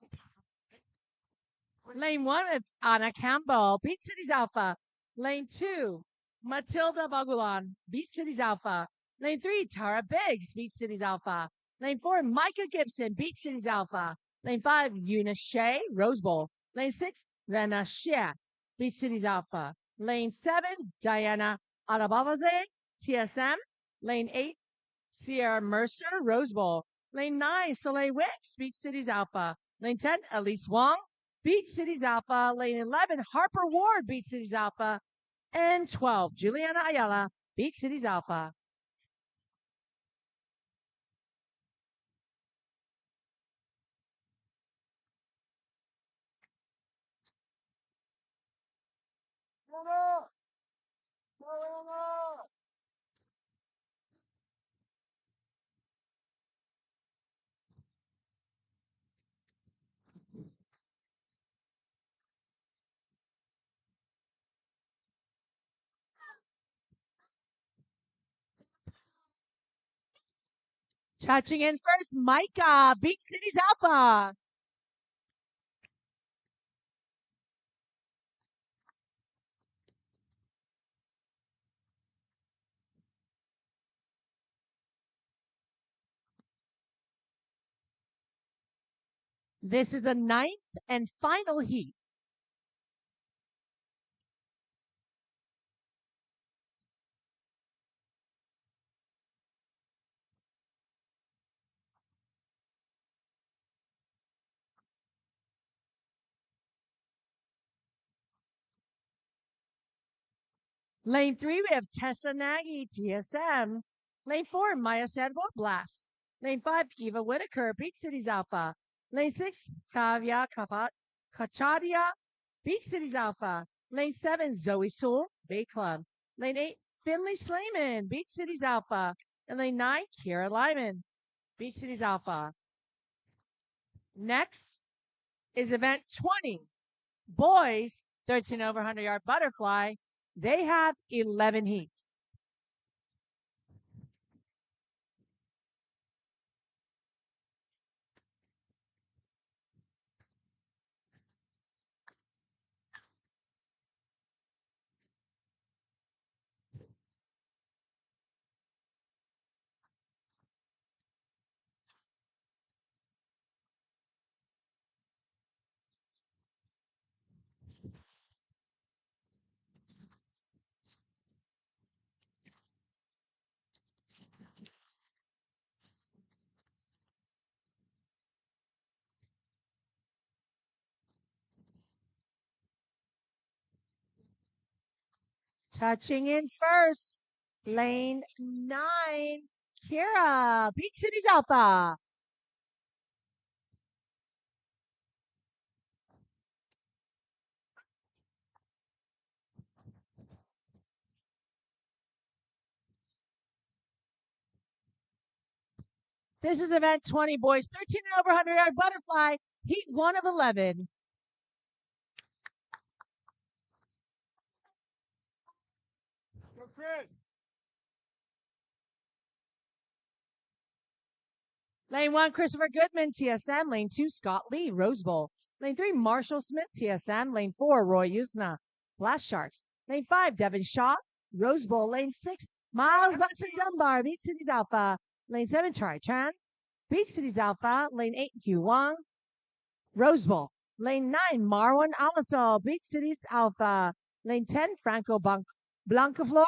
Lane 1 with Anna Campbell, Beach Cities Alpha. Lane 2, Matilda Bagulan, Beach Cities Alpha. Lane 3, Tara Biggs, Beach Cities Alpha. Lane 4, Micah Gibson, Beach Cities Alpha. Lane 5, Eunice Shea, Rose Bowl. Lane 6, Rena Shea, Beach Cities Alpha. Lane 7, Diana Arabavaze, TSM. Lane 8, Sierra Mercer, Rose Bowl. Lane 9, Soleil Wicks, Beach Cities Alpha. Lane 10, Elise Wong, Beach Cities Alpha. Lane 11, Harper Ward, Beach Cities Alpha. And 12, Juliana Ayala, Beach Cities Alpha. Touching in first, Micah, Beach Cities Alpha. This is the 9th and final heat. Lane 3, we have Tessa Nagy, TSM. Lane 4, Maya Sandoval, Blast. Lane 5, Eva Whitaker, Beach Cities Alpha. Lane 6, Kavya Kachadia, Beach Cities Alpha. Lane 7, Zoe Sewell, Bay Club. Lane 8, Finley Slayman, Beach Cities Alpha. And lane 9, Kira Lyman, Beach Cities Alpha. Next is event 20, boys 13 over 100 yard butterfly. They have 11 heats. Touching in first, lane 9, Kira, Beach Cities Alpha. This is event 20, boys 13 and over 100 yard butterfly, heat 1 of 11. Go, Chris. Lane 1, Christopher Goodman, TSM. Lane 2, Scott Lee, Rose Bowl. Lane 3, Marshall Smith, TSM. Lane 4, Roy Usna, Blast Sharks. Lane 5, Devin Shaw, Rose Bowl. Lane 6, Miles Bunson Dunbar, Beach Cities Alpha. Lane 7, Chai Chan, Beach Cities Alpha. Lane 8, Hugh Wong, Rose Bowl. Lane 9, Marwan Alasol, Beach Cities Alpha. Lane 10, Franco Blancaflor,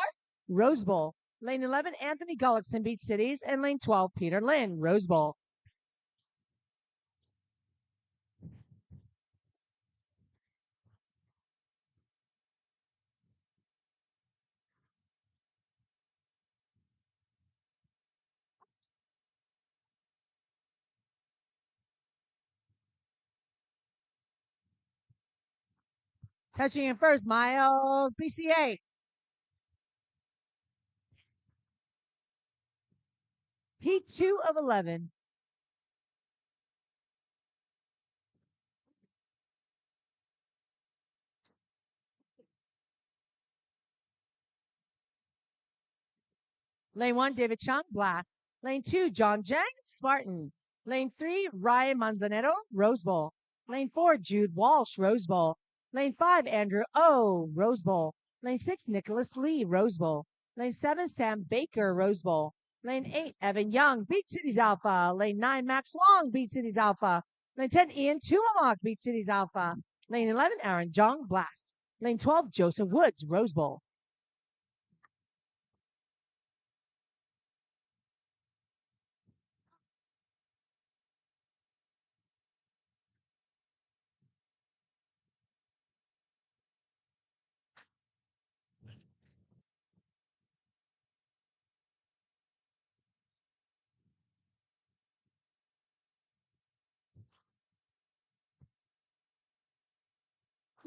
Rose Bowl. Lane 11, Anthony Gullickson, Beach Cities. And lane 12, Peter Lynn, Rose Bowl. Touching in first, Miles, BCA. Heat 2 of 11. Lane 1, David Chung, Blast. Lane 2, John Jang, Spartan. Lane 3, Ryan Manzanero, Rose Bowl. Lane 4, Jude Walsh, Rose Bowl. Lane 5, Andrew O, Rose Bowl. Lane 6, Nicholas Lee, Rose Bowl. Lane 7, Sam Baker, Rose Bowl. Lane 8, Evan Young, Beach Cities Alpha. Lane 9, Max Wong, Beach Cities Alpha. Lane 10, Ian Tumamock, Beach Cities Alpha. Lane 11, Aaron Jong, Blast. Lane 12, Joseph Woods, Rose Bowl.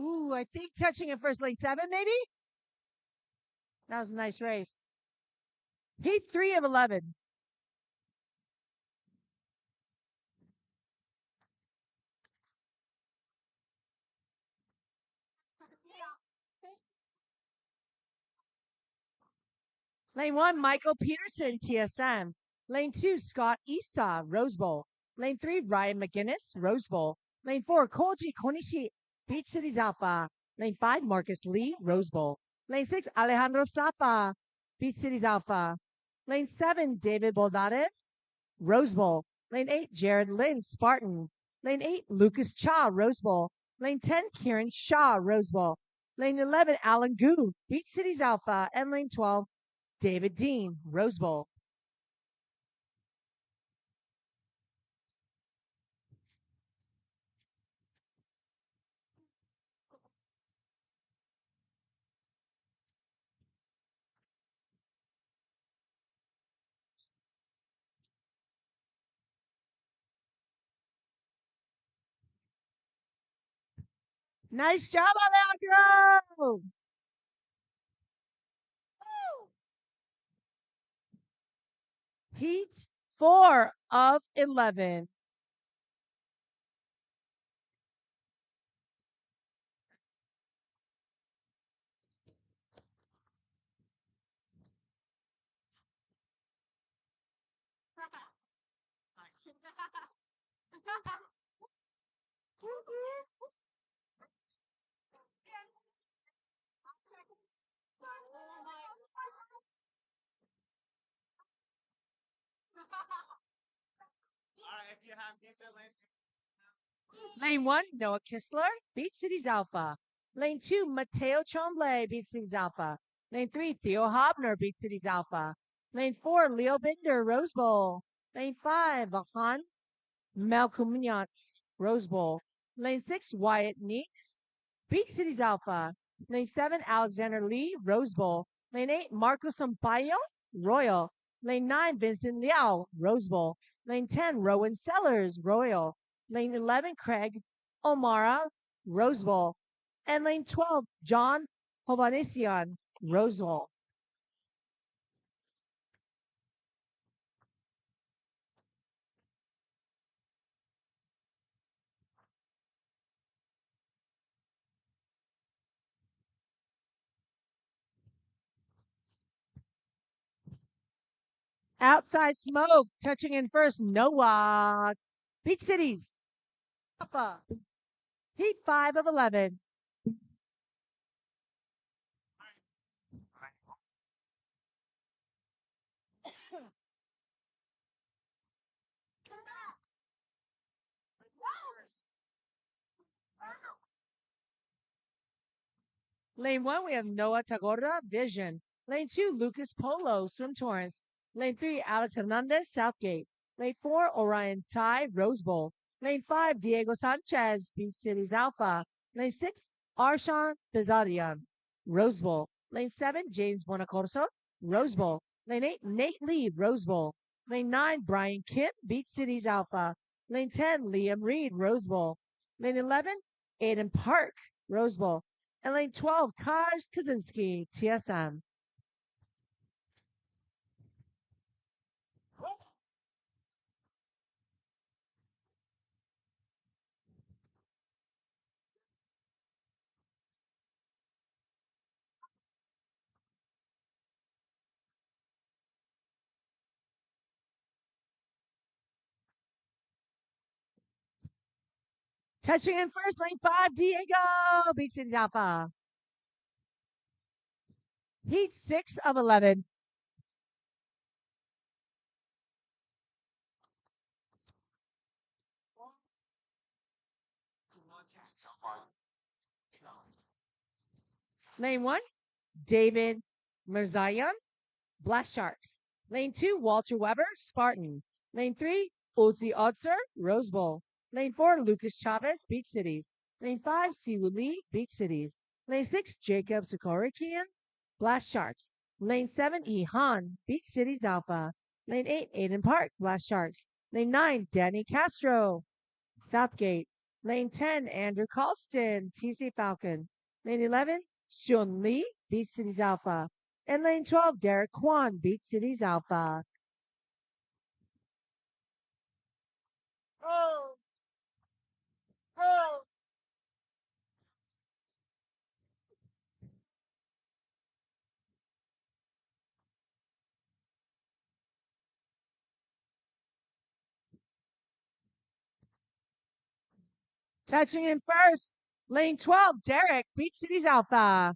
Ooh, I think touching in first, lane 7, maybe? That was a nice race. Heat 3 of 11. Lane 1, Michael Peterson, TSM. Lane 2, Scott Esau, Rose Bowl. Lane 3, Ryan McGinnis, Rose Bowl. Lane 4, Koji Konishi, Beach Cities Alpha. Lane 5, Marcus Lee, Rose Bowl. Lane 6, Alejandro Safa, Beach Cities Alpha. Lane 7, David Boldarev, Rose Bowl. Lane 8, Jared Lynn, Spartans. Lane 8, Lucas Cha, Rose Bowl. Lane 10, Kieran Shaw, Rose Bowl. Lane 11, Alan Goo, Beach Cities Alpha. And lane 12, David Dean, Rose Bowl. Nice job, Alejandro! Heat 4 of 11. Alright, if you have decent lane. Lane 1, Noah Kistler, Beach Cities Alpha. Lane 2, Mateo Chomble, Beach Cities Alpha. Lane 3, Theo Hobner, Beach Cities Alpha. Lane 4, Leo Binder, Rose Bowl. Lane 5, Vahan Malcolmians, Rose Bowl. Lane 6, Wyatt Neeks, Beach Cities Alpha. Lane 7, Alexander Lee, Rose Bowl. Lane 8, Marco Sampaio, Royal. Lane 9, Vincent Liao, Rose Bowl. Lane 10, Rowan Sellers, Royal. Lane 11, Craig O'Mara, Rose Bowl. And lane 12, John Hovanesian, Rose Bowl. Outside Smoke, touching in first, Noah. Beach Cities, Alpha. Heat 5 of 11. Lane 1, we have Noah Tagorda, Vision. Lane 2, Lucas Polo, Swim Torrance. Lane 3, Alex Hernandez, Southgate. Lane 4, Orion Tai, Rose Bowl. Lane 5, Diego Sanchez, Beach Cities Alpha. Lane 6, Arshan Bezadian, Rose Bowl. Lane 7, James Bonacorso, Rose Bowl. Lane 8, Nate Lee, Rose Bowl. Lane 9, Brian Kim, Beach Cities Alpha. Lane 10, Liam Reed, Rose Bowl. Lane 11, Aiden Park, Rose Bowl. And lane 12, Kaj Kaczynski, TSM. Touching in first, lane 5, Diego, Beach Cities Alpha. Heat 6 of 11. Lane 1, David Mirzayan, Blast Sharks. Lane 2, Walter Weber, Spartan. Lane 3, Uzi Otzer, Rose Bowl. Lane 4, Lucas Chavez, Beach Cities. Lane 5, Siwoo Lee, Beach Cities. Lane 6, Jacob Sokorikian, Blast Sharks. Lane 7, E Han, Beach Cities Alpha. Lane 8, Aiden Park, Blast Sharks. Lane 9, Danny Castro, Southgate. Lane 10, Andrew Colston, TC Falcon. Lane 11, Sean Lee, Beat Cities Alpha. And lane 12, Derek Kwan, Beat Cities Alpha. Oh. Oh. Touching in first, lane 12, Derek, Beat Cities Alpha.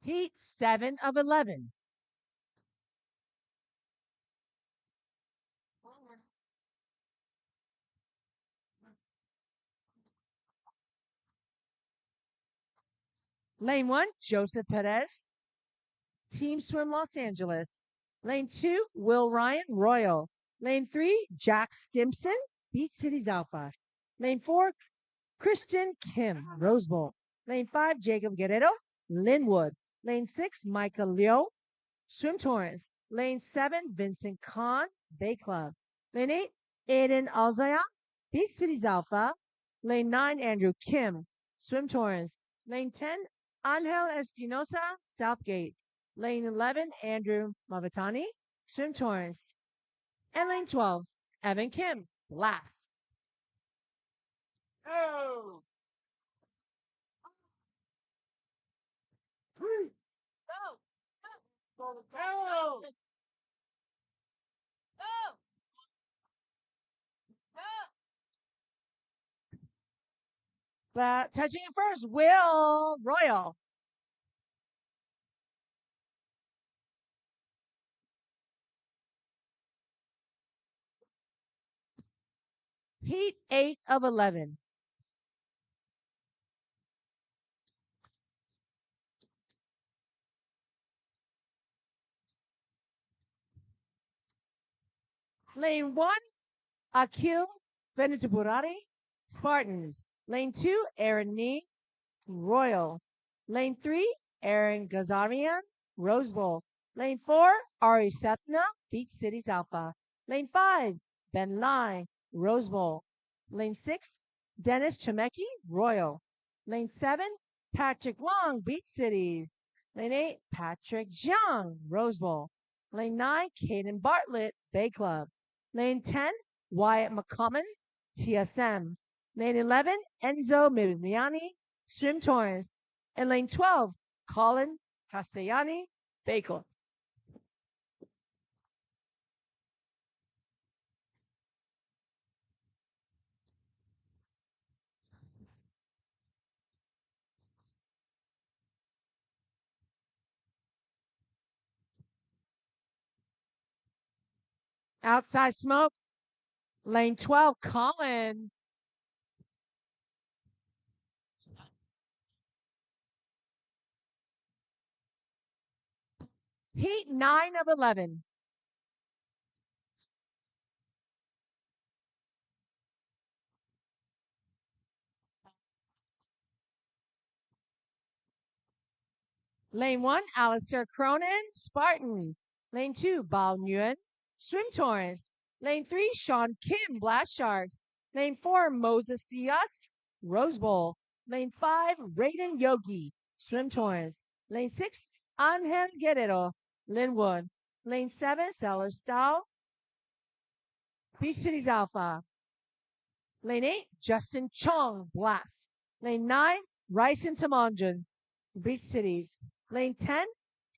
Heat 7 of 11. Lane 1, Joseph Perez, Team Swim Los Angeles. Lane 2, Will Ryan, Royal. Lane 3, Jack Stimpson, Beat Cities Alpha. Lane 4, Christian Kim, Rose Bowl. Lane 5, Jacob Guerrero, Linwood. Lane 6, Michael Leo, Swim Torrance. Lane 7, Vincent Kahn, Bay Club. Lane 8, Aiden Alzaya, Beach Cities Alpha. Lane 9, Andrew Kim, Swim Torrance. Lane 10, Angel Espinosa, Southgate. Lane 11, Andrew Mavatani, Swim Torrance. And lane 12, Evan Kim, Blast. Oh. Go. Go. Go. Go. Touching it first, Will Royal. Heat 8 of 11. Lane 1, Akil Venetiburati, Spartans. Lane 2, Aaron Nee, Royal. Lane 3, Aaron Gazarian, Rose Bowl. Lane 4, Ari Sethna, Beach Cities Alpha. Lane 5, Ben Lai, Rose Bowl. Lane 6, Dennis Chemeki, Royal. Lane 7, Patrick Wong, Beach Cities. Lane 8, Patrick Jiang, Rose Bowl. Lane 9, Caden Bartlett, Bay Club. Lane 10, Wyatt McCommon, TSM. Lane 11, Enzo Mirigliani, Swim Torrance. And lane 12, Colin Castellani, Bay Club. Outside smoke, lane 12, Colin. Heat 9 of 11. Lane 1, Alistair Cronin, Spartan. Lane 2, Bao Nguyen, Swim Torrance. Lane 3, Sean Kim, Blast Sharks. Lane 4, Moses Cias, Rose Bowl. Lane 5, Raiden Yogi, Swim Torrance. Lane 6, Angel Guerrero, Linwood. Lane 7, Seller Stahl, Beach Cities Alpha. Lane 8, Justin Chong, Blast. Lane 9, Rice and Tamanjan, Beach Cities. Lane 10,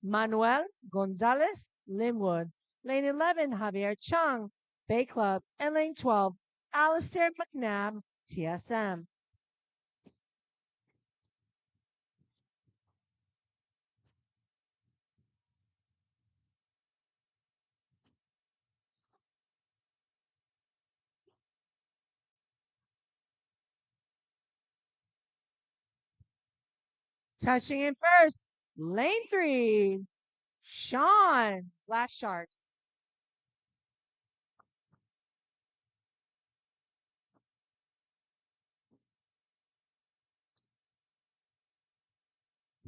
Manuel Gonzalez, Linwood. Lane 11, Javier Chung, Bay Club. And lane 12, Alistair McNabb, TSM. Touching in first, lane 3, Sean, Black Sharks.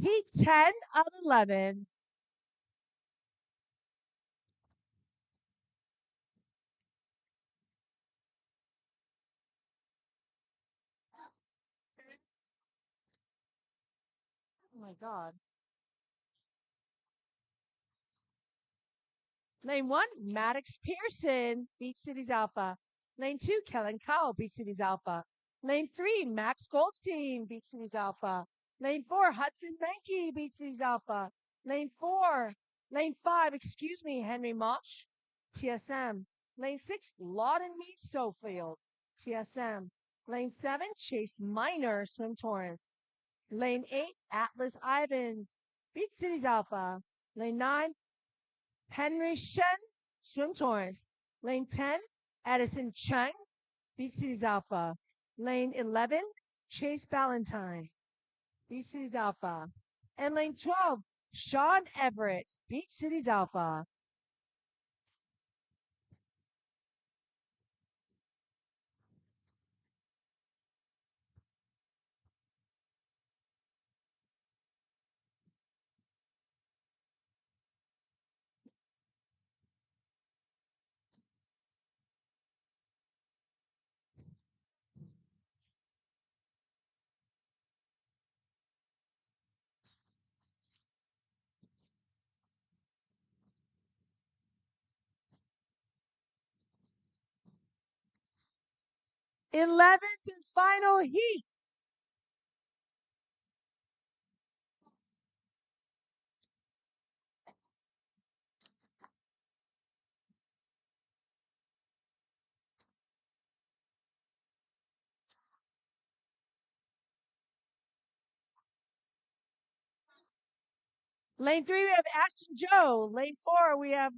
Heat 10 of 11. my God. Lane 1, Maddox Pearson, Beach Cities Alpha. Lane 2, Kellen Cowell, Beach Cities Alpha. Lane 3, Max Goldstein, Beach Cities Alpha. Lane 4, Hudson Menke, Beach Cities Alpha. Lane 5, Henry Mosh, TSM. Lane 6, Lawton Mead Sofield, TSM. Lane 7, Chase Minor, Swim Torrance. Lane 8, Atlas Ivans, Beach Cities Alpha. Lane 9, Henry Shen, Swim Torrance. Lane 10, Edison Cheng, Beach Cities Alpha. Lane 11, Chase Ballantyne, Beach Cities Alpha. And lane 12, Sean Everett, Beach Cities Alpha. Eleventh and final heat. Lane 3, we have Ashton Joe. Lane 4, we have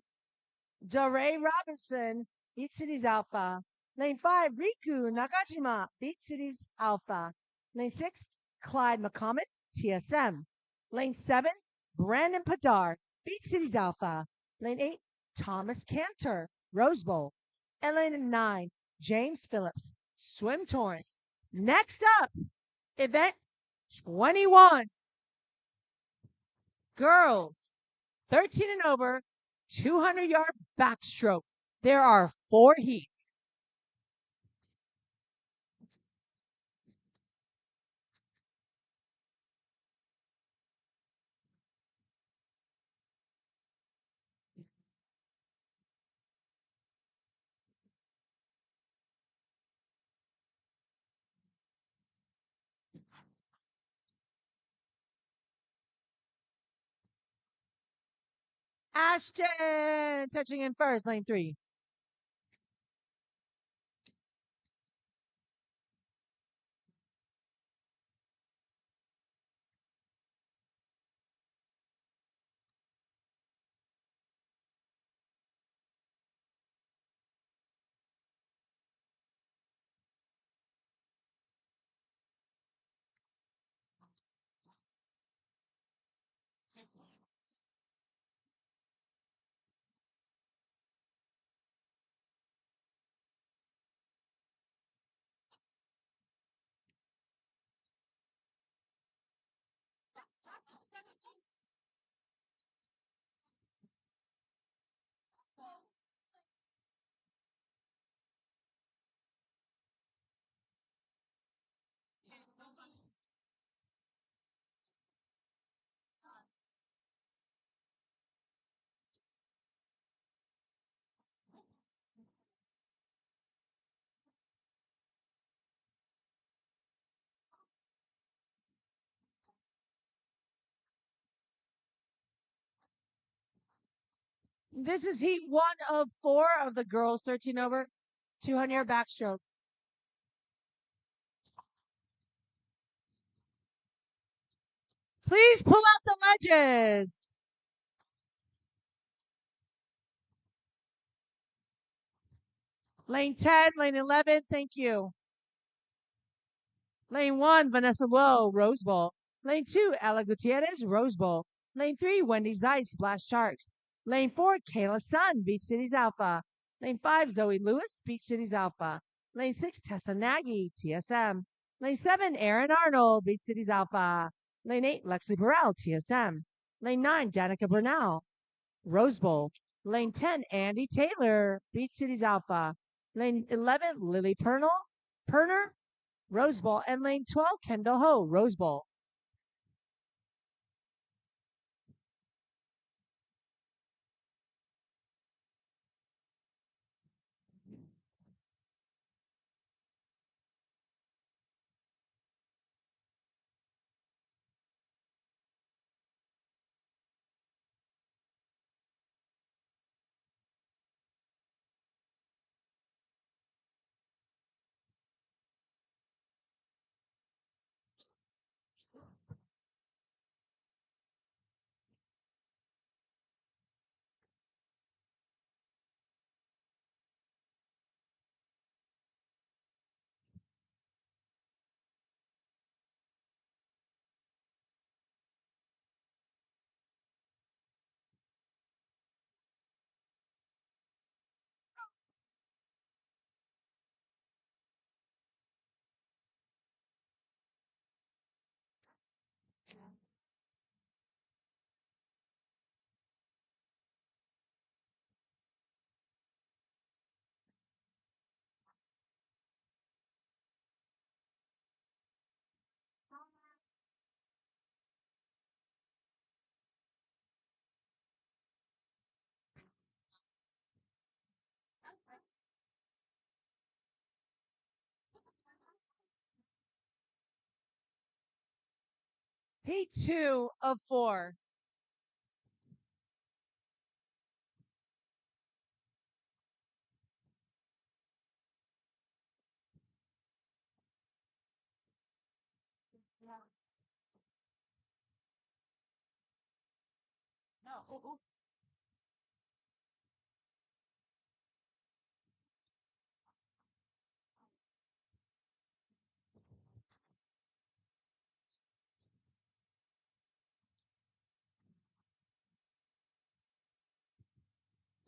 DeRay Robinson, Beach Cities Alpha. Lane 5, Riku Nakajima, Beach Cities Alpha. Lane 6, Clyde McCommon, TSM. Lane 7, Brandon Padar, Beach Cities Alpha. Lane 8, Thomas Cantor, Rose Bowl. And lane 9, James Phillips, Swim Torrance. Next up, event 21. Girls, 13 and over, 200-yard backstroke. There are 4 heats. Ashton touching in first, lane 3. This is heat 1 of 4 of the girls 13 over, 200-yard backstroke. Please pull out the ledges. Lane 10, lane 11, thank you. Lane 1, Vanessa Woe, Rose Bowl. Lane 2, Ella Gutierrez, Rose Bowl. Lane 3, Wendy Zeiss, Blast Sharks. Lane 4, Kayla Sun, Beach Cities Alpha. Lane 5, Zoe Lewis, Beach Cities Alpha. Lane 6, Tessa Nagy, TSM. Lane 7, Aaron Arnold, Beach Cities Alpha. Lane 8, Lexi Burrell, TSM. Lane 9, Danica Bernal, Rose Bowl. Lane 10, Andy Taylor, Beach Cities Alpha. Lane 11, Lily Perner, Rose Bowl. And lane 12, Kendall Ho, Rose Bowl. Heat 2 of 4. No.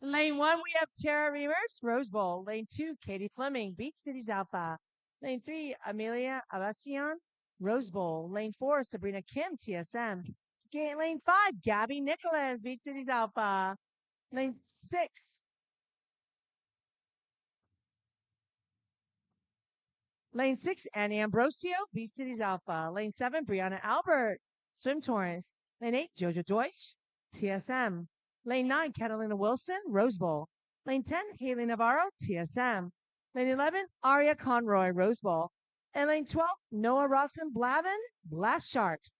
Lane 1, we have Tara Reimers, Rose Bowl. Lane 2, Katie Fleming, Beach Cities Alpha. Lane 3, Amelia Abacion, Rose Bowl. Lane 4, Sabrina Kim, TSM. Lane 5, Gabby Nicholas, Beach Cities Alpha. Lane 6, Annie Ambrosio, Beach Cities Alpha. Lane 7, Brianna Albert, Swim Torrance. Lane 8, Jojo Deutsch, TSM. Lane 9, Catalina Wilson, Rose Bowl. Lane 10, Haley Navarro, TSM. Lane 11, Aria Conroy, Rose Bowl. And lane 12, Noah Roxon Blavin, Blast Sharks.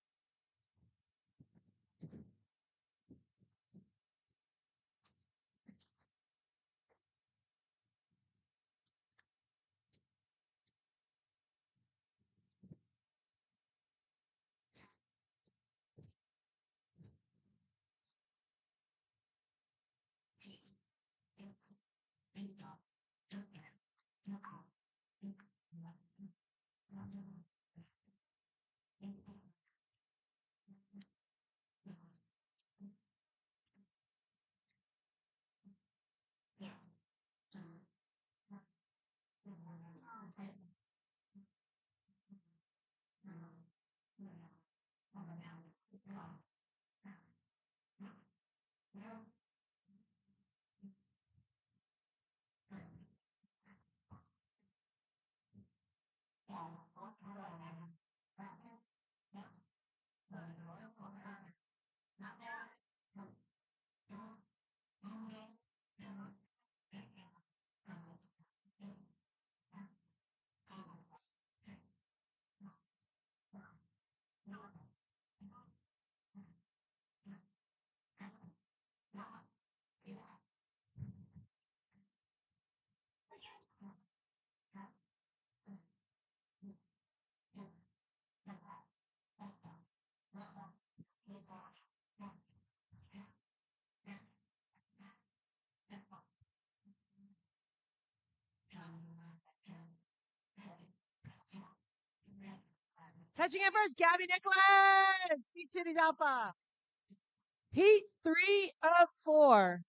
Touching it first, Gabby Nicholas, Beach Cities Alpha. Heat 3 of 4.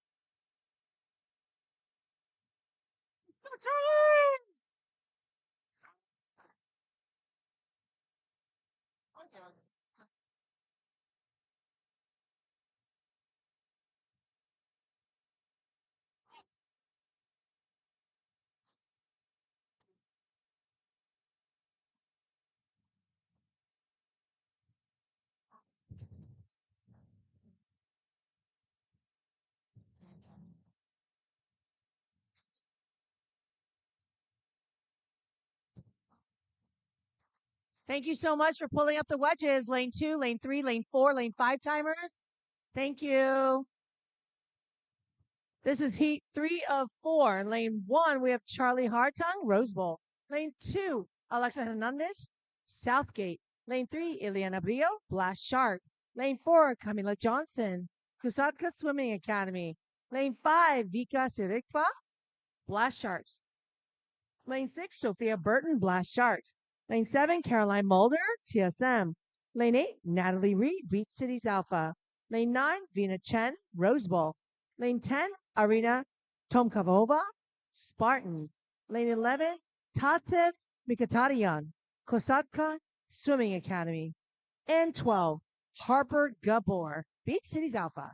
Thank you so much for pulling up the wedges. Lane 2, lane 3, lane 4, lane 5 timers. Thank you. This is heat 3 of 4. In lane 1, we have Charlie Hartung, Rose Bowl. Lane 2, Alexa Hernandez, Southgate. Lane 3, Ileana Brio, Blast Sharks. Lane 4, Camila Johnson, Kusatka Swimming Academy. Lane 5, Vika Sirikpa, Blast Sharks. Lane 6, Sophia Burton, Blast Sharks. Lane 7, Caroline Mulder, TSM. Lane 8, Natalie Reed, Beach Cities Alpha. Lane 9, Vina Chen, Rose Bowl. Lane 10, Arina Tomkavova, Spartans. Lane 11, Tatev Mikatarian, Kosatka Swimming Academy. And 12, Harper Gabor, Beach Cities Alpha.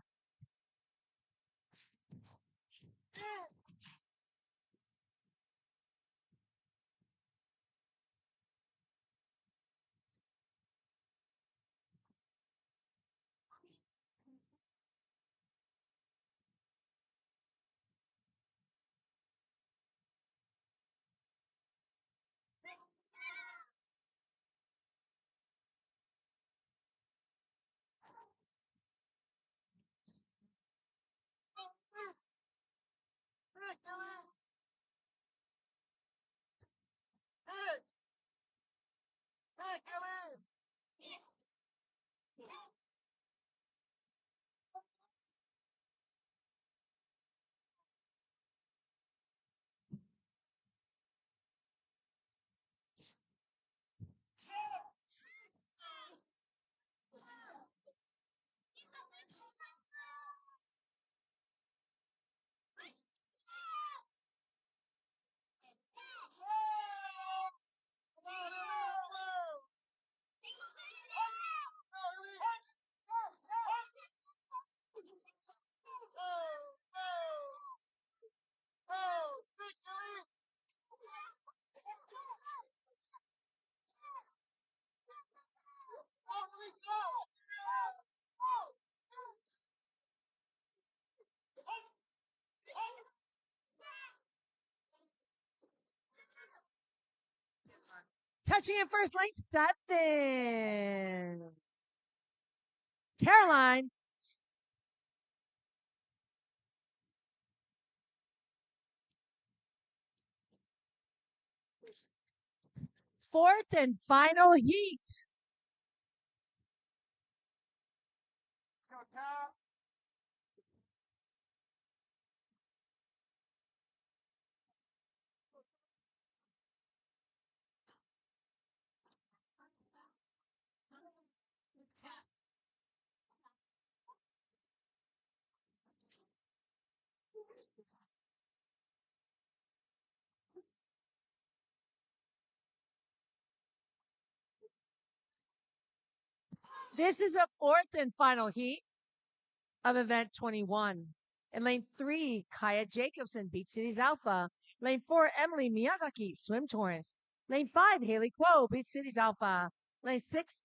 Touching in first, lane 7. Caroline. Fourth and final heat. This is a fourth and final heat of event 21. In lane 3, Kaya Jacobson, Beach Cities Alpha. Lane 4, Emily Miyazaki, Swim Torrance. Lane 5, Haley Kuo, Beach Cities Alpha. Lane 6,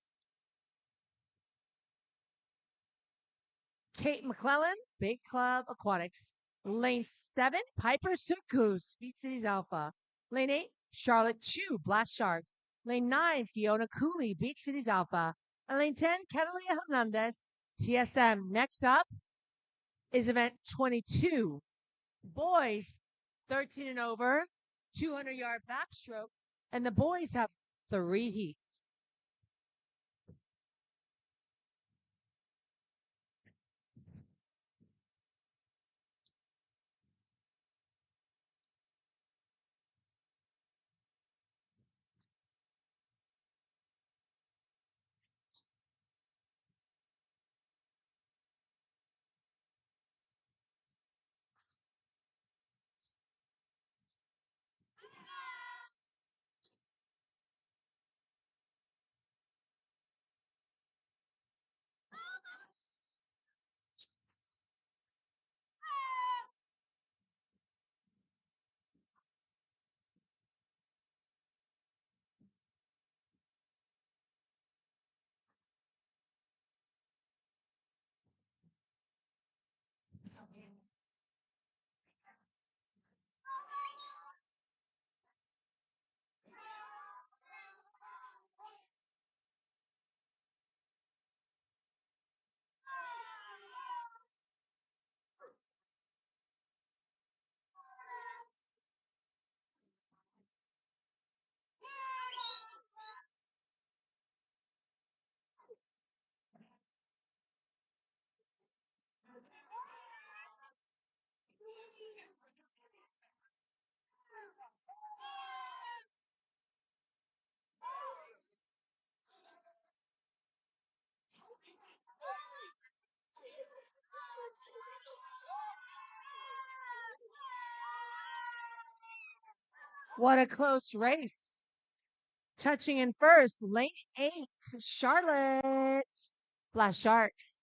Kate McClellan, Big Club Aquatics. Lane 7, Piper Sukus, Beach Cities Alpha. Lane 8, Charlotte Chu, Blast Sharks. Lane 9, Fiona Cooley, Beach Cities Alpha. And lane 10, Catalina Hernandez, TSM. Next up is event 22. Boys, 13 and over, 200-yard backstroke. And the boys have 3 heats. What a close race. Touching in first, lane 8, Charlotte Blast Sharks.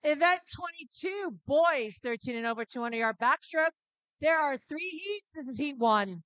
Event 22, boys, 13 and over, 200-yard backstroke. There are 3 heats. This is heat 1.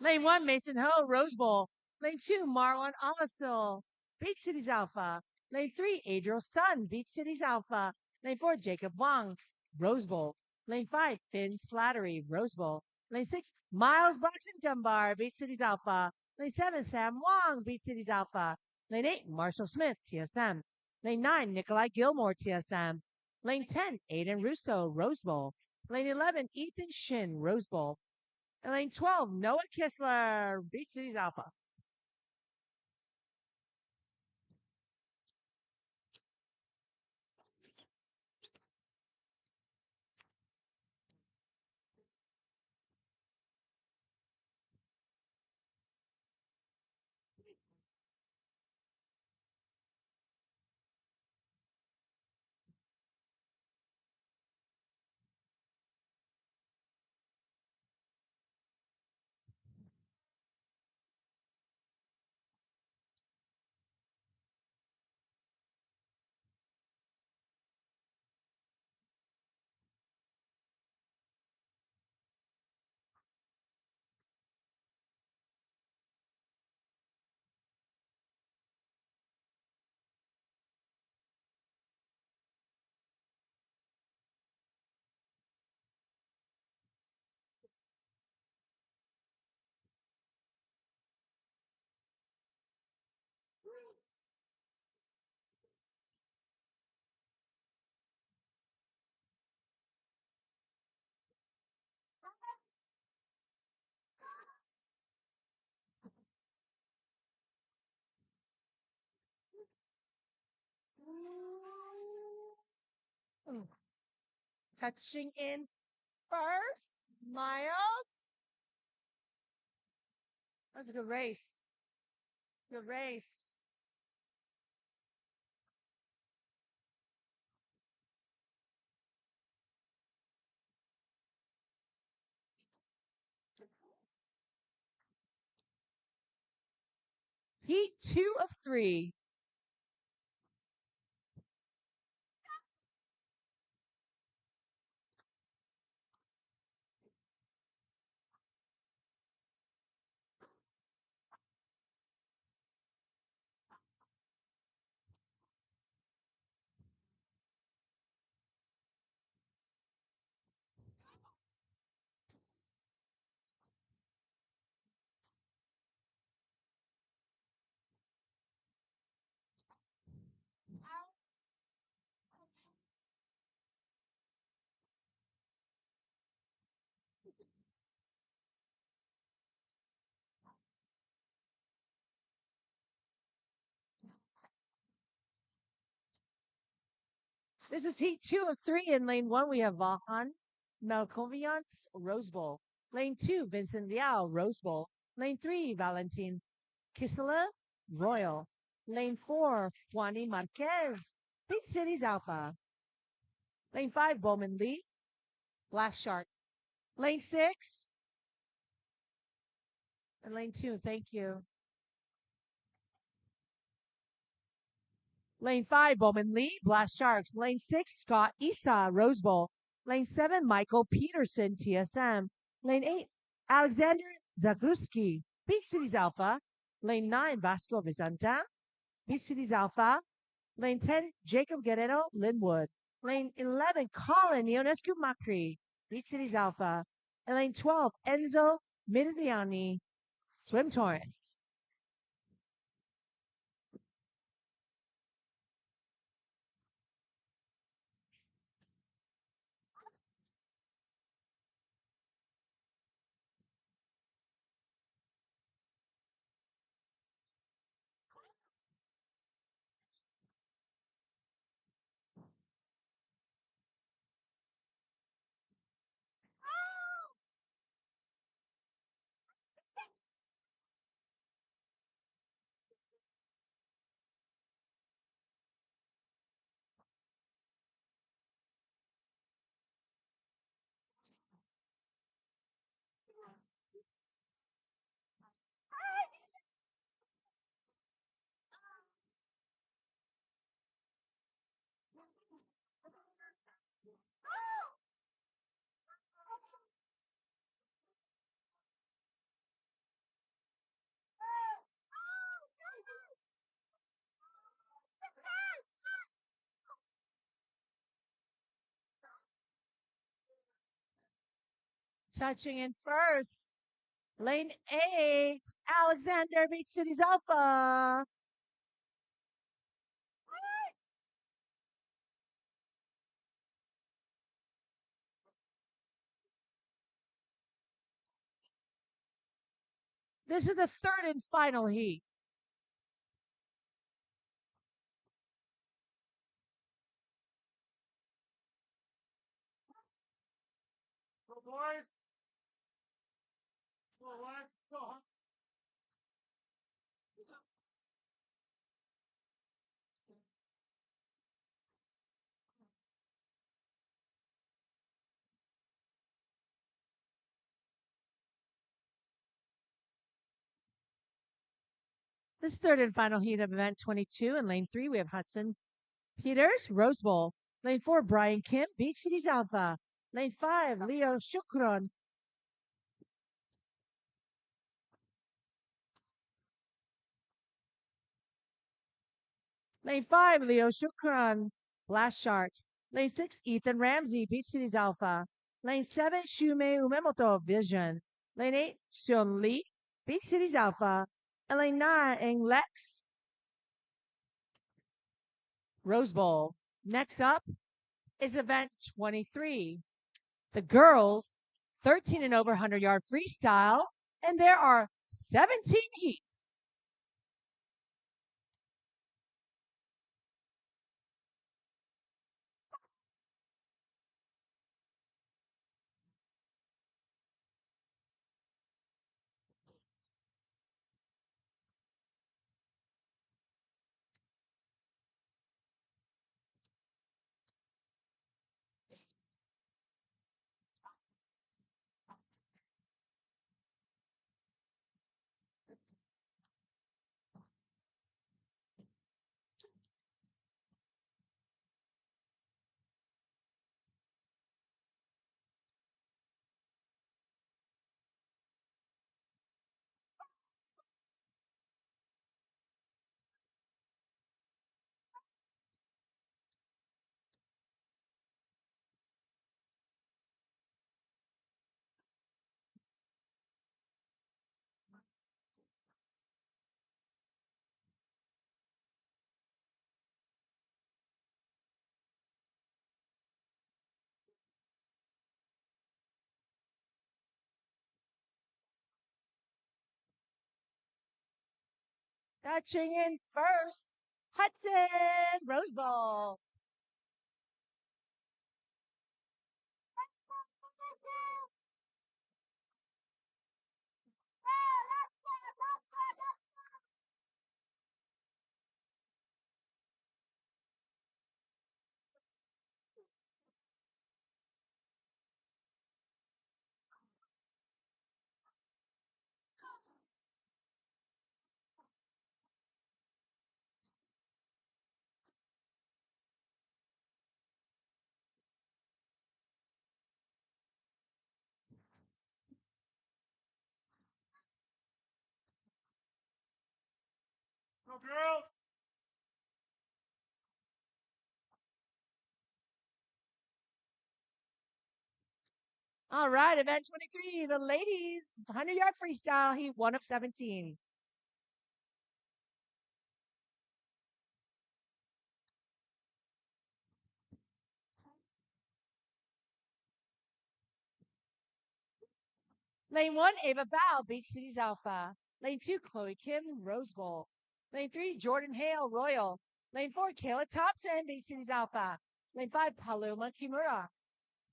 Lane 1, Mason Ho, Rose Bowl. Lane 2, Marwan Alasil, Beach Cities Alpha. Lane 3, Adriel Sun, Beach Cities Alpha. Lane 4, Jacob Wong, Rose Bowl. Lane 5, Finn Slattery, Rose Bowl. Lane 6, Miles Blackson Dunbar, Beach Cities Alpha. Lane 7, Sam Wong, Beach Cities Alpha. Lane 8, Marshall Smith, TSM. Lane 9, Nikolai Gilmore, TSM. Lane 10, Aiden Russo, Rose Bowl. Lane 11, Ethan Shin, Rose Bowl. And lane 12, Noah Kistler, Beach Cities Alpha. Ooh. Touching in first, Miles. That was a good race. Good race. Heat 2 of 3. This is heat 2 of 3. In lane 1, we have Vahan Melkovians, Rose Bowl. Lane 2, Vincent Liao, Rose Bowl. Lane 3, Valentin Kisela, Royal. Lane 4, Juani Marquez, Beach Cities Alpha. Lane 5, Bowman Lee, Black Shark. Lane 6, and lane 2, thank you. Lane 5, Bowman Lee, Blast Sharks. Lane 6, Scott Isa, Rose Bowl. Lane 7, Michael Peterson, TSM. Lane 8, Alexander Zagruski, Beach Cities Alpha. Lane 9, Vasco Vicenta, Beach Cities Alpha. Lane 10, Jacob Guerrero, Linwood. Lane 11, Colin Ionescu Macri, Beach Cities Alpha. And lane 12, Enzo Mirigliani, Swim Taurus. Touching in first. Lane 8, Alexander Beach Cities Alpha. This is the third and final heat. Go, boys. Go, boys. Go. This third and final heat of event 22. In lane 3, we have Hudson Peters, Rose Bowl. Lane 4, Brian Kim, Beach Cities Alpha. Lane 5, Leo Shukron. Lane 5, Leo Shukran, Blast Sharks. Lane 6, Ethan Ramsey, Beach Cities Alpha. Lane 7, Shumei Umemoto, Vision. Lane 8, Sean Lee, Beach Cities Alpha. And lane 9, Eng Lex, Rose Bowl. Next up is event 23. The girls, 13 and over 100-yard freestyle. And there are 17 heats. Touching in first, Hudson Rose Bowl. Go, girl. All right, event 23, the ladies 100-yard freestyle, heat 1 of 17. Lane 1, Ava Bao, Beach Cities Alpha. Lane 2, Chloe Kim, Rose Bowl. Lane 3, Jordan Hale, Royal. Lane 4, Kayla Thompson, Beach Cities Alpha. Lane 5, Paloma Kimura,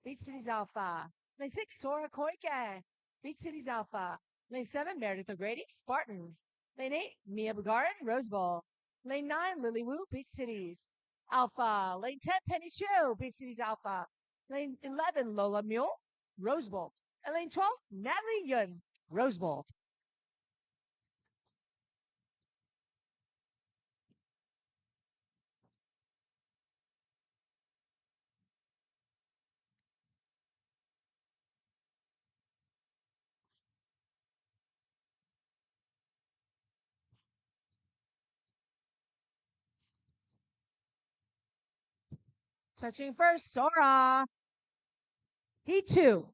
Beach Cities Alpha. Lane 6, Sora Koike, Beach Cities Alpha. Lane 7, Meredith O'Grady, Spartans. Lane 8, Mia Bugarin, Rose Bowl. Lane 9, Lily Wu, Beach Cities Alpha. Lane 10, Penny Chu, Beach Cities Alpha. Lane 11, Lola Mule, Rose Bowl. And lane 12, Natalie Yun, Rose Bowl. Touching first, Sora. Heat 2.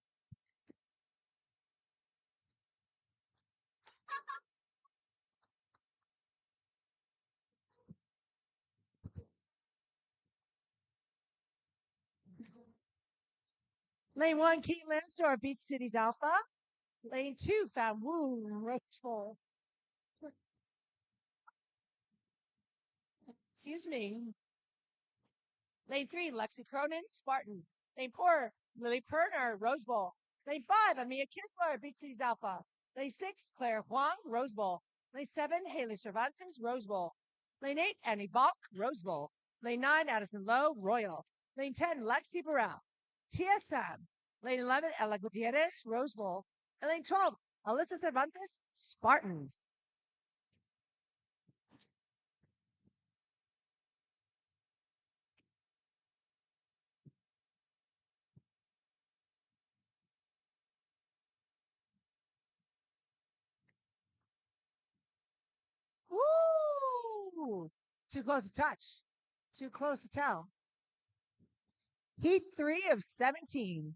Lane 1, Keaton Lansdorf beats Cities Alpha. Lane 2, Fan Wu Roachful. Excuse me. Lane 3, Lexi Cronin, Spartan. Lane 4, Lily Perner, Rose Bowl. Lane 5, Amia Kistler, beats Cities Alpha. Lane 6, Claire Huang, Rose Bowl. Lane 7, Haley Cervantes, Rose Bowl. Lane 8, Annie Balk, Rose Bowl. Lane 9, Addison Lowe, Royal. Lane 10, Lexi Burrell, TSM. Lane 11, Ella Gutierrez, Rose Bowl. And lane 12, Alyssa Cervantes, Spartans. Woo! Too close to touch. Too close to tell. Heat 3 of 17.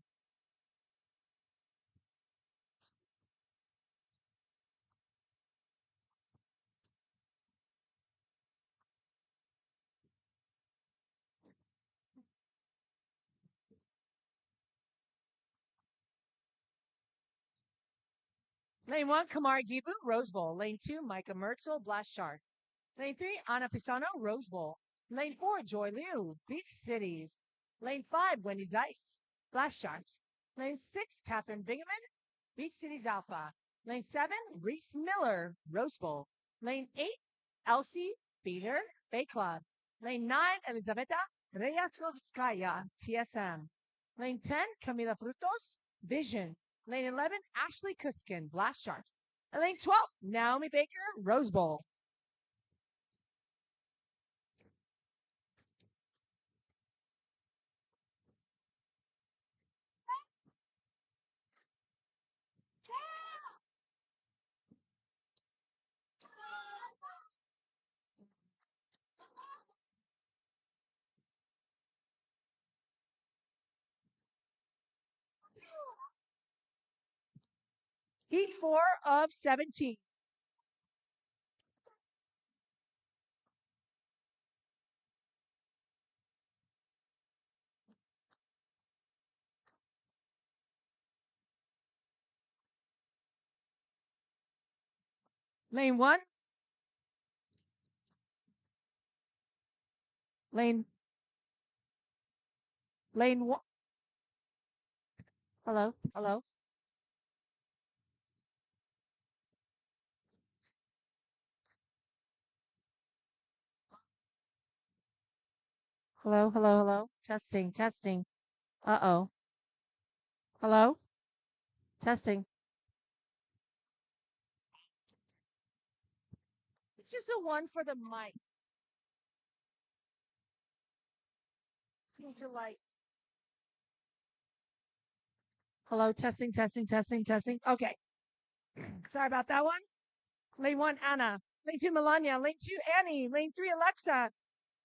Lane 1, Kamari Gibu, Rose Bowl. Lane 2, Micah Mertzel, Blast Shark. Lane 3, Anna Pisano, Rose Bowl. Lane 4, Joy Liu, Beach Cities. Lane 5, Wendy Zeiss, Blast Sharks. Lane 6, Catherine Bingaman, Beach Cities Alpha. Lane 7, Reese Miller, Rose Bowl. Lane 8, Elsie Peter, Bay Club. Lane 9, Elizaveta Reyatkovskaya, TSM. Lane 10, Camila Frutos, Vision. Lane 11, Ashley Kuskin, Blast Sharks. And lane 12, Naomi Baker, Rose Bowl. Heat 4 of 17. Lane 1. Lane 1. Hello. Hello. Hello. Hello. Hello. Testing. Testing. Uh-oh. Hello. Testing. It's just a one for the mic. Seem to like. Hello. Testing. Testing. Testing. Testing. Okay. Sorry about that one. Lane 1, Anna. Lane 2, Melania. Lane 2, Annie. Lane 3, Alexa.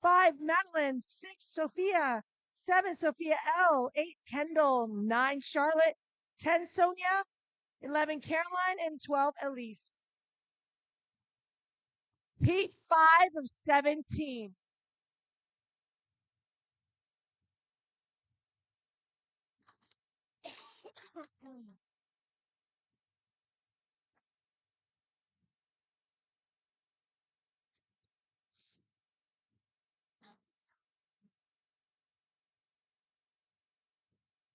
5, Madeline. 6, Sophia. 7, Sophia L. 8, Kendall. 9, Charlotte. 10, Sonia. 11, Caroline. And 12, Elise. Heat 5 of 17.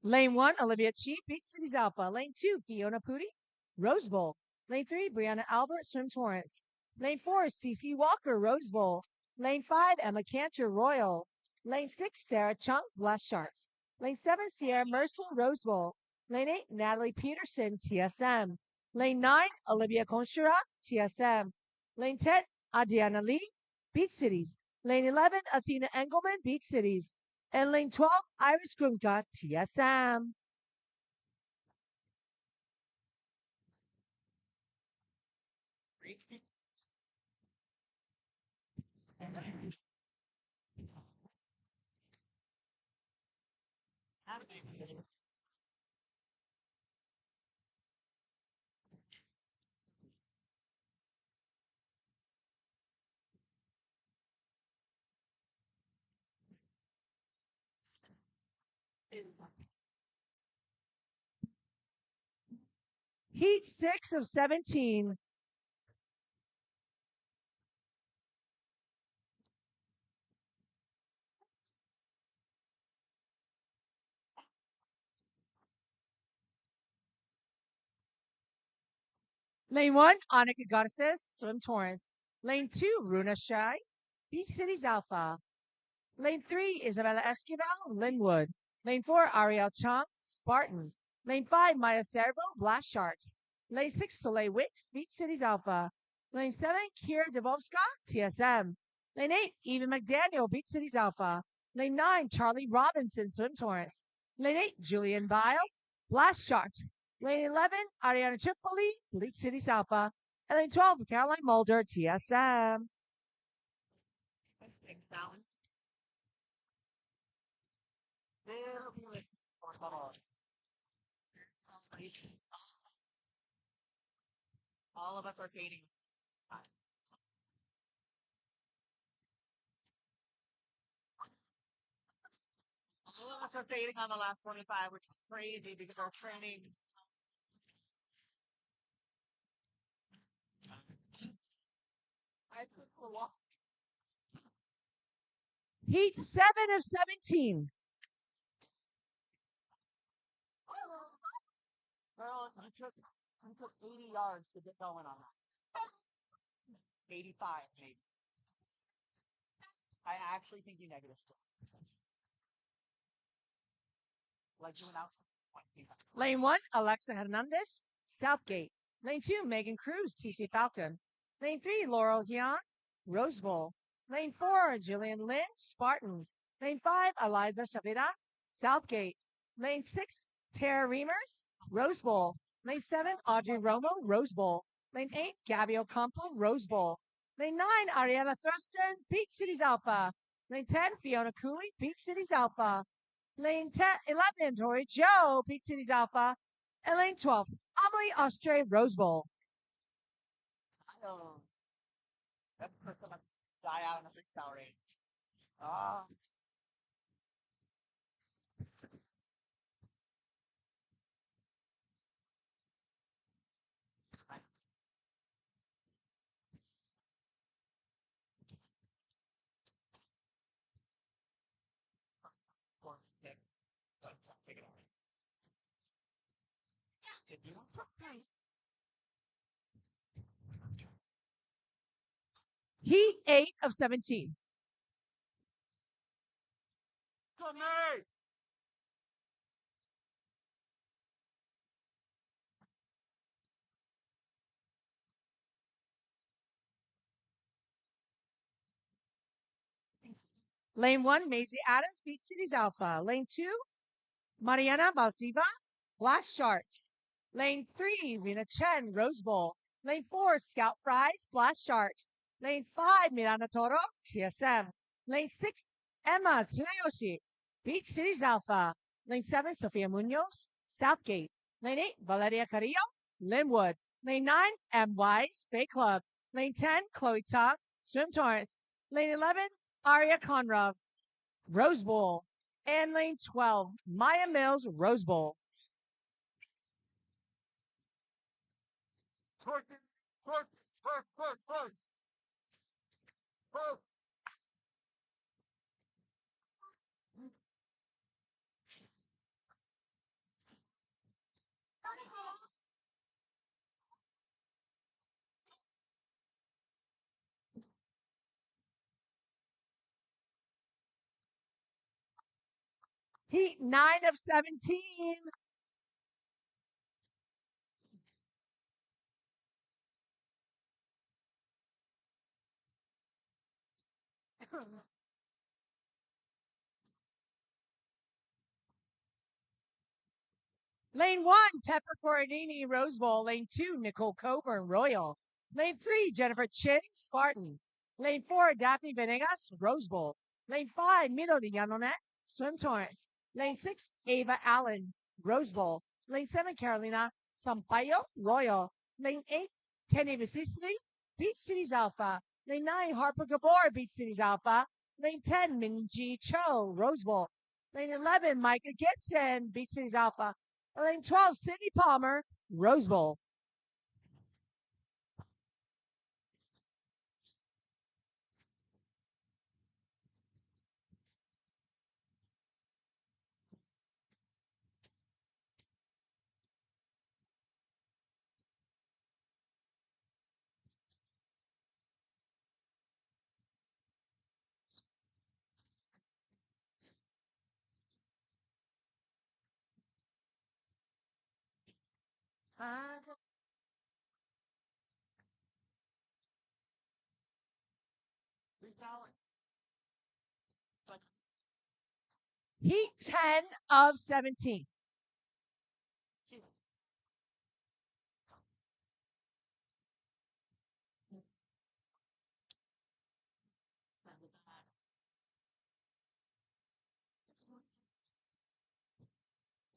Lane 1, Olivia Chi, Beach Cities Alpha. Lane 2, Fiona Pooty, Rose Bowl. Lane 3, Brianna Albert, Swim Torrance. Lane 4, Cece Walker, Rose Bowl. Lane 5, Emma Cantor, Royal. Lane 6, Sarah Chunk, Blast Sharks. Lane 7, Sierra Mercer, Rose Bowl. Lane 8, Natalie Peterson, TSM. Lane 9, Olivia Conchura, TSM. Lane 10, Adriana Lee, Beach Cities. Lane 11, Athena Engelman, Beach Cities. And lane 12, Iris Grunka, TSM. Heat 6 of 17. Lane 1, Annika Goddesses, Swim Torrance. Lane 2, Runa Shai, Beach Cities Alpha. Lane 3, Isabella Esquivel, Linwood. Lane 4, Ariel Chong, Spartans. Lane 5, Maya Cervo, Blast Sharks. Lane 6, Soleil Wicks, Beach Cities Alpha. Lane 7, Kira Dubovska, TSM. Lane 8, Eva McDaniel, Beach Cities Alpha. Lane 9, Charlie Robinson, Swim Torrance. Lane 8, Julian Bile, Blast Sharks. Lane 11, Ariana Chifoli, Beach Cities Alpha. And lane 12, Caroline Mulder, TSM. Let's take that one. All of us are fading. All of us are fading on the last 25, which is crazy because our training. I took a walk. Heat 7 of 17. Girl, you took 80 yards to get going on that. 85, maybe. I actually think you negative still. Like you went out. Lane 1, Alexa Hernandez, Southgate. Lane 2, Megan Cruz, TC Falcon. Lane 3, Laurel Gian, Rose Bowl. Lane 4, Jillian Lynn, Spartans. Lane 5, Eliza Shavira, Southgate. Lane 6, Tara Reimers, Rose Bowl. Lane 7, Audrey Romo, Rose Bowl. Lane 8, Gabby Ocampo, Rose Bowl. Lane 9, Ariana Thruston, Beach Cities Alpha. Lane 10, Fiona Cooley, Beach Cities Alpha. Lane 10, 11, Tori Joe, Peak Cities Alpha. And lane 12, Amelie Ostre, Rose Bowl. That's the first time I die out in a freestyle range. Ah. Take it out. Did you want something? Heat 8 of 17. Come here! Lane 1, Maisie Adams, Beach Cities Alpha. Lane 2, Mariana Balsiva, Blast Sharks. Lane 3, Rina Chen, Rose Bowl. Lane 4, Scout Fries, Blast Sharks. Lane 5, Miranda Toro, TSM. Lane 6, Emma Tsunayoshi, Beach Cities Alpha. Lane 7, Sofia Munoz, Southgate. Lane 8, Valeria Carrillo, Linwood. Lane 9, M. Wise, Bay Club. Lane 10, Chloe Tong, Swim Torrance. Lane 11, Aria Conrov, Rose Bowl. And lane 12, Maya Mills, Rose Bowl. Torque, torque, torque, torque, torque. Torque. Heat 9 of 17. Lane 1, Pepper Corradini, Rose Bowl. Lane 2, Nicole Coburn, Royal. Lane 3, Jennifer Chin, Spartan. Lane 4, Daphne Venegas, Rose Bowl. Lane 5, Milo de Yanonet, Swim Torrance. Lane 6, Ava Allen, Rose Bowl. Lane 7, Carolina Sampaio, Royal. Lane 8, Kenny Vicistri, Beach Cities Alpha. Lane 9, Harper Gabor, Beach Cities Alpha. Lane 10, Minji Cho, Rose Bowl. Lane 11, Micah Gibson, Beach Cities Alpha. Lane 12, Sydney Palmer, Rose Bowl. Heat 10 of 17.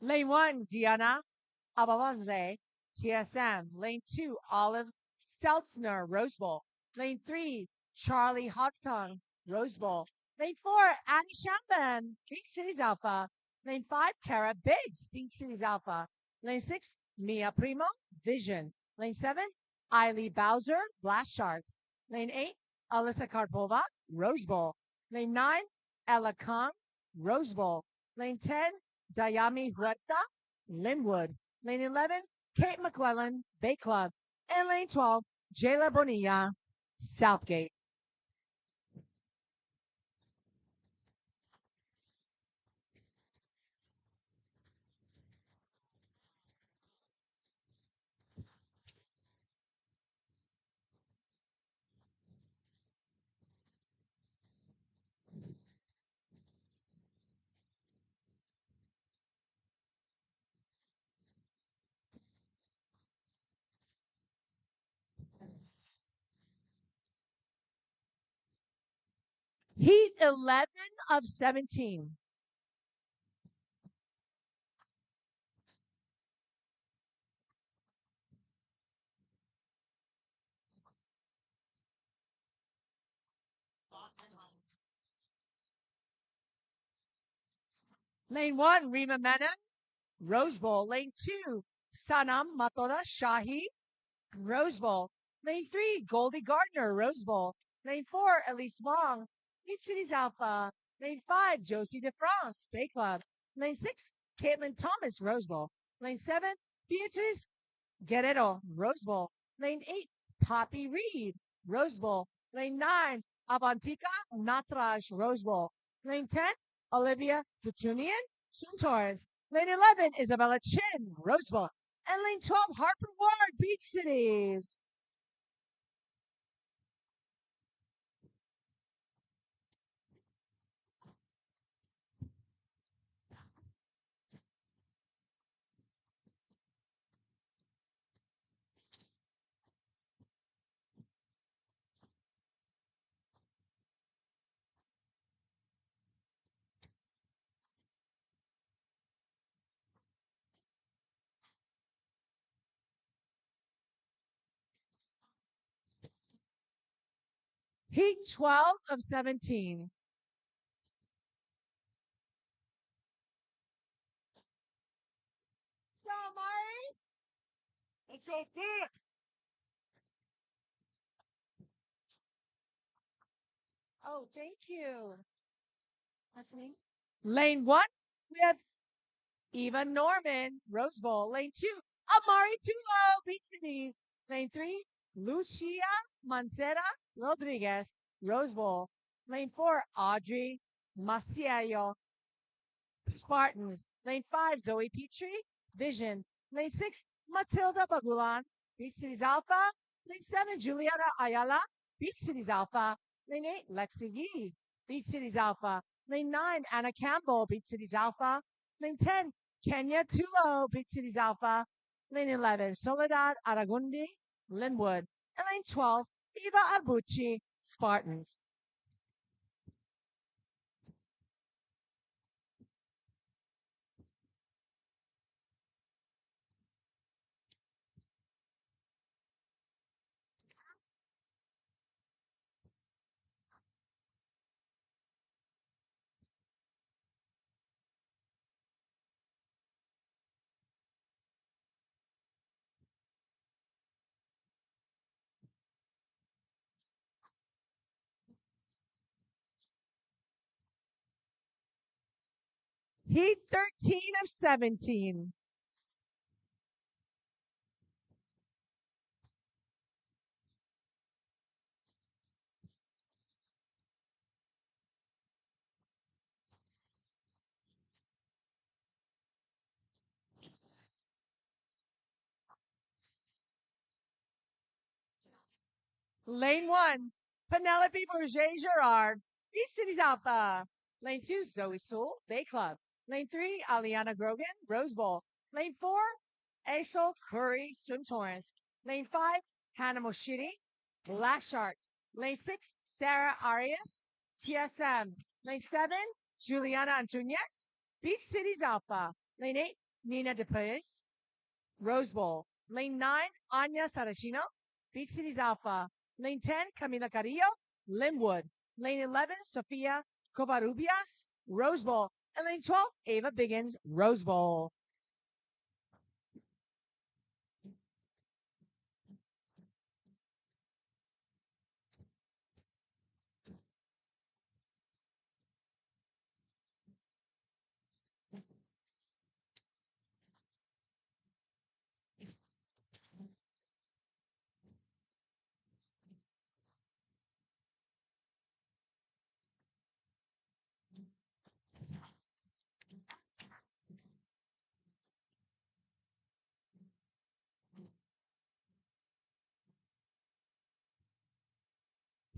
Lane 1, Diana Abawaze, TSM. Lane 2, Olive Steltzner, Rose Bowl. Lane 3, Charlie Houghton, Rose Bowl. Lane 4, Annie Shamban, Beach Cities Alpha. Lane 5, Tara Biggs, Beach Cities Alpha. Lane 6, Mia Primo, Vision. Lane 7, Eiley Bowser, Blast Sharks. Lane 8, Alyssa Karpova, Rose Bowl. Lane 9, Ella Khan, Rose Bowl. Lane 10, Dayami Huerta, Linwood. Lane 11, Kate McClellan, Bay Club. And lane 12, Jayla Bonilla, Southgate. Heat 11 of 17. Lane 1, Rima Menon, Rose Bowl. Lane 2, Sanam Matoda Shahi, Rose Bowl. Lane 3, Goldie Gardner, Rose Bowl. Lane 4, Elise Wong, Beach Cities Alpha. Lane 5, Josie DeFrance, Bay Club. Lane 6, Caitlin Thomas, Rose Bowl. Lane 7, Beatrice Guerrero, Rose Bowl. Lane 8, Poppy Reed, Rose Bowl. Lane 9, Avantika Natraj, Rose Bowl. Lane 10, Olivia Tutunian, Torres. Lane 11, Isabella Chin, Rose Bowl. And lane 12, Harper Ward, Beach Cities. Heat 12 of 17. Let's go, Mari. Let's go, Dick! Oh, thank you. That's me. Lane 1, we have Eva Norman, Rose Bowl. Lane 2, Amari Tulo, Beach Cities. Lane 3, Lucia Mancera Rodriguez, Rose Bowl. Lane 4, Audrey Maciello, Spartans. Lane 5, Zoe Petrie, Vision. Lane 6, Matilda Bagulan, Beach Cities Alpha. Lane 7, Juliana Ayala, Beach Cities Alpha. Lane 8, Lexi Yee, Beach Cities Alpha. Lane 9, Anna Campbell, Beach Cities Alpha. Lane 10, Kenya Tulo, Beach Cities Alpha. Lane 11, Soledad Aragundi, Linwood. And lane 12, Eva Arbucci, Spartans. Heat 13 of 17. Lane 1, Penelope Bourget Gerard, Beach Cities Alpha. Lane 2, Zoe Sewell, Bay Club. Lane 3, Aliana Grogan, Rose Bowl. Lane 4, Aisel Curry, Swim Torrance. Lane 5, Hannah Moshiri, Black Sharks. Lane 6, Sarah Arias, TSM. Lane 7, Juliana Antunes, Beach Cities Alpha. Lane 8, Nina DePace, Rose Bowl. Lane 9, Anya Sarashino, Beach Cities Alpha. Lane 10, Camila Carrillo, Linwood. Lane 11, Sofia Covarrubias, Rose Bowl. And lane 12, Ava Biggins, Rose Bowl.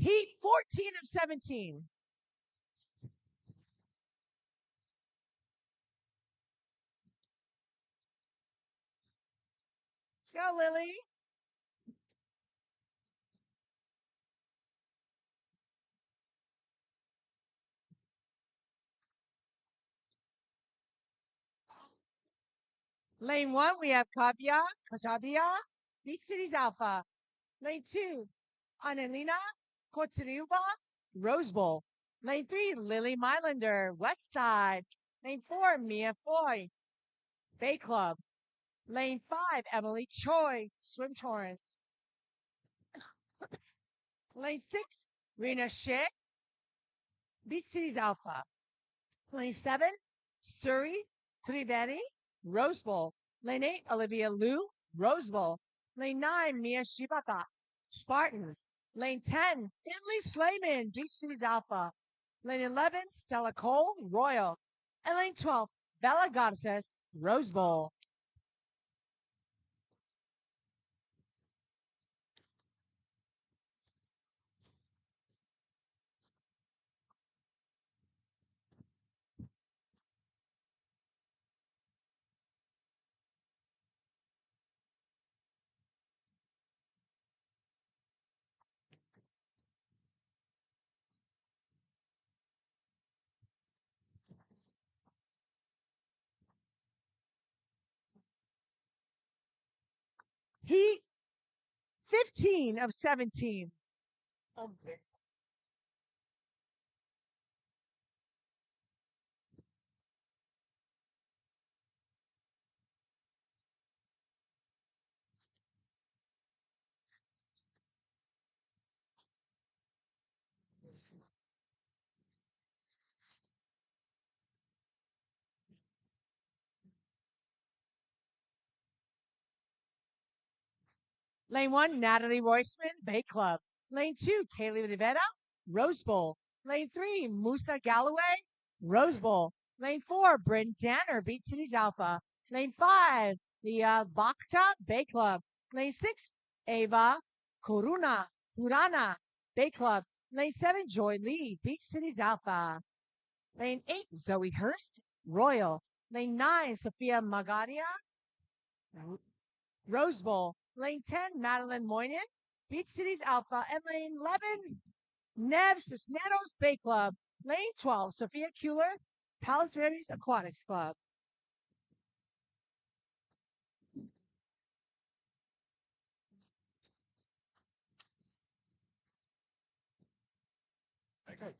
Heat 14 of 17. Let's go, Lily. Lane 1, we have Kavya Kajadia, Beach Cities Alpha. Lane 2, Annalena Kotriuba, Rose Bowl. Lane 3, Lily Mylander, West Side. Lane 4, Mia Foy, Bay Club. Lane 5, Emily Choi, Swim Torrance. Lane 6, Rena Shea, Beach Cities Alpha. Lane 7, Surrey Triveni, Rose Bowl. Lane 8, Olivia Liu, Rose Bowl. Lane 9, Mia Shibata, Spartans. Lane 10, Italy Slayman, Beach Cities Alpha. Lane 11, Stella Cole, Royal. And lane 12, Bella Garces, Rose Bowl. Heat 15 of 17. Lane 1, Natalie Roisman, Bay Club. Lane 2, Kaylee Rivera, Rose Bowl. Lane 3, Musa Galloway, Rose Bowl. Lane 4, Bryn Danner, Beach Cities Alpha. Lane 5, Leah Bakta, Bay Club. Lane 6, Ava Kurana, Bay Club. Lane 7, Joy Lee, Beach Cities Alpha. Lane 8, Zoe Hurst, Royal. Lane 9, Sophia Magadia, Rose Bowl. Lane 10, Madeline Moynihan, Beach Cities Alpha. And lane 11, Nev Cisneros Bay Club. Lane 12, Sophia Kuehler, Palos Verdes Aquatics Club. Okay.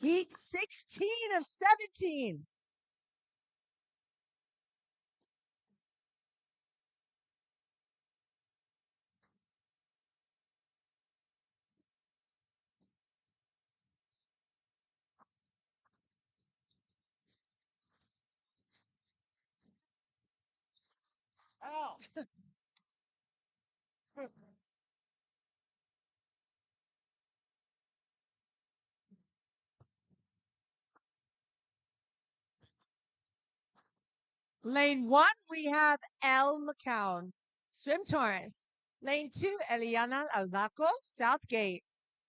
Heat 16 of 17. Oh. Lane 1, we have El McCown, Swim Torrance. Lane 2, Eliana Aldaco, Southgate.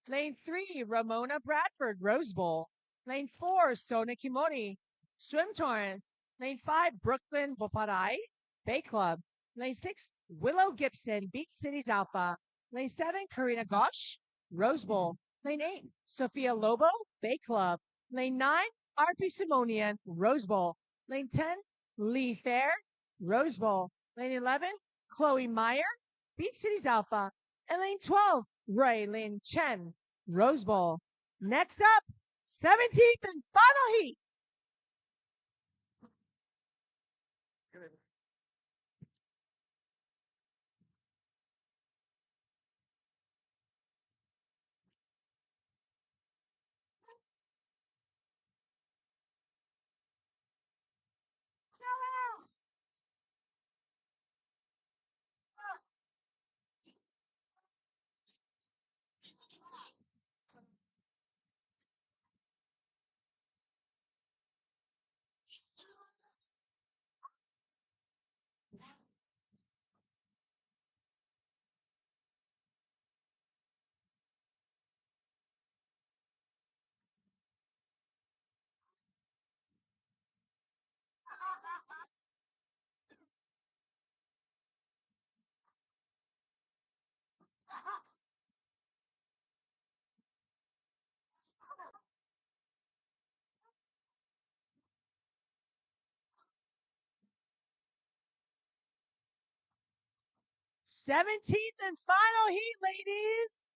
Lane 3, Ramona Bradford, Rose Bowl. Lane 4, Sona Kimori, Swim Torrance. Lane 5, Brooklyn Boparai, Bay Club. Lane 6, Willow Gibson, Beach Cities Alpha. Lane 7, Karina Gosh, Rose Bowl. Lane 8, Sophia Lobo, Bay Club. Lane 9, RP Simonian, Rose Bowl. Lane 10, Lee Fair, Rose Bowl. Lane 11, Chloe Meyer, Beach Cities Alpha. And lane 12, Ray Lin Chen, Rose Bowl. Next up, 17th and final heat. Seventeenth and final heat, ladies.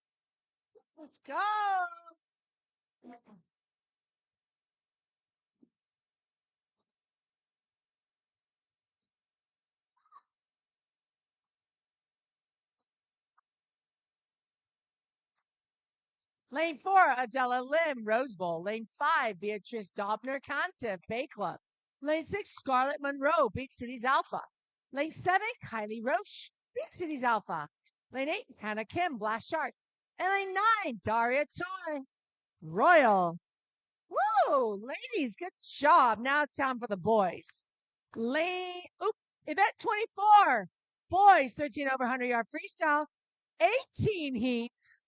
Let's go. Lane 4, Adela Lim, Rose Bowl. Lane 5, Beatrice Dobner Cantive, Bay Club. Lane 6, Scarlett Monroe, Beach Cities Alpha. Lane 7, Kylie Roche, Beach Cities Alpha. Lane 8, Hannah Kim, Blast Shark. And lane 9, Daria Choi, Royal. Woo! Ladies, good job. Now it's time for the boys. Event 24. Boys, 13 over 100 yard freestyle, 18 heats.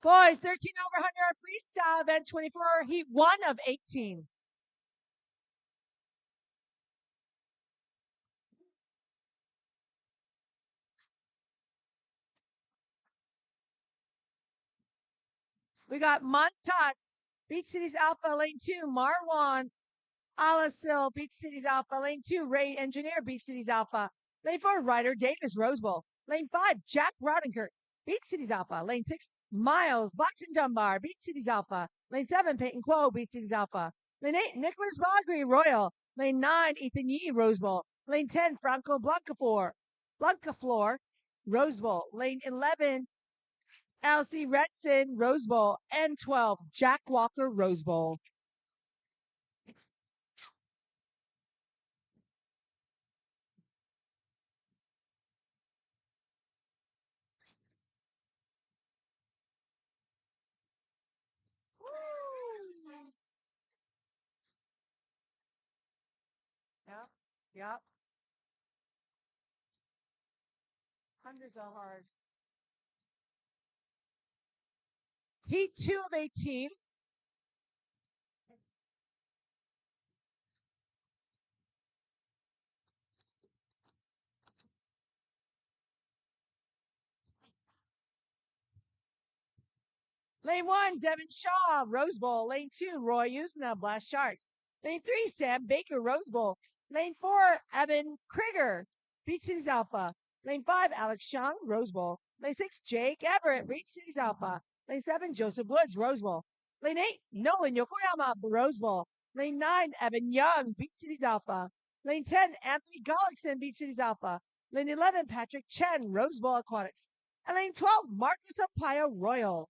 Boys, 13 over 100 yard freestyle, event 24, heat 1 of 18. We got Montas, Beach Cities Alpha, lane 2, Marwan Alasil, Beach Cities Alpha, lane 2, Ray Engineer, Beach Cities Alpha, lane 4, Ryder Davis, Rose Bowl, lane 5, Jack Rodinkert, Beach Cities Alpha, lane 6, Miles Buxton Dunbar, Beach Cities Alpha, lane 7, Peyton Quo, Beach Cities Alpha, lane 8, Nicholas Bagri, Royal, lane 9, Ethan Yee, Rose Bowl, lane 10, Franco Blancaflor, Rose Bowl, lane 11, Elsie Retson, Rose Bowl. N12, Jack Walker, Rose Bowl. Yep. Yep. Hundreds are hard. Heat 2 of 18. Lane 1, Devin Shaw, Rose Bowl. Lane 2, Roy Usna, Blast Sharks. Lane 3, Sam Baker, Rose Bowl. Lane 4, Evan Krieger, Beach Cities Alpha. Lane 5, Alex Young, Rose Bowl. Lane 6, Jake Everett, Beach Cities Alpha. Lane 7, Joseph Woods, Rose Bowl. Lane 8, Nolan Yokoyama, Rose Bowl. Lane 9, Evan Young, Beach Cities Alpha. Lane 10, Anthony Gullickson, Beach Cities Alpha. Lane 11, Patrick Chen, Rose Bowl Aquatics. And lane 12, Marcus Ampaya, Royal.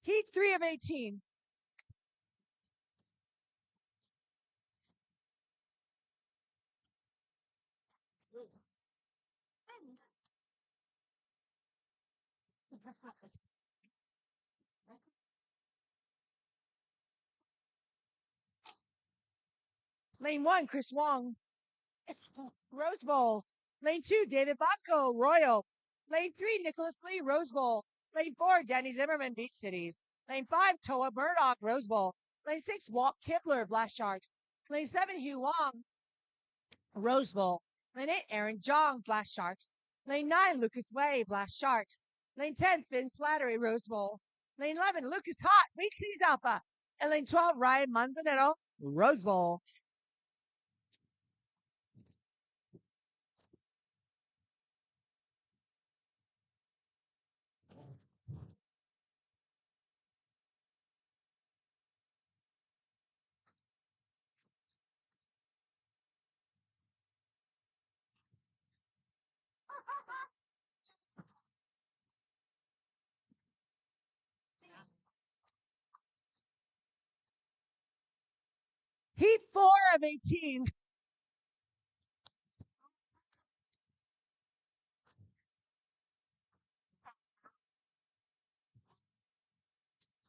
Heat 3 of 18. Lane 1, Chris Wong, Rose Bowl. Lane 2, David Bacco, Royal. Lane 3, Nicholas Lee, Rose Bowl. Lane 4, Danny Zimmerman, Beach Cities. Lane 5, Toa Murdoch, Rose Bowl. Lane 6, Walt Kibler, Blast Sharks. Lane 7, Hugh Wong, Rose Bowl. Lane 8, Aaron Jong, Blast Sharks. Lane 9, Lucas Way, Blast Sharks. Lane 10, Finn Slattery, Rose Bowl. Lane 11, Lucas Hot, Beach Cities Alpha. And lane 12, Ryan Manzanero, Rose Bowl. Heat 4 of 18.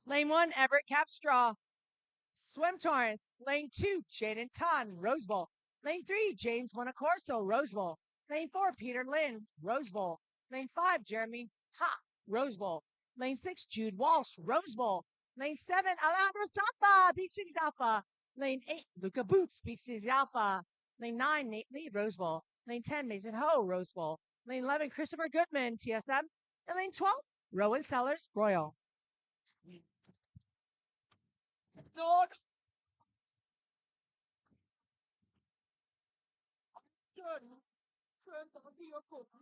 Lane 1, Everett Capstraw, Swim Torrance. Lane 2, Jaden Ton, Rose Bowl. Lane 3, James Monacorso, Rose Bowl. Lane 4, Peter Lynn, Rose Bowl. Lane 5, Jeremy Ha, Rose Bowl. Lane 6, Jude Walsh, Rose Bowl. Lane 7, Alejandro Sapa, Beach Cities Alpha. Lane 8, Luca Boots, Beach Cities Alpha. Lane 9, Nate Lee, Rose Bowl. Lane 10, Mason Ho, Rose Bowl. Lane 11, Christopher Goodman, TSM. And lane 12, Rowan Sellers, Royal. Lord.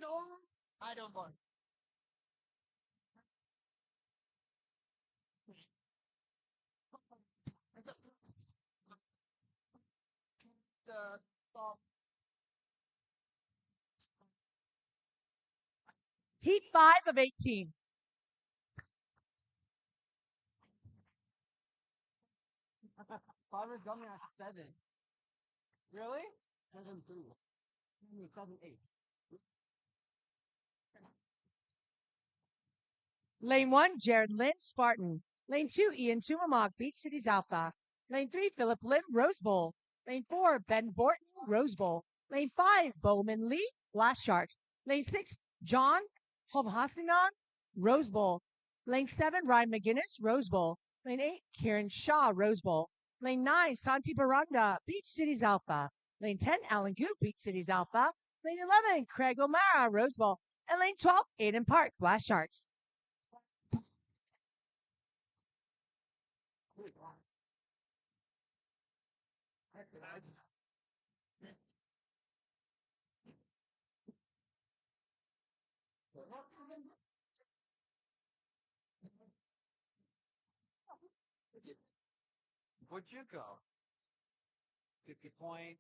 No, I don't want. The stop. Heat 5 of 18. Father's coming at 7. Really? 7-2. 7-8. Lane 1, Jared Lynn, Spartan. Lane 2, Ian Tumamog, Beach Cities Alpha. Lane 3, Philip Lim, Rose Bowl. Lane 4, Ben Borton, Rose Bowl. Lane 5, Bowman Lee, Blast Sharks. Lane 6, John Hovhasinan, Rose Bowl. Lane 7, Ryan McGinnis, Rose Bowl. Lane 8, Kieran Shaw, Rose Bowl. Lane 9, Santi Baranda, Beach Cities Alpha. Lane 10, Alan Goop, Beach Cities Alpha. Lane 11, Craig O'Mara, Rose Bowl. And lane 12, Aiden Park, Blast Sharks. Would you go? 50 point.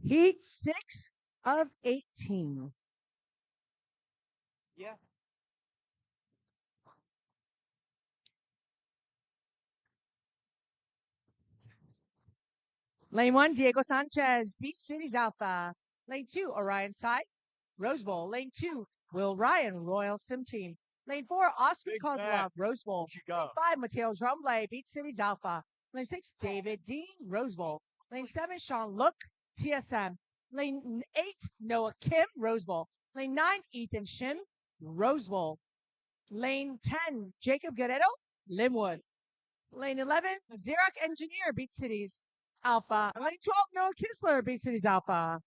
Heat 6 of 18. Yeah. Lane 1, Diego Sanchez, Beach Cities Alpha. Lane 2, Orion Side, Rose Bowl. Lane 2, Will Ryan, Royal Sim Team. Lane 4, Oscar Big Kozlov, Mac. Rose Bowl. What you got? 5, Mateo Tremblay, Beach Cities Alpha. Lane 6, David Dean, Rose Bowl. Lane 7, Sean Look, TSM. Lane 8, Noah Kim, Rose Bowl. Lane 9, Ethan Shin, Rose Bowl. Lane 10, Jacob Guerrero, Linwood. Lane 11, Xerox Engineer, Beach Cities Alpha. Lane 12, Noah Kisler, Beach Cities Alpha.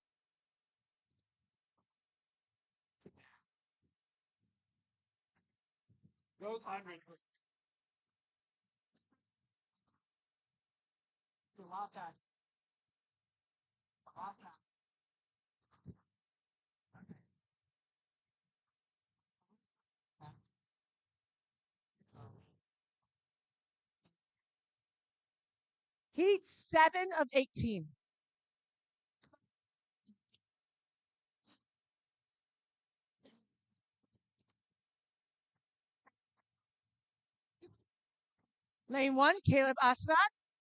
Goes 100. Last time. Last time. Heat 7 of 18. Lane 1, Caleb Asrat,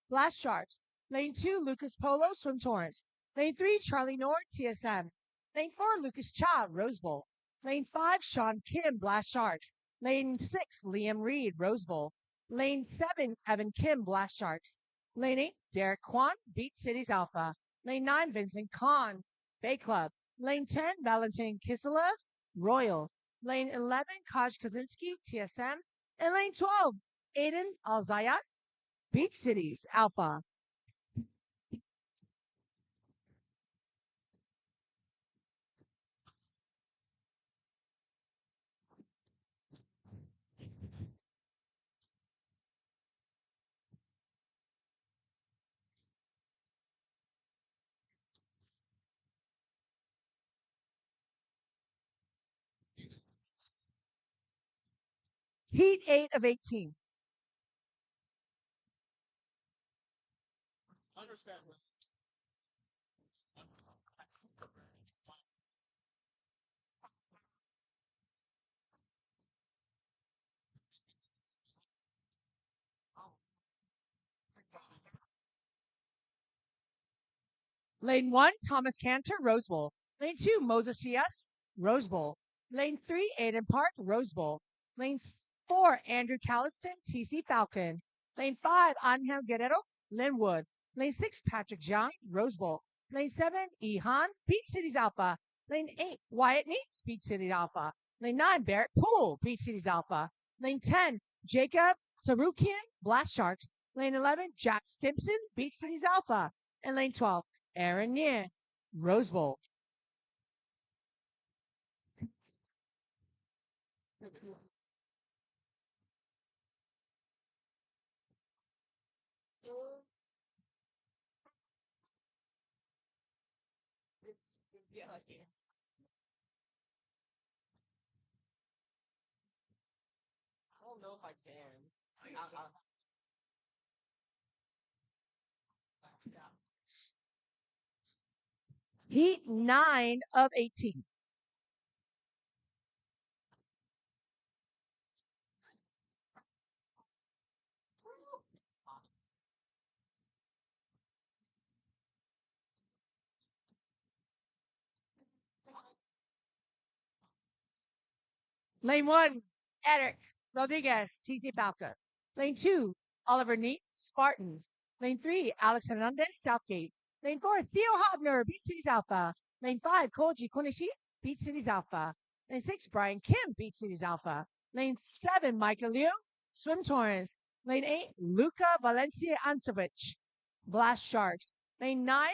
Blast Sharks. Lane 2, Lucas Polo, Swim Torrents. Lane 3, Charlie Nord, TSM. Lane 4, Lucas Cha, Rose Bowl. Lane 5, Sean Kim, Blast Sharks. Lane 6, Liam Reed, Rose Bowl. Lane 7, Evan Kim, Blast Sharks. Lane 8, Derek Kwan, Beach Cities Alpha. Lane 9, Vincent Kahn, Bay Club. Lane 10, Valentin Kiselev, Royal. Lane 11, Kaj Kaczynski, TSM. And lane 12, Aiden Alzayat, Beach Cities Alpha. Heat 8 of 18. Understand. Lane 1, Thomas Cantor, Rose Bowl. Lane 2, Moses C.S., Rose Bowl. Lane 3, Aiden Park, Rose Bowl. Lane 4, Andrew Calliston, TC Falcon. Lane 5, Angel Guerrero, Linwood. Lane 6, Patrick Jiang, Rose Bowl. Lane 7, Ihan, Beach Cities Alpha. Lane 8, Wyatt Neats, Beach Cities Alpha. Lane 9, Barrett Poole, Beach Cities Alpha. Lane 10, Jacob Sarukian, Blast Sharks. Lane 11, Jack Stimpson, Beach Cities Alpha. And lane 12, Aaron Yer, Rose Bowl. Yeah, like you. I don't know if I can. Yeah. Heat 9 of 18. Lane 1, Eric Rodriguez, TC Falcon. Lane 2, Oliver Neat, Spartans. Lane 3, Alex Hernandez, Southgate. Lane 4, Theo Hobner, Beach Cities Alpha. Lane 5, Koji Konishi, Beach Cities Alpha. Lane 6, Brian Kim, Beach Cities Alpha. Lane 7, Michael Liu, Swim Torrents. Lane 8, Luca Valencia Ansovic, Blast Sharks. Lane 9,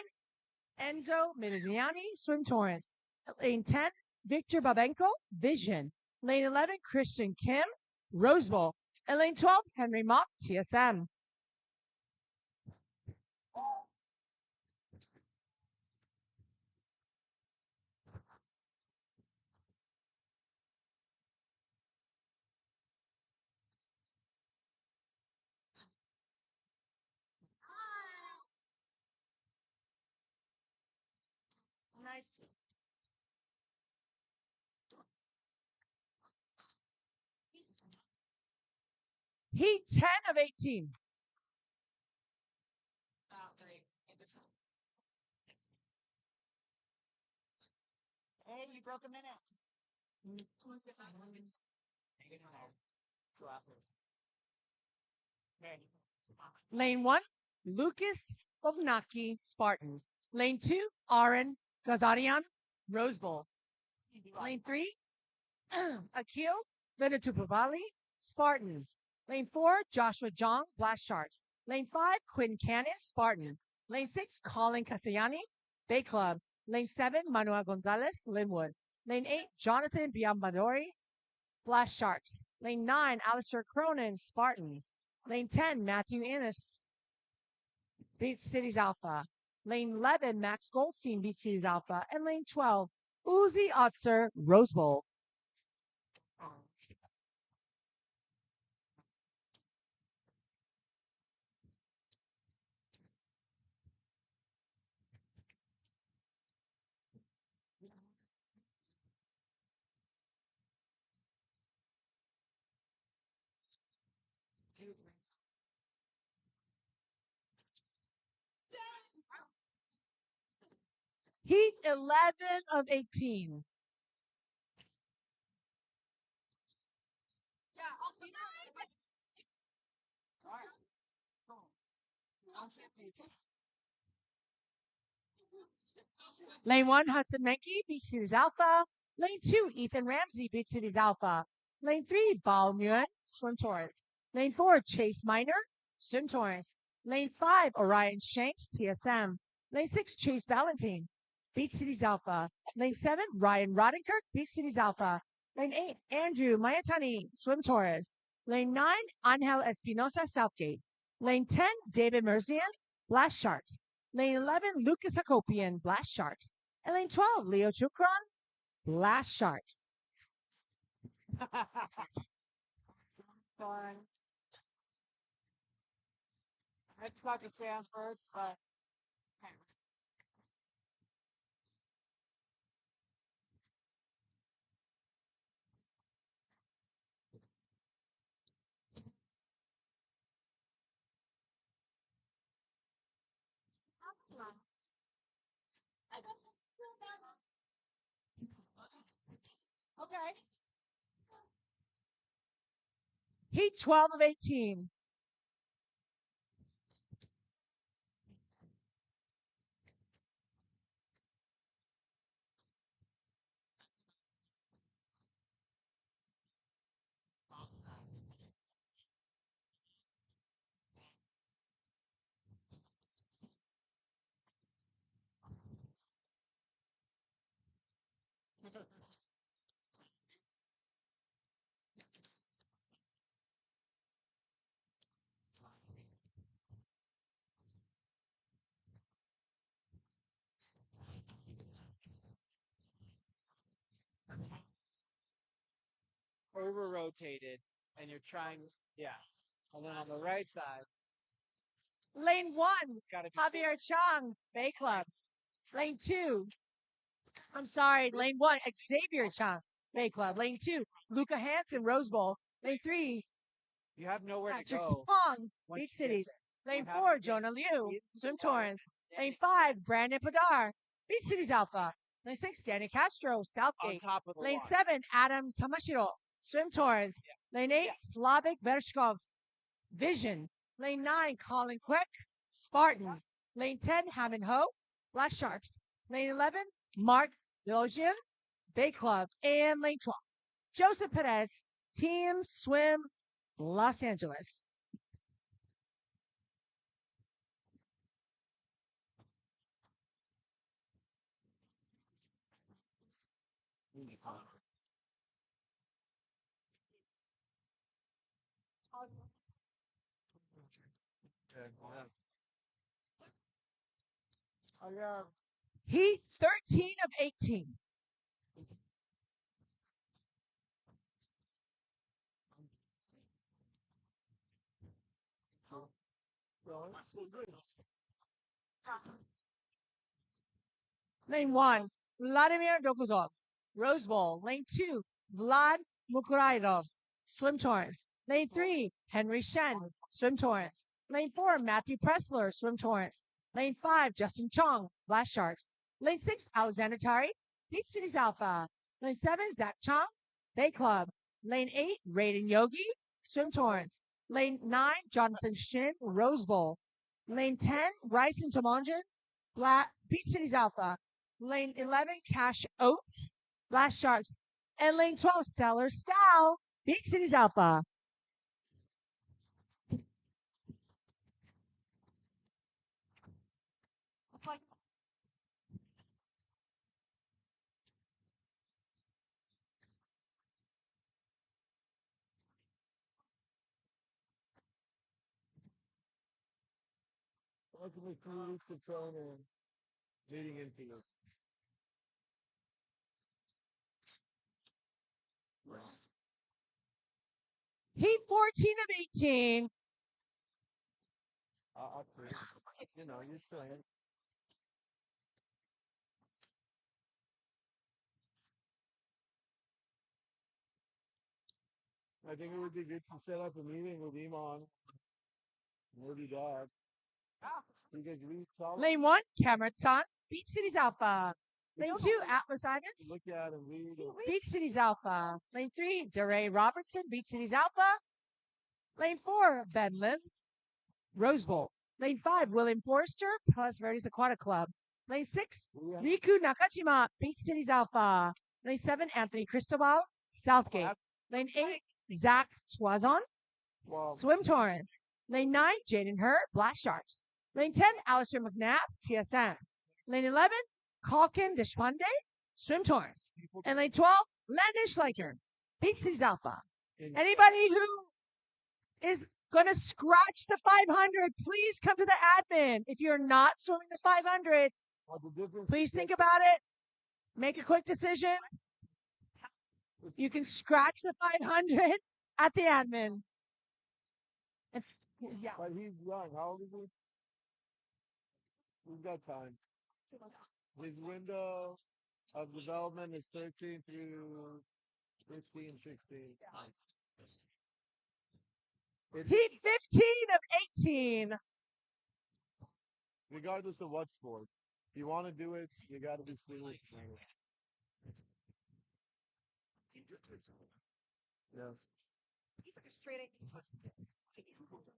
Enzo Mirigliani, Swim Torrents. Lane 10, Victor Babenko, Vision. Lane 11, Christian Kim, Rose Bowl. And lane 12, Henry Mott, TSM. Heat 10 of 18. Hey, you broke a minute. Lane 1, Lucas Ovnaki, Spartans. Lane 2, Aaron Gazarian, Rose Bowl. Lane 3, Akil Venetupovali, Spartans. Lane 4, Joshua Jong, Blast Sharks. Lane 5, Quinn Cannon, Spartan. Lane 6, Colin Castellani, Bay Club. Lane 7, Manuel Gonzalez, Linwood. Lane 8, Jonathan Biambadori, Blast Sharks. Lane 9, Alistair Cronin, Spartans. Lane 10, Matthew Innes, Beach Cities Alpha. Lane 11, Max Goldstein, Beach Cities Alpha. And lane 12, Uzi Otzer, Rose Bowl. Heat 11 of 18. Lane 1, Hudson Menke, Beach Cities Alpha. Lane 2, Ethan Ramsey, Beach Cities Alpha. Lane 3, Bal Nguyen, Swim Tours. Lane 4, Chase Miner, Swim Tours. Lane 5, Orion Shanks, TSM. Lane 6, Chase Valentine, Beach Cities Alpha. Lane 7, Ryan Rodenkirk, Beach Cities Alpha. Lane 8, Andrew Mayatani, Swim Tours. Lane 9, Angel Espinosa, Southgate. Lane 10, David Merzian, Blast Sharks. Lane 11, Lucas Hakopian, Blast Sharks. And lane 12, Leo Chukron, Blast Sharks. Fine. I talked to Sam first, but Okay. Heat 12 of 18. over rotated, and you're trying, yeah. And then on the right side, Lane 1, it's got to be Javier Chang, Bay Club. Lane 2, I'm sorry, lane 1, Xavier Chang, Bay Club. Lane 2, Luca Hansen, Rose Bowl. Lane 3, you have nowhere to Patrick go. Pong, once Beach you get Cities. there. Lane You have 4, to get Jonah Liu, into Swim the water, Torrance. then Lane it 5, Brandon Padar, Beach Cities Alpha. Lane 6, Danny Castro, on Southgate. top of the Lane water. 7, Adam Tamashiro, Swim Torrance. Lane 8, Yeah. Slavik Vershkov, Vision. Lane 9, Colin Quick, Spartans. Lane 10, Hammond Ho, Black Sharks. Lane 11, Mark Delogian, Bay Club. And lane 12, Joseph Perez, Team Swim, Los Angeles. Heat 13 of 18. Lane 1, Vladimir Dokuzov, Rose Bowl. Lane 2, Vlad Mukuraidov, Swim Torrance. Lane 3, Henry Shen, Swim Torrance. Lane 4, Matthew Pressler, Swim Torrance. Lane 5, Justin Chong, Blast Sharks. Lane 6, Alexander Tari, Beach Cities Alpha. Lane 7, Zach Chong, Bay Club. Lane 8, Raiden Yogi, Swim Torrance. Lane 9, Jonathan Shin, Rose Bowl. Lane 10, Bryson Tamanjan, Beach Cities Alpha. Lane 11, Cash Oats, Blast Sharks. And lane 12, Stellar Stal, Beach Cities Alpha. Ultimately, 3 weeks of training leading into this. Heat 14 of 18. You know, you're saying. I think it would be good to set up a meeting with Iman, maybe Dad. Because we saw Lane 1, Cameron San, Beach Cities Alpha. Lane 2, Atlas Ivans, look at and read. Beach Cities Alpha. Lane 3, DeRay Robertson, Beach Cities Alpha. Lane 4, Ben Lim, Rose Bowl. Lane 5, William Forrester, Palos Verdes Aquatic Club. Lane 6, Riku Nakajima, Beach Cities Alpha. Lane 7, Anthony Cristobal, Southgate. Lane 8, Zach Twazon, Swim Torrance. Lane 9, Jaden Hurd, Blast Sharks. Lane 10, Alistair McNabb, TSM. Lane 11, Kalkin Deshpande, Swim Torrance. And lane 12, Landon Schleicher, Beach Cities Alpha. Anybody who is going to scratch the 500, please come to the admin. If you're not swimming the 500, please think about it. Make a quick decision. You can scratch the 500 at the admin. Yeah. But he's young. How old is he? We've got time. His window of development is 13 through 15, 16. Heat 15 of 18. Regardless of what sport. If you want to do it, you got to be serious. Yes.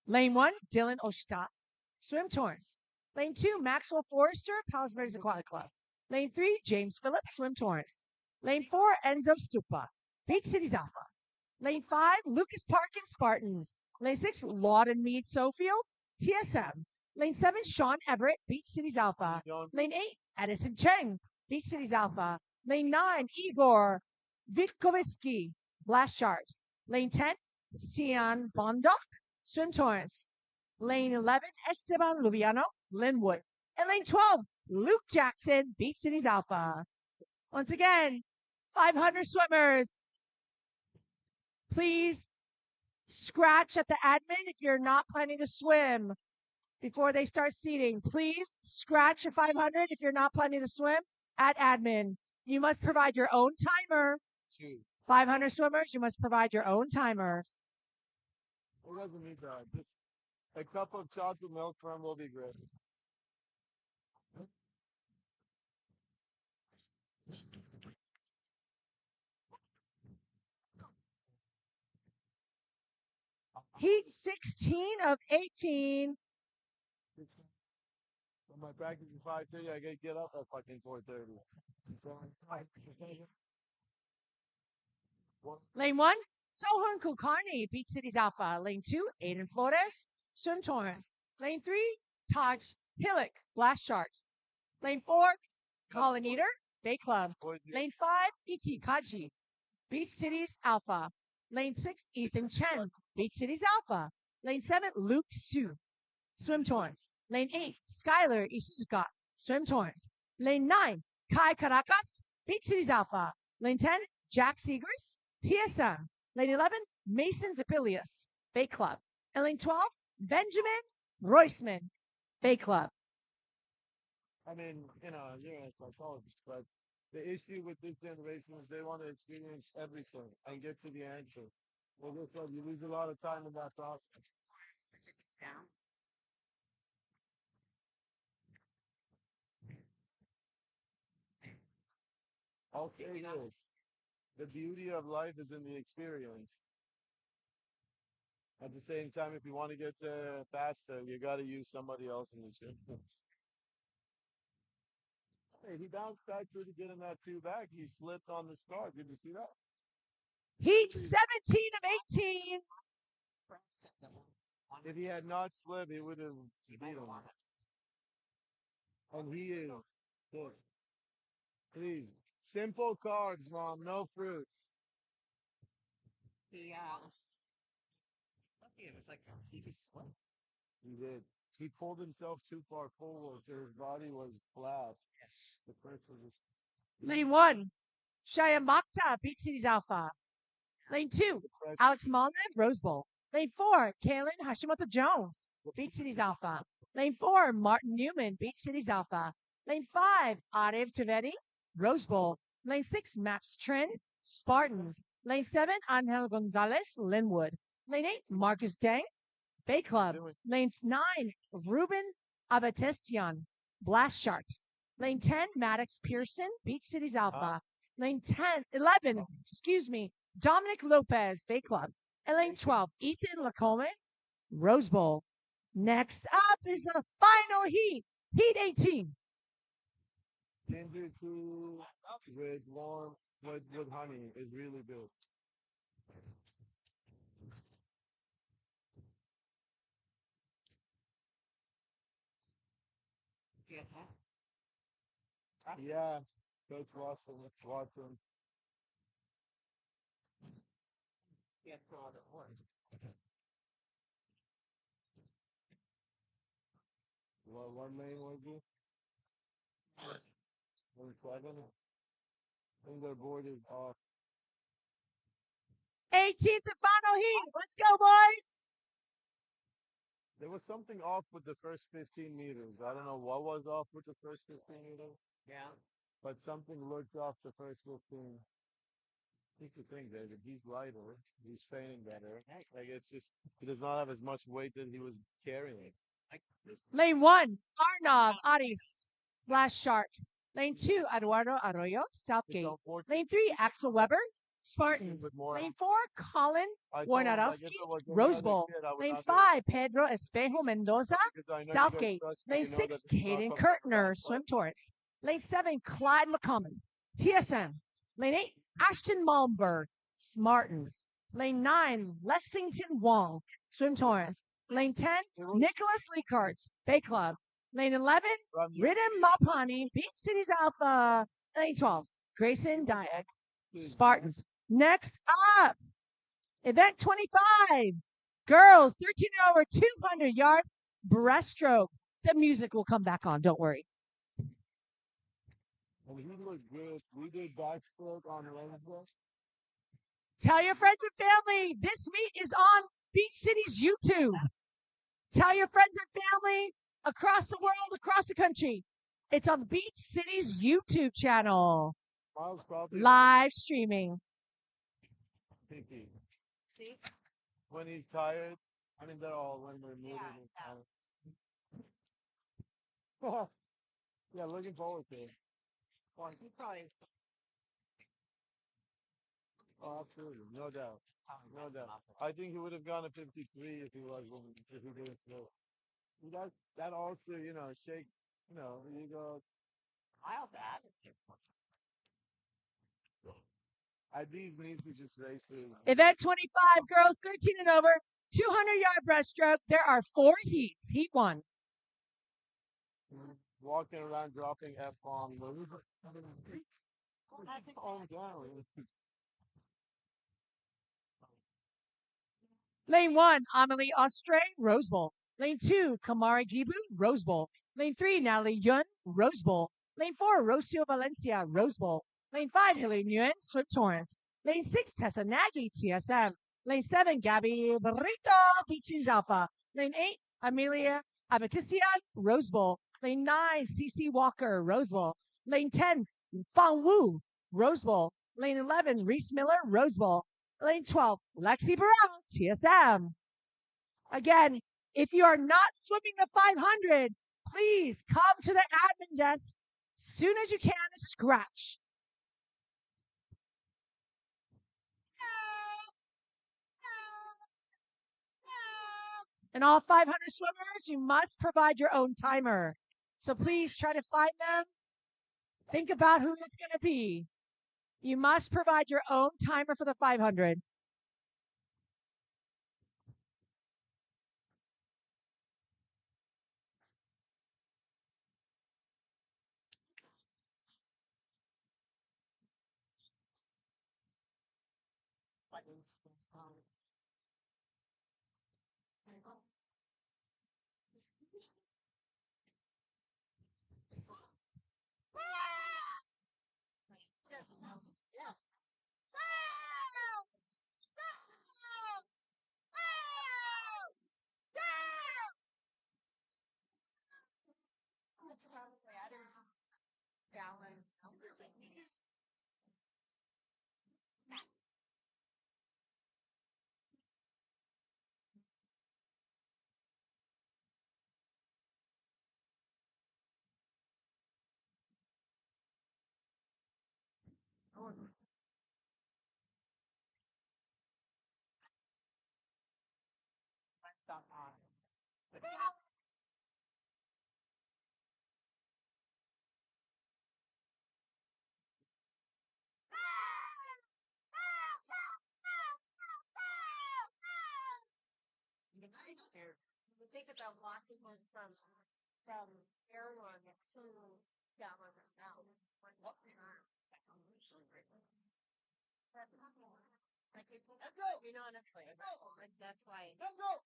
Lane 1, Dylan Oshita, Swim Torrance. Lane 2, Maxwell Forrester, Palos Verdes Aquatic Club. Lane 3, James Phillips, Swim Torrance. Lane 4, Enzo Stupa, Beach Cities Alpha. Lane 5, Lucas Parkin, Spartans. Lane 6, Lawden Mead, Sofield, TSM. Lane 7, Sean Everett, Beach Cities Alpha. Lane 8, Edison Cheng, Beach Cities Alpha. Lane 9, Igor Vitkovitsky, Blast Sharks. Lane 10, Sian Bondok, Swim Torrance. Lane 11, Esteban Luviano, Linwood. And lane 12, Luke Jackson, Beach Cities Alpha. Once again, 500 swimmers. Please scratch at the admin if you're not planning to swim before they start seating. Please scratch your 500 if you're not planning to swim at admin. You must provide your own timer. 500 swimmers, you must provide your own timer. It doesn't need that. Just a cup of chocolate milk for him will be great. Heat 16 of 18. When my practice is 5:30, I gotta get up at fucking 4:30. Lane 1, Sohun Kulkarni, Beach Cities Alpha. Lane 2, Aiden Flores, Swim Torrance. Lane 3, Taj Hillick, Blast Sharks. Lane 4, Colin Eater, Bay Club. Lane 5, Iki Kaji, Beach Cities Alpha. Lane 6, Ethan Chen, Beach Cities Alpha. Lane 7, Luke Su, Swim Torrance. Lane 8, Skylar Isuzuka, Swim Torrance. Lane 9, Kai Caracas, Beach Cities Alpha. Lane 10, Jack Segrist, TSM. Lane 11, Mason Zapilius, Bay Club. And lane 12, Benjamin Roisman, Bay Club. I mean, you know, you're a psychologist, but the issue with this generation is they want to experience everything and get to the answer. Well, this one, you lose a lot of time in that process. Down. I'll say this. The beauty of life is in the experience. At the same time, if you want to get there faster, you got to use somebody else in the gym. Hey, he bounced back pretty good in that two back. He slipped on the start. Did you see that? Heat 17 of 18. If he had not slipped, he would have beat him. And he is. Look, please. Simple cards, Mom. No fruits. He it was like he just slipped. He did. He pulled himself too far forward, so his body was flat. Yes. The first was just Lane 1, Shaya Mokhtar, Beach Cities Alpha. Lane 2, Alex Molnev, Rose Bowl. Lane 4, Kaylin Hashimoto Jones, Beach Cities Alpha. Lane 4, Martin Newman, Beach Cities Alpha. Lane 5, Arif Trivedi, Rose Bowl. Lane 6, Max Trin, Spartans. Lane 7, Angel Gonzalez, Linwood. Lane 8, Marcus Deng, Bay Club. Lane 9, Ruben Avatesian, Blast Sharks. Lane 10, Maddox Pearson, Beach Cities Alpha. Lane 11, Dominic Lopez, Bay Club. And lane 12, Ethan Lacombe, Rose Bowl. Next up is a final heat, Heat 18. ginger tea with warm with honey is really good. Yeah, Coach Watson. Can't throw out the horn. What lane was this? Lane 7? I think their board is off. 18th and final heat. Let's go, boys. There was something off with the first 15 meters. I don't know what was off with the first 15 meters, Yeah. but something looked off the first 15. Here's the thing, David. He's lighter. He's training better. Like, it's just, he does not have as much weight that he was carrying. Lane 1, Arnav Aris, Blast Sharks. Lane 2, Eduardo Arroyo, It's Southgate. unfortunate. Lane 3, Axel Weber, Spartans. With more, Lane 4, Colin I told him, like, if Warnarowski, it was any Rose other Bowl. kid, I would Lane not do it. 5, Pedro Espejo Mendoza, Because I know you guys Southgate. trust me, Lane you know 6, that it's not Caden from Kirtner, the Swim Torrance. Lane 7, Clyde McCommon, TSM. Lane 8, Ashton Malmberg, Smartins. Lane 9, Lexington Wong, Swim Torrance. Lane 10, Nicholas Leakarts, Bay Club. Lane 11, Riddim Mapani, Beach Cities Alpha. Lane 12, Grayson Dyack, Spartans. Next up, event 25, girls 13 and over 200-yard breaststroke. The music will come back on, don't worry. And he looked good. We did backstroke on Wednesday. Tell your friends and family, this meet is on Beach City's YouTube. Tell your friends and family across the world, across the country. It's on Beach City's YouTube channel. Miles probably Live streaming. thinking See? when he's tired. I mean, they're all when we're moving. Yeah, Yeah, looking forward to it. Well, he probably Oh, absolutely, no doubt, no doubt. I think he would have gone to 53 if he didn't slow. That also, shake. You go miles at at these meets, he just races. Event 25, girls 13 and over, 200-yard breaststroke. There are 4 heats. Heat 1. Walking around dropping F-bombs. That's Calm down. Lane 1, Amelie Ostre, Rose Bowl. Lane 2, Kamari Gibu, Rose Bowl. Lane 3, Natalie Yun, Rose Bowl. Lane 4, Rocio Valencia, Rose Bowl. Lane 5, Hilary Nguyen, Swim Torrance. Lane 6, Tessa Nagy, TSM. Lane 7, Gabby Barrito, Beach Cities Alpha. Lane 8, Amelia Avatisian, Rose Bowl. Lane 9, CC Walker, Rose Bowl. Lane 10, Fang Wu, Rose Bowl. Lane 11, Reese Miller, Rose Bowl. Lane 12, Lexi Burrell, TSM. Again, if you are not swimming the 500, please come to the admin desk soon as you can to scratch. And all 500 swimmers, you must provide your own timer. So please try to find them. Think about who it's going to be. You must provide your own timer for the 500. You think about walking from airline to downward now. Like it's you know honestly, like that's why it's because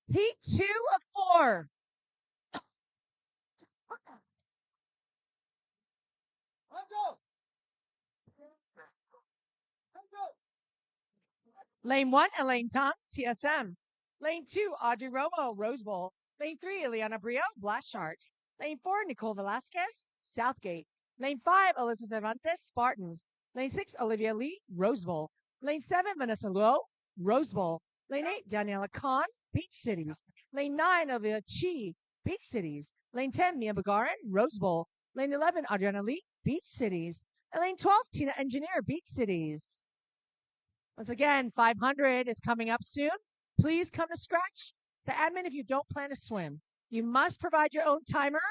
Heat 2 of 4. Lane 1, Elaine Tong, TSM. Lane 2, Audrey Romo, Rose Bowl. Lane 3, Ileana Brio, Blast Sharks. Lane 4, Nicole Velasquez, Southgate. Lane 5, Alyssa Cervantes, Spartans. Lane 6, Olivia Lee, Rose Bowl. Lane 7, Vanessa Luo, Rose Bowl. Lane 8, Daniela Khan, Beach Cities. Lane 9, Olivia Chi, Beach Cities. Lane 10, Mia Bagarin, Rose Bowl. Lane 11, Adriana Lee, Beach Cities. And lane 12, Tina Engineer, Beach Cities. Once again, 500 is coming up soon. Please come to scratch the admin if you don't plan to swim. You must provide your own timer.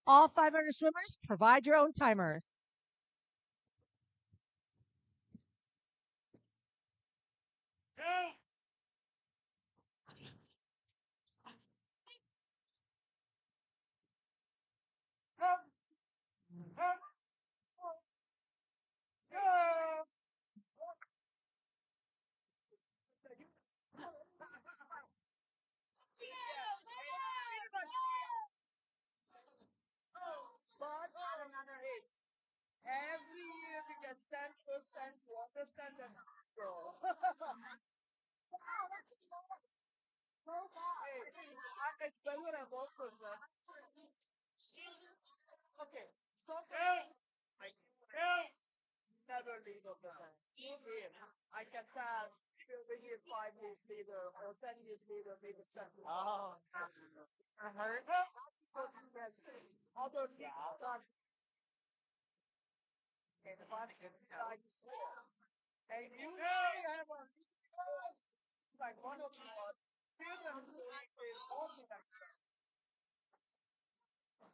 All 500 swimmers, provide your own timer. every year we get 10% water standard grow. It's better than 1%. Okay, so I never leave of that. I can tell we'll be here 5 years later or 10 years later, maybe 7. Oh. I heard that. Yes. Other people done. And you have a like one of you are children who is walking like that.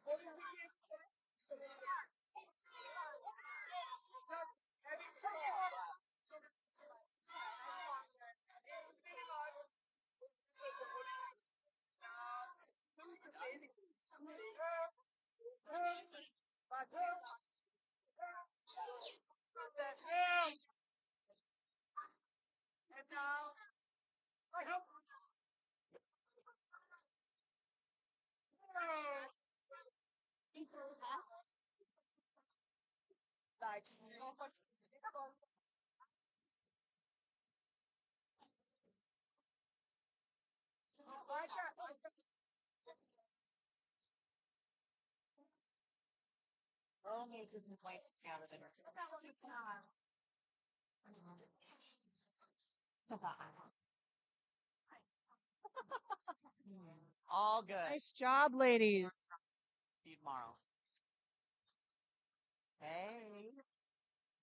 What do you mean? And now, I hope. Like, you know what? Only if you can play Canada. All good. Nice job, ladies. See you tomorrow. Hey.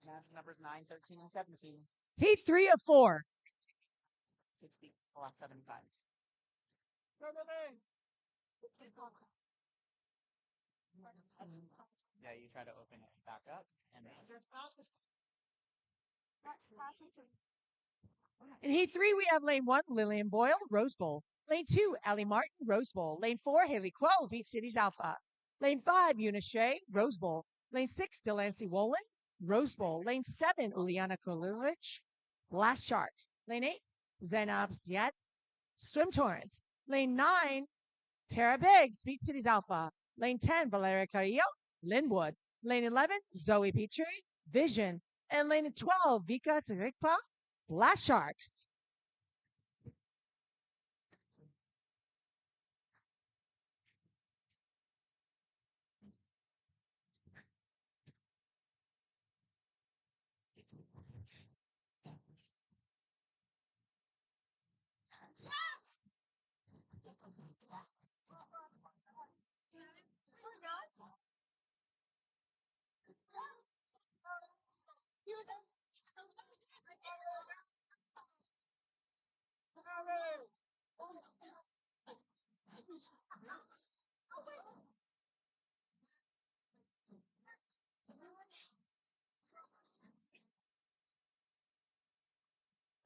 Match numbers 9, 13, and 17. Heat 3 of 4. 60, 75. Yeah, you try to open it back up. And In Heat 3, we have Lane 1, Lillian Boyle, Rose Bowl. Lane 2, Allie Martin, Rose Bowl. Lane 4, Haley Quo, Beach Cities Alpha. Lane 5, Eunice Shea, Rose Bowl. Lane 6, Delancey Wolin, Rose Bowl. Lane 7, Uliana Kulovich, Glass Sharks. Lane 8, Zainab Siad, Swim Torrance. Lane 9, Tara Biggs, Beach Cities Alpha. Lane 10, Valeria Carrillo, Linwood. Lane 11, Zoe Petrie, Vision. And lane 12, Vika Sirikpa, Glass Sharks.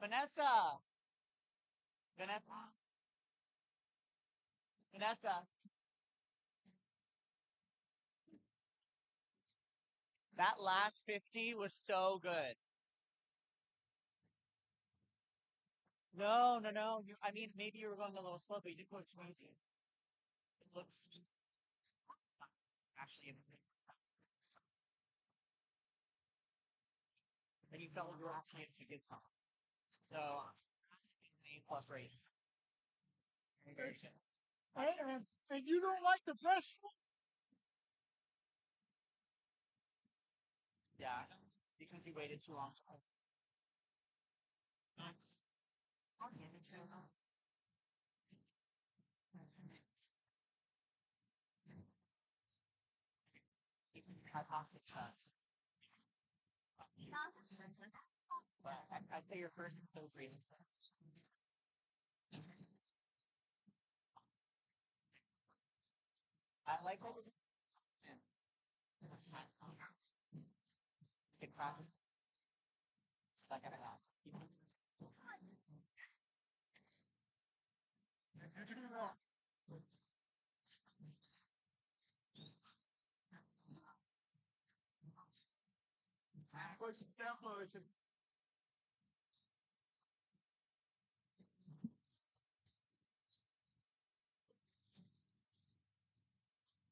Vanessa. Vanessa. Vanessa. That last 50 was so good. No, no, no. I mean, maybe you were going a little slow, but you didn't go too easy. It looks actually. And you felt like you were actually a good song. So, an A plus rating. Very good. And you don't like the best Yeah, because you waited too long. Hypoxic test. But I'd say your first and so breathing. I like what it practice. Like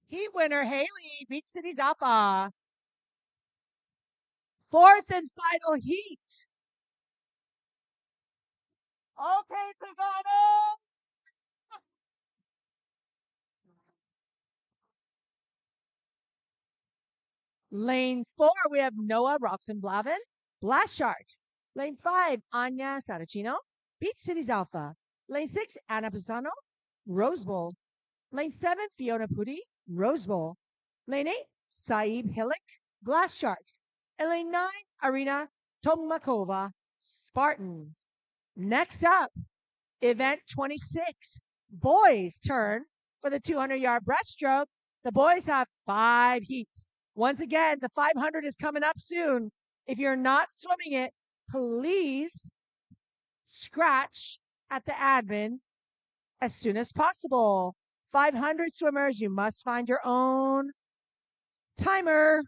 Heat winner, Haley, Beach Cities Alpha. Fourth and final heat. Okay, Pagano! Lane 4, we have Noah Roxenblaven, Blast Sharks. Lane 5, Anya Saracino, Beach Cities Alpha. Lane 6, Anna Pisano, Rose Bowl. Lane 7, Fiona Pudi, Rose Bowl. Lane 8, Saib Hillik, Glass Sharks. And lane 9, Arena Tomakova, Spartans. Next up, event 26, boys' turn for the 200-yard breaststroke. The boys have 5 heats. Once again, the 500 is coming up soon. If you're not swimming it, please scratch at the admin as soon as possible. 500 swimmers, you must find your own timer.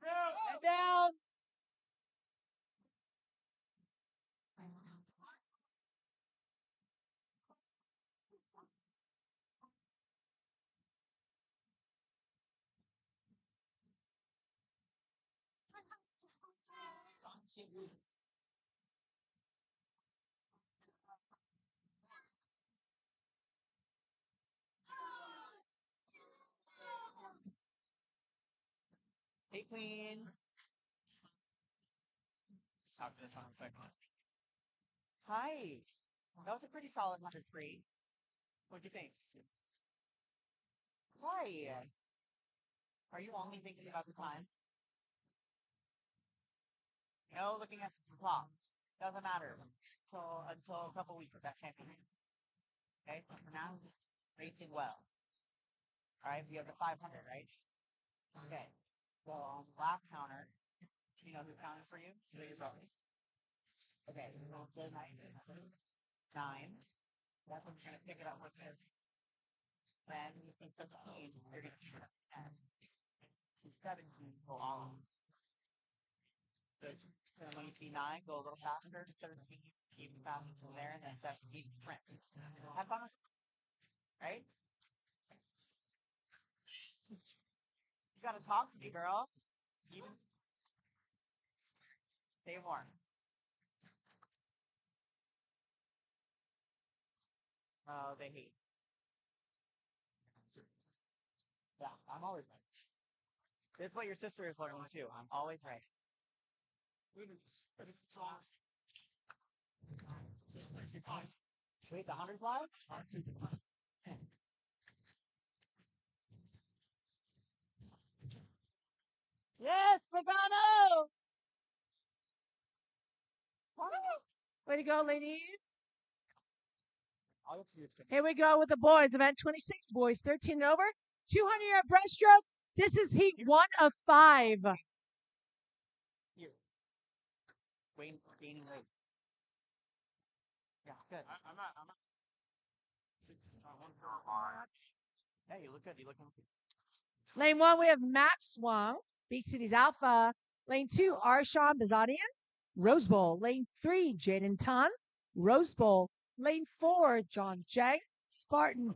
And down! Queen. Let's talk to this one real quick. Hi. That was a pretty solid 103. What'd you think? Why? Are you only thinking about the times? No, looking at the clock. Doesn't matter until a couple weeks of that championship. Okay, so for now, racing well. All right, we have the 500, right? Okay. So on the lap counter, you know who counted for you? You know your brothers. Okay, so it's 9. That's when you're gonna pick it up with this. Then you think 15, you're gonna keep it up to 10. So 17 go all of them. Good. So when you see 9, go a little faster. 13, even faster from there, and then 17, sprint. Have fun with it, right? You gotta talk to me, girl. Even say more. Oh, they hate. Yeah, I'm always right. This is what your sister is learning too. I'm always right. Wait, the 100 fly? Yes, Pagano! Way to go, ladies. I'll just use it. Here we go with the boys. Event 26, boys 13 and over. 200-yard breaststroke. This is heat 1 of 5. Here. Gaining weight. Yeah, good. I'm not. 1 Yeah, you look good. You look good. Lane 1, we have Max Wong, Beach City's Alpha. Lane 2, Arshawn Bazadian, Rose Bowl. Lane 3, Jaden Tan, Rose Bowl. Lane 4, John Jang, Spartan.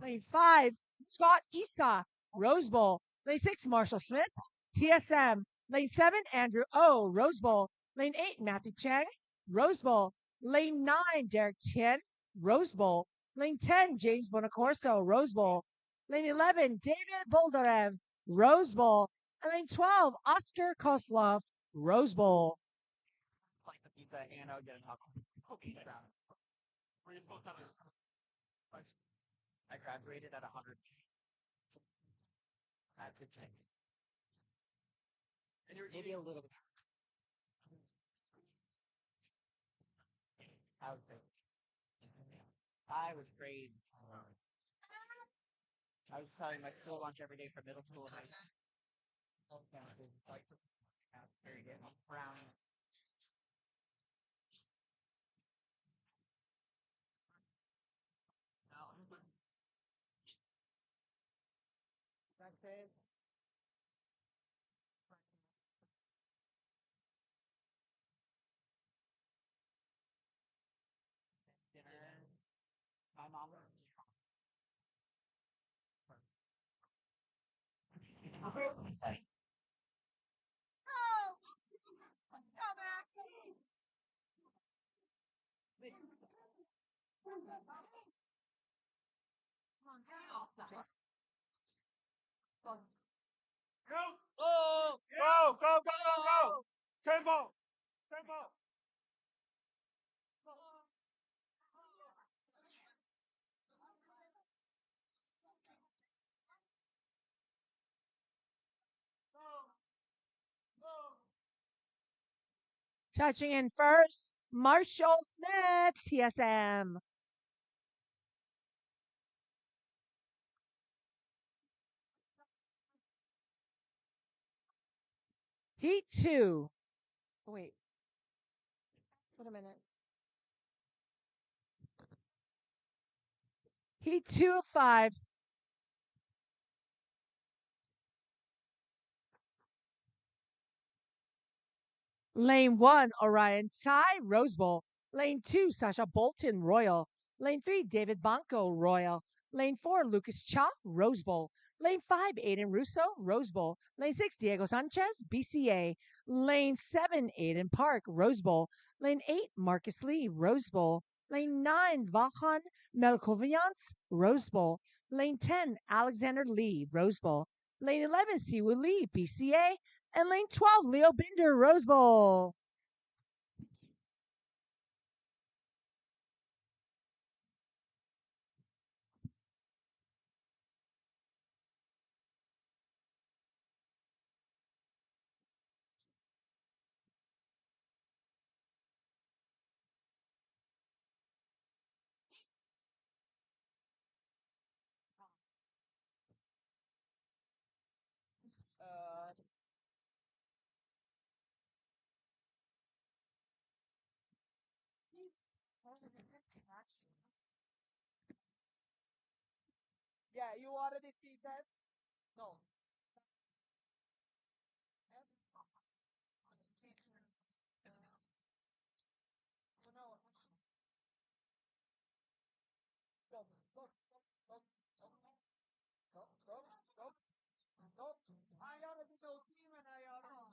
Lane 5, Scott Isa, Rose Bowl. Lane 6, Marshall Smith, TSM. Lane 7, Andrew O, Rose Bowl. Lane 8, Matthew Chang, Rose Bowl. Lane 9, Derek Tien, Rose Bowl. Lane 10, James Bonacorso, Rose Bowl. Lane 11, David Boldarev, Rose Bowl. And lane 12, Oscar Koslov, Rose Bowl. It's like the pizza and I would get a taco. Okay. I graduated at 100. I could change. Maybe a little bit. I was great. I was selling my school lunch every day for middle school and high school. Very good. Brownie. That's it. Dinner. My mom. Go! Go! Go! Go! Go! Go! Tempo! Tempo! Touching in first, Marshall Smith, TSM. Heat 2. Wait. Wait a minute. Heat 2 of 5. Lane 1, Orion Tsai, Rose Bowl. Lane 2, Sasha Bolton, Royal. Lane 3, David Banco, Royal. Lane 4, Lucas Cha, Rose Bowl. Lane 5, Aiden Russo, Rose Bowl. Lane 6, Diego Sanchez, BCA. Lane 7, Aiden Park, Rose Bowl. Lane 8, Marcus Lee, Rose Bowl. Lane 9, Vahan Melkovians, Rose Bowl. Lane 10, Alexander Lee, Rose Bowl. Lane 11, Siwoo Lee, BCA. And lane 12, Leo Binder, Rose Bowl. Yeah, you already see that? No. No. Stop, stop, stop, stop, stop, stop, stop, stop, stop. I already know team and I already.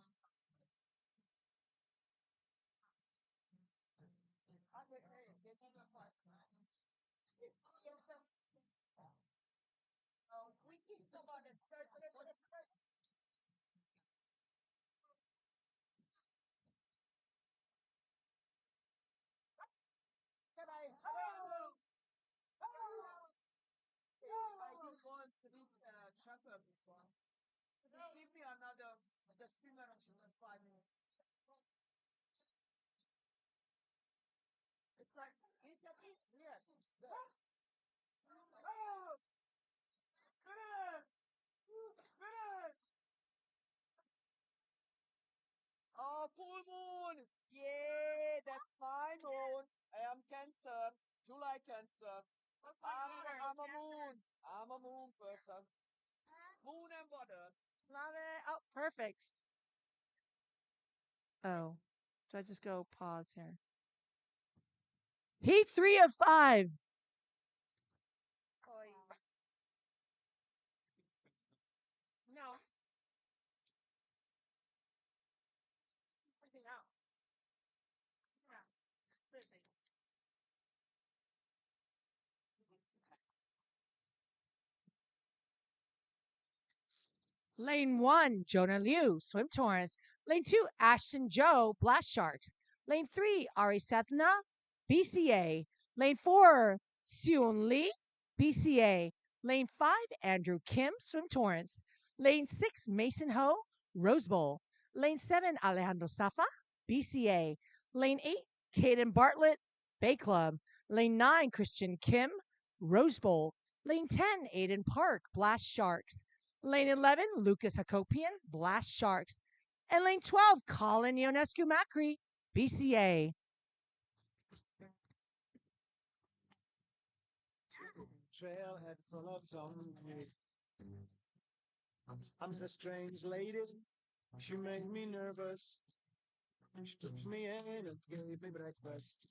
They never fight. We keep about it. Can I? Hello! I just want to do chapter this one. Just give me another, just 3 minutes and 5 minutes. It's like, is that it? Yes. Oh! Finish! Finish! Oh, full moon! Yeah, that's my moon. I am Cancer. July Cancer. I'm a moon. I'm a moon person. Moon and water. Love it. Oh, perfect. Oh, do I just go pause here? Heat 3 of 5. No. Everything out. Yeah. Busy. Lane 1, Jonah Liu, Swim Torrents. Lane 2, Ashton Joe, Blast Sharks. Lane 3, Ari Sethna, BCA. Lane 4, Seun Lee, BCA. Lane 5, Andrew Kim, Swim Torrents. Lane 6, Mason Ho, Rose Bowl. Lane 7, Alejandro Safa, BCA. Lane 8, Caden Bartlett, Bay Club. Lane 9, Christian Kim, Rose Bowl. Lane 10, Aiden Park, Blast Sharks. Lane 11, Lucas Hakopian, Blast Sharks. And lane 12, Colin Ionescu Macri, BCA. Trailhead full of zombies. I'm a strange lady. She made me nervous. She took me in and gave me breakfast.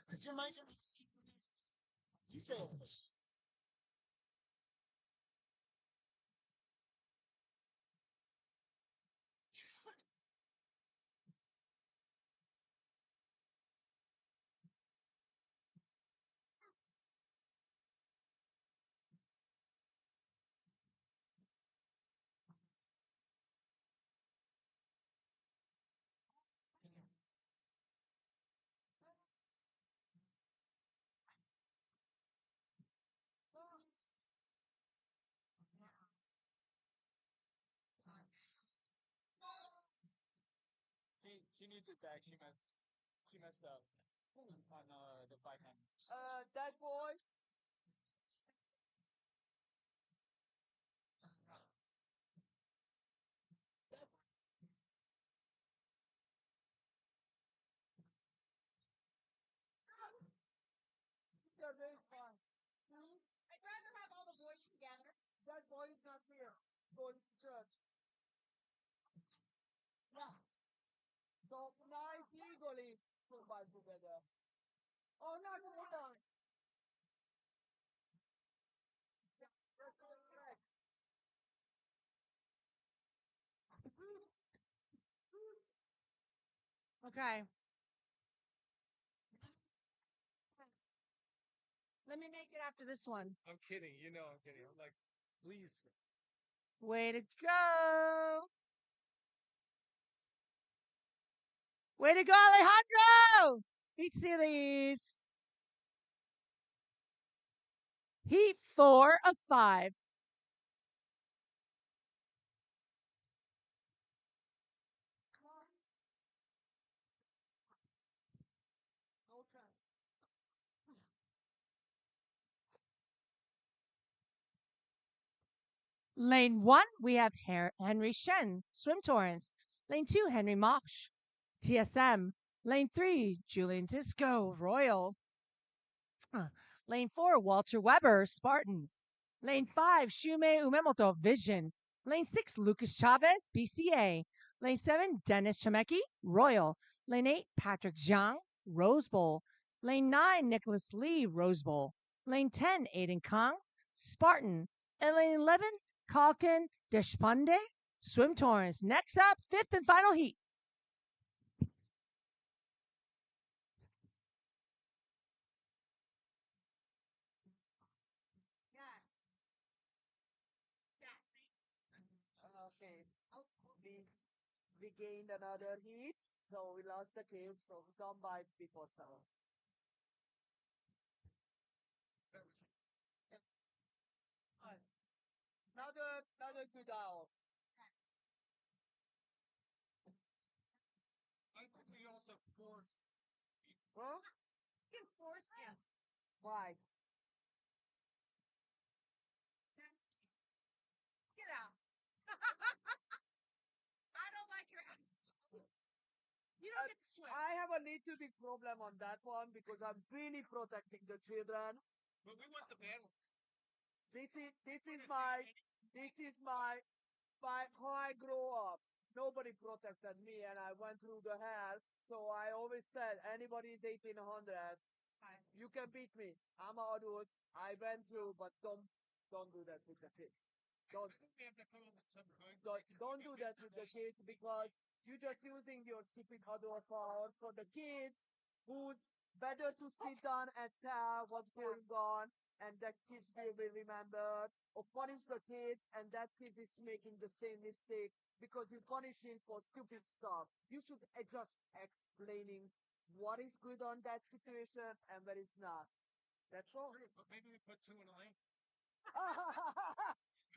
Could you imagine? He says, She needs it back. She messed up on the 500. That boy. They're very fun. I'd rather have all the boys together. That boy is not here. Going to church. Yeah. So nice legally provide together. Oh, not together. That's correct. Okay. Let me make it after this one. I'm kidding. You know I'm kidding. I'm like, please. Way to go. Way to go, Alejandro. Heat series. Heat 4 of 5. Lane 1, we have Henry Shen, Swim Torrance. Lane 2, Henry Mosh, TSM. Lane 3, Julian Disco, Royal. Lane 4, Walter Weber, Spartans. Lane 5, Shume Umemoto, Vision. Lane 6, Lucas Chavez, BCA. Lane 7, Dennis Chemeki, Royal. Lane 8, Patrick Zhang, Rose Bowl. Lane 9, Nicholas Lee, Rose Bowl. Lane 10, Aiden Kang, Spartan. And lane 11, Kalkin Deshpande, Swim Torrance. Next up, fifth and final heat. Okay. We gained another heat, so we lost the cave, so we come by before 7. Another good hour. I think we also force. Huh? You can force him. Why? Let's get out. I don't like your attitude. You don't get to swim. I have a little big problem on that one because I'm really protecting the children. But we want the bad ones. This is my how I grow up. Nobody protected me, and I went through the hell. So I always said, anybody is 1800, you can beat me. I'm an adult. I went through, but don't do that with the kids. I think we have to come up with some kind. Don't do that with the kids because you're just using your stupid adult power for the kids who's better to sit down and tell what's going on and that kids will be remembered or punish the kids and that kids is making the same mistake because you're punishing for stupid stuff. You should just explaining what is good on that situation and what is not. That's all. But maybe we put 2 in a lane.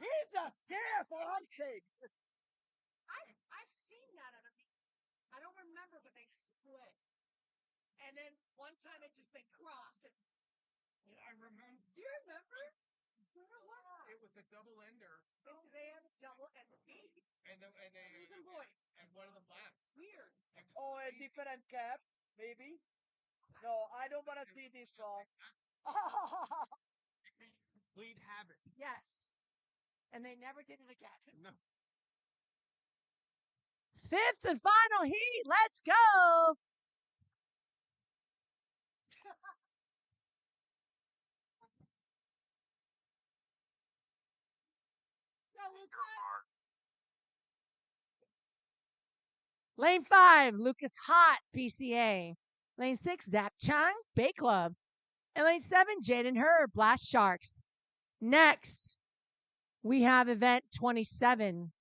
He's a scare for God's sake. I've seen that on a meet. I don't remember, but they split. And then one time it just been crossed. And I remember. do you remember? Where was It was a double ender. They had a double and Even boys. And one of them laughed. Weird. Oh, a different cap, maybe? No, I don't want to see this one. Complete habit. Yes. And they never did it again. No. Fifth and final heat. Let's go. Lane 5, Lucas Hot, BCA. Lane 6, Zach Chang, Bay Club. And lane 7, Jaden Herb, Blast Sharks. Next, we have event 27.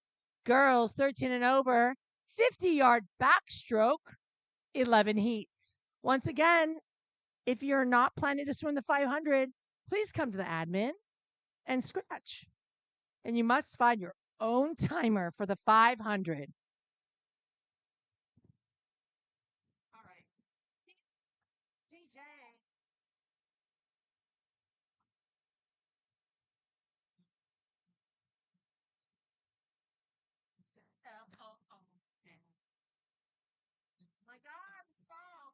Girls 13 and over, 50-yard backstroke, 11 heats. Once again, if you're not planning to swim the 500, please come to the admin and scratch. And you must find your own timer for the 500. All right. DJ. My God, stop.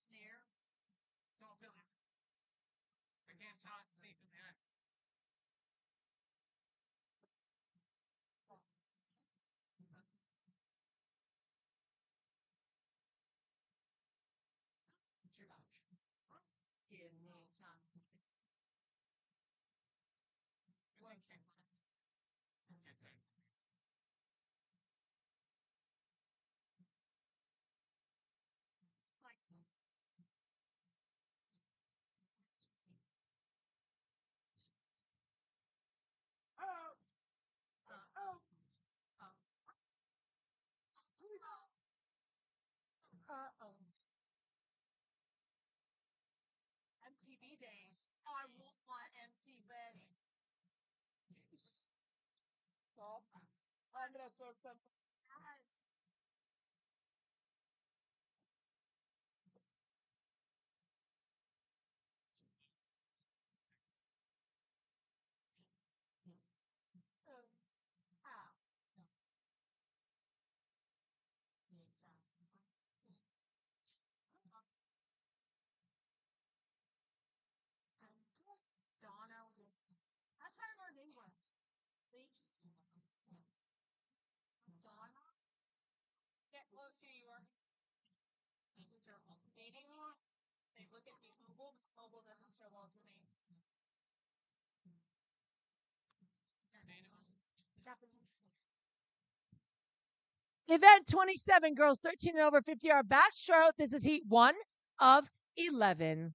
Snare. So I can't talk safe in that. Stop. I'm gonna serve some. Donna. That's how I learned English. Please. Donna. Get close to your dating one. They look at me Google. Google doesn't show well to me. Japanese. Event 27, girls 13 and over 50-yard backstroke. This is heat 1 of 11.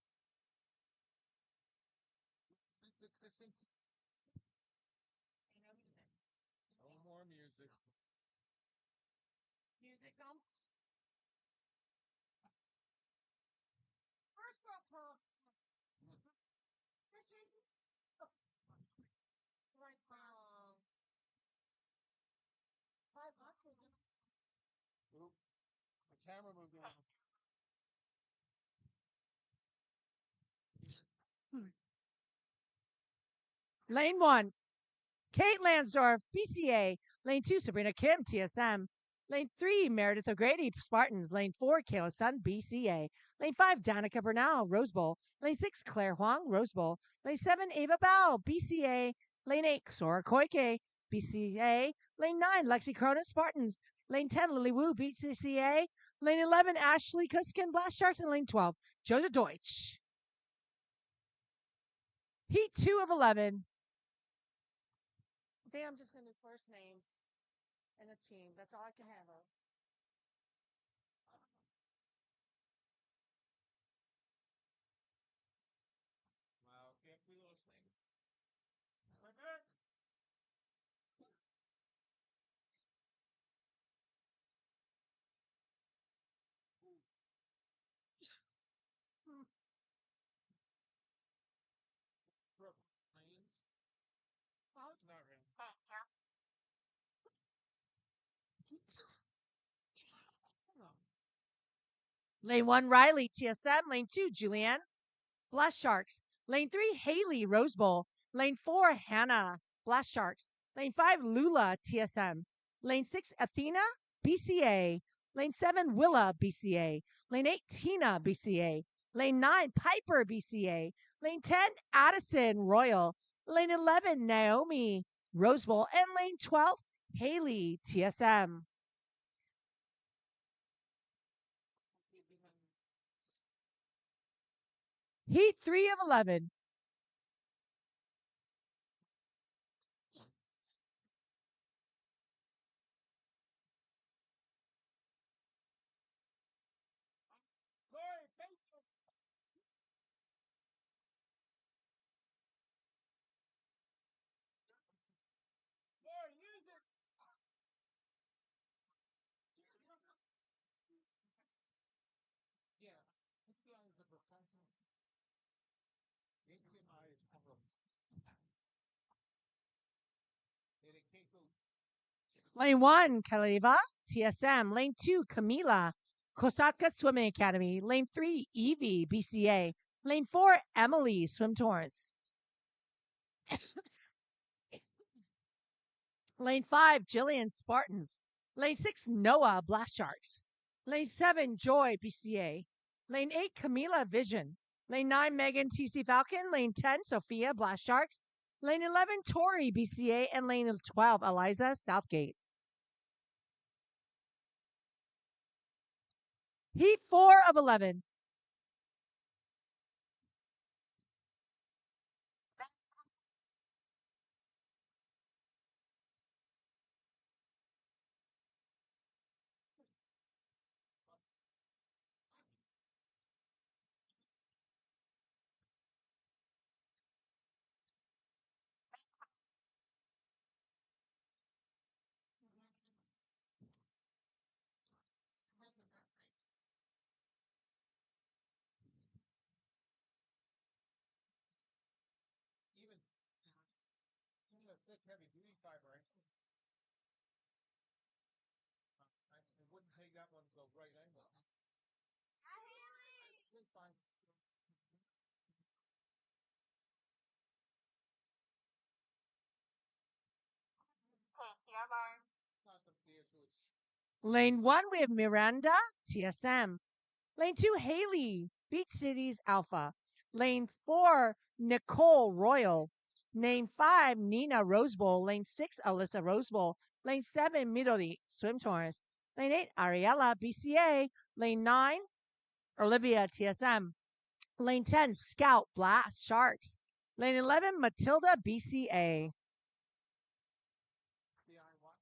No more music. Music on. First girl. This is like 500. Oop. The camera moved on. Lane 1, Kate Lansdorf, BCA. Lane 2, Sabrina Kim, TSM. Lane 3, Meredith O'Grady, Spartans. Lane 4, Kayla Sun, BCA. Lane 5, Danica Bernal, Rose Bowl. Lane 6, Claire Huang, Rose Bowl. Lane 7, Ava Bao, BCA. Lane 8, Sora Koike, BCA. Lane 9, Lexi Cronin, Spartans. Lane 10, Lily Wu, BCA. Lane 11, Ashley Kuskin, Blast Sharks. And lane 12, Joseph Deutsch. Heat 2 of 11. I think I'm just gonna do first names and a team. That's all I can handle. Wow, can't we lose things? Planes? Not really. Lane 1, Riley, TSM. Lane 2, Julianne, Blast Sharks. Lane 3, Haley, Rose Bowl. Lane 4, Hannah, Blast Sharks. Lane 5, Lula, TSM. Lane 6, Athena, BCA. Lane 7, Willa, BCA. Lane 8, Tina, BCA. Lane 9, Piper, BCA. Lane 10, Addison, Royal. Lane 11, Naomi, Rose Bowl. And lane 12, Haley, TSM. Heat 3 of 11. Corey, patience. Corey, use it. Yeah, this guy is a professional. HDMI is covered. And it can't go. Lane 1, Kaliva, TSM. Lane 2, Camila, Kosatka Swimming Academy. Lane 3, Evie, BCA. Lane 4, Emily, Swim Torrance. Lane 5, Jillian, Spartans. Lane 6, Noah, Blast Sharks. Lane 7, Joy, BCA. Lane 8, Camila, Vision. Lane 9, Megan, TC Falcon. Lane 10, Sophia, Blast Sharks. Lane 11, Tori, BCA. And lane 12, Eliza, Southgate. Heat 4 of 11. Even the thick, heavy duty fiber, right angle. That's fine. Not some issues. Lane 1, we have Miranda, TSM. Lane 2, Haley, Beach Cities Alpha. Lane 4, Nicole Royal. Lane 5, Nina Rose Bowl. Lane 6, Alyssa Rose Bowl. Lane 7, Midori Swim Tours. Lane 8, Ariella BCA. Lane 9, Olivia TSM. Lane 10, Scout Blast Sharks. Lane 11, Matilda BCA. See, I want.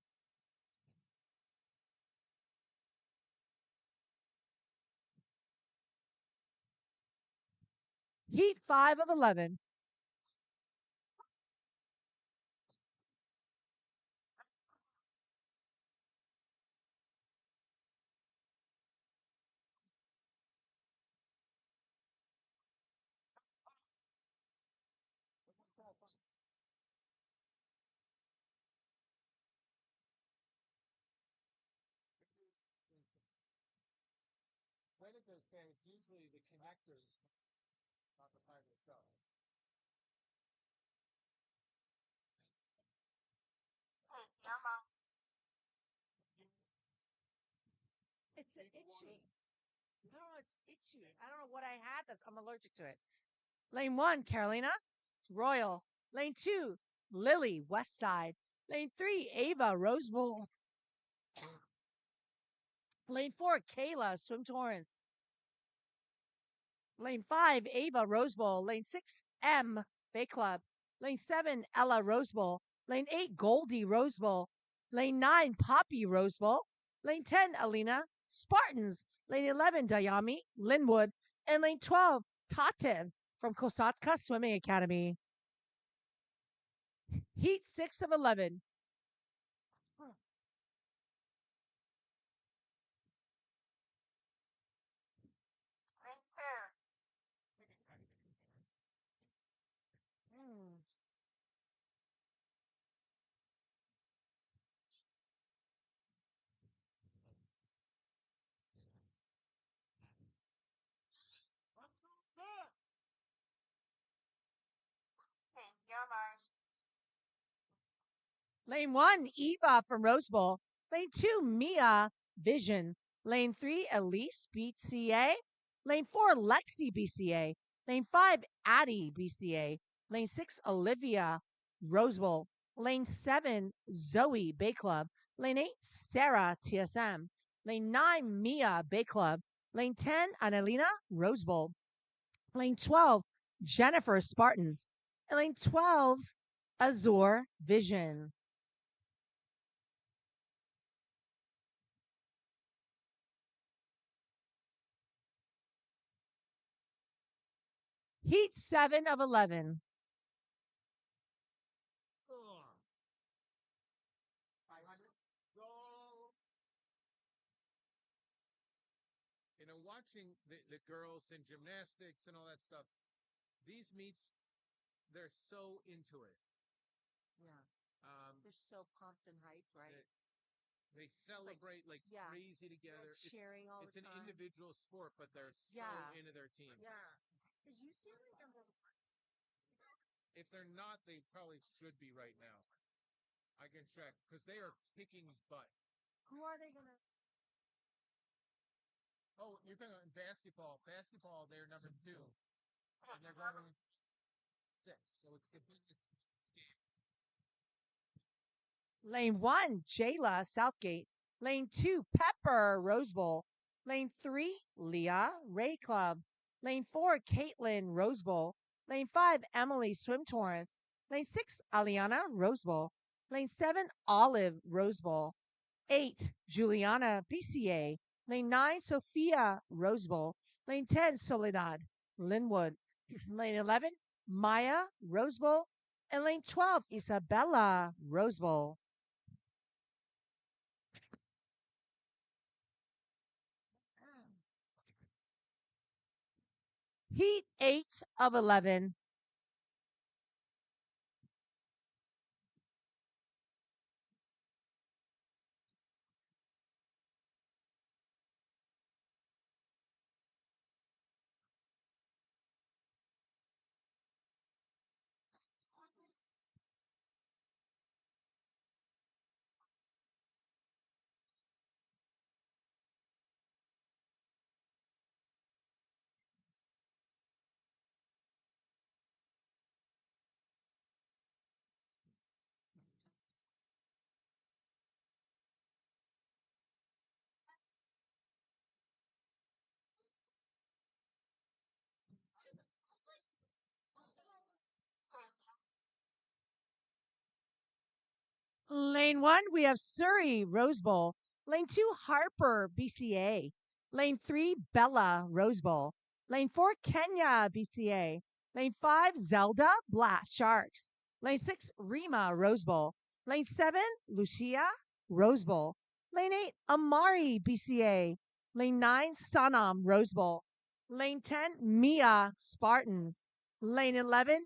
Heat 5 of 11. When it goes bad, it's usually the connectors, not the fiber itself. It's itchy. No, it's itchy. I don't know what I had. I'm allergic to it. Lane 1, Carolina Royal. Lane 2, Lily West Side. Lane 3, Ava Rose Bowl. Lane 4, Kayla Swim Torrance. Lane 5, Ava Rose Bowl. Lane 6, M Bay Club. Lane 7, Ella Rose Bowl. Lane 8, Goldie Rose Bowl. Lane 9, Poppy Rose Bowl. Lane 10, Alina Spartans. Lane 11, Dayami Linwood. And lane 12, Tatev from Kosatka Swimming Academy. Heat 6 of 11. Mm. Lane 1, Eva from Rose Bowl. Lane 2, Mia Vision. Lane 3, Elise BCA. Lane 4, Lexi BCA. Lane 5, Addie BCA. Lane 6, Olivia Rose Bowl. Lane 7, Zoe Bay Club. Lane 8, Sarah TSM. Lane 9, Mia Bay Club. Lane 10, Annalena Rose Bowl. Lane 12, Jennifer Spartans. And lane 12, Azure Vision. Heat 7 of 11. 500. Go. Watching the girls in gymnastics and all that stuff, these meets, they're so into it. Yeah. Um, They're so pumped and hyped, right? they celebrate like yeah, crazy together. They're cheering all It's the an time. individual sport, but they're so Yeah. into their teams. Yeah. Because you see like If they're not, they probably should be right now. I can check because they are kicking butt. who are they gonna? Oh, you're talking about basketball. Basketball, they're number 2, and they're going into 6. So it's the biggest game. Lane 1, Jayla Southgate. Lane 2, Pepper Rose Bowl. Lane 3, Leah Ray Club. Lane 4, Caitlin Rose Bowl. Lane 5, Emily Swim Torrance. Lane 6, Aliana Rose Bowl. Lane 7, Olive Rose Bowl. 8, Juliana BCA. Lane 9, Sophia Rose Bowl. Lane 10, Soledad Linwood. Lane 11, Maya Rose Bowl. And lane 12, Isabella Rose Bowl. Heat 8 of 11. Lane 1, we have Surrey, Rose Bowl. Lane 2, Harper, BCA. Lane 3, Bella, Rose Bowl. Lane 4, Kenya, BCA. Lane 5, Zelda, Blast Sharks. Lane 6, Rima, Rose Bowl. Lane 7, Lucia, Rose Bowl. Lane 8, Amari, BCA. Lane 9, Sanam, Rose Bowl. Lane 10, Mia, Spartans. Lane 11,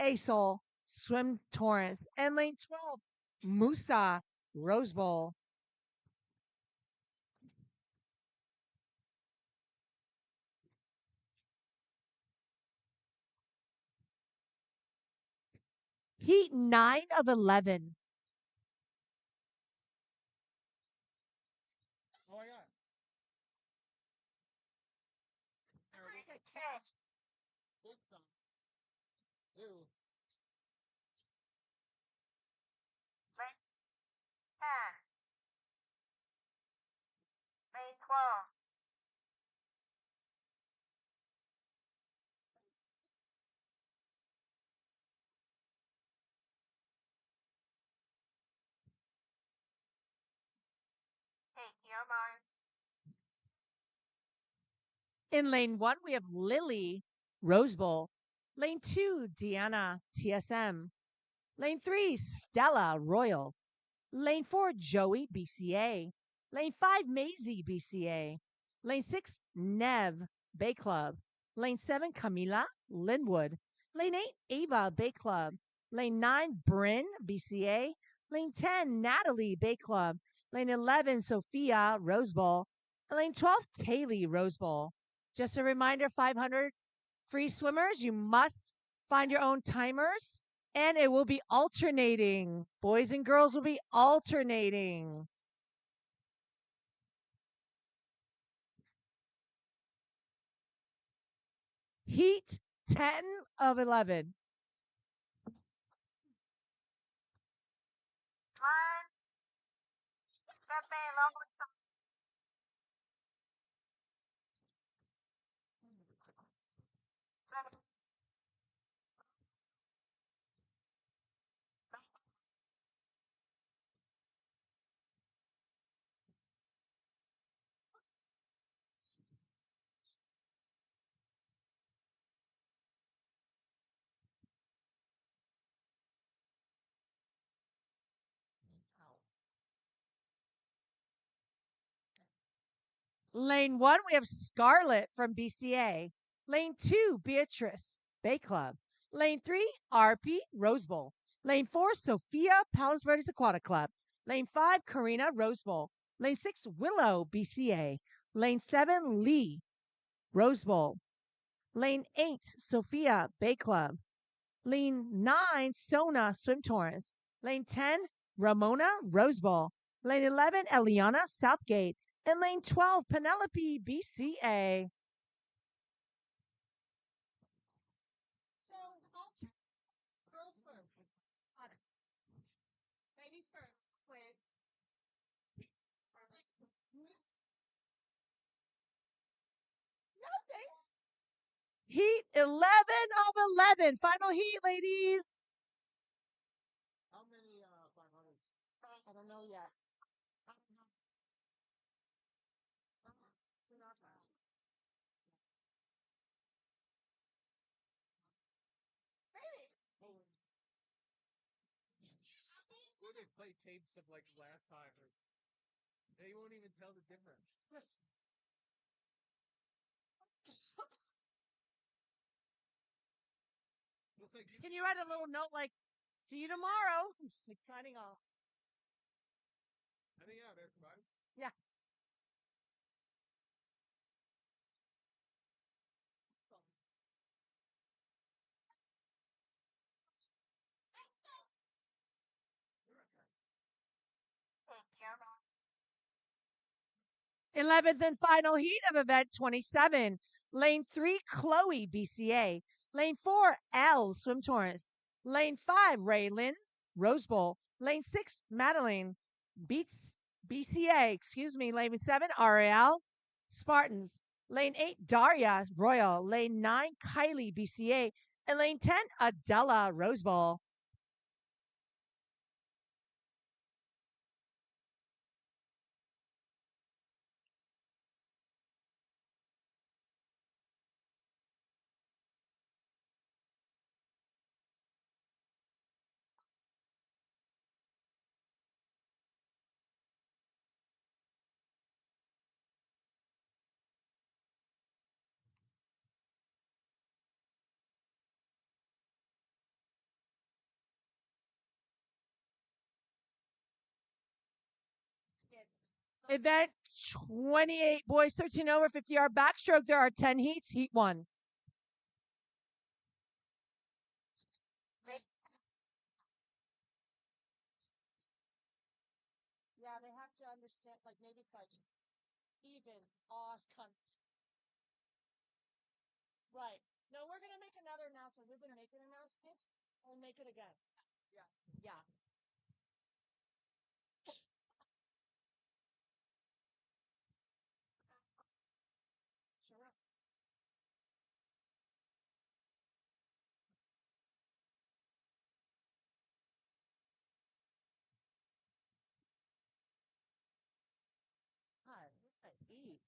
Asol, Swim Torrance. And lane 12, Musa, Rose Bowl. Heat 9 of 11. Oh my god. Big time. Ew. Lane 12. Hey, you're mine. In lane 1, we have Lily, Rose Bowl. Lane 2, Deanna, TSM. Lane 3, Stella, Royal. Lane 4, Joey, BCA. Lane 5, Maisie, BCA. Lane 6, Nev, Bay Club. Lane 7, Camila, Linwood. Lane 8, Ava, Bay Club. Lane 9, Bryn, BCA. Lane 10, Natalie, Bay Club. Lane 11, Sophia, Rose Bowl. And lane 12, Kaylee, Rose Bowl. Just a reminder, 500 free swimmers. You must find your own timers. And it will be alternating. Boys and girls will be alternating. Heat 10 of 11. One. Pepe, long with some. Lane 1, we have Scarlett from BCA. Lane 2, Beatrice, Bay Club. Lane 3, RP, Rose Bowl. Lane 4, Sophia, Palos Verdes Aquatic Club. Lane 5, Karina, Rose Bowl. Lane 6, Willow, BCA. Lane 7, Lee, Rose Bowl. Lane 8, Sophia, Bay Club. Lane 9, Sona, Swim Torrance. Lane 10, Ramona, Rose Bowl. Lane 11, Eliana, Southgate. And lane 12, Penelope, BCA. So, girls first. Ladies first. Wait. No thanks. Heat 11 of 11. Final heat, ladies. How many 500s? I don't know yet. Where they play tapes of like last time, they won't even tell the difference. It's like Can you write a little note like, see you tomorrow? I'm just like signing off. I think yeah, everybody. Yeah. Hey, 11th and final heat of event 27. Lane 3, Chloe, BCA. Lane 4, L, Swim Torrance. Lane 5, Raylin, Rose Bowl. Lane 6, Madeline, Beats, BCA. Lane 7, Ariel, Spartans. Lane 8, Daria, Royal. Lane 9, Kylie, BCA. And lane 10, Adela, Rose Bowl. Event 28, boys 13 over, 50-yard backstroke. There are 10 heats. Heat 1. Yeah, they have to understand, like, maybe it's like even, off, right. No, we're gonna make another announcement. We're gonna make an announcement. We'll make it again. Yeah. Yeah. Sure. God, what I eat.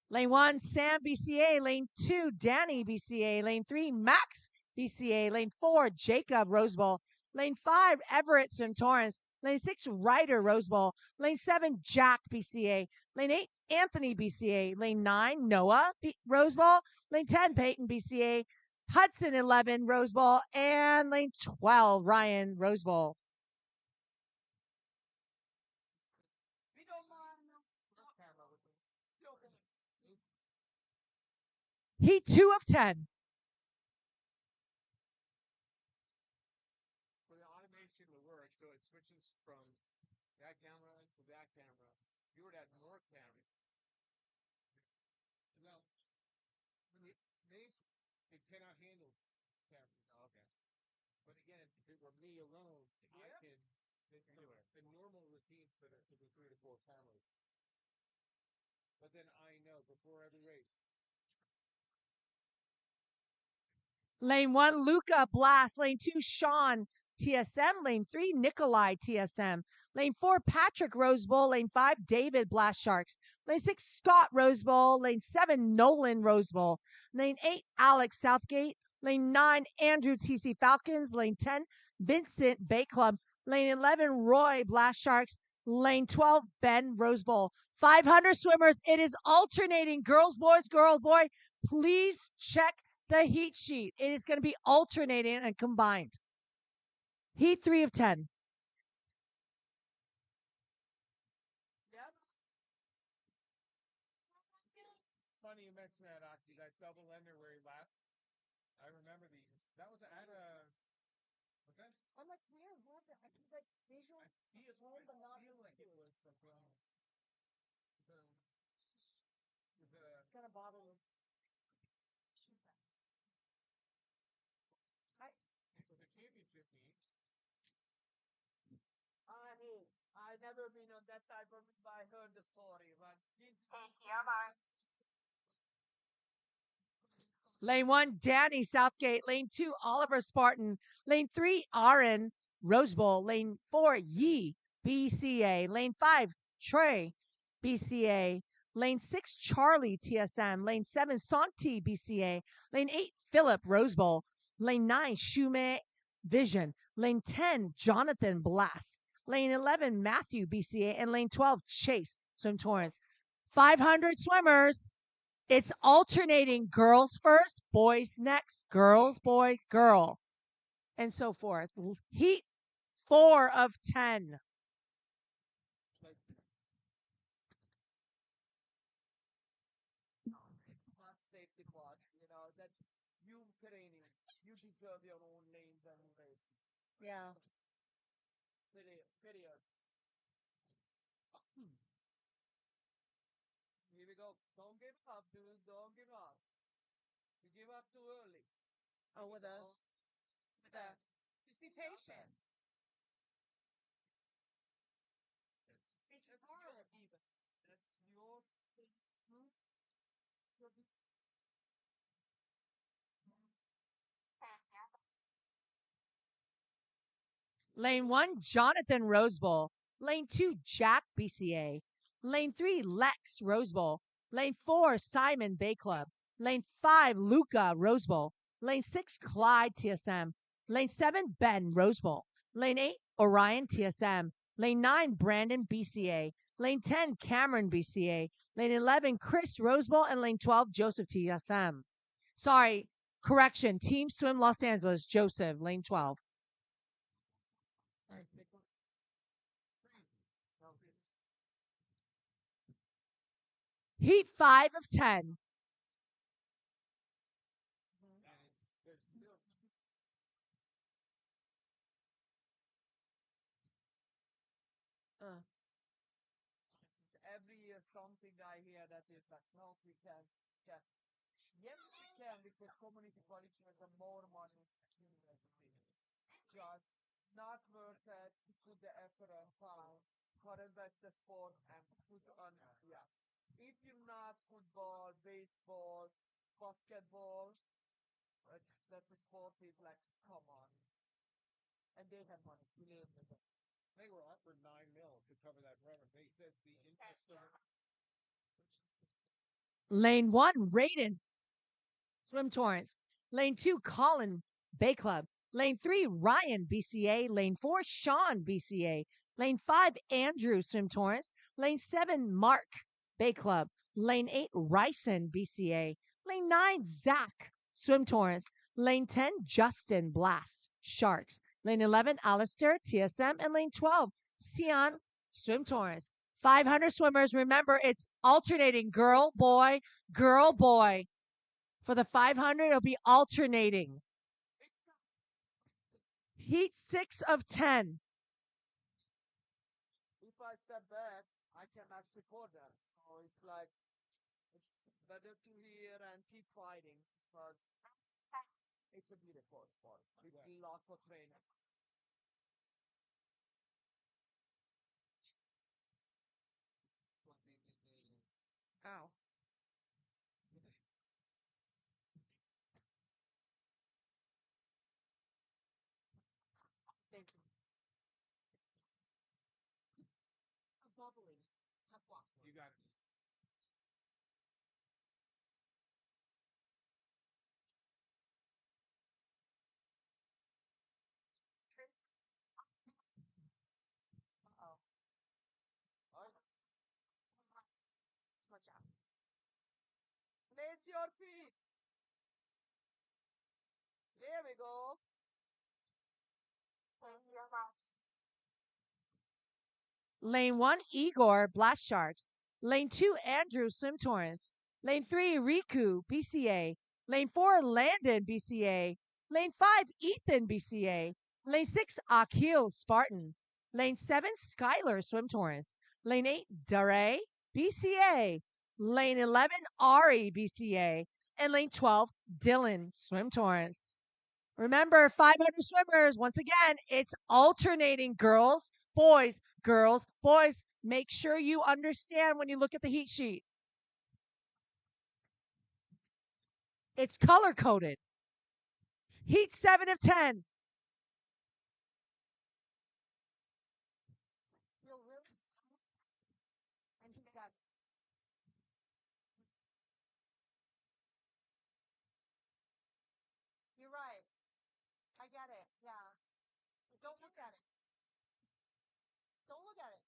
Lane 1, Sam, BCA. Lane 2, Danny, BCA. Lane 3, Max, BCA. Lane 4, Jacob, Rose Bowl. Lane 5, Everett, Swim Torrance. Lane 6, Ryder, Rose Bowl. Lane 7, Jack, BCA. Lane 8, Anthony, BCA. Lane 9, Noah, Rose Bowl. Lane 10, Peyton, BCA. Hudson, 11, Rose Bowl. And lane 12, Ryan, Rose Bowl. We don't mind. Heat 2 of 10. So the automation will work, so it switches from that camera to that camera. You would add more cameras. No, it cannot handle cameras. Oh, okay. But again, if it were me alone, I can do it. The normal routine for the 3 to 4 cameras. But then I know before every race. Lane 1, Luca, Blast. Lane 2, Sean, TSM. Lane 3, Nikolai, TSM. Lane 4, Patrick, Rose Bowl. Lane 5, David, Blast Sharks. Lane 6, Scott, Rose Bowl. Lane 7, Nolan, Rose Bowl. Lane 8, Alex, Southgate. Lane 9, Andrew, TC Falcons. Lane 10, Vincent, Bay Club. Lane 11, Roy, Blast Sharks. Lane 12, Ben, Rose Bowl. 500 swimmers. It is alternating. Girls, boys, girl, boy. Please check the heat sheet. It is going to be alternating and combined. Heat 3 of 10. Yep. Funny you mentioned that, Aki, that double ender where he laughed. I remember these. That was at a. What's that? I'm like, where was it? I could like visual I feel but not like it was something. It's gonna bother me. So the championship meet. I mean, I never been on that type of, but I heard the story. But Lane 1, Danny, Southgate. Lane 2, Oliver, Spartan. Lane 3, Aaron, Rose Bowl. Lane 4, Yi, BCA. Lane 5, Trey, BCA. Lane 6, Charlie, TSM. Lane 7, Santi, BCA. Lane 8, Philip, Rose Bowl. Lane 9, Shume, Vision. Lane 10, Jonathan, Blast. Lane 11, Matthew, BCA. And lane 12, Chase, Swim Torrance. 500 swimmers. It's alternating girls first, boys next, girls, boy, girl, and so forth. Heat 4 of 10. it's not safety clock. You know that you training, you deserve your own lane and race. Yeah. Period. Here we go. Don't give up, dude. Don't give up. You give up too early. Oh, with a. Just be patient. It's hard even. That's your. Lane 1, Jonathan, Rose Bowl. Lane 2, Jack, BCA. Lane 3, Lex, Rose Bowl. Lane 4, Simon, Bay Club. Lane 5, Luca, Rose Bowl. Lane 6, Clyde, TSM. Lane 7, Ben, Rose Bowl. Lane 8, Orion, TSM. Lane 9, Brandon, BCA. Lane 10, Cameron, BCA. Lane 11, Chris, Rose Bowl. And lane 12, Joseph, TSM. Sorry, correction. Team Swim Los Angeles, Joseph, lane 12. Heat 5 of 10. And there's still Every year something I hear that is like, no, we can. Yes, we can because community college has a more money than university. Just not worth it to put the effort and time for invest the sport and put on, yeah. If you not football, baseball, basketball, that's a sport is like, come on. And they have money to live with it. they were offered $9 million to cover that rent. They said the interest of Lane 1, Raiden Swim Torrance. Lane 2, Colin Bay Club. Lane 3, Ryan BCA. Lane 4, Sean BCA. Lane 5, Andrew Swim Torrance. Lane 7, Mark Bay Club. Lane 8, Ryson BCA. Lane 9, Zach Swim Torrance. Lane 10, Justin Blast Sharks. Lane 11, Alistair TSM. And lane 12, Sion Swim Torrance. 500 swimmers. Remember, it's alternating girl, boy, girl, boy. For the 500, it'll be alternating. Heat 6 of 10. If I step back, I cannot support them. So it's like, it's better to hear and keep fighting because it's a beautiful sport with lots of training. Ow. Thank you. Bubbling. you got it. Oh. Smudge out. Place your feet. There we go. Lane 1, Igor Blast Sharks. Lane 2, Andrew Swim Torrance. Lane 3, Riku BCA. Lane 4, Landon BCA. Lane 5, Ethan BCA. Lane 6, Akil Spartans. Lane 7, Skylar Swim Torrance. Lane 8, Dare BCA. Lane 11, Ari BCA. And lane 12, Dylan Swim Torrance. Remember, 500 swimmers. Once again, it's alternating girls, boys, girls, boys. Make sure you understand when you look at the heat sheet. It's color coded. Heat 7 of 10. Feel really smooth. And he does. You're right. I get it. Yeah. Don't look at it. Don't look at it.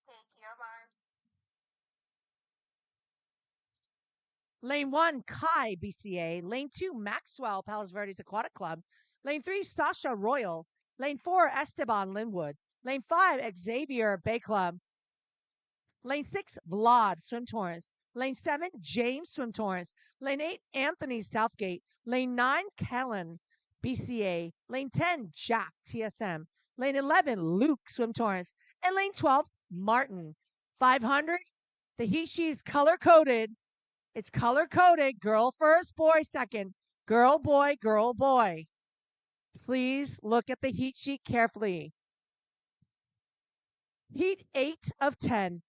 Thank you, Barb. Lane 1, Kai BCA. Lane 2, Maxwell Palos Verdes Aquatic Club. Lane 3, Sasha Royal. Lane 4, Esteban Linwood. Lane 5, Xavier Bay Club. Lane 6, Vlad Swim Torrance. Lane 7, James Swim Torrance. Lane 8, Anthony Southgate. Lane 9, Kellen BCA. Lane 10, Jack TSM. Lane 11, Luke Swim Torrance. And lane 12, Martin. 500, the heat sheet is color coded. It's color coded. Girl first, boy second. Girl, boy, girl, boy. Please look at the heat sheet carefully. Heat 8 of 10.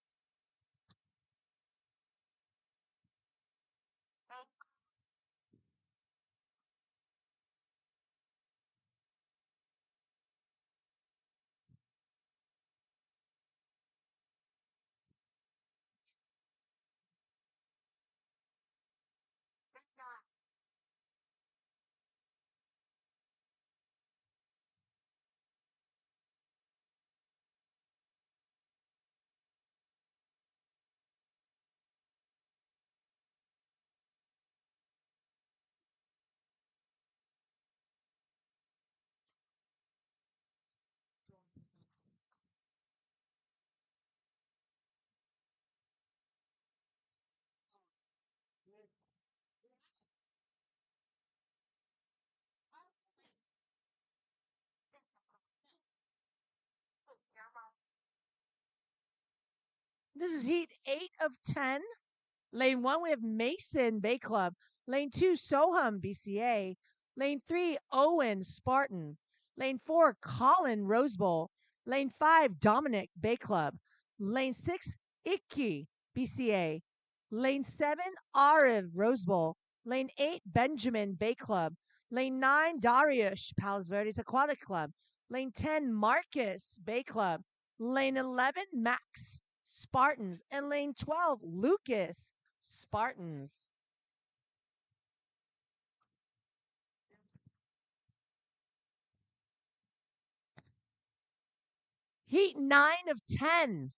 This is heat 8 of 10. Lane 1, we have Mason Bay Club. Lane 2, Soham BCA. Lane 3, Owen Spartan. Lane 4, Colin Rose Bowl. Lane 5, Dominic Bay Club. Lane 6, Icky BCA. Lane 7, Ariv Rose Bowl. Lane 8, Benjamin Bay Club. Lane 9, Dariush Palos Verdes Aquatic Club. Lane 10, Marcus Bay Club. Lane 11, Max Spartans. And lane 12, Lucas Spartans. Heat 9 of 10.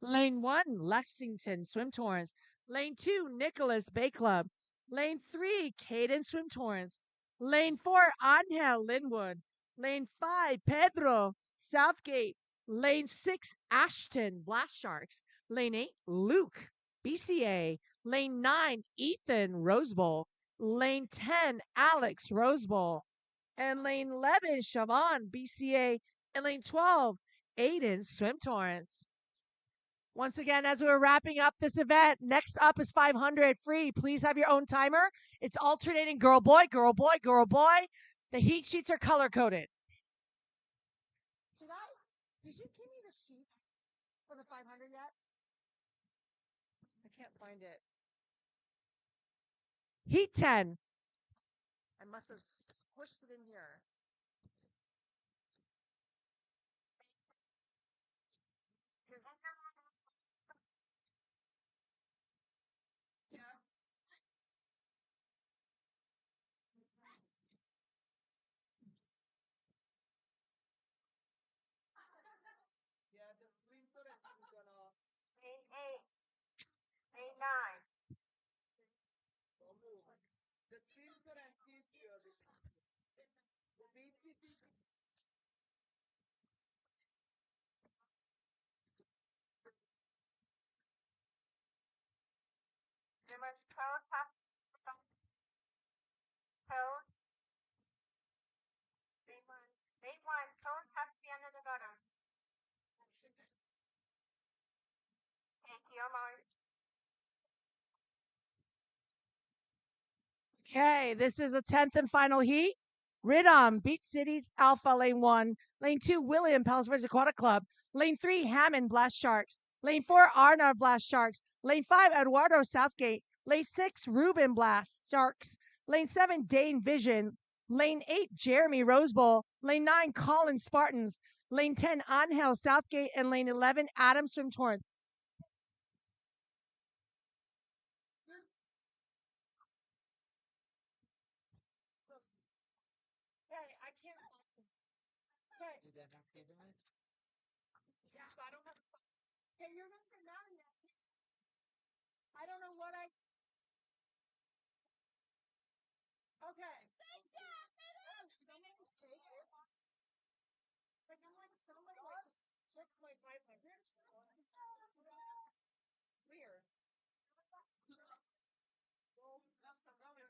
Lane 1, Lexington Swim Torrance. Lane 2, Nicholas Bay Club. Lane 3, Caden Swim Torrance. Lane 4, Angel Linwood. Lane 5, Pedro Southgate. Lane 6, Ashton Blast Sharks. Lane 8, Luke BCA. Lane 9, Ethan Rose Bowl. Lane 10, Alex Rose Bowl. And lane 11, Siobhan BCA. And lane 12, Aiden Swim Torrance. Once again, as we're wrapping up this event, next up is 500 free. Please have your own timer. It's alternating girl, boy, girl, boy, girl, boy. The heat sheets are color coded. Did you give me the sheets for the 500 yet? I can't find it. Heat 10. I must have pushed it in here. Yeah. Yeah, the screen correction is gonna. Lane 8. Lane 9. The screen correction is here. The BCT. There must code code. Lane 1. Code has to be under the bottom. Thank you, Mark. Okay, this is a 10th and final heat. Ridham, Beach Cities, Alpha, Lane 1. Lane 2, William, Palos Verdes Aquatic Club. Lane 3, Hammond, Blast Sharks. Lane 4, Arnav, Blast Sharks. Lane 5, Eduardo Southgate. Lane 6, Ruben, Blast Sharks. Lane 7, Dane Vision. Lane 8, Jeremy Rose Bowl. Lane 9, Colin Spartans. Lane 10, Angel Southgate. And lane 11, Adam Swim Torrance. Hey, I can't. Hey. Yeah, I don't have. Hey, you're not down yet. I don't know what I. Okay. Like I'm like somebody like just took my 500. Weird.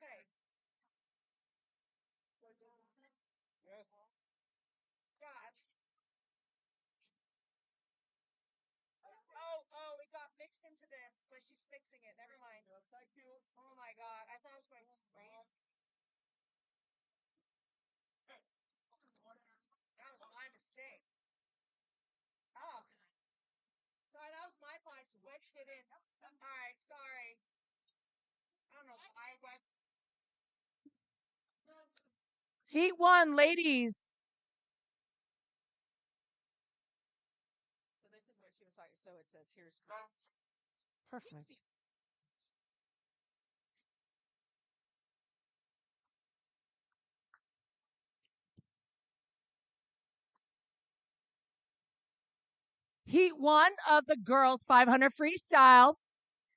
Okay. Yes. God. Oh, it got mixed into this, but she's fixing it. Never mind. Thank you. Oh my God. I thought I was going to freeze. That was my mistake. Oh. Sorry, that was my fault. I switched it in. All right, sorry. I don't know why I went. Heat 1, ladies. So this is where she was sorry. So it says here's perfect. Heat 1 of the girls 500 freestyle.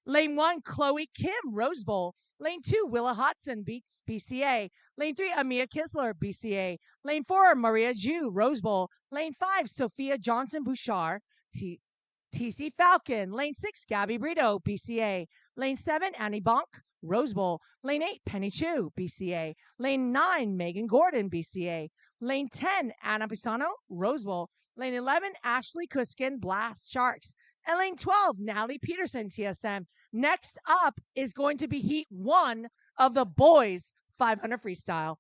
Lane 1, Chloe Kim, Rose Bowl. Lane 2, Willa Hodson, BCA. Lane 3, Amia Kisler, BCA. Lane 4, Maria Ju, Rose Bowl. Lane 5, Sophia Johnson Bouchard, TC Falcon. Lane 6, Gabby Brito, BCA. Lane 7, Annie Bonk, Rose Bowl. Lane 8, Penny Chu, BCA. Lane 9, Megan Gordon, BCA. Lane 10, Anna Pisano, Rose Bowl. Lane 11, Ashley Kuskin, Blast Sharks. And lane 12, Natalie Peterson, TSM. Next up is going to be Heat 1 of the boys 500 freestyle.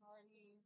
Harley,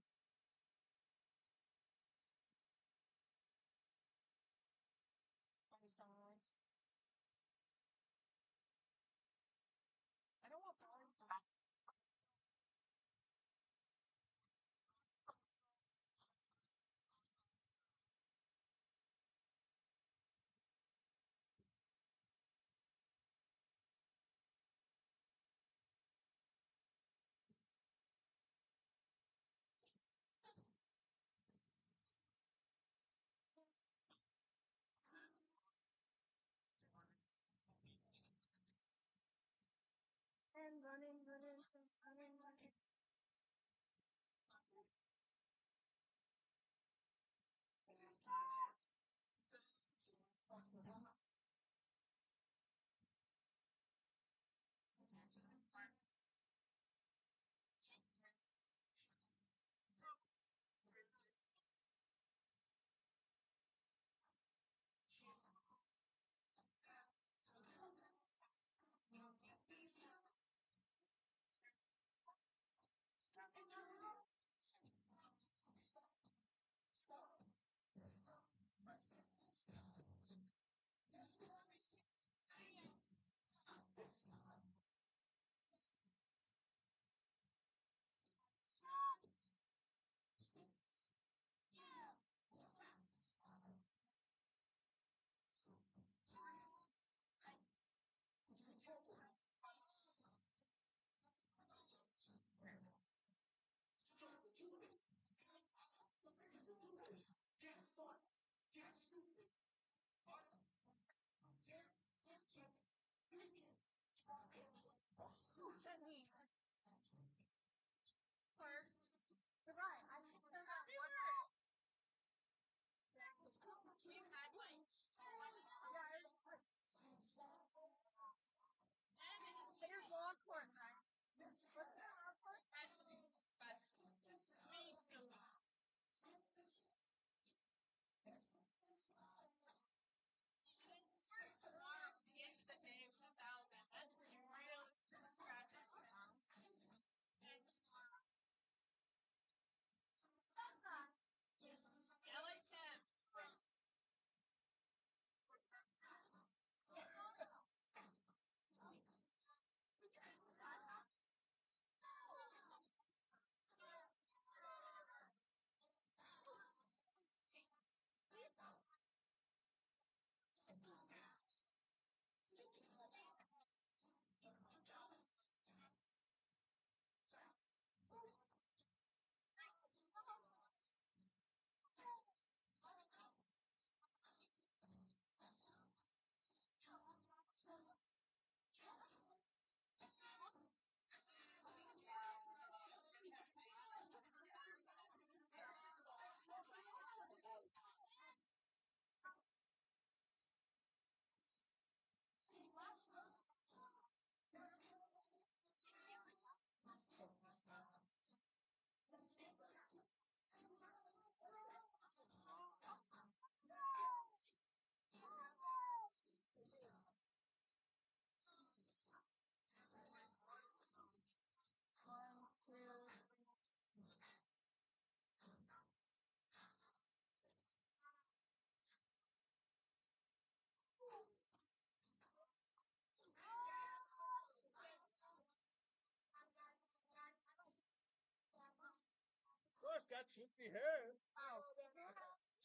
that should be her. Oh,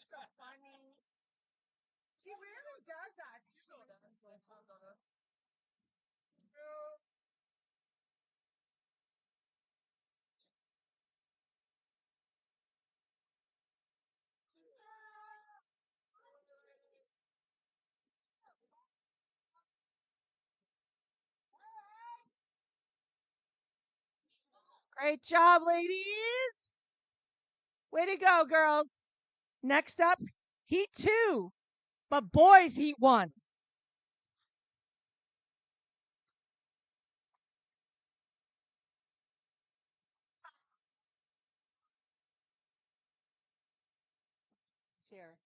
so funny. She really does that. You know that. Great job, ladies. Way to go, girls. Next up, Heat 2, but boys Heat 1. Here.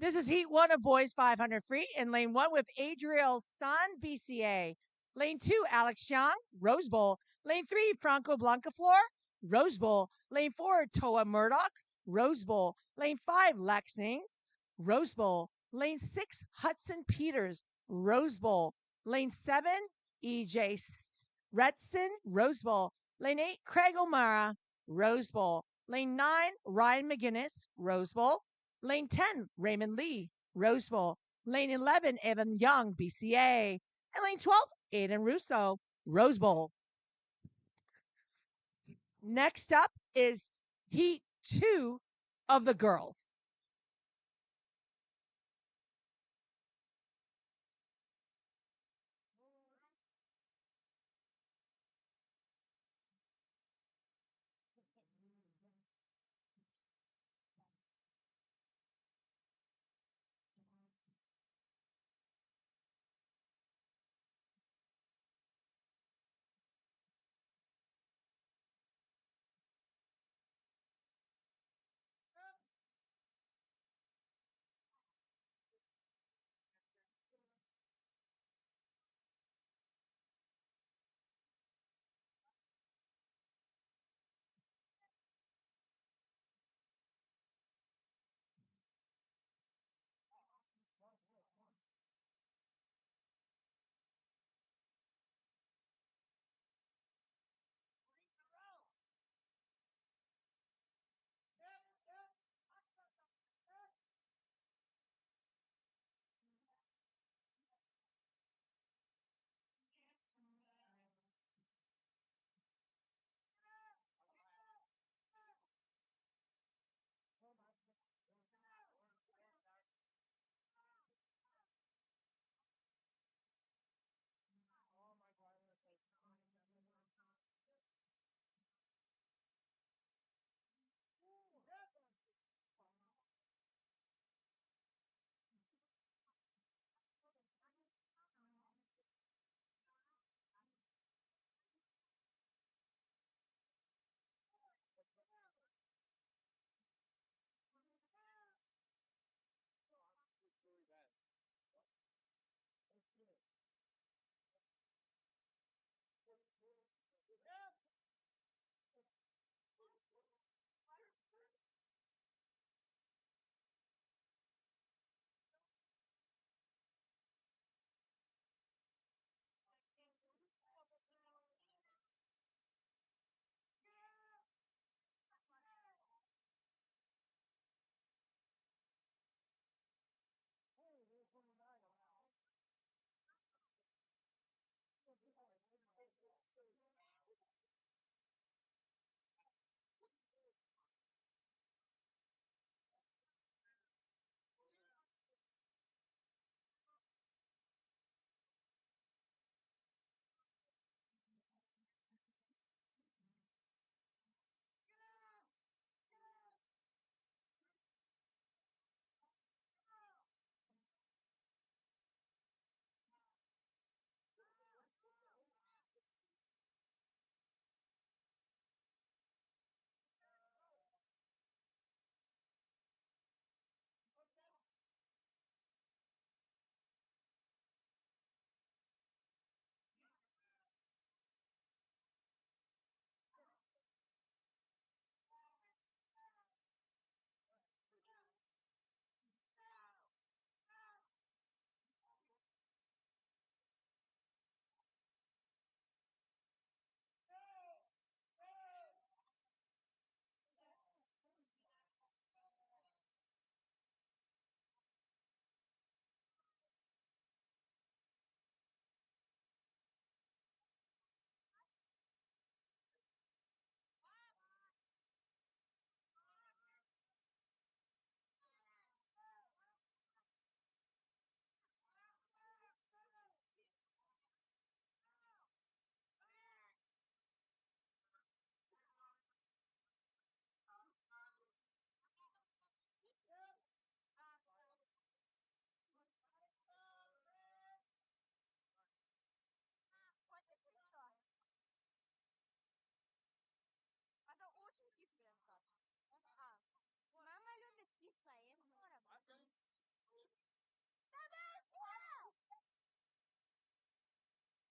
This is Heat 1 of boys 500 free in lane 1 with Adriel San, BCA. Lane 2, Alex Young, Rose Bowl. Lane 3, Franco Blancaflor, Rose Bowl. Lane 4, Toa Murdoch, Rose Bowl. Lane 5, Lexing, Rose Bowl. Lane 6, Hudson Peters, Rose Bowl. Lane 7, EJ Retson, Rose Bowl. Lane 8, Craig O'Mara, Rose Bowl. Lane 9, Ryan McGinnis, Rose Bowl. Lane 10, Raymond Lee, Rose Bowl. Lane 11, Evan Young, BCA. And lane 12, Aiden Russo, Rose Bowl. Next up is Heat 2 of the girls.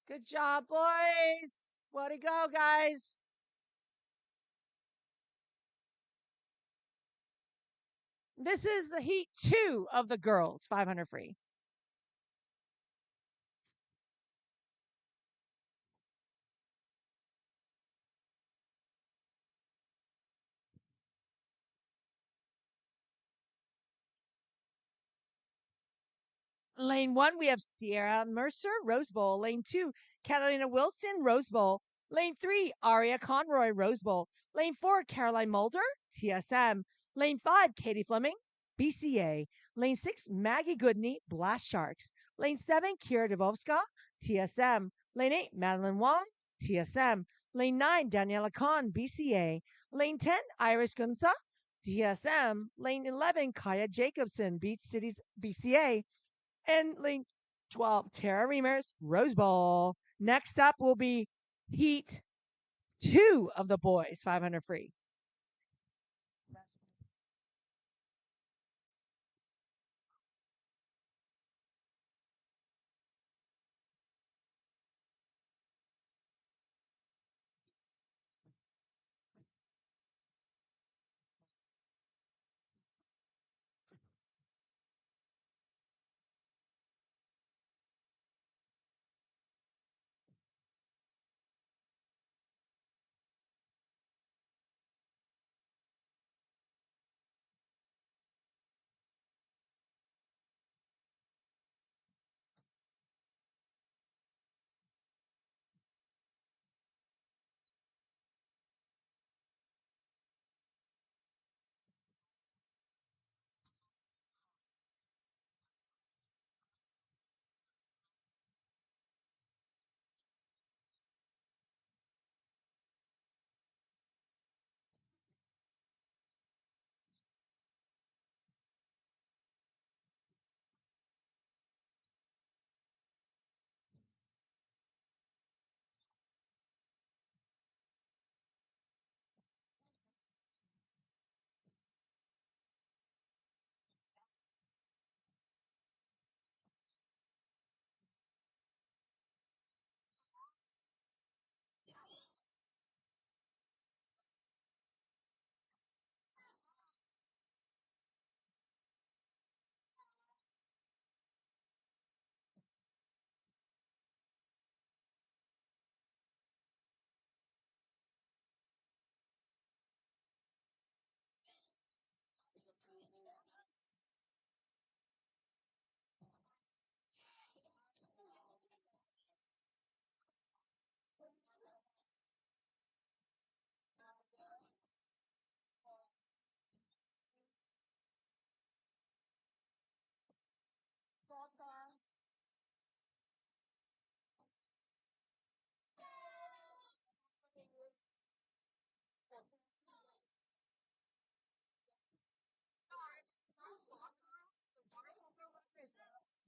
Good job, boys. Way to go, guys. This is the heat 2 of the girls, 500 free. Lane 1, we have Sierra Mercer, Rose Bowl. Lane 2, Catalina Wilson, Rose Bowl. Lane 3, Aria Conroy, Rose Bowl. Lane 4, Caroline Mulder, TSM. Lane 5, Katie Fleming, BCA. Lane 6, Maggie Goodney, Blast Sharks. Lane 7, Kira Dubovska, TSM. Lane 8, Madeline Wong, TSM. Lane 9, Daniela Khan, BCA. Lane 10, Iris Gunsa, TSM. Lane 11, Kaya Jacobson, Beach Cities, BCA. And lane 12, Tara Reimers, Rose Bowl. Next up will be Heat 2 of the boys, 500 free.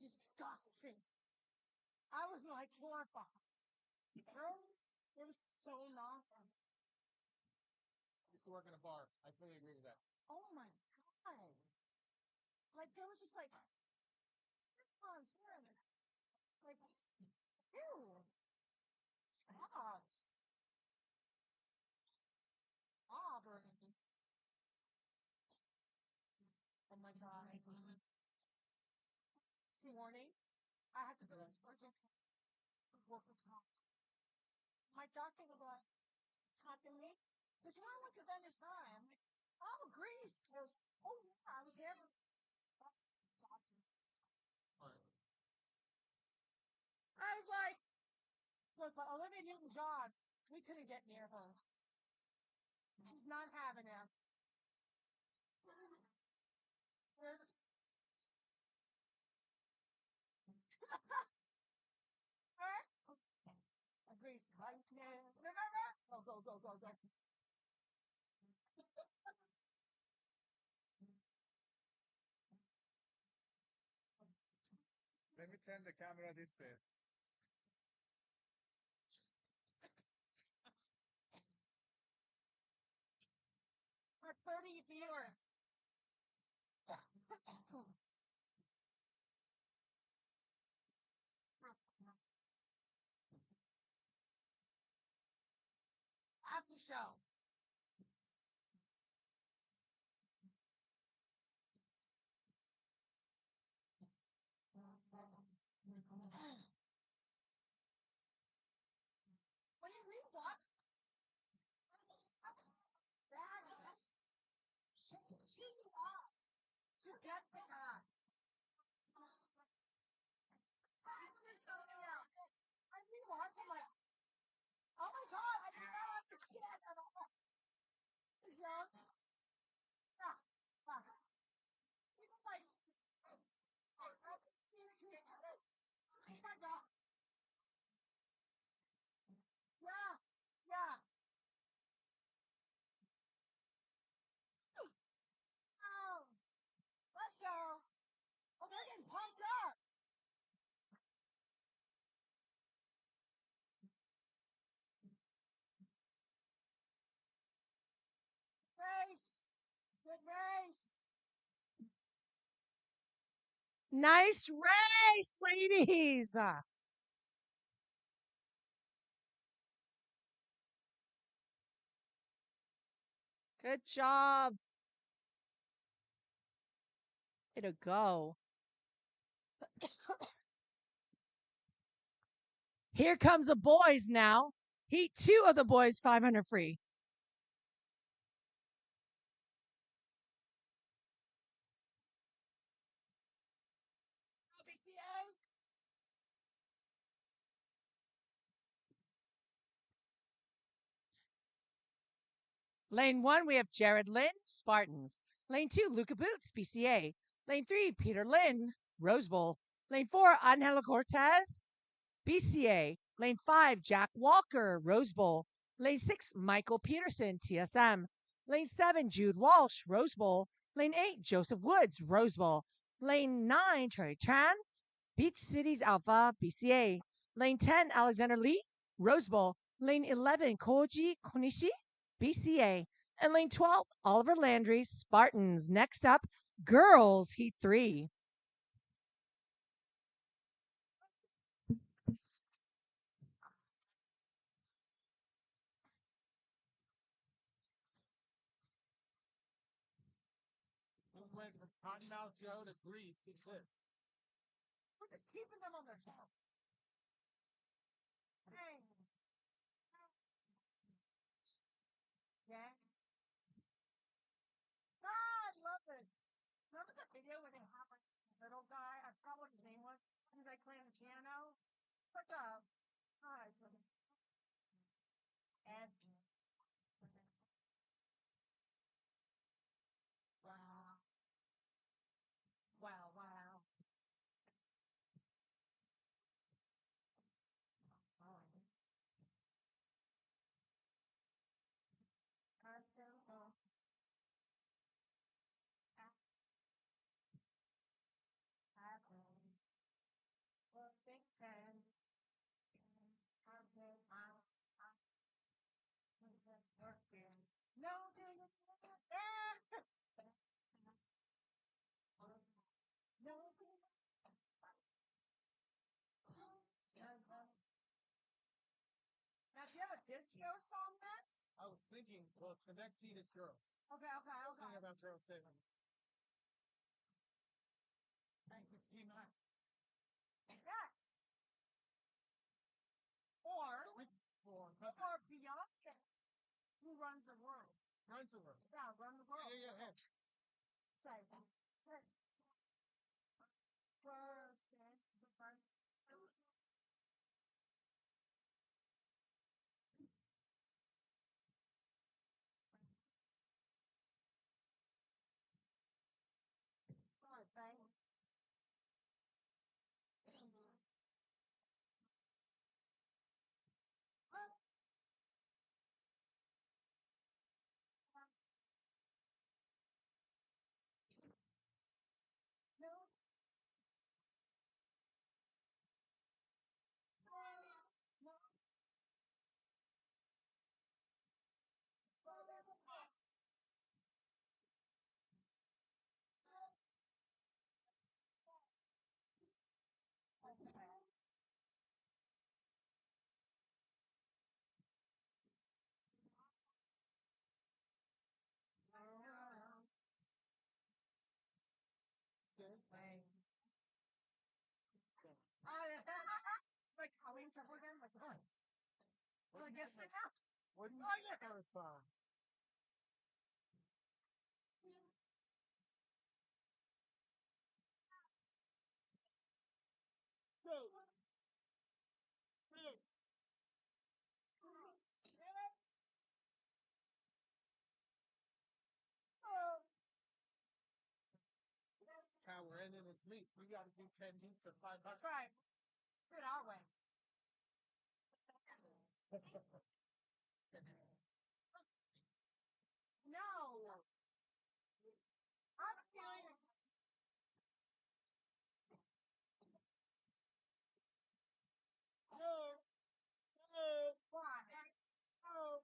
Disgusting. I was like horrified. Girl, it was so nasty. I used to work in a bar. I fully agree with that. Oh my god. Like there was just like like ew. Sucks. Auburn. Oh my god. See warning. I have to do this. Urgent. Work with top. My doctor was like talking to me. Because you know I went to Venice High. I'm like, oh Greece. I was, oh yeah, I was there. That's doctor. I was like, look, but Olivia Newton-John, we couldn't get near her. She's not having it. This- Greece. Go, go, go, go, go. Let me turn the camera this way. For 30 viewers. show. When you rewatch that, she off to get the guy. I rewatch it like, oh my god, I did not understand at all. It's young. Even like, yeah, yeah. Oh, let's go. Oh, they're getting pumped up. Race. Good race. Nice race, ladies. Good job. Way to go. Here comes the boys now. Heat 2 of the boys 500 free. BCA. Lane 1, we have Jared Lynn, Spartans. Lane 2, Luca Boots, BCA. Lane 3, Peter Lynn, Rose Bowl. Lane 4, Angela Cortez, BCA. Lane 5, Jack Walker, Rose Bowl. Lane 6, Michael Peterson, TSM. Lane 7, Jude Walsh, Rose Bowl. Lane 8, Joseph Woods, Rose Bowl. Lane 9, Trey Chan, Beach Cities Alpha, BCA. Lane 10, Alexander Lee, Rose Bowl. Lane 11, Koji Konishi, BCA. And lane 12, Oliver Landry, Spartans. Next up, girls, Heat 3. We went from Cottonmouth Joe to Greece in this. We're just keeping them on their toe. Hey. Yeah. God, I love this. Remember the video where they have like a little guy? I forgot what his name was. He was like playing the piano. Look up. Hi, and wow. Wow, wow. Oh. Big 10. No, no. Now, do you have a disco song next? I was thinking, well, the next seat is girls. Okay. I was thinking about girls saving. Thanks, it's P9. Yes. Or Beyonce, who runs the world. Runs the world. Yeah, run the world. Yeah. Say. First, sorry, bang. No. Well, I guess right now. What do you like that song? That's how we're ending this meet. We got to do 10 meets of $5. That's right. Do it our way. No. I'm feeling it. No. No. Why? No. No.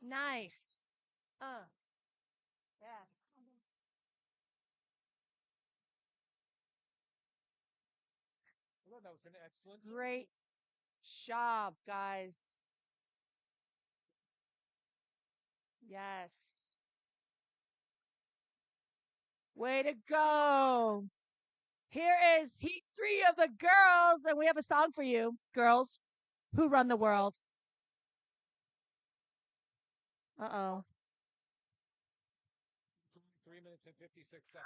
Nice. Yes. I thought that was an excellent. Great job, guys. Yes. Way to go. Here is Heat 3 of the girls, and we have a song for you, girls, who run the world. Uh-oh. It's only 3 minutes and 56 seconds.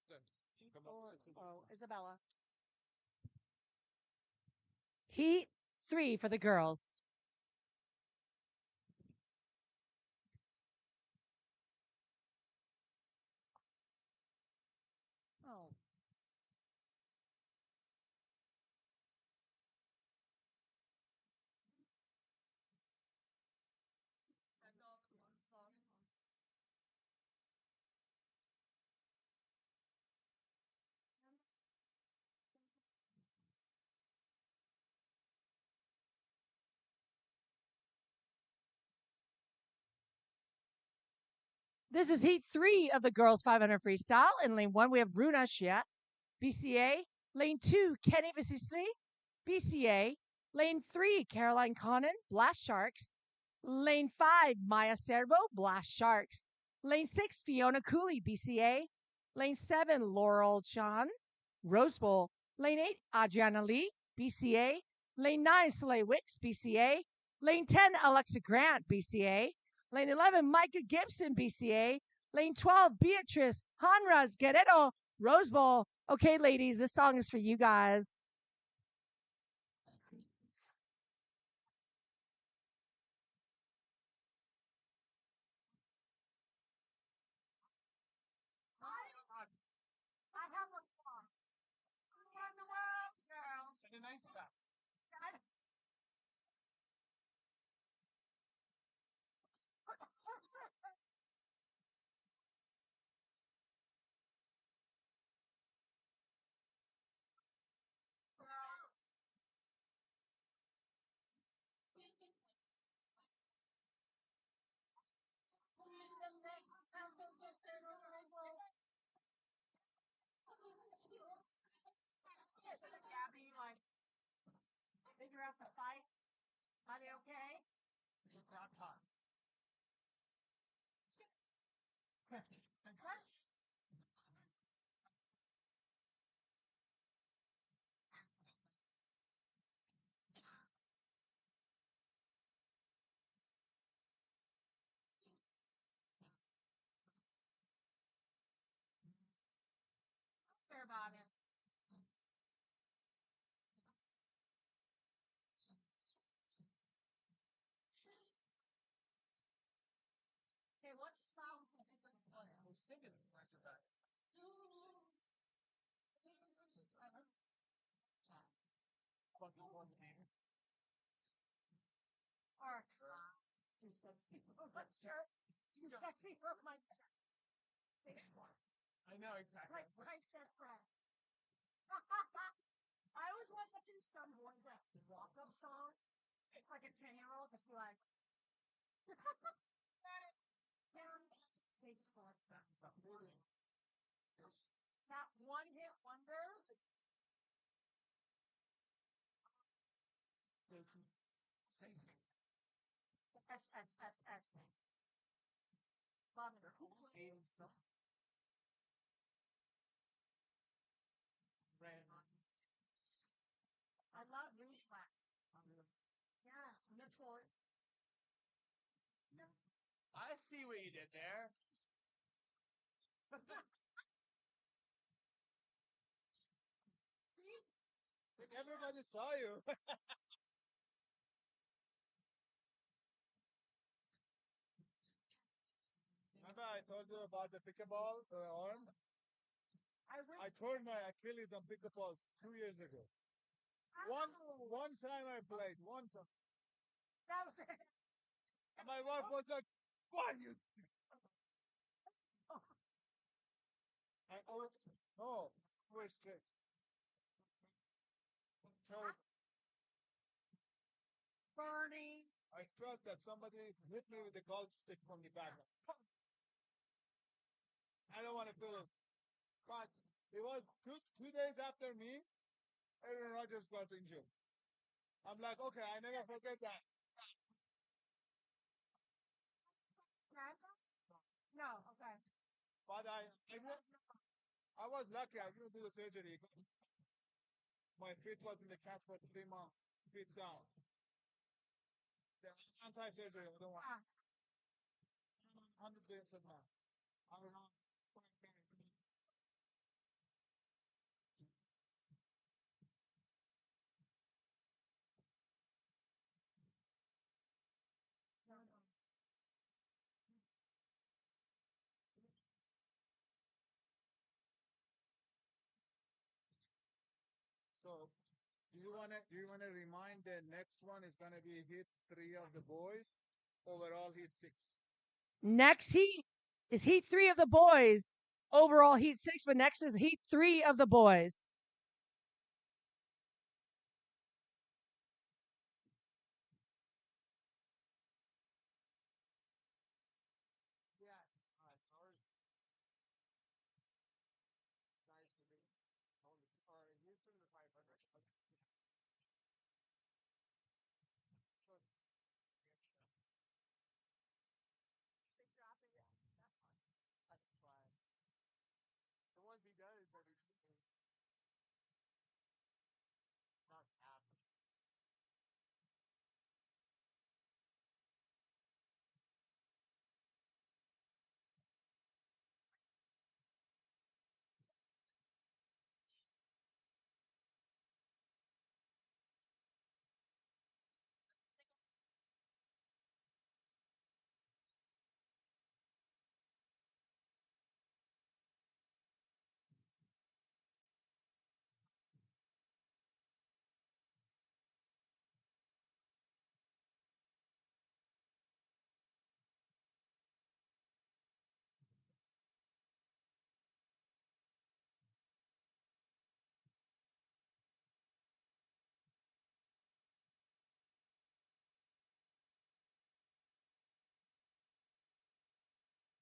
Good. Come on. Oh, Isabella. Heat 3 for the girls. Oh. This is Heat 3 of the girls 500 freestyle. In lane 1, we have Runa Shia, BCA. Lane 2, Kenny Visistri, BCA. Lane 3, Caroline Conan, Blast Sharks. Lane 5, Maya Servo, Blast Sharks. Lane 6, Fiona Cooley, BCA. Lane 7, Laurel Chan, Rose Bowl. Lane 8, Adriana Lee, BCA. Lane 9, Soleil Wicks, BCA. Lane 10, Alexa Grant, BCA. Lane 11, Micah Gibson, BCA. Lane 12, Beatrice Hanras Guerrero, Rose Bowl. Okay, ladies, this song is for you guys. I have a song. Run the world, girls. Sing a nice back. Yes, and Gabby, like, figure out the fight. Are they okay? It's not hot. Yes. Fair about it. Okay, what song did you play? I was thinking of nice back. Or too sexy for my shirt. Too sexy for my shirt. 6'1". I know exactly. Like Frank said, Frank. I always want to do some boys like walk-up song. Like a 10-year-old, just be like, 6'4". That one hit wonder. S. Love it. I love reading that. Yeah, notorious. I see what you did there. See? Everybody saw you. Remember I told you about the pickleball for arms? I tore my Achilles on pickleballs 2 years ago. One time I played, one time. That was it. And my wife was like, "Why you?" No, we're straight. Burning. I felt that somebody hit me with a golf stick from the back. I don't want to feel it. But it was two days after me, Aaron Rodgers got injured. I'm like, okay, I never forget that. No, okay. But I was lucky. I didn't do the surgery. My feet was in the cast for 3 months. Feet down. The anti-surgery. I don't want. 100 days of now. I don't know. So, do you wanna remind the next one is gonna be hit 3 of the boys, overall hit 6. Next heat is heat 3 of the boys. Overall heat 6, but next is heat 3 of the boys. Yeah. Sorry. Nice to meet you. Or you through the 500. That's fine. The ones he does, that he's not happy.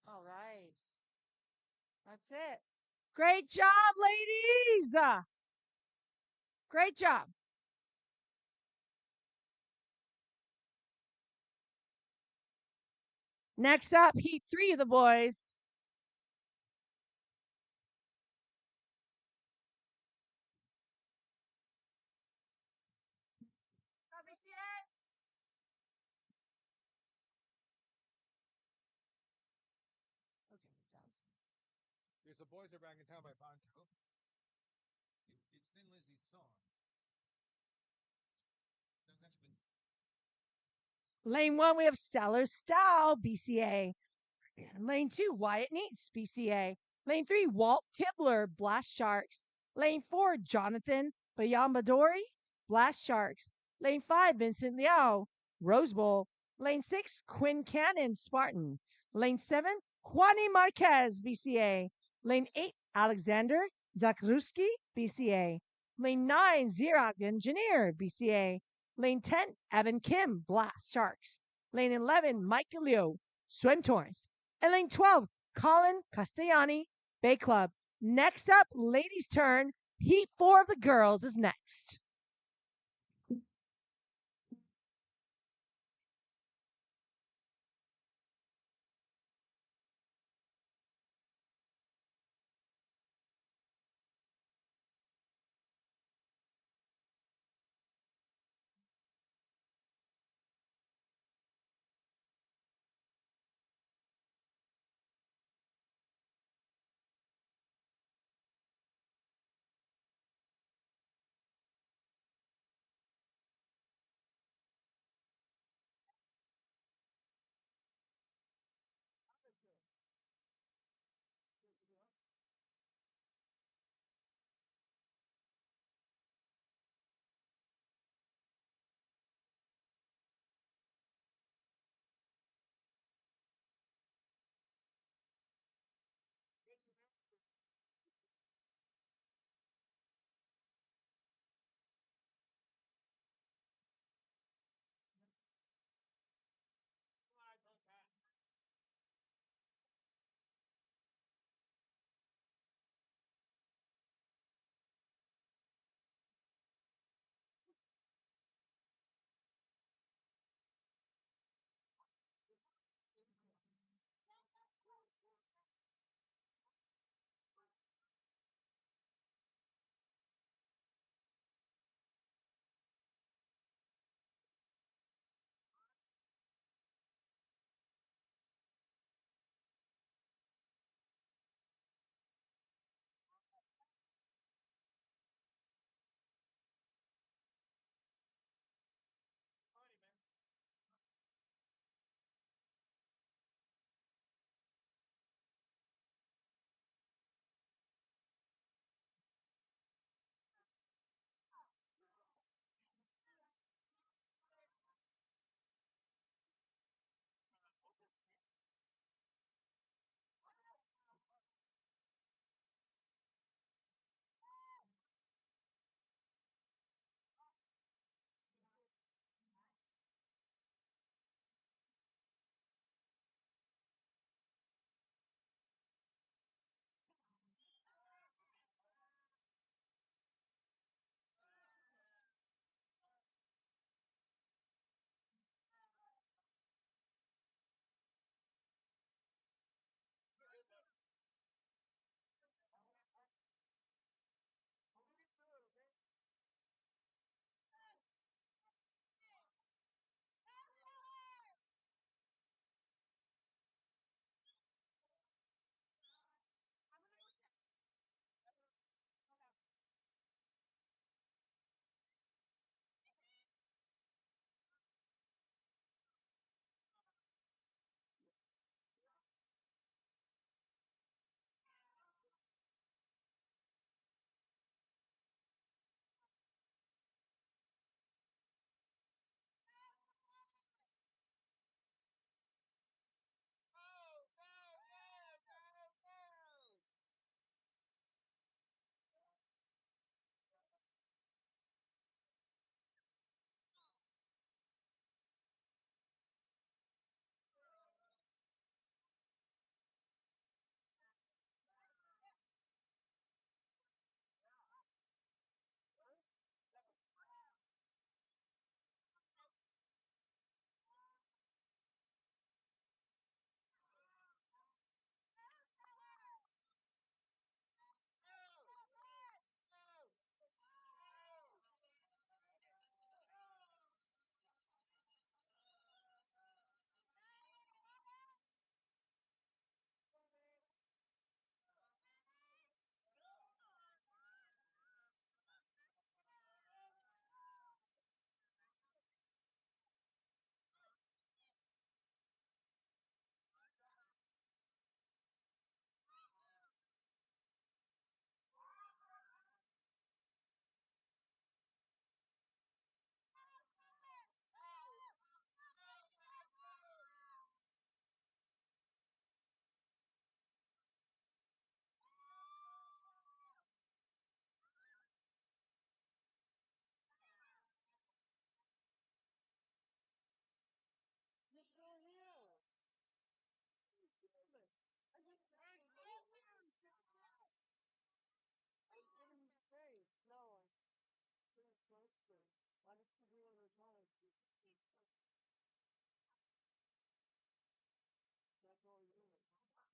All right. That's it. Great job, ladies. Great job. Next up, heat 3 of the boys. BCA. Okay, sounds. There's the boys are back in town by Ponto. It's Thin Lizzy's song. Lane 1, we have Sellers Style, BCA. Lane 2, Wyatt Neats, BCA. Lane 3, Walt Kibler, Blast Sharks. Lane 4, Jonathan Bayambadori, Blast Sharks. Lane 5, Vincent Liao, Rose Bowl. Lane 6, Quinn Cannon, Spartan. Lane 7, Juani Marquez, BCA. Lane 8, Alexander Zakruski, BCA. Lane 9, Zirak Engineer, BCA. Lane 10, Evan Kim, Blast Sharks. Lane 11, Mike Liu, Swim Torrance. And lane 12, Colin Castellani, Bay Club. Next up, ladies' turn. Heat 4 of the girls is next.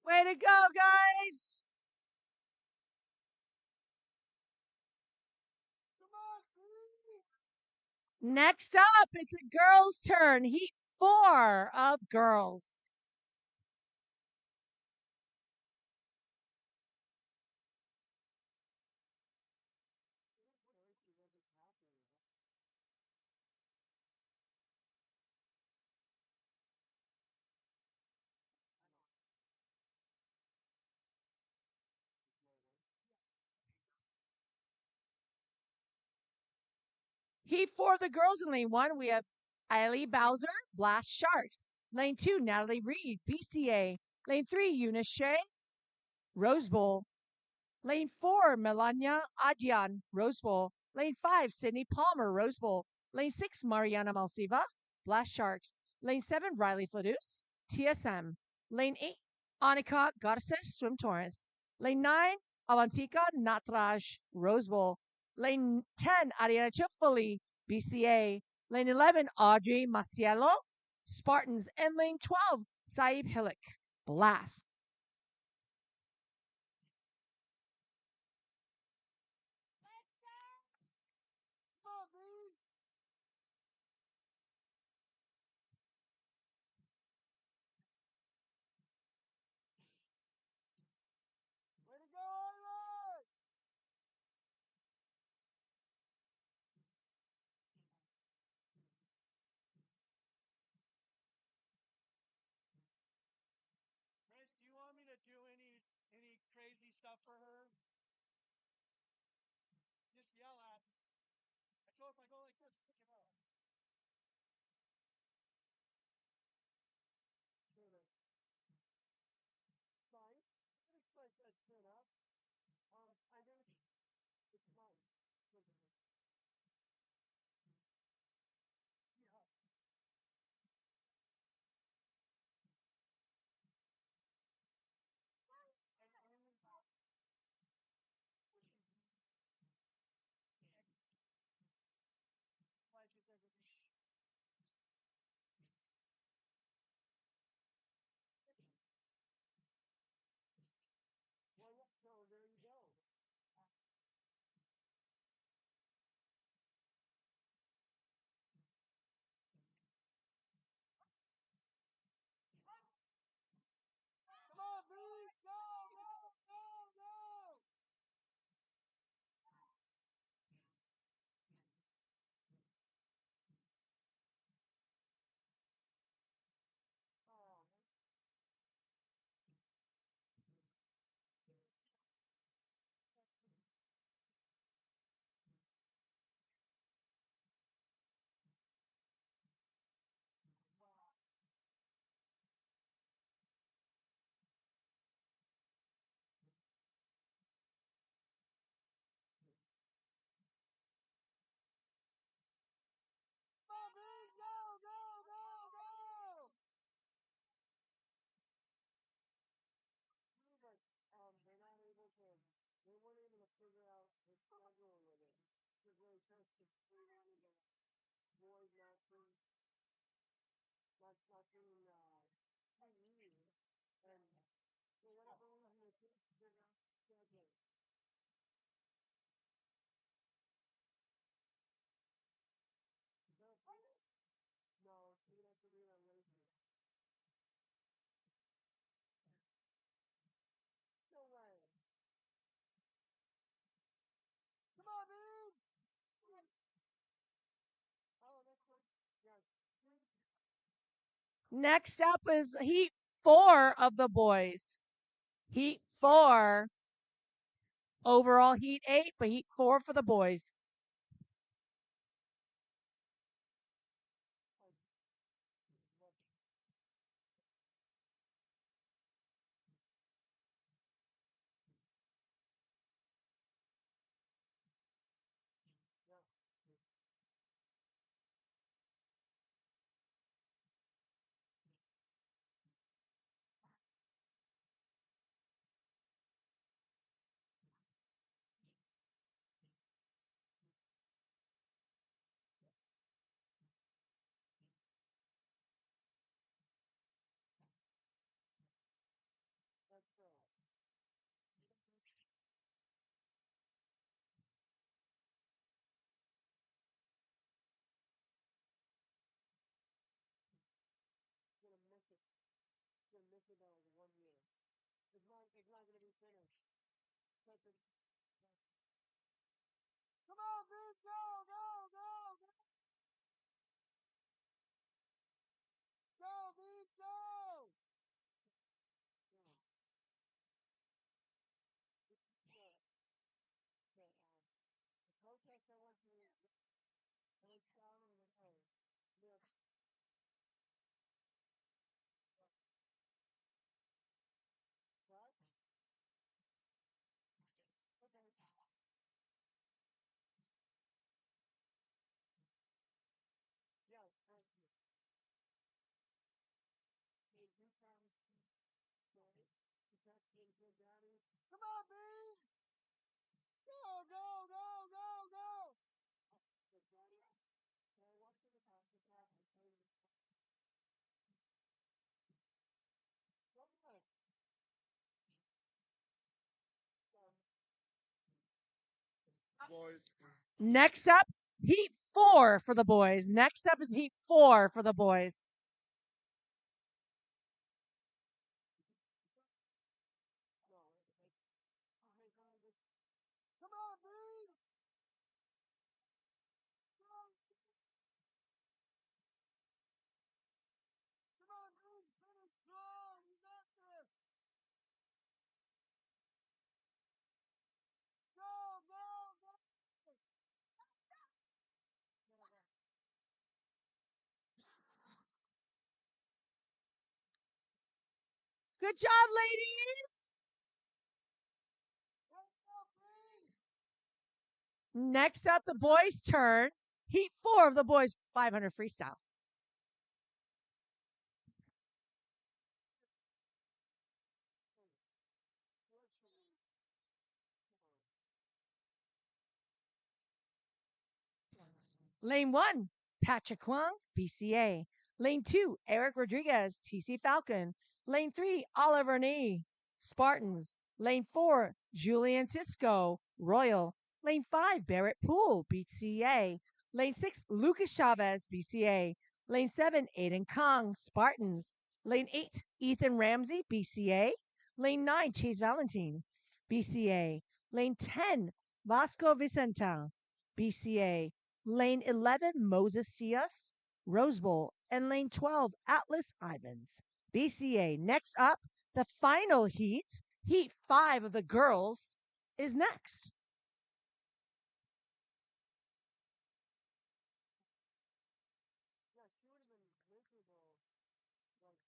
Way to go, guys! Next up, it's a girls' turn. Heat 4 of girls. Heat 4 of the girls in lane 1, we have Eileen Bowser, Blast Sharks. Lane 2, Natalie Reed, BCA. Lane 3, Eunice Shea, Rose Bowl. Lane 4, Melania Adyan, Rose Bowl. Lane 5, Sydney Palmer, Rose Bowl. Lane 6, Mariana Malsiva, Blast Sharks. Lane 7, Riley Fladus, TSM. Lane 8, Anika Garces, Swim Torrance. Lane 9, Avantika Natraj, Rose Bowl. Lane 10, Ariana Chifuli, BCA. Lane 11, Audrey Maciello, Spartans. And lane 12, Saib Hillik, Blast. Way to go, Iron! Chris, do you want me to do any crazy stuff for her? Just yell at me. I told if I go like this, pick it up. Fine. I expect that turn up. I think it's fine. Yeah. Well, yeah, so there you go. Come on, Bree! Go, go, go, go! Oh, come on, Bree! Go, go, go, go! But, they're not able to, they weren't able to figure out the schedule with it. Because they just, they wanted to avoid not being, PE. And for whatever reason, they couldn't figure out the schedule. No, she would have to be on later. No way. Come on, dude! Oh, that's what, yes. Next up is Heat 4 of the boys. Heat 4. Overall Heat 8, but Heat 4 for the boys. $1,000 in 1 year. It's not going to be finished. Come on, Beach, go, go, go, go! Go, Beach, go! The protest I want to and it's down in the nose. Look. What? Okay. Yeah, thank you. Hey, you promised me. Sorry. You text me and said, Daddy. Come on, B! Go, go, go, go, go! Daddy, I want you to talk to Dad and tell you. Come on. Boys. Next up, Heat 4 for the boys. Next up is Heat 4 for the boys. Come on, B! Come on, B! Finish strong! You got this! Go, go, go! Good job, ladies. Next up, the boys' turn. Heat 4 of the boys 500 freestyle. Lane 1, Patrick Wang, BCA. Lane 2, Eric Rodriguez, TC Falcon. Lane 3, Oliver Nee, Spartans. Lane 4, Julian Tisco, Royal. Lane 5, Barrett Poole, BCA. Lane 6, Lucas Chavez, BCA. Lane 7, Aiden Kong, Spartans. Lane 8, Ethan Ramsey, BCA. Lane 9, Chase Valentine, BCA. Lane 10, Vasco Vicenta, BCA. Lane 11, Moses Cias, Rose Bowl. And lane 12, Atlas Ivans, BCA. Next up, the final heat, Heat 5 of the girls, is next. Yeah, she would have been miserable. Like,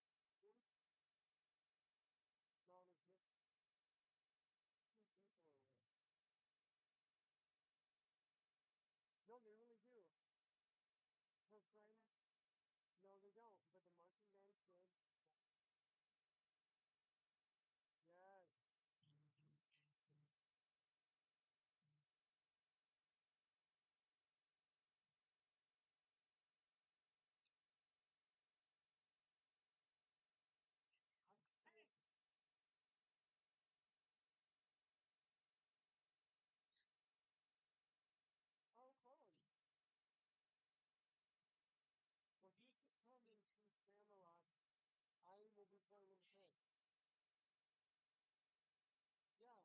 non-existent. No, they really do. Her friends, no, they don't. But the marching band did. Yes. Oh, fun. Well, you come into Camelot, I will be playing in the pit. Yeah,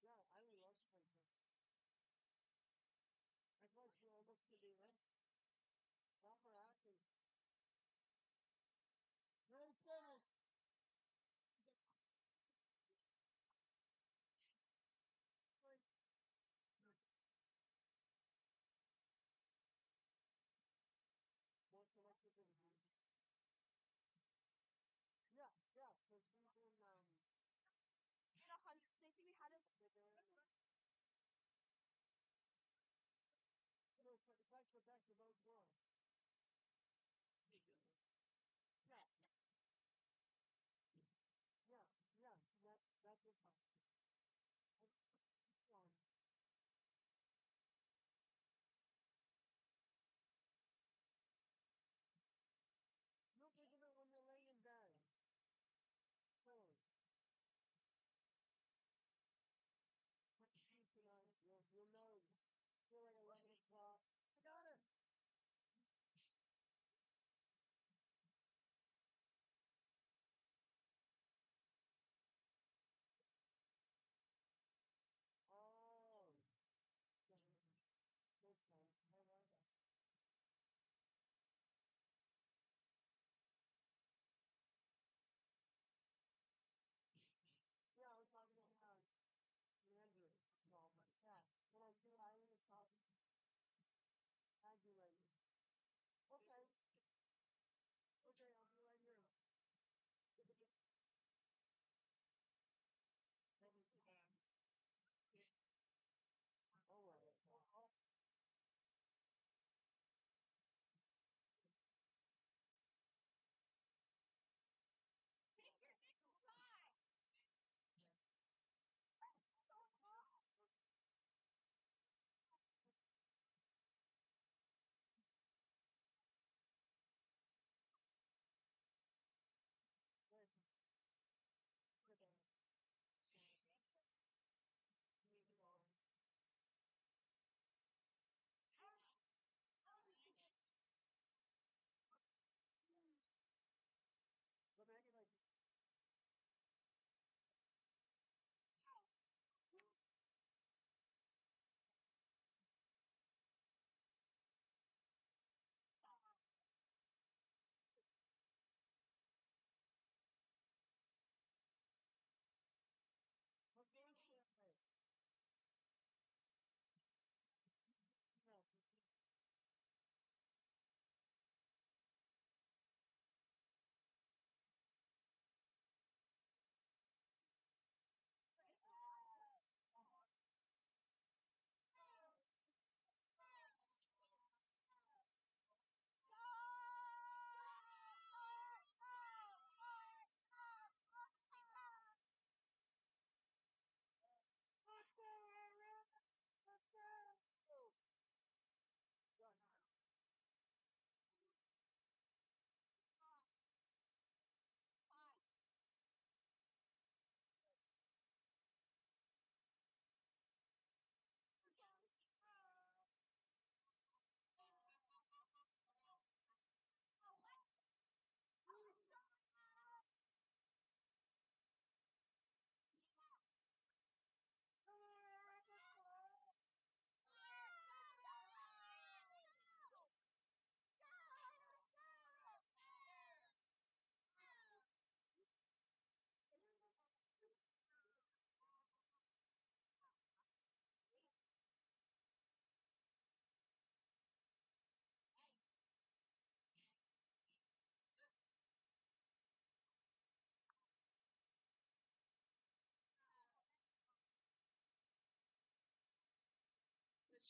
yeah, I love sprinting. I thought you almost could do it. Proper acting. Great finish. Yeah, yeah. So she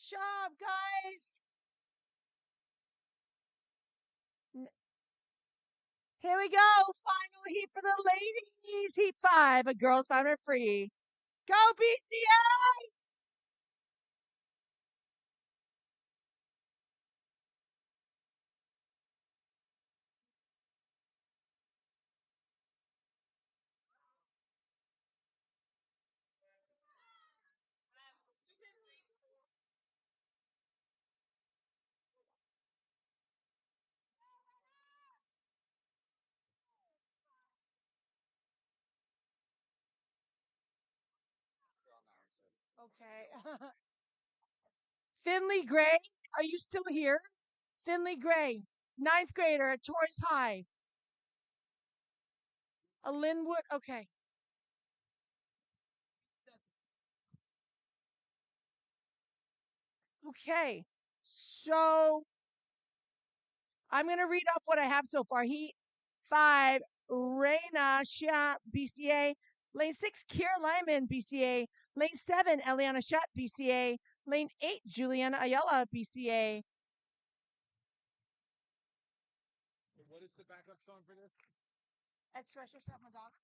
job, guys. Here we go. Final heat for the ladies. Heat 5. A girls 500 free. Go BCA! Okay. Finley Gray, are you still here? Finley Gray, 9th grader at Torrance High. A Linwood, okay. Okay. So I'm going to read off what I have so far. Heat 5, Reina Shia, BCA. Lane 6, Kiera Lyman, BCA. Lane 7, Eliana Shutt, BCA. Lane 8, Juliana Ayala, BCA. So what is the backup song for this? Express yourself, Madonna.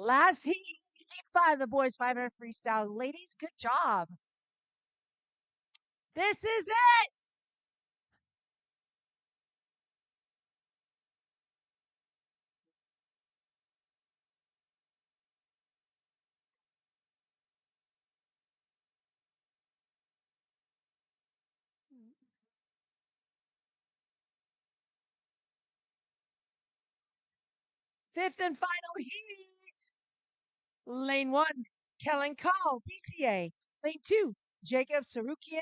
Last heat, heat 5, the boys 500 freestyle. Ladies, good job. This is it. Fifth and final heat. Lane 1, Kellen Call, BCA. Lane 2, Jacob Sarukian,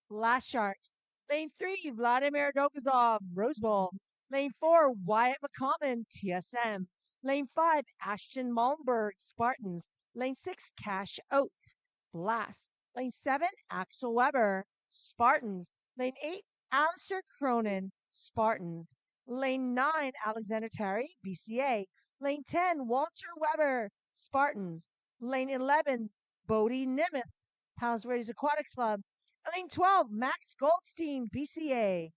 Blast Sharks. Lane 3, Vladimir Dogazov, Rose Bowl. Lane 4, Wyatt McCommon, TSM. Lane 5, Ashton Malmberg, Spartans. Lane 6, Cash Oates, Blast. Lane 7, Axel Weber, Spartans. Lane 8, Alistair Cronin, Spartans. Lane 9, Alexander Terry, BCA. Lane 10, Walter Weber, Spartans. Lane 11, Bodie Nimeth, Palos Verdes Aquatic Club. Lane 12, Max Goldstein, BCA.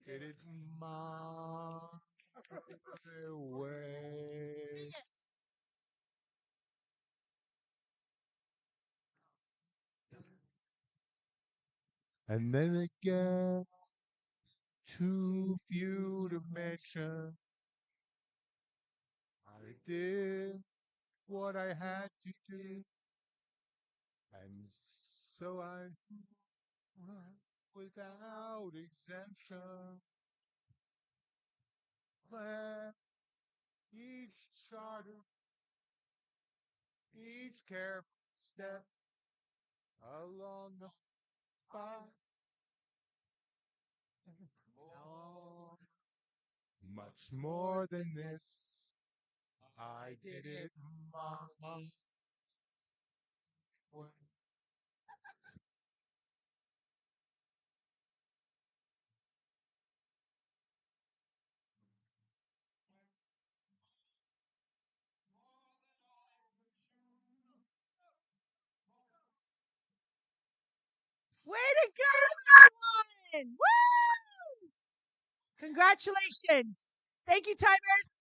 did it my way. And then again, too few to mention, I did what I had to do, and so I without exemption. Plan each charter, each careful step along the path. Much more than this, I did it my way. Way to go, everyone! Woo! Congratulations. Thank you, timers.